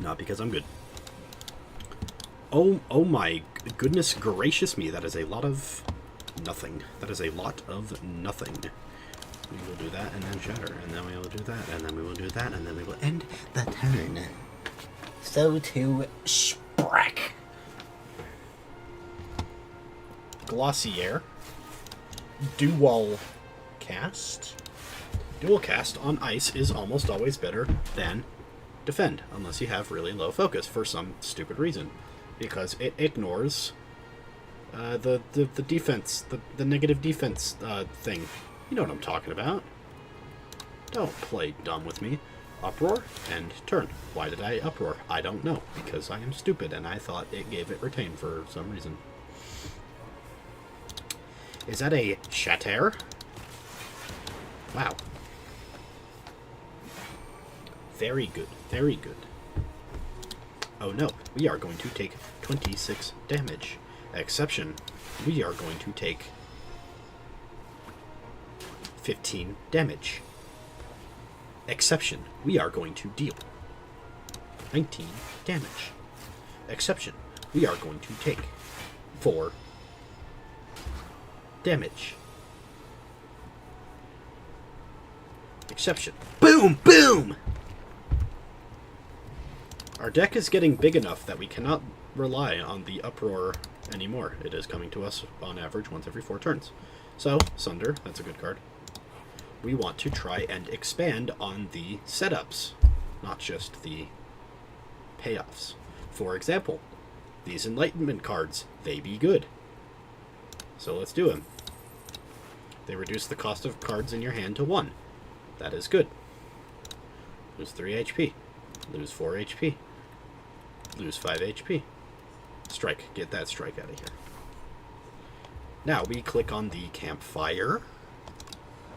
Speaker 3: Not because I'm good. Oh my goodness gracious me, that is a lot of nothing. That is a lot of nothing. We will do that and then shatter, and then we will do that, and then we will do that, and then we will end the turn.
Speaker 2: So to Sprack.
Speaker 3: Glossier. Dual cast. Dual cast on ice is almost always better than defend, unless you have really low focus for some stupid reason. Because it ignores the defense, the negative defense thing. You know what I'm talking about. Don't play dumb with me. Uproar and turn. Why did I uproar? I don't know. Because I am stupid and I thought it gave it retain for some reason. Is that a shatter? Wow. Very good. Very good. Oh no, we are going to take 26 damage. Exception, we are going to take 15 damage. Exception, we are going to deal 19 damage. Exception, we are going to take 4 damage. Exception. Boom! Boom! Our deck is getting big enough that we cannot rely on the Uproar anymore. It is coming to us on average once every 4 turns. So, Sunder, that's a good card. We want to try and expand on the setups, not just the payoffs. For example, these Enlightenment cards, they be good. So let's do them. They reduce the cost of cards in your hand to 1. That is good. Lose 3 HP. Lose 4 HP. Lose 5 HP. Strike. Get that strike out of here. Now we click on the campfire.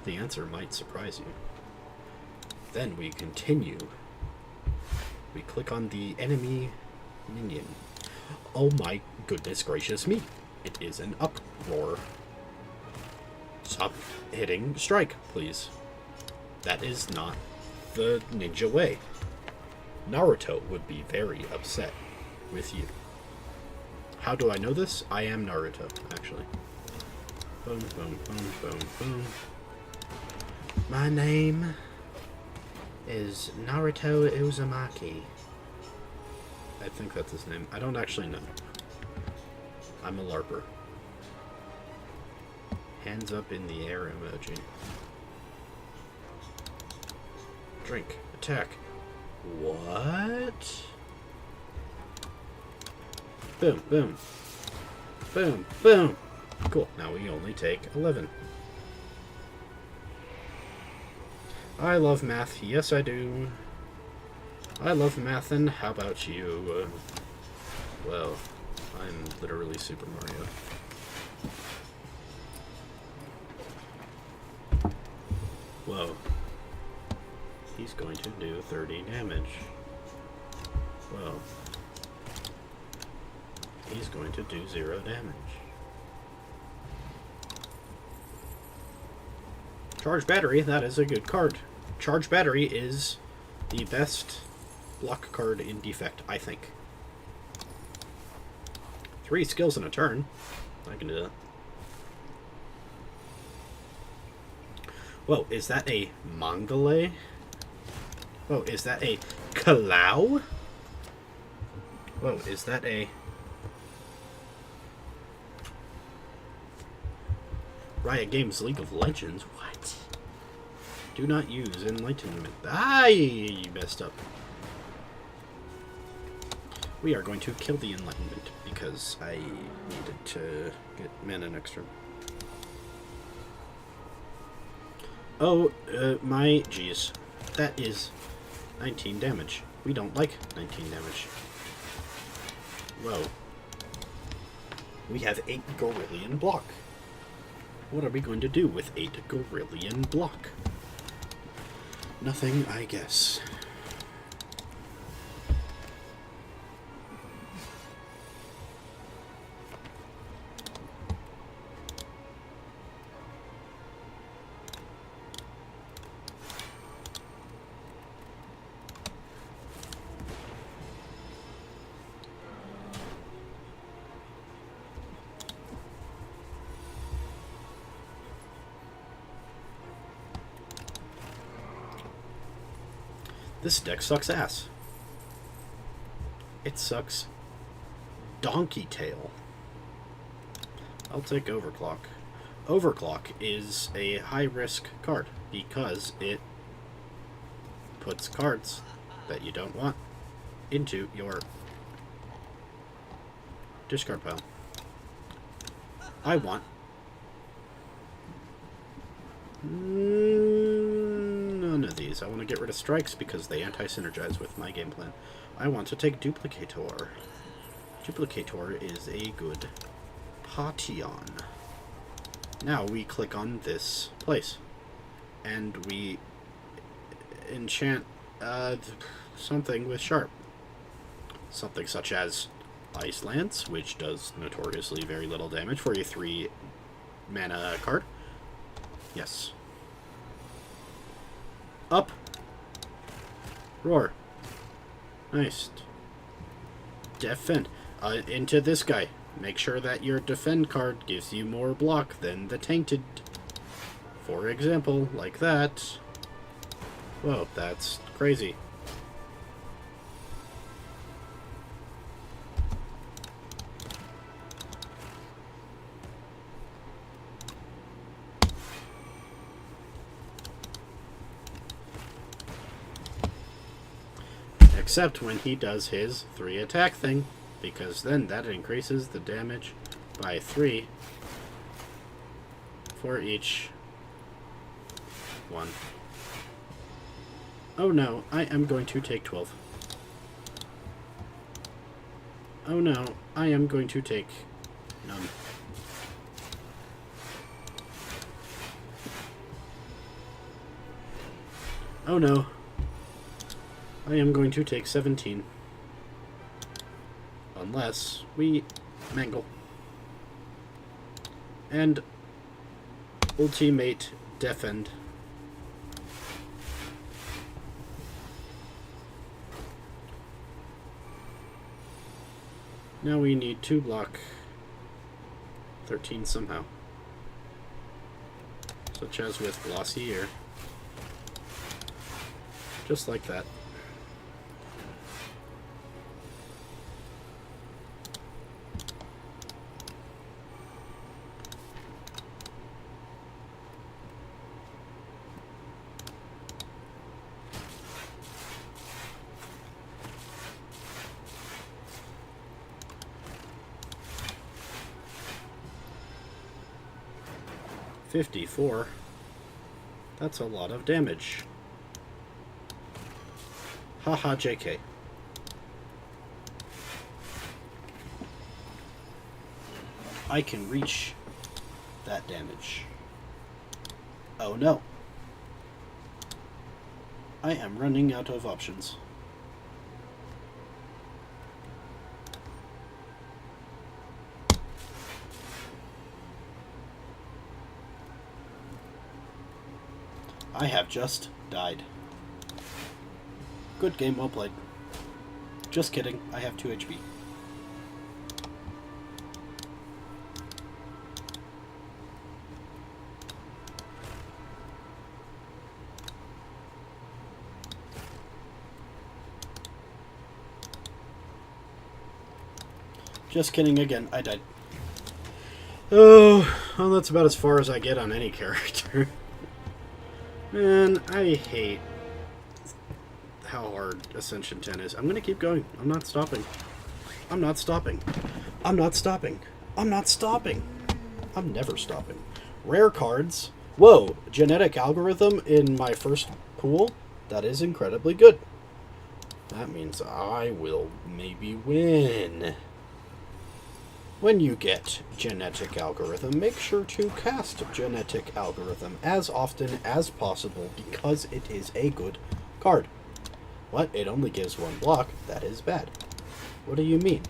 Speaker 3: The answer might surprise you. Then we continue. We click on the enemy minion. Oh my goodness gracious me. It is an Uproar. Stop hitting strike, please. That is not the ninja way. Naruto would be very upset with you. How do I know this? I am Naruto, actually. Boom, boom, boom, boom, boom. My name is Naruto Uzumaki. I think that's his name. I don't actually know. I'm a LARPer. Hands up in the air emoji. Drink. Attack. What? Boom, boom. Boom, boom. Cool. Now we only take 11. I love math. Yes, I do. I love math, and how about you? Well, I'm literally Super Mario. Whoa.
Speaker 1: he's going to do 30 damage. Well, he's going to do 0 damage. Charge Battery, that is a good card. Charge Battery is the best block card in Defect, I think. 3 skills in a turn. I can do that. Whoa, is that a Mongole? Whoa, is that a Kalau? Whoa, is that a... Riot Games League of Legends? What? Do not use Enlightenment. Ah, you messed up. We are going to kill the Enlightenment because I needed to get mana next turn. Oh, my geez. That is 19 damage. We don't like 19 damage. Whoa. We have 8 Gorillion block. What are we going to do with 8 Gorillion block? Nothing, I guess. This deck sucks ass. It sucks donkey tail. I'll take Overclock. Overclock is a high-risk card because it puts cards that you don't want into your discard pile. I want none of these. I want to get rid of strikes because they anti-synergize with my game plan. I want to take Duplicator. Duplicator is a good Potion. Now we click on this place and we enchant something with Sharp. Something such as Ice Lance, which does notoriously very little damage for a 3 mana card. Yes. Up. Roar. Nice. Defend. Into this guy. Make sure that your defend card gives you more block than the tainted. For example, like that. Whoa, that's crazy. Except when he does his 3 attack thing, because then that increases the damage by 3 for each one. Oh no, I am going to take 12. Oh no, I am going to take none. Oh no. I am going to take 17. Unless we mangle. And ultimate defend. Now we need to block 13 somehow. Such as with Glossy Ear. Just like that. $54. That's a lot of damage. Haha, JK. I can reach that damage. Oh no. I am running out of options. I have just died. Good game, well played. Just kidding, I have 2 HP. Just kidding again, I died. Oh, well, that's about as far as I get on any character. Man, I hate how hard Ascension 10 is. I'm gonna keep going. I'm not stopping. I'm not stopping. I'm not stopping. I'm not stopping. I'm never stopping. Rare cards. Whoa, genetic algorithm in my first pool? That is incredibly good. That means I will maybe win. When you get genetic algorithm, make sure to cast genetic algorithm as often as possible because it is a good card. What? It only gives 1 block? That is bad. What do you mean?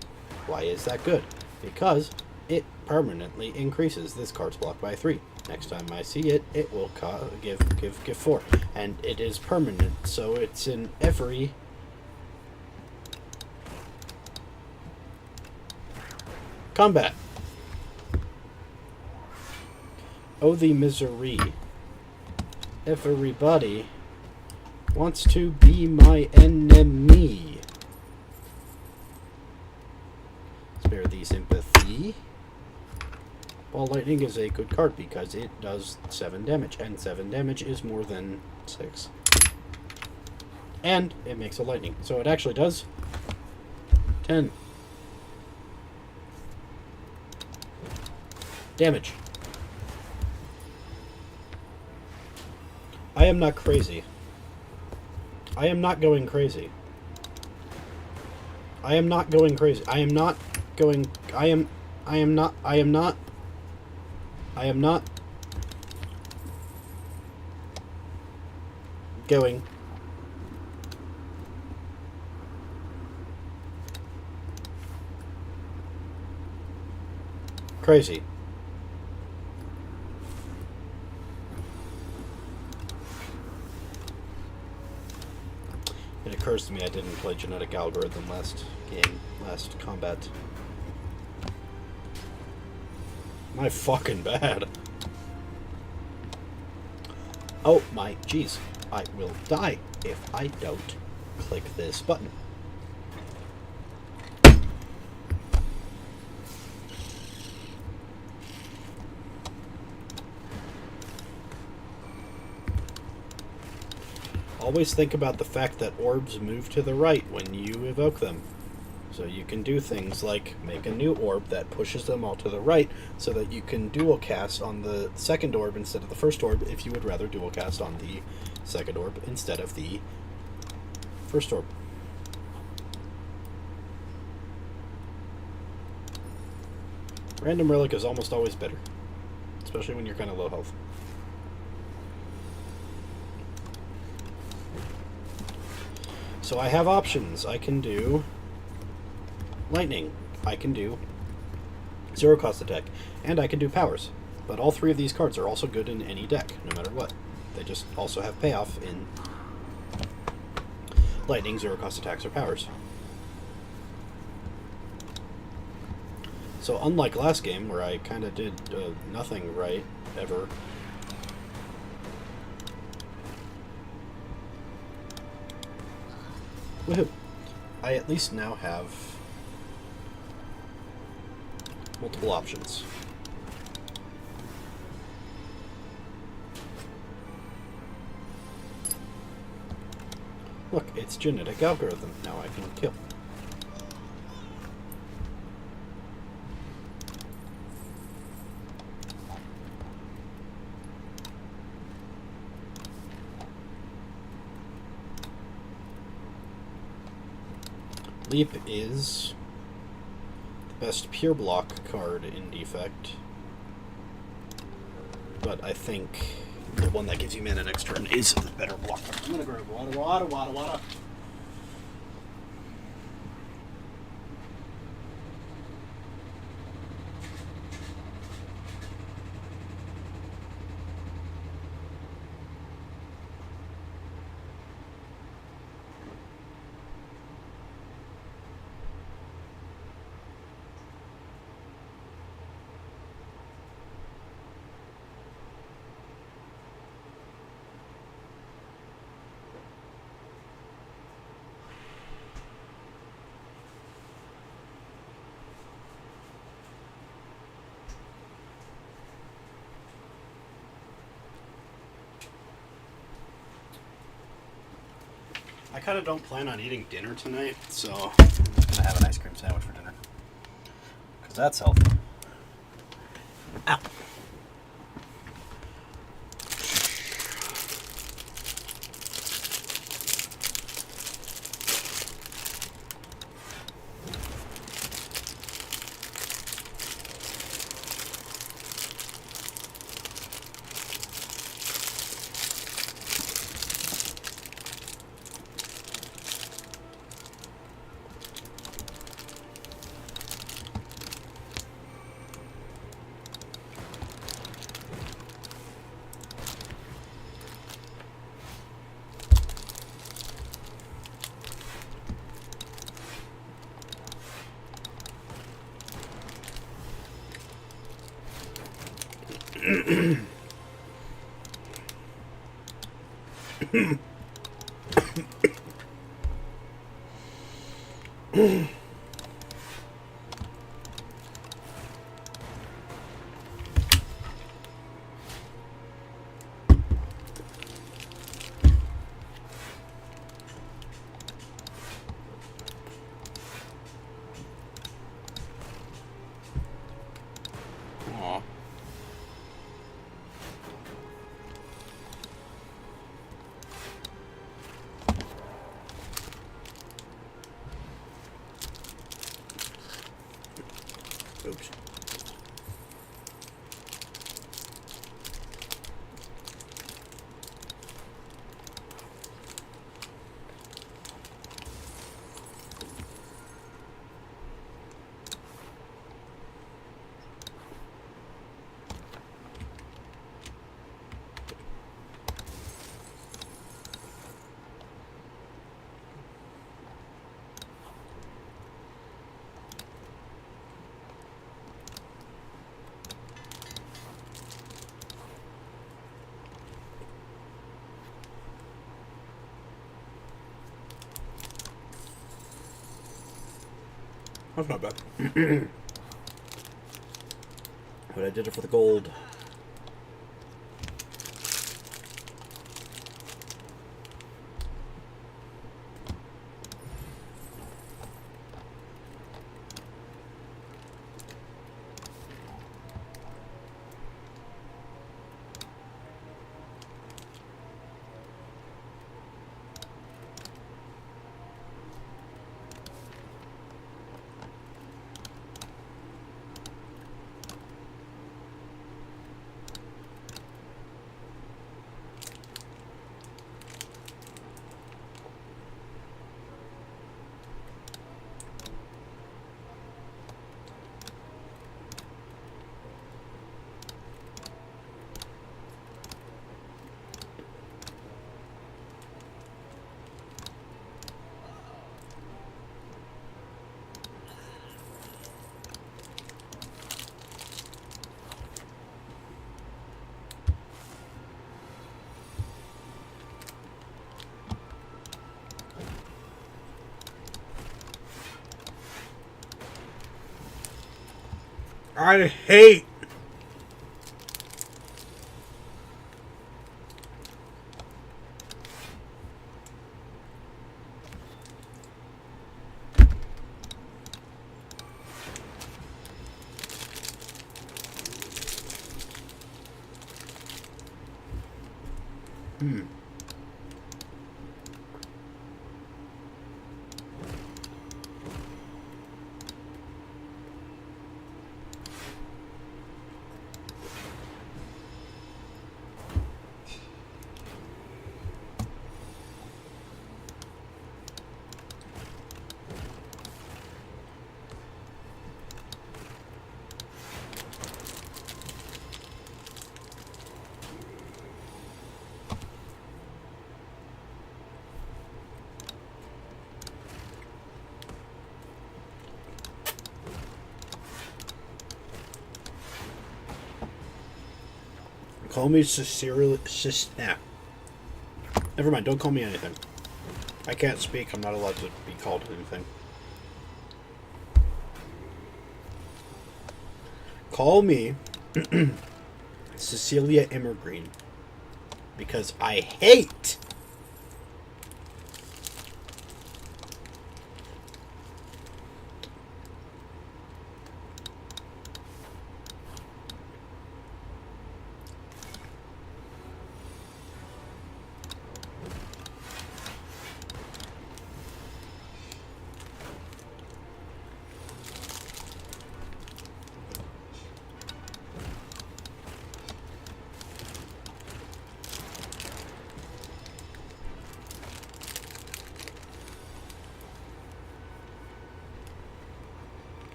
Speaker 1: Why is that good? Because it permanently increases this card's block by 3. Next time I see it, it will give 4. And it is permanent, so it's in every... combat. Oh, the misery. Everybody wants to be my enemy. Spare the sympathy. Ball Lightning is a good card because it does 7 damage, and 7 damage is more than 6. And it makes a lightning, so it actually does 10 damage. I am not crazy. I am not going crazy. I am not going crazy. I am not going... I am not going crazy. It occurs to me I didn't play genetic algorithm last combat. My fucking bad. Oh my jeez. I will die if I don't click this button. Always think about the fact that orbs move to the right when you evoke them. So you can do things like make a new orb that pushes them all to the right so that you can dual cast on the second orb instead of the first orb if you would rather dual cast on the second orb instead of the first orb. Random relic is almost always better, especially when you're kind of low health. So I have options. I can do lightning, I can do 0 cost attack, and I can do powers. But all 3 of these cards are also good in any deck, no matter what. They just also have payoff in lightning, 0 cost attacks, or powers. So unlike last game, where I kind of did nothing right, ever, woohoo, I at least now have multiple options. Look, it's genetic algorithm. Now I can kill. Leap is the best pure block card in Defect, but I think
Speaker 3: the one that gives you mana next turn is the better blocker. I'm gonna grab water. I kind of don't plan on eating dinner tonight, so I'm just gonna have an ice cream sandwich for dinner. Because that's healthy. Ow. Aw. Oops. That's not bad. But I did it for the gold. I hate Call me Cecilia. Never mind. Don't call me anything. I can't speak. I'm not allowed to be called anything. Call me Cecilia Immergreen. Because I hate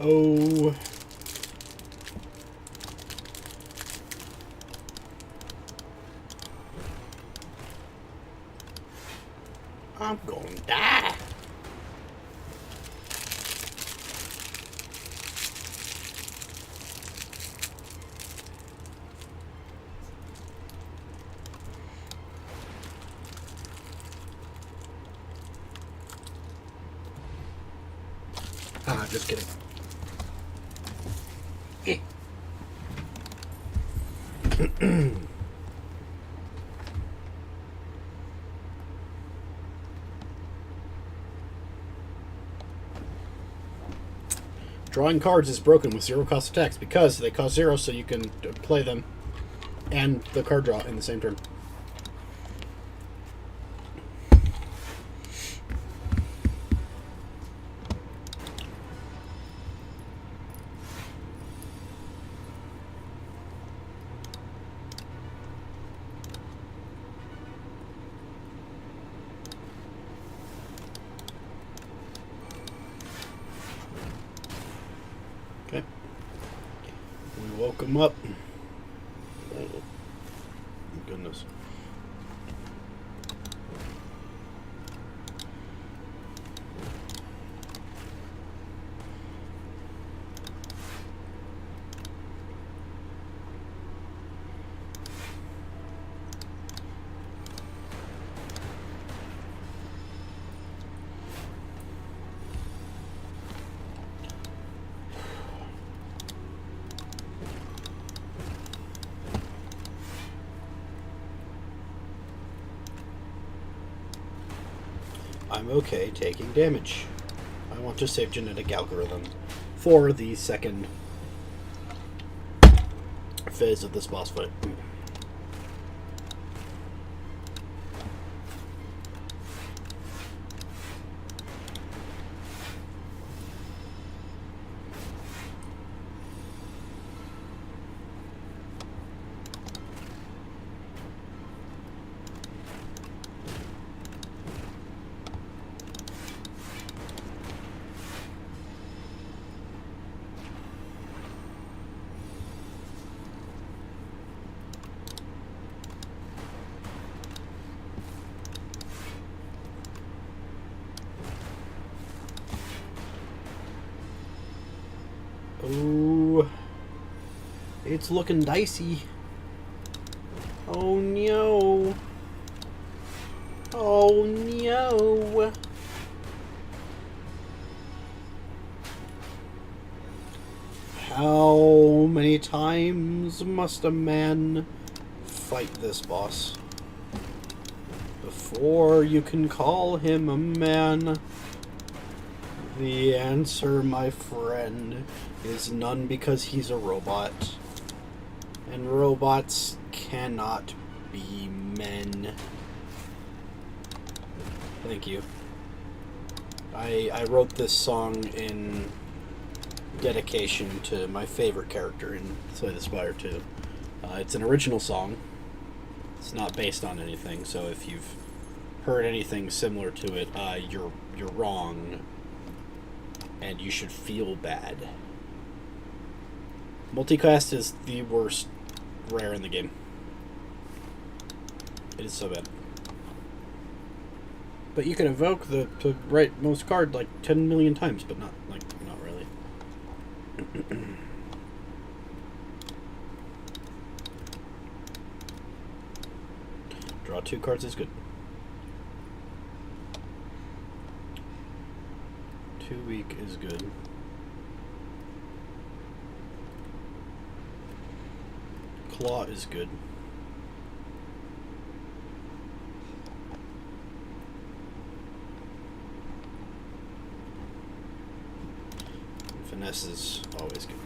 Speaker 3: Oh. I'm gonna die. Just kidding. Drawing cards is broken with 0 cost attacks because they cost 0, so you can play them and the card draw in the same turn. Okay. We woke him up. Oh, goodness. I'm okay taking damage. I want to save genetic algorithm for the second phase of this boss fight. Oh, it's looking dicey. Oh no. Oh no. How many times must a man fight this boss before you can call him a man? The answer, my friend, is none, because he's a robot. And robots cannot be men. Thank you. I wrote this song in
Speaker 1: dedication to my favorite character in Slay the Spire 2. It's an original song. It's not based on anything, so if you've heard anything similar to it, you're wrong, and you should feel bad. Multicast is the worst rare in the game. It is so bad. But you can evoke the rightmost card like 10 million times, but not really. Draw 2 cards is good. 2 weak is good. Claw is good. Finesse is always good.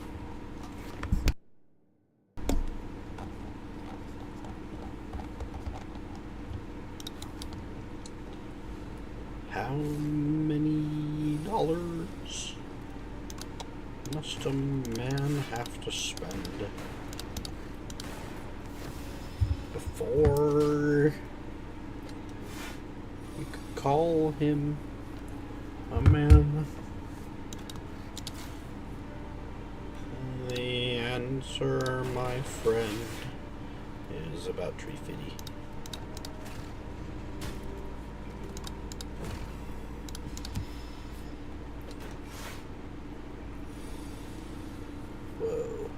Speaker 1: How many dollars must a man have to spend before you could call him a man? The answer, my friend, is about 350. Whoa.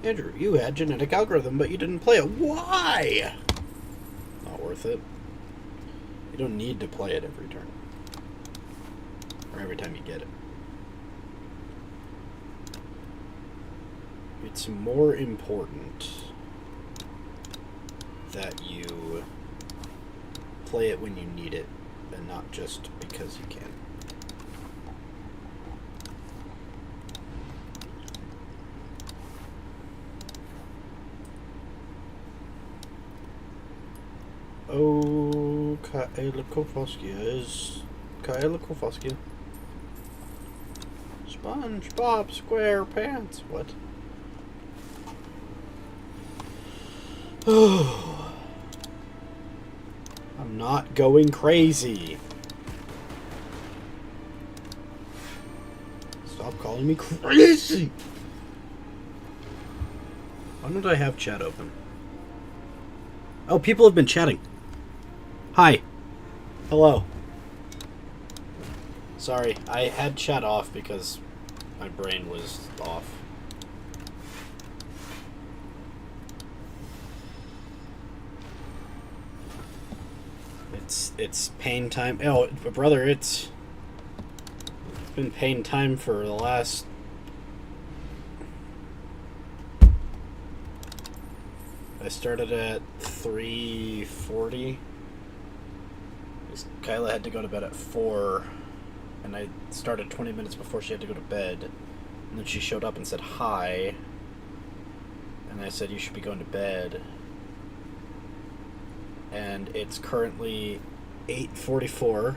Speaker 1: Andrew, you had genetic algorithm, but you didn't play it. Why? Not worth it. You don't need to play it every turn. Or every time you get it. It's more important that you play it when you need it and not just because you can. Oh, Kaela Kofoskia is Kaela Kofoskia. SpongeBob SquarePants. What? Oh, I'm not going crazy. Stop calling me crazy. Why don't I have chat open? Oh, people have been chatting. Hi. Hello. Sorry, I had chat off because my brain was off. It's pain time. Oh, brother, it's been pain time for the last... I started at 3:40. Kyla had to go to bed at 4, and I started 20 minutes before she had to go to bed. And then she showed up and said hi, and I said you should be going to bed. And it's currently 8:44.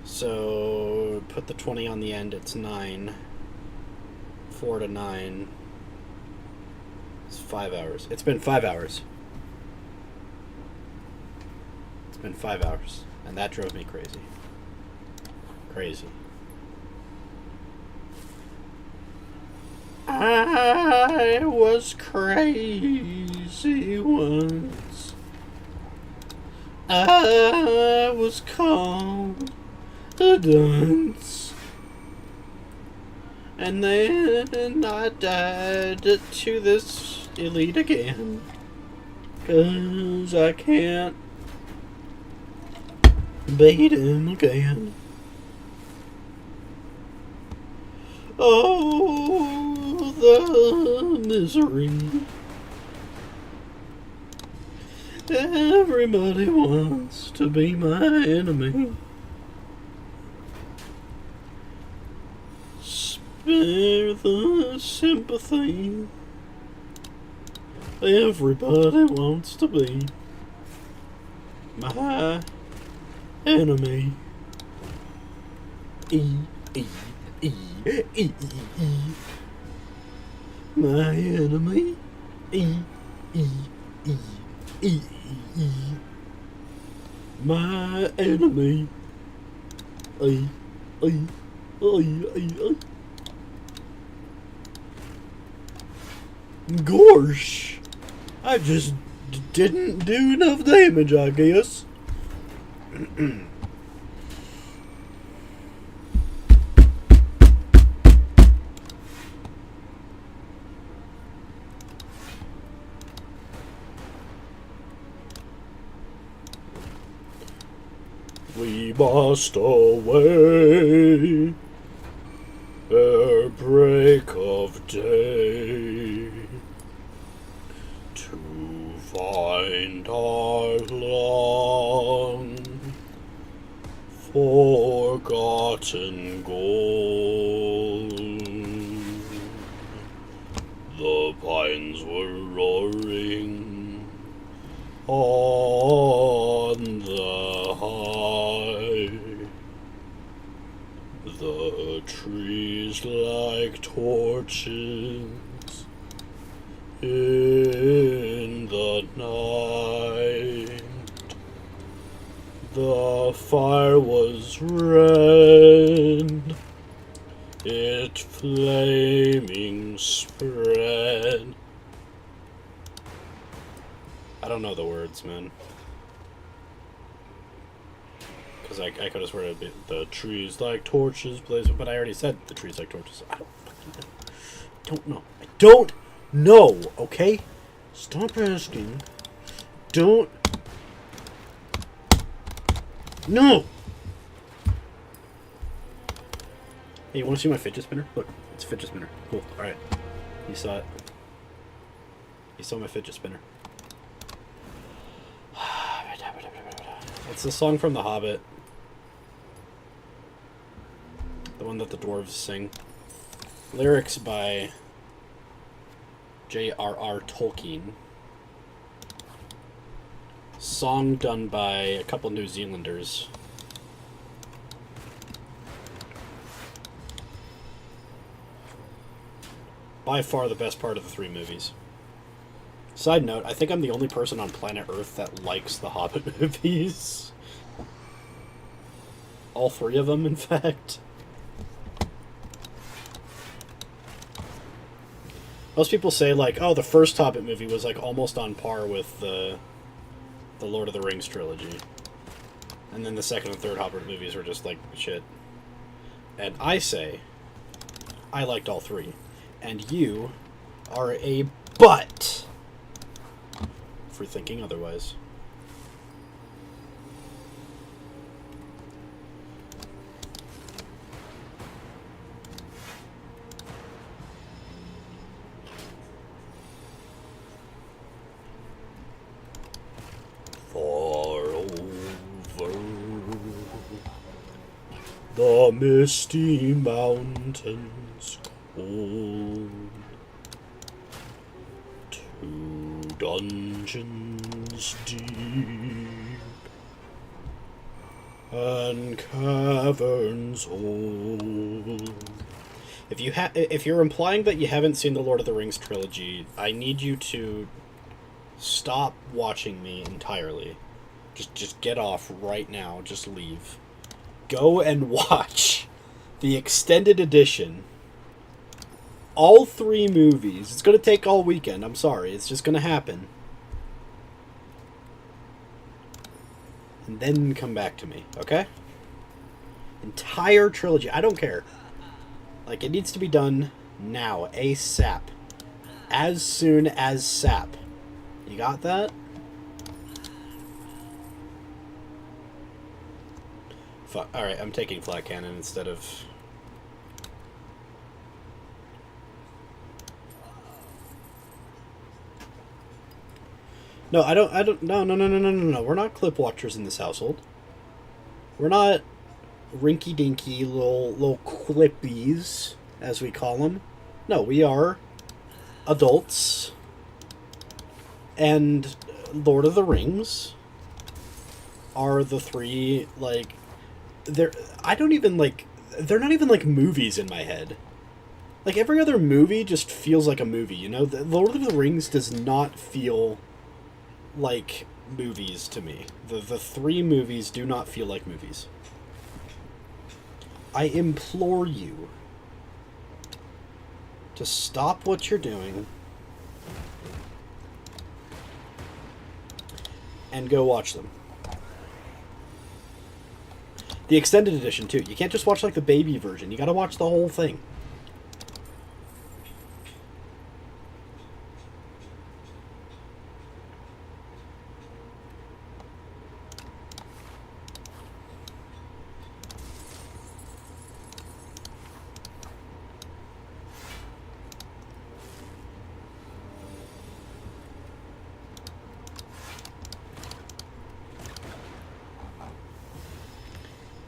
Speaker 1: So put the 20 on the end, it's 9. 4 to 9. It's 5 hours. It's been 5 hours. It's been 5 hours. And that drove me crazy. Crazy. I was crazy once. I was called a dunce. And then I died to this elite again. 'Cause I can't beat him again. Oh, the misery. Everybody wants to be my enemy. Spare the sympathy. Everybody wants to be my enemy. E, e, e, e, e, e. My enemy. E, e, e, e, e. My enemy. E, e, e, e. Gosh, I just didn't do enough damage, I guess. We must away ere break of day to find our long forgotten goal. The pines were roaring on the high, the trees like torches in the night. The fire was red, it flaming spread. I don't know the words, man. Because I could have sworn the trees like torches blaze, but I already said the trees like torches. I don't fucking know. Don't know. I don't know, okay? Stop asking. Don't. No! Hey, you want to see my fidget spinner? Look, it's a fidget spinner. Cool. Alright. You saw it. You saw my fidget spinner. It's a song from The Hobbit. The one that the dwarves sing. Lyrics by J.R.R. Tolkien. Song done by a couple New Zealanders. By far the best part of the three movies. Side note, I think I'm the only person on planet Earth that likes the Hobbit movies. All three of them, in fact. Most people say, like, oh, the first Hobbit movie was, like, almost on par with the Lord of the Rings trilogy. And then the second and third Hobbit movies were just, like, shit. And I say, I liked all three. And you are a butt for thinking otherwise. Far over the misty mountains cold, to dungeons deep and caverns old. If you're implying that you haven't seen the Lord of the Rings trilogy, I need you to stop watching me entirely. Just get off right now. Just leave. Go and watch the extended edition. All three movies. It's going to take all weekend. I'm sorry. It's just going to happen. And then come back to me, okay? Entire trilogy. I don't care. Like, it needs to be done now. ASAP. As soon as SAP. You got that? Fuck. Alright, I'm taking flat cannon instead of... No, I don't, no. We're not clip watchers in this household. We're not rinky-dinky little clippies, as we call them. No, we are adults and Lord of the Rings
Speaker 3: are the three, like, they're not even like movies in my head. Like, every other movie just feels like a movie, you know? The Lord of the Rings does not feel like movies to me. The three movies do not feel like movies. I implore you to stop what you're doing and go watch them. The extended edition, too. You can't just watch, like, the baby version. You gotta watch the whole thing.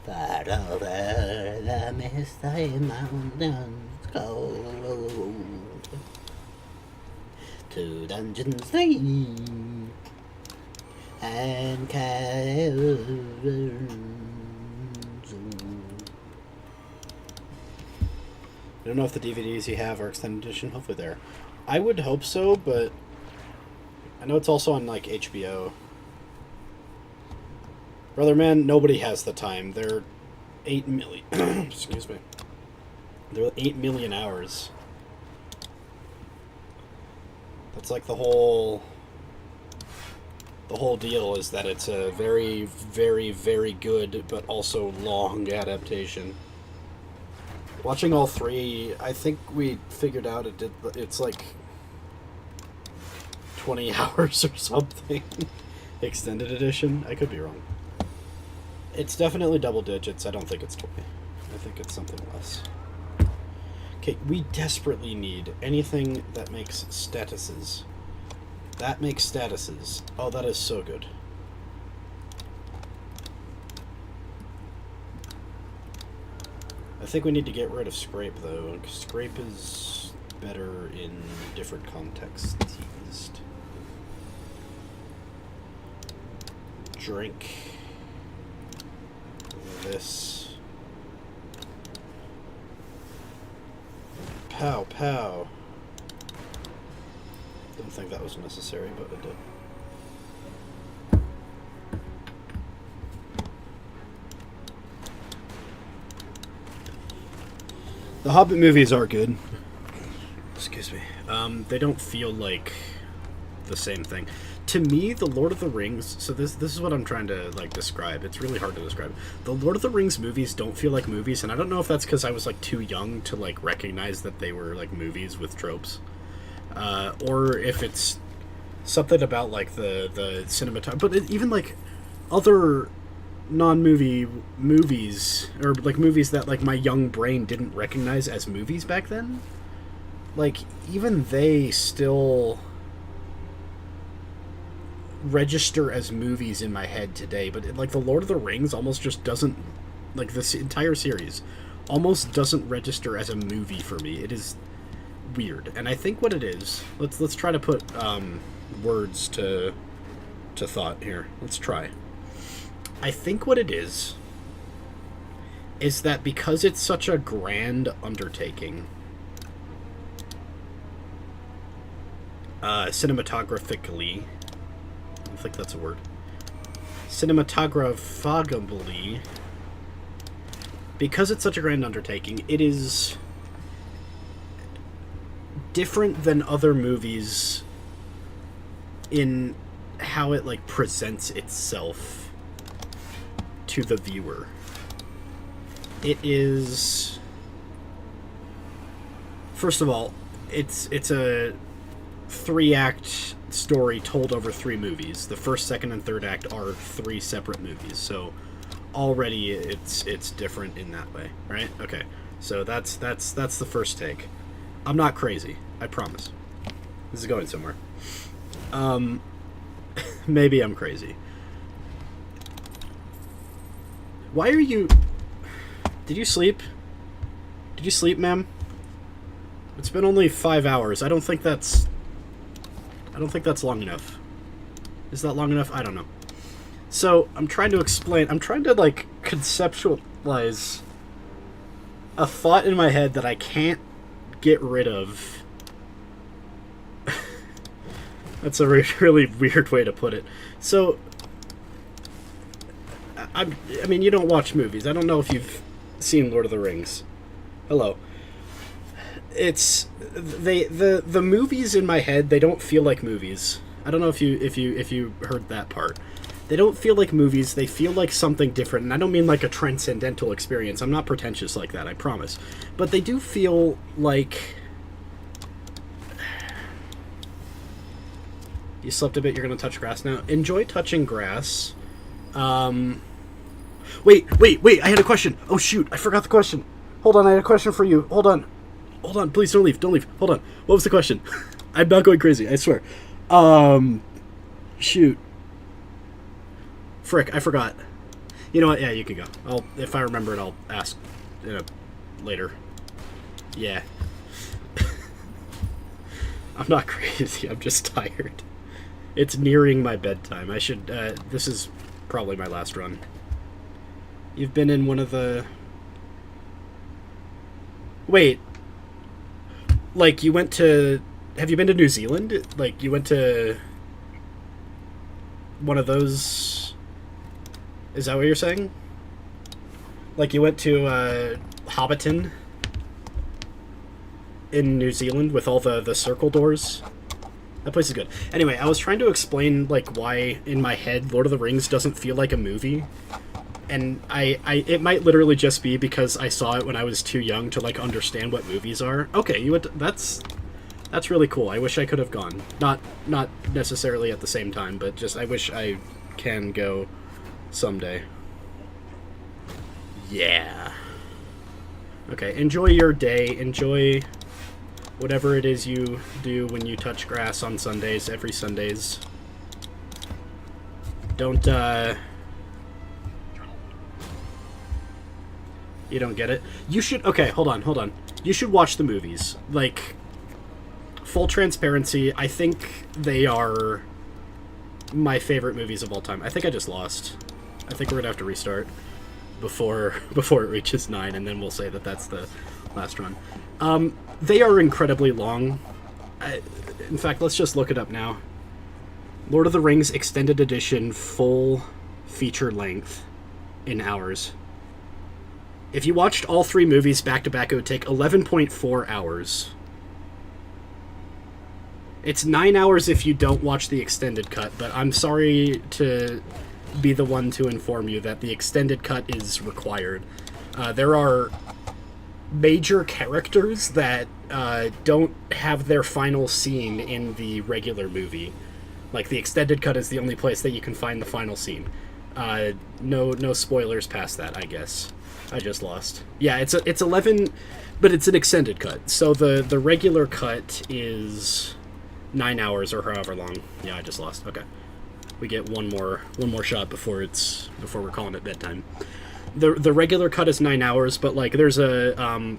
Speaker 2: Far over the misty mountains go to dungeons deep and caverns.
Speaker 3: I don't know if the DVDs you have are extended edition. Hopefully they're. I would hope so, but I know it's also on, like, HBO. Brother man, nobody has the time. They're 8 million. Excuse me. They're 8 million hours. That's like the whole deal is that it's a very, very, very good but also long adaptation. Watching all three, I think we figured out it's like 20 hours or something. Extended edition? I could be wrong. It's definitely double digits. I don't think it's 20. I think it's something less. Okay, we desperately need anything that makes statuses. That makes statuses. Oh, that is so good. I think we need to get rid of scrape, though. Scrape is better in different contexts. Drink. This. Pow, pow. Didn't think that was necessary, but it did. The Hobbit movies are good. Excuse me. They don't feel like the same thing. To me, the Lord of the Rings... So this is what I'm trying to, like, describe. It's really hard to describe. The Lord of the Rings movies don't feel like movies, and I don't know if that's because I was, like, too young to, like, recognize that they were, like, movies with tropes. Or if it's something about, like, the cinematography... But even, like, other non-movie movies, or, like, movies that, like, my young brain didn't recognize as movies back then, like, even they still register as movies in my head today. But like the Lord of the Rings almost just doesn't, like, this entire series almost doesn't register as a movie for me. It is weird, and I think what it is, let's try to put words to thought here. Let's try. I think what it is that because it's such a grand undertaking, cinematographically, I think that's a word. Cinematographically, because it's such a grand undertaking, it is different than other movies in how it, like, presents itself to the viewer. It is, first of all, it's a 3-act story told over 3 movies. The first, second, and third act are 3 separate movies, so already it's different in that way, right? Okay, so that's the first take. I'm not crazy, I promise. This is going somewhere. Maybe I'm crazy. Why are you... Did you sleep? Did you sleep, ma'am? It's been only 5 hours. I don't think that's long enough. Is that long enough? I don't know. So I'm trying to explain. I'm trying to like conceptualize a thought in my head that I can't get rid of. That's a really weird way to put it. So, I mean, you don't watch movies. I don't know if you've seen Lord of the Rings. Hello. It's the movies in my head. They don't feel like movies. I don't know if you heard that part. They don't feel like movies. They feel like something different, and I don't mean like a transcendental experience. I'm not pretentious like that. I promise. But they do feel like. You slept a bit, you're going to touch grass now. Enjoy touching grass. Wait, I had a question. Oh, shoot, I forgot the question. Hold on, I had a question for you. Hold on, please don't leave. Hold on. What was the question? I'm not going crazy, I swear. Shoot. Frick, I forgot. You know what, yeah, you can go. If I remember it, I'll ask later. Yeah. I'm not crazy, I'm just tired. It's nearing my bedtime. I should, this is probably my last run. You've been in one of the... Wait. Like, you went to... Have you been to New Zealand? Like, you went to... One of those... Is that what you're saying? Like, you went to, Hobbiton? In New Zealand with all the circle doors? That place is good. Anyway, I was trying to explain, like, why, in my head, Lord of the Rings doesn't feel like a movie. And it might literally just be because I saw it when I was too young to, like, understand what movies are. Okay, you went to, that's really cool. I wish I could have gone. Not necessarily at the same time, but just I wish I can go someday. Yeah. Okay, enjoy your day. Enjoy... whatever it is you do when you touch grass on Sundays, every Sundays. Don't, You don't get it? You should... Okay, hold on. You should watch the movies. Like, full transparency, I think they are my favorite movies of all time. I think I just lost. I think we're gonna have to restart before it reaches 9, and then we'll say that that's the last run. They are incredibly long. In fact, let's just look it up now. Lord of the Rings Extended Edition, full feature length in hours. If you watched all 3 movies back to back, it would take 11.4 hours. It's 9 hours if you don't watch the extended cut, but I'm sorry to be the one to inform you that the extended cut is required. There are major characters that don't have their final scene in the regular movie. Like, the extended cut is the only place that you can find the final scene. No spoilers past that, I guess. I just lost. Yeah, it's 11, but it's an extended cut. So the regular cut is 9 hours or however long. Yeah, I just lost. Okay. We get one more shot before we're calling it bedtime. The regular cut is 9 hours, but like there's a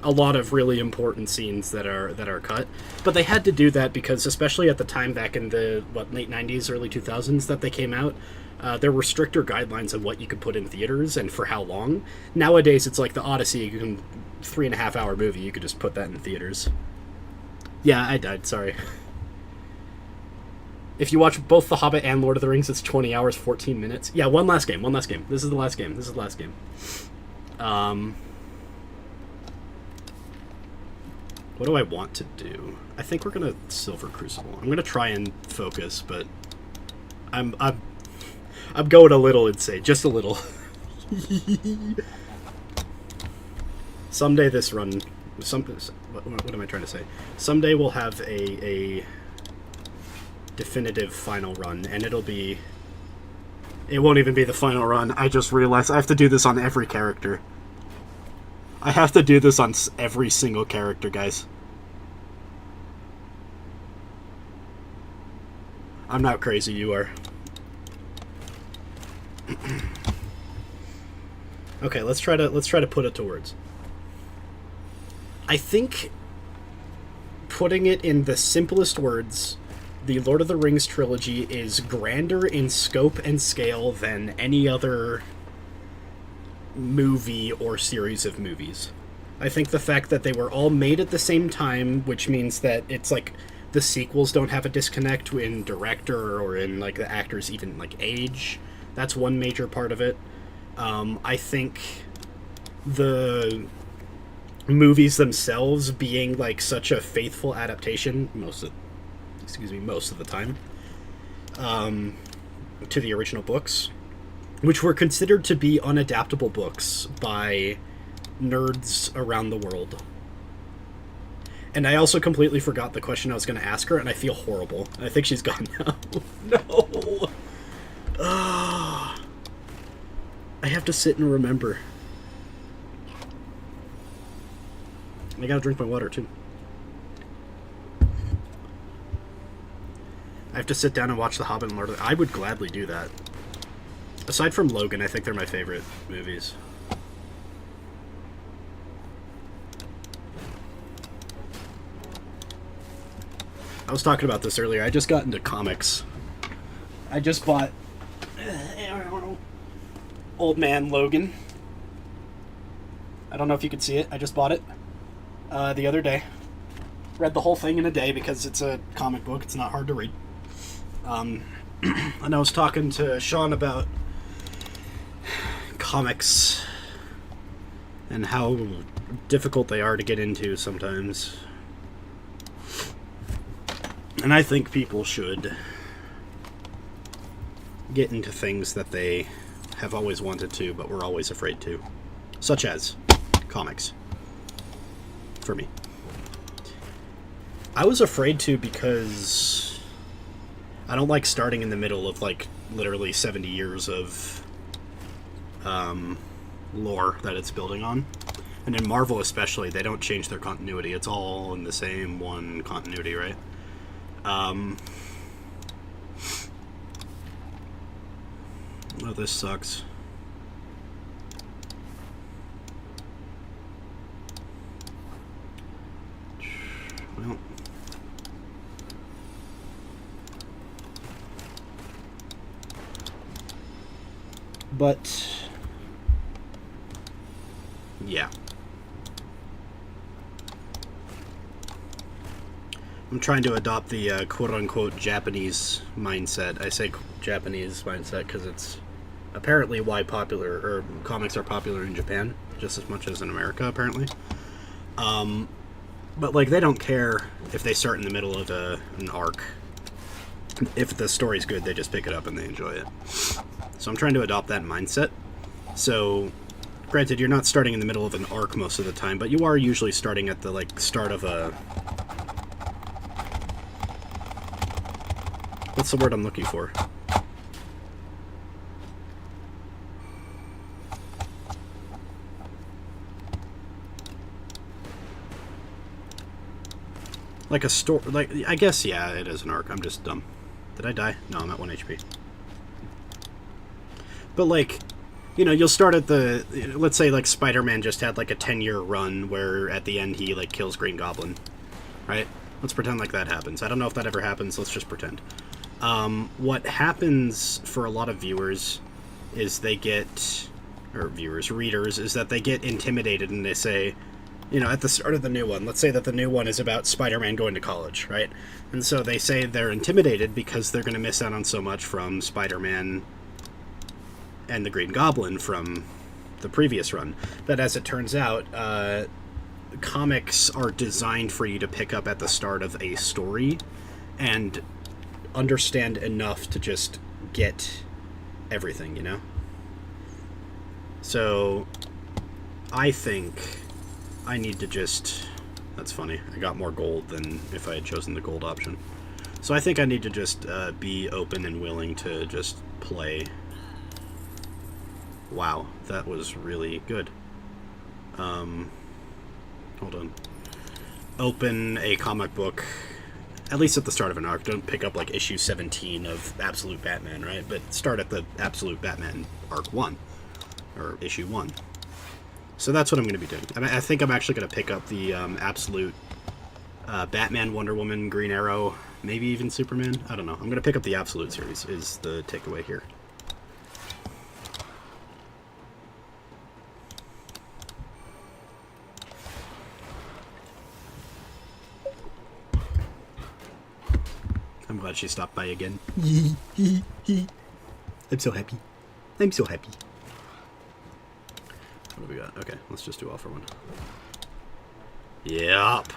Speaker 3: lot of really important scenes that are cut. But they had to do that because, especially at the time back in the late 90s, early 2000s that they came out, there were stricter guidelines on what you could put in theaters and for how long. Nowadays, it's like the Odyssey, you can 3.5 hour movie, you could just put that in theaters. Yeah, I died, sorry. If you watch both The Hobbit and Lord of the Rings, it's 20 hours, 14 minutes. Yeah, one last game. This is the last game. What do I want to do? I think we're gonna Silver Crucible. I'm gonna try and focus, but I'm going a little insane, just a little. Someday this run, what am I trying to say? Someday we'll have a definitive final run, and it won't even be the final run. I just realized I have to do this on every character. I have to do this on every single character, guys. I'm not crazy, you are. Okay, let's try to put it to words. I think putting it in the simplest words the Lord of the Rings trilogy is grander in scope and scale than any other movie or series of movies. I think the fact that they were all made at the same time, which means that it's like the sequels don't have a disconnect in director or in like the actors even like age. That's one major part of it. I think the movies themselves being like such a faithful adaptation most of the time to the original books, which were considered to be unadaptable books by nerds around the world. And I also completely forgot the question I was going to ask her, and I feel horrible. I think she's gone now. No! I have to sit and remember. I gotta drink my water, too. I have to sit down and watch The Hobbit and Lord of the... I would gladly do that. Aside from Logan, I think they're my favorite movies. I was talking about this earlier. I just got into comics. I just bought Old Man Logan. I don't know if you could see it. I just bought it the other day. Read the whole thing in a day because it's a comic book. It's not hard to read. And I was talking to Sean about comics and how difficult they are to get into sometimes. And I think people should get into things that they have always wanted to, but were always afraid to. Such as comics. For me. I was afraid to because I don't like starting in the middle of, like, literally 70 years of lore that it's building on. And in Marvel especially, they don't change their continuity. It's all in the same one continuity, right? Oh, this sucks. Well. But yeah. I'm trying to adopt the quote-unquote Japanese mindset. I say Japanese mindset because it's apparently why comics are popular in Japan, just as much as in America, apparently. But, like, they don't care if they start in the middle of an arc. If the story's good, they just pick it up and they enjoy it. So I'm trying to adopt that mindset. So, granted, you're not starting in the middle of an arc most of the time, but you are usually starting at the, like, start of a... What's the word I'm looking for? Like a story, like, I guess, yeah, it is an arc. I'm just dumb. Did I die? No, I'm at 1 HP. But, like, you know, you'll start at the, let's say, like, Spider-Man just had, like, a 10-year run where at the end he, like, kills Green Goblin, right? Let's pretend like that happens. I don't know if that ever happens. Let's just pretend. What happens for a lot of viewers is they get, or readers, is that they get intimidated and they say, you know, at the start of the new one, let's say that the new one is about Spider-Man going to college, right? And so they say they're intimidated because they're going to miss out on so much from Spider-Man and the Green Goblin from the previous run. But as it turns out, comics are designed for you to pick up at the start of a story and understand enough to just get everything, you know? So, I think I need to just... That's funny. I got more gold than if I had chosen the gold option. So I think I need to just be open and willing to just play. Wow, that was really good. Hold on. Open a comic book, at least at the start of an arc. Don't pick up, like, issue 17 of Absolute Batman, right? But start at the Absolute Batman arc 1, or issue 1. So that's what I'm going to be doing. I think I'm actually going to pick up the Absolute Batman, Wonder Woman, Green Arrow Maybe even Superman. I don't know. I'm going to pick up the Absolute series is the takeaway here. I'm glad she stopped by again. I'm so happy. I'm so happy. What do we got? Okay, let's just do all for one. Yep.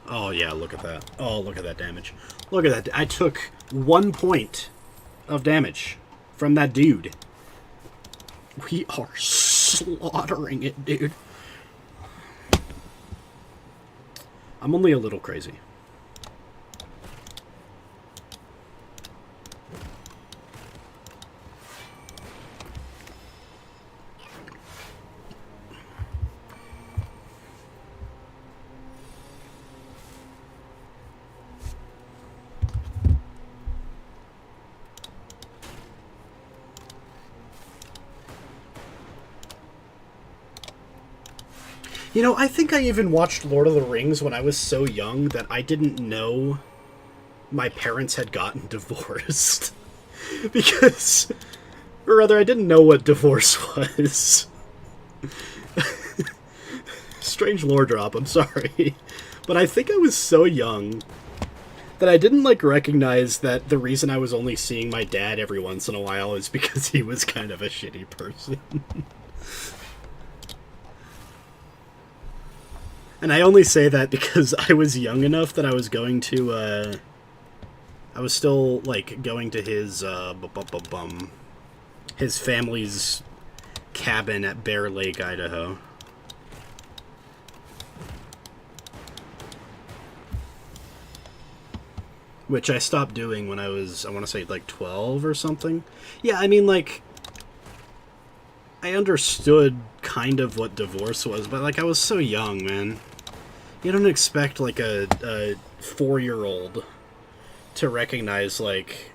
Speaker 3: Oh, yeah, look at that. Oh, look at that damage. Look at that. I took 1 point of damage from that dude. We are slaughtering it, dude. I'm only a little crazy. You know, I think I even watched Lord of the Rings when I was so young that I didn't know my parents had gotten divorced. Because, or rather, I didn't know what divorce was. Strange lore drop, I'm sorry. But I think I was so young that I didn't, like, recognize that the reason I was only seeing my dad every once in a while is because he was kind of a shitty person. And I only say that because I was young enough that I was going to, I was still, like, going to his, his family's cabin at Bear Lake, Idaho. Which I stopped doing when I was, I want to say, like, 12 or something. Yeah, I mean, like, I understood kind of what divorce was, but, like, I was so young, man. You don't expect, like, a 4-year-old to recognize, like,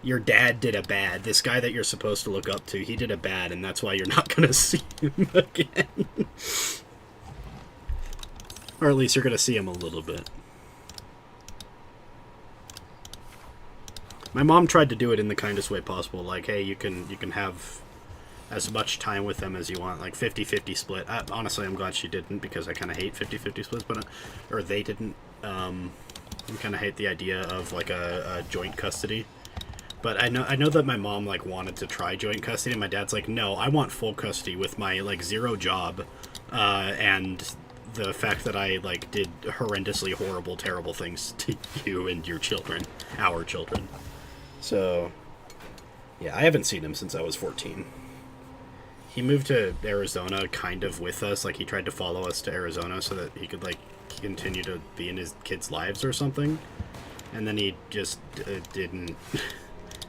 Speaker 3: your dad did a bad. This guy that you're supposed to look up to, he did a bad, and that's why you're not going to see him again. Or at least you're going to see him a little bit. My mom tried to do it in the kindest way possible. Like, hey, you can have as much time with them as you want, like 50-50 split. Honestly, I'm glad she didn't, because I kind of hate 50-50 splits, but or they didn't. I kind of hate the idea of like a joint custody. But I know that my mom like wanted to try joint custody, and my dad's like, no, I want full custody with my like 0 job, and the fact that I like did horrendously horrible, terrible things to you and your children, our children. So, yeah, I haven't seen him since I was 14. He moved to Arizona kind of with us. Like, he tried to follow us to Arizona so that he could, like, continue to be in his kids' lives or something. And then he just didn't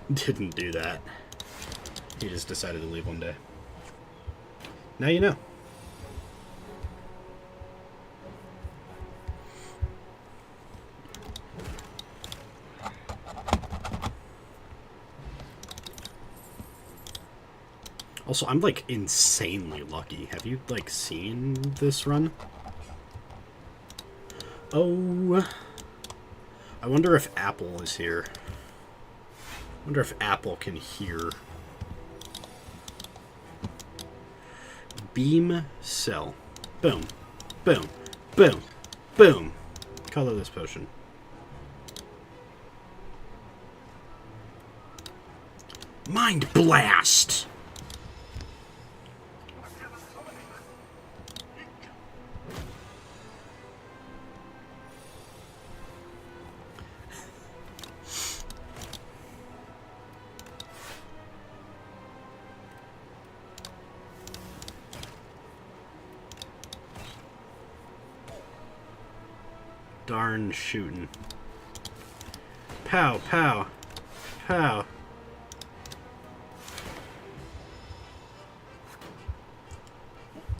Speaker 3: do that. He just decided to leave one day. Now you know. Also, I'm, like, insanely lucky. Have you, like, seen this run? Oh. I wonder if Apple is here. I wonder if Apple can hear. Beam cell. Boom. Boom. Boom. Boom. Color this potion. Mind blast! Darn shooting. Pow, pow, pow.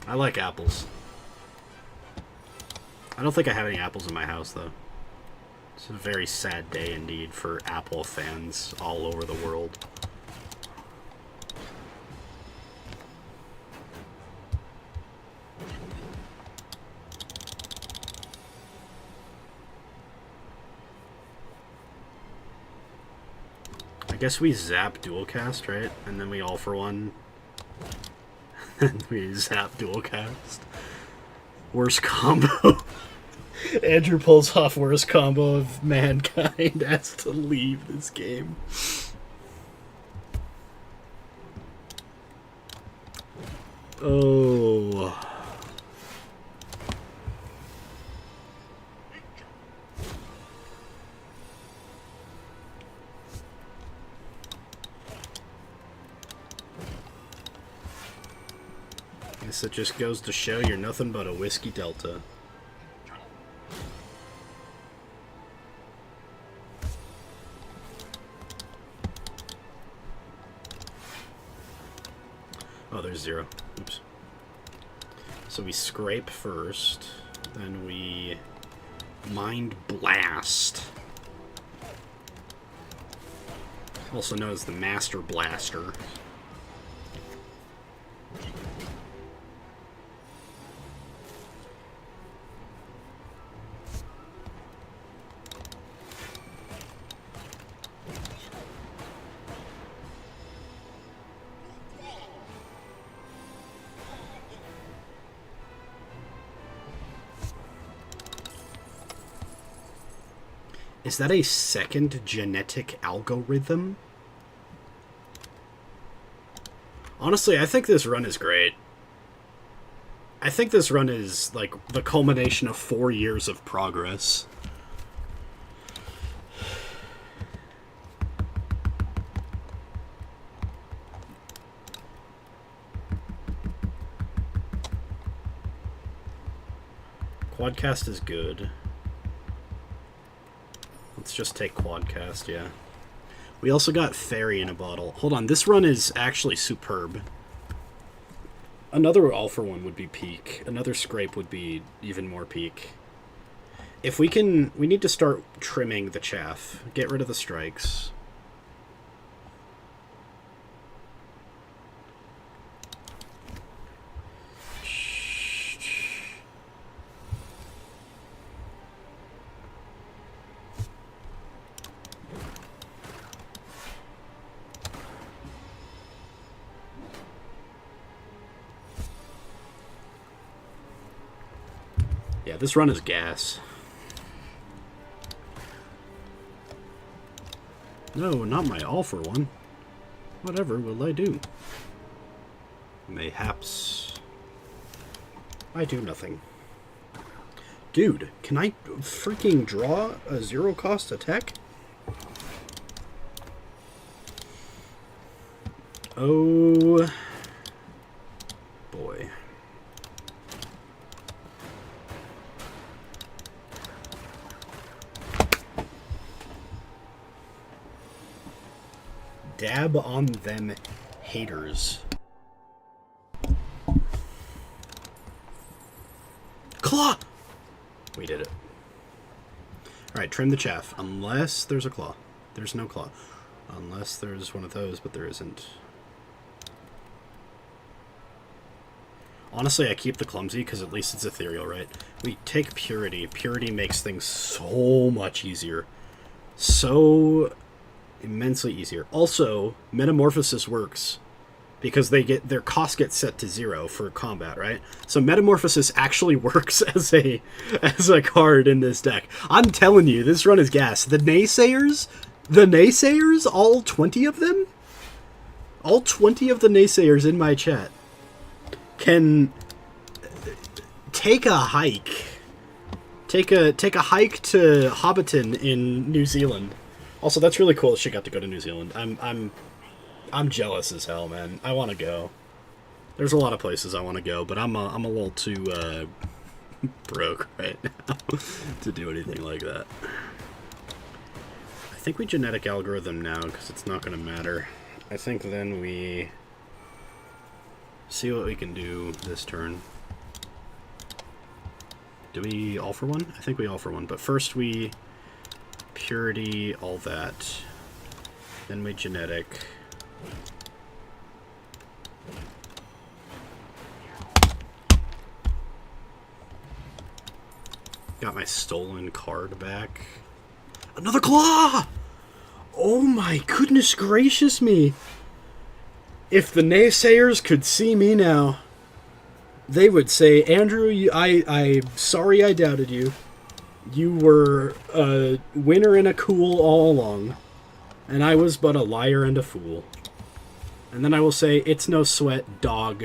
Speaker 3: I like apples. I don't think I have any apples in my house, though. It's a very sad day indeed for Apple fans all over the world. guess we zap dual cast, right? And then we all for one. And we zap dual cast. Worst combo. Andrew pulls off worst combo of mankind, has to leave this game. Oh. Guess it just goes to show you're nothing but a whiskey delta. Oh, there's 0. Oops. So we scrape first, then we Mind Blast. Also known as the Master Blaster. Is that a second genetic algorithm? Honestly, I think this run is great. I think this run is, like, the culmination of 4 years of progress. Quadcast is good. Let's just take Quadcast, yeah. We also got Fairy in a bottle. Hold on, this run is actually superb. Another all for one would be peak. Another scrape would be even more peak. If we can, we need to start trimming the chaff. Get rid of the strikes. Yeah, this run is gas. No, not my all for one. Whatever will I do? Mayhaps I do nothing. Dude, can I freaking draw a 0-cost attack? Oh boy. Dab on them haters. Claw! We did it. Alright, trim the chaff. Unless there's a claw. There's no claw. Unless there's one of those, but there isn't. Honestly, I keep the clumsy because at least it's ethereal, right? We take purity. Purity makes things so much easier. So immensely easier. Also, metamorphosis works because their cost gets set to 0 for combat, right? So metamorphosis actually works as a card in this deck. I'm telling you, this run is gas. The naysayers, all 20 of them, all 20 of the naysayers in my chat can take a hike. Take a hike to Hobbiton in New Zealand. Also, that's really cool that she got to go to New Zealand. I'm jealous as hell, man. I want to go. There's a lot of places I want to go, but I'm a little too broke right now to do anything like that. I think we genetic algorithm now because it's not going to matter. I think then we see what we can do this turn. Do we all for one? I think we all for one, but first we purity, all that. Then we genetic. Got my stolen card back. Another claw! Oh my goodness gracious me! If the naysayers could see me now, they would say, Andrew, I'm sorry I doubted you. You were a winner and a cool all along, and I was but a liar and a fool. And then I will say, it's no sweat, dog.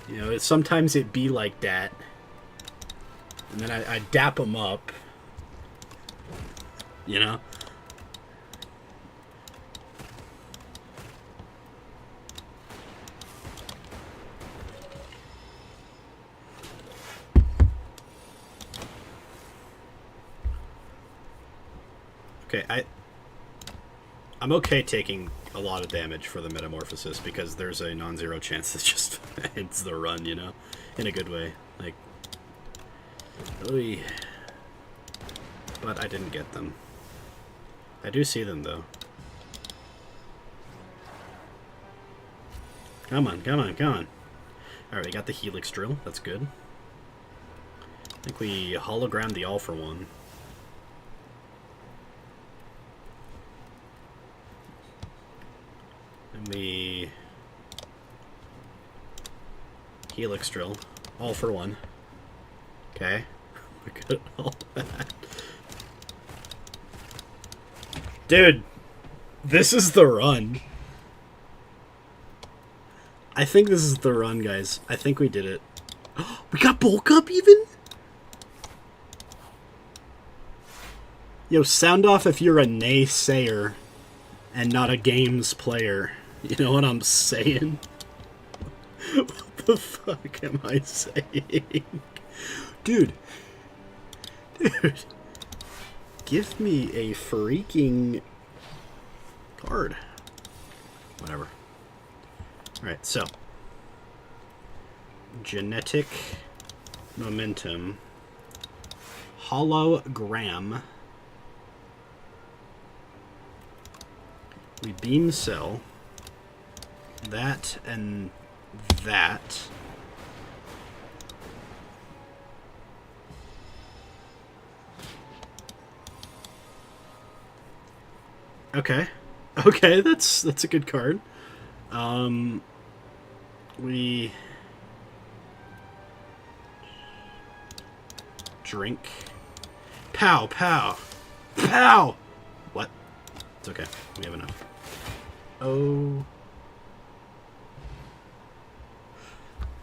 Speaker 3: You know, sometimes it be like that. And then I dap them up. You know? Okay, I'm okay taking a lot of damage for the metamorphosis because there's a non-zero chance that just ends the run, you know? In a good way. Like, oy. But I didn't get them. I do see them, though. Come on, come on, come on. Alright, we got the Helix Drill. That's good. I think we hologrammed the All for One. And we Helix Drill. All for One. Okay. Look at all that. Dude, this is the run. I think this is the run, guys. I think we did it. We got bulk up even? Yo, sound off if you're a naysayer and not a games player. You know what I'm saying? What the fuck am I saying? Dude. Dude. Give me a freaking card. Whatever. Alright, so. Genetic Momentum. Hologram. We beam cell. That and that. Okay. Okay, that's a good card. We drink. Pow, pow. Pow! What? It's okay. We have enough. Oh.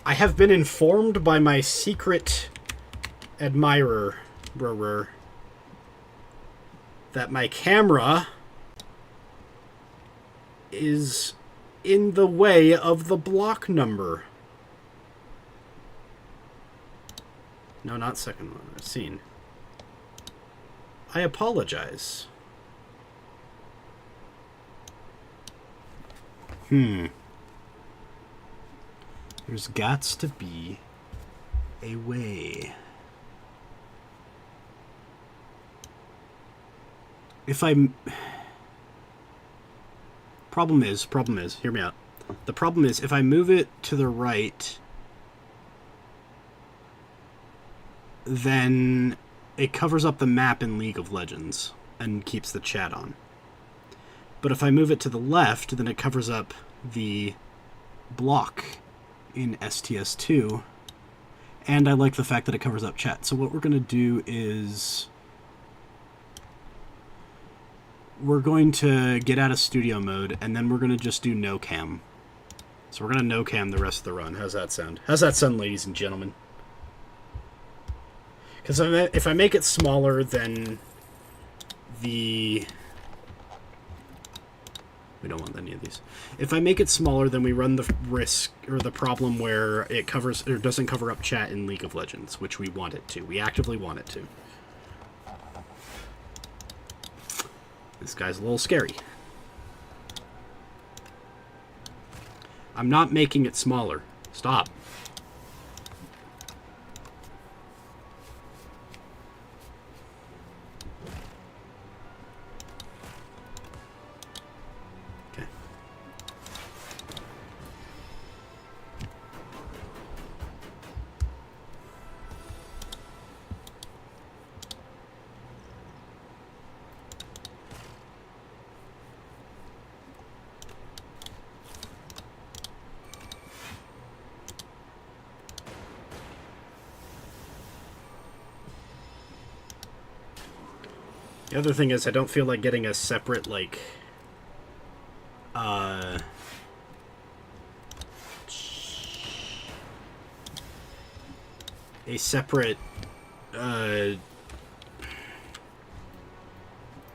Speaker 3: I have been informed by my secret admirer that my camera is in the way of the block number. No, not second one. Scene. I apologize. There's gots to be a way. If I'm... Problem is, hear me out. The problem is, if I move it to the right, then it covers up the map in League of Legends and keeps the chat on. But if I move it to the left, then it covers up the block in STS2, and I like the fact that it covers up chat. So what we're going to do is we're going to get out of studio mode, and then we're going to just do no cam. So we're going to no cam the rest of the run. How's that sound? How's that sound, ladies and gentlemen? Because if I make it smaller than the... We don't want any of these. If I make it smaller, then we run the risk, or the problem where it covers, or doesn't cover up chat in League of Legends, which we want it to. We actively want it to. This guy's a little scary. I'm not making it smaller. Stop. Okay. The other thing is I don't feel like getting a separate, like, a separate,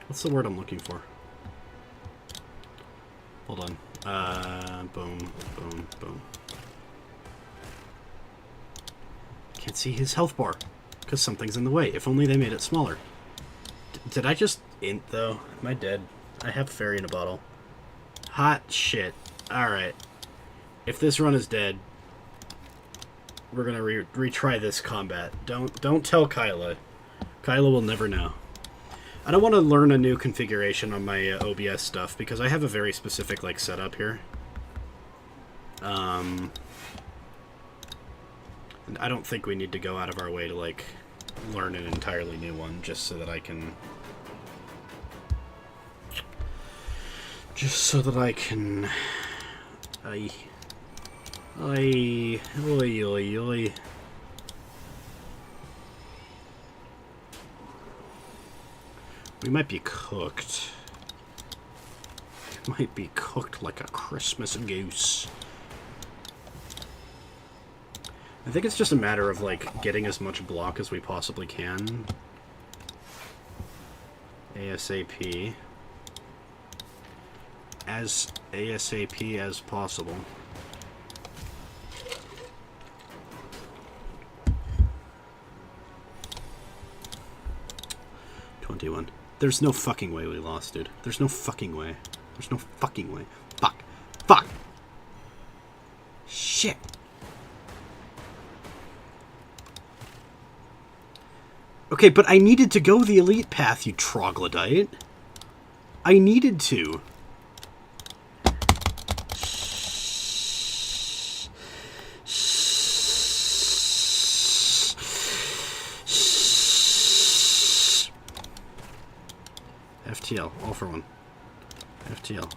Speaker 3: what's the word I'm looking for? Hold on. Boom, boom, boom. Can't see his health bar, because something's in the way. If only they made it smaller. Did I just int, though? Am I dead? I have fairy in a bottle. Hot shit. Alright. If this run is dead, we're gonna retry this combat. Don't tell Kyla. Kyla will never know. I don't want to learn a new configuration on my OBS stuff, because I have a very specific, like, setup here. And I don't think we need to go out of our way to, like, learn an entirely new one, just so that I can... Oi, oi, oi, oi. We might be cooked. Might be cooked like a Christmas goose. I think it's just a matter of, like, getting as much block as we possibly can. ASAP. As ASAP as possible. $21. There's no fucking way we lost, dude. There's no fucking way. There's no fucking way. Fuck. Fuck! Shit! Okay, but I needed to go the elite path, you troglodyte. I needed to. FTL, all for one. FTL.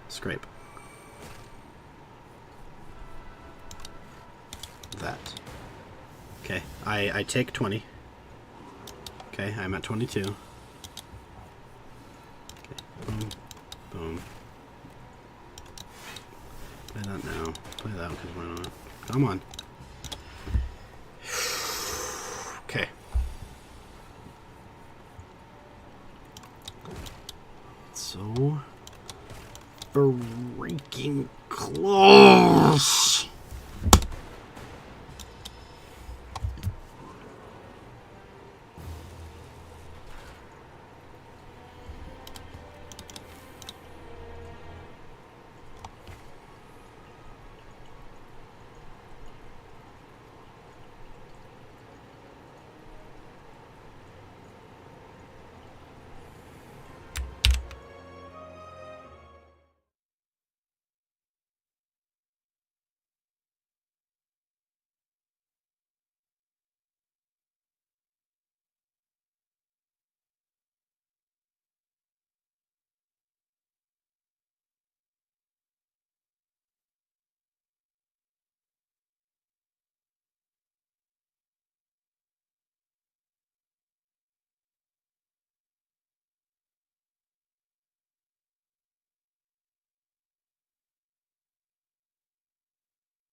Speaker 3: Scrape. That. Okay, I take 20. Okay, I'm at 22. Okay, boom, boom. Play that now. Play that because why not? Come on. Okay. So freaking close.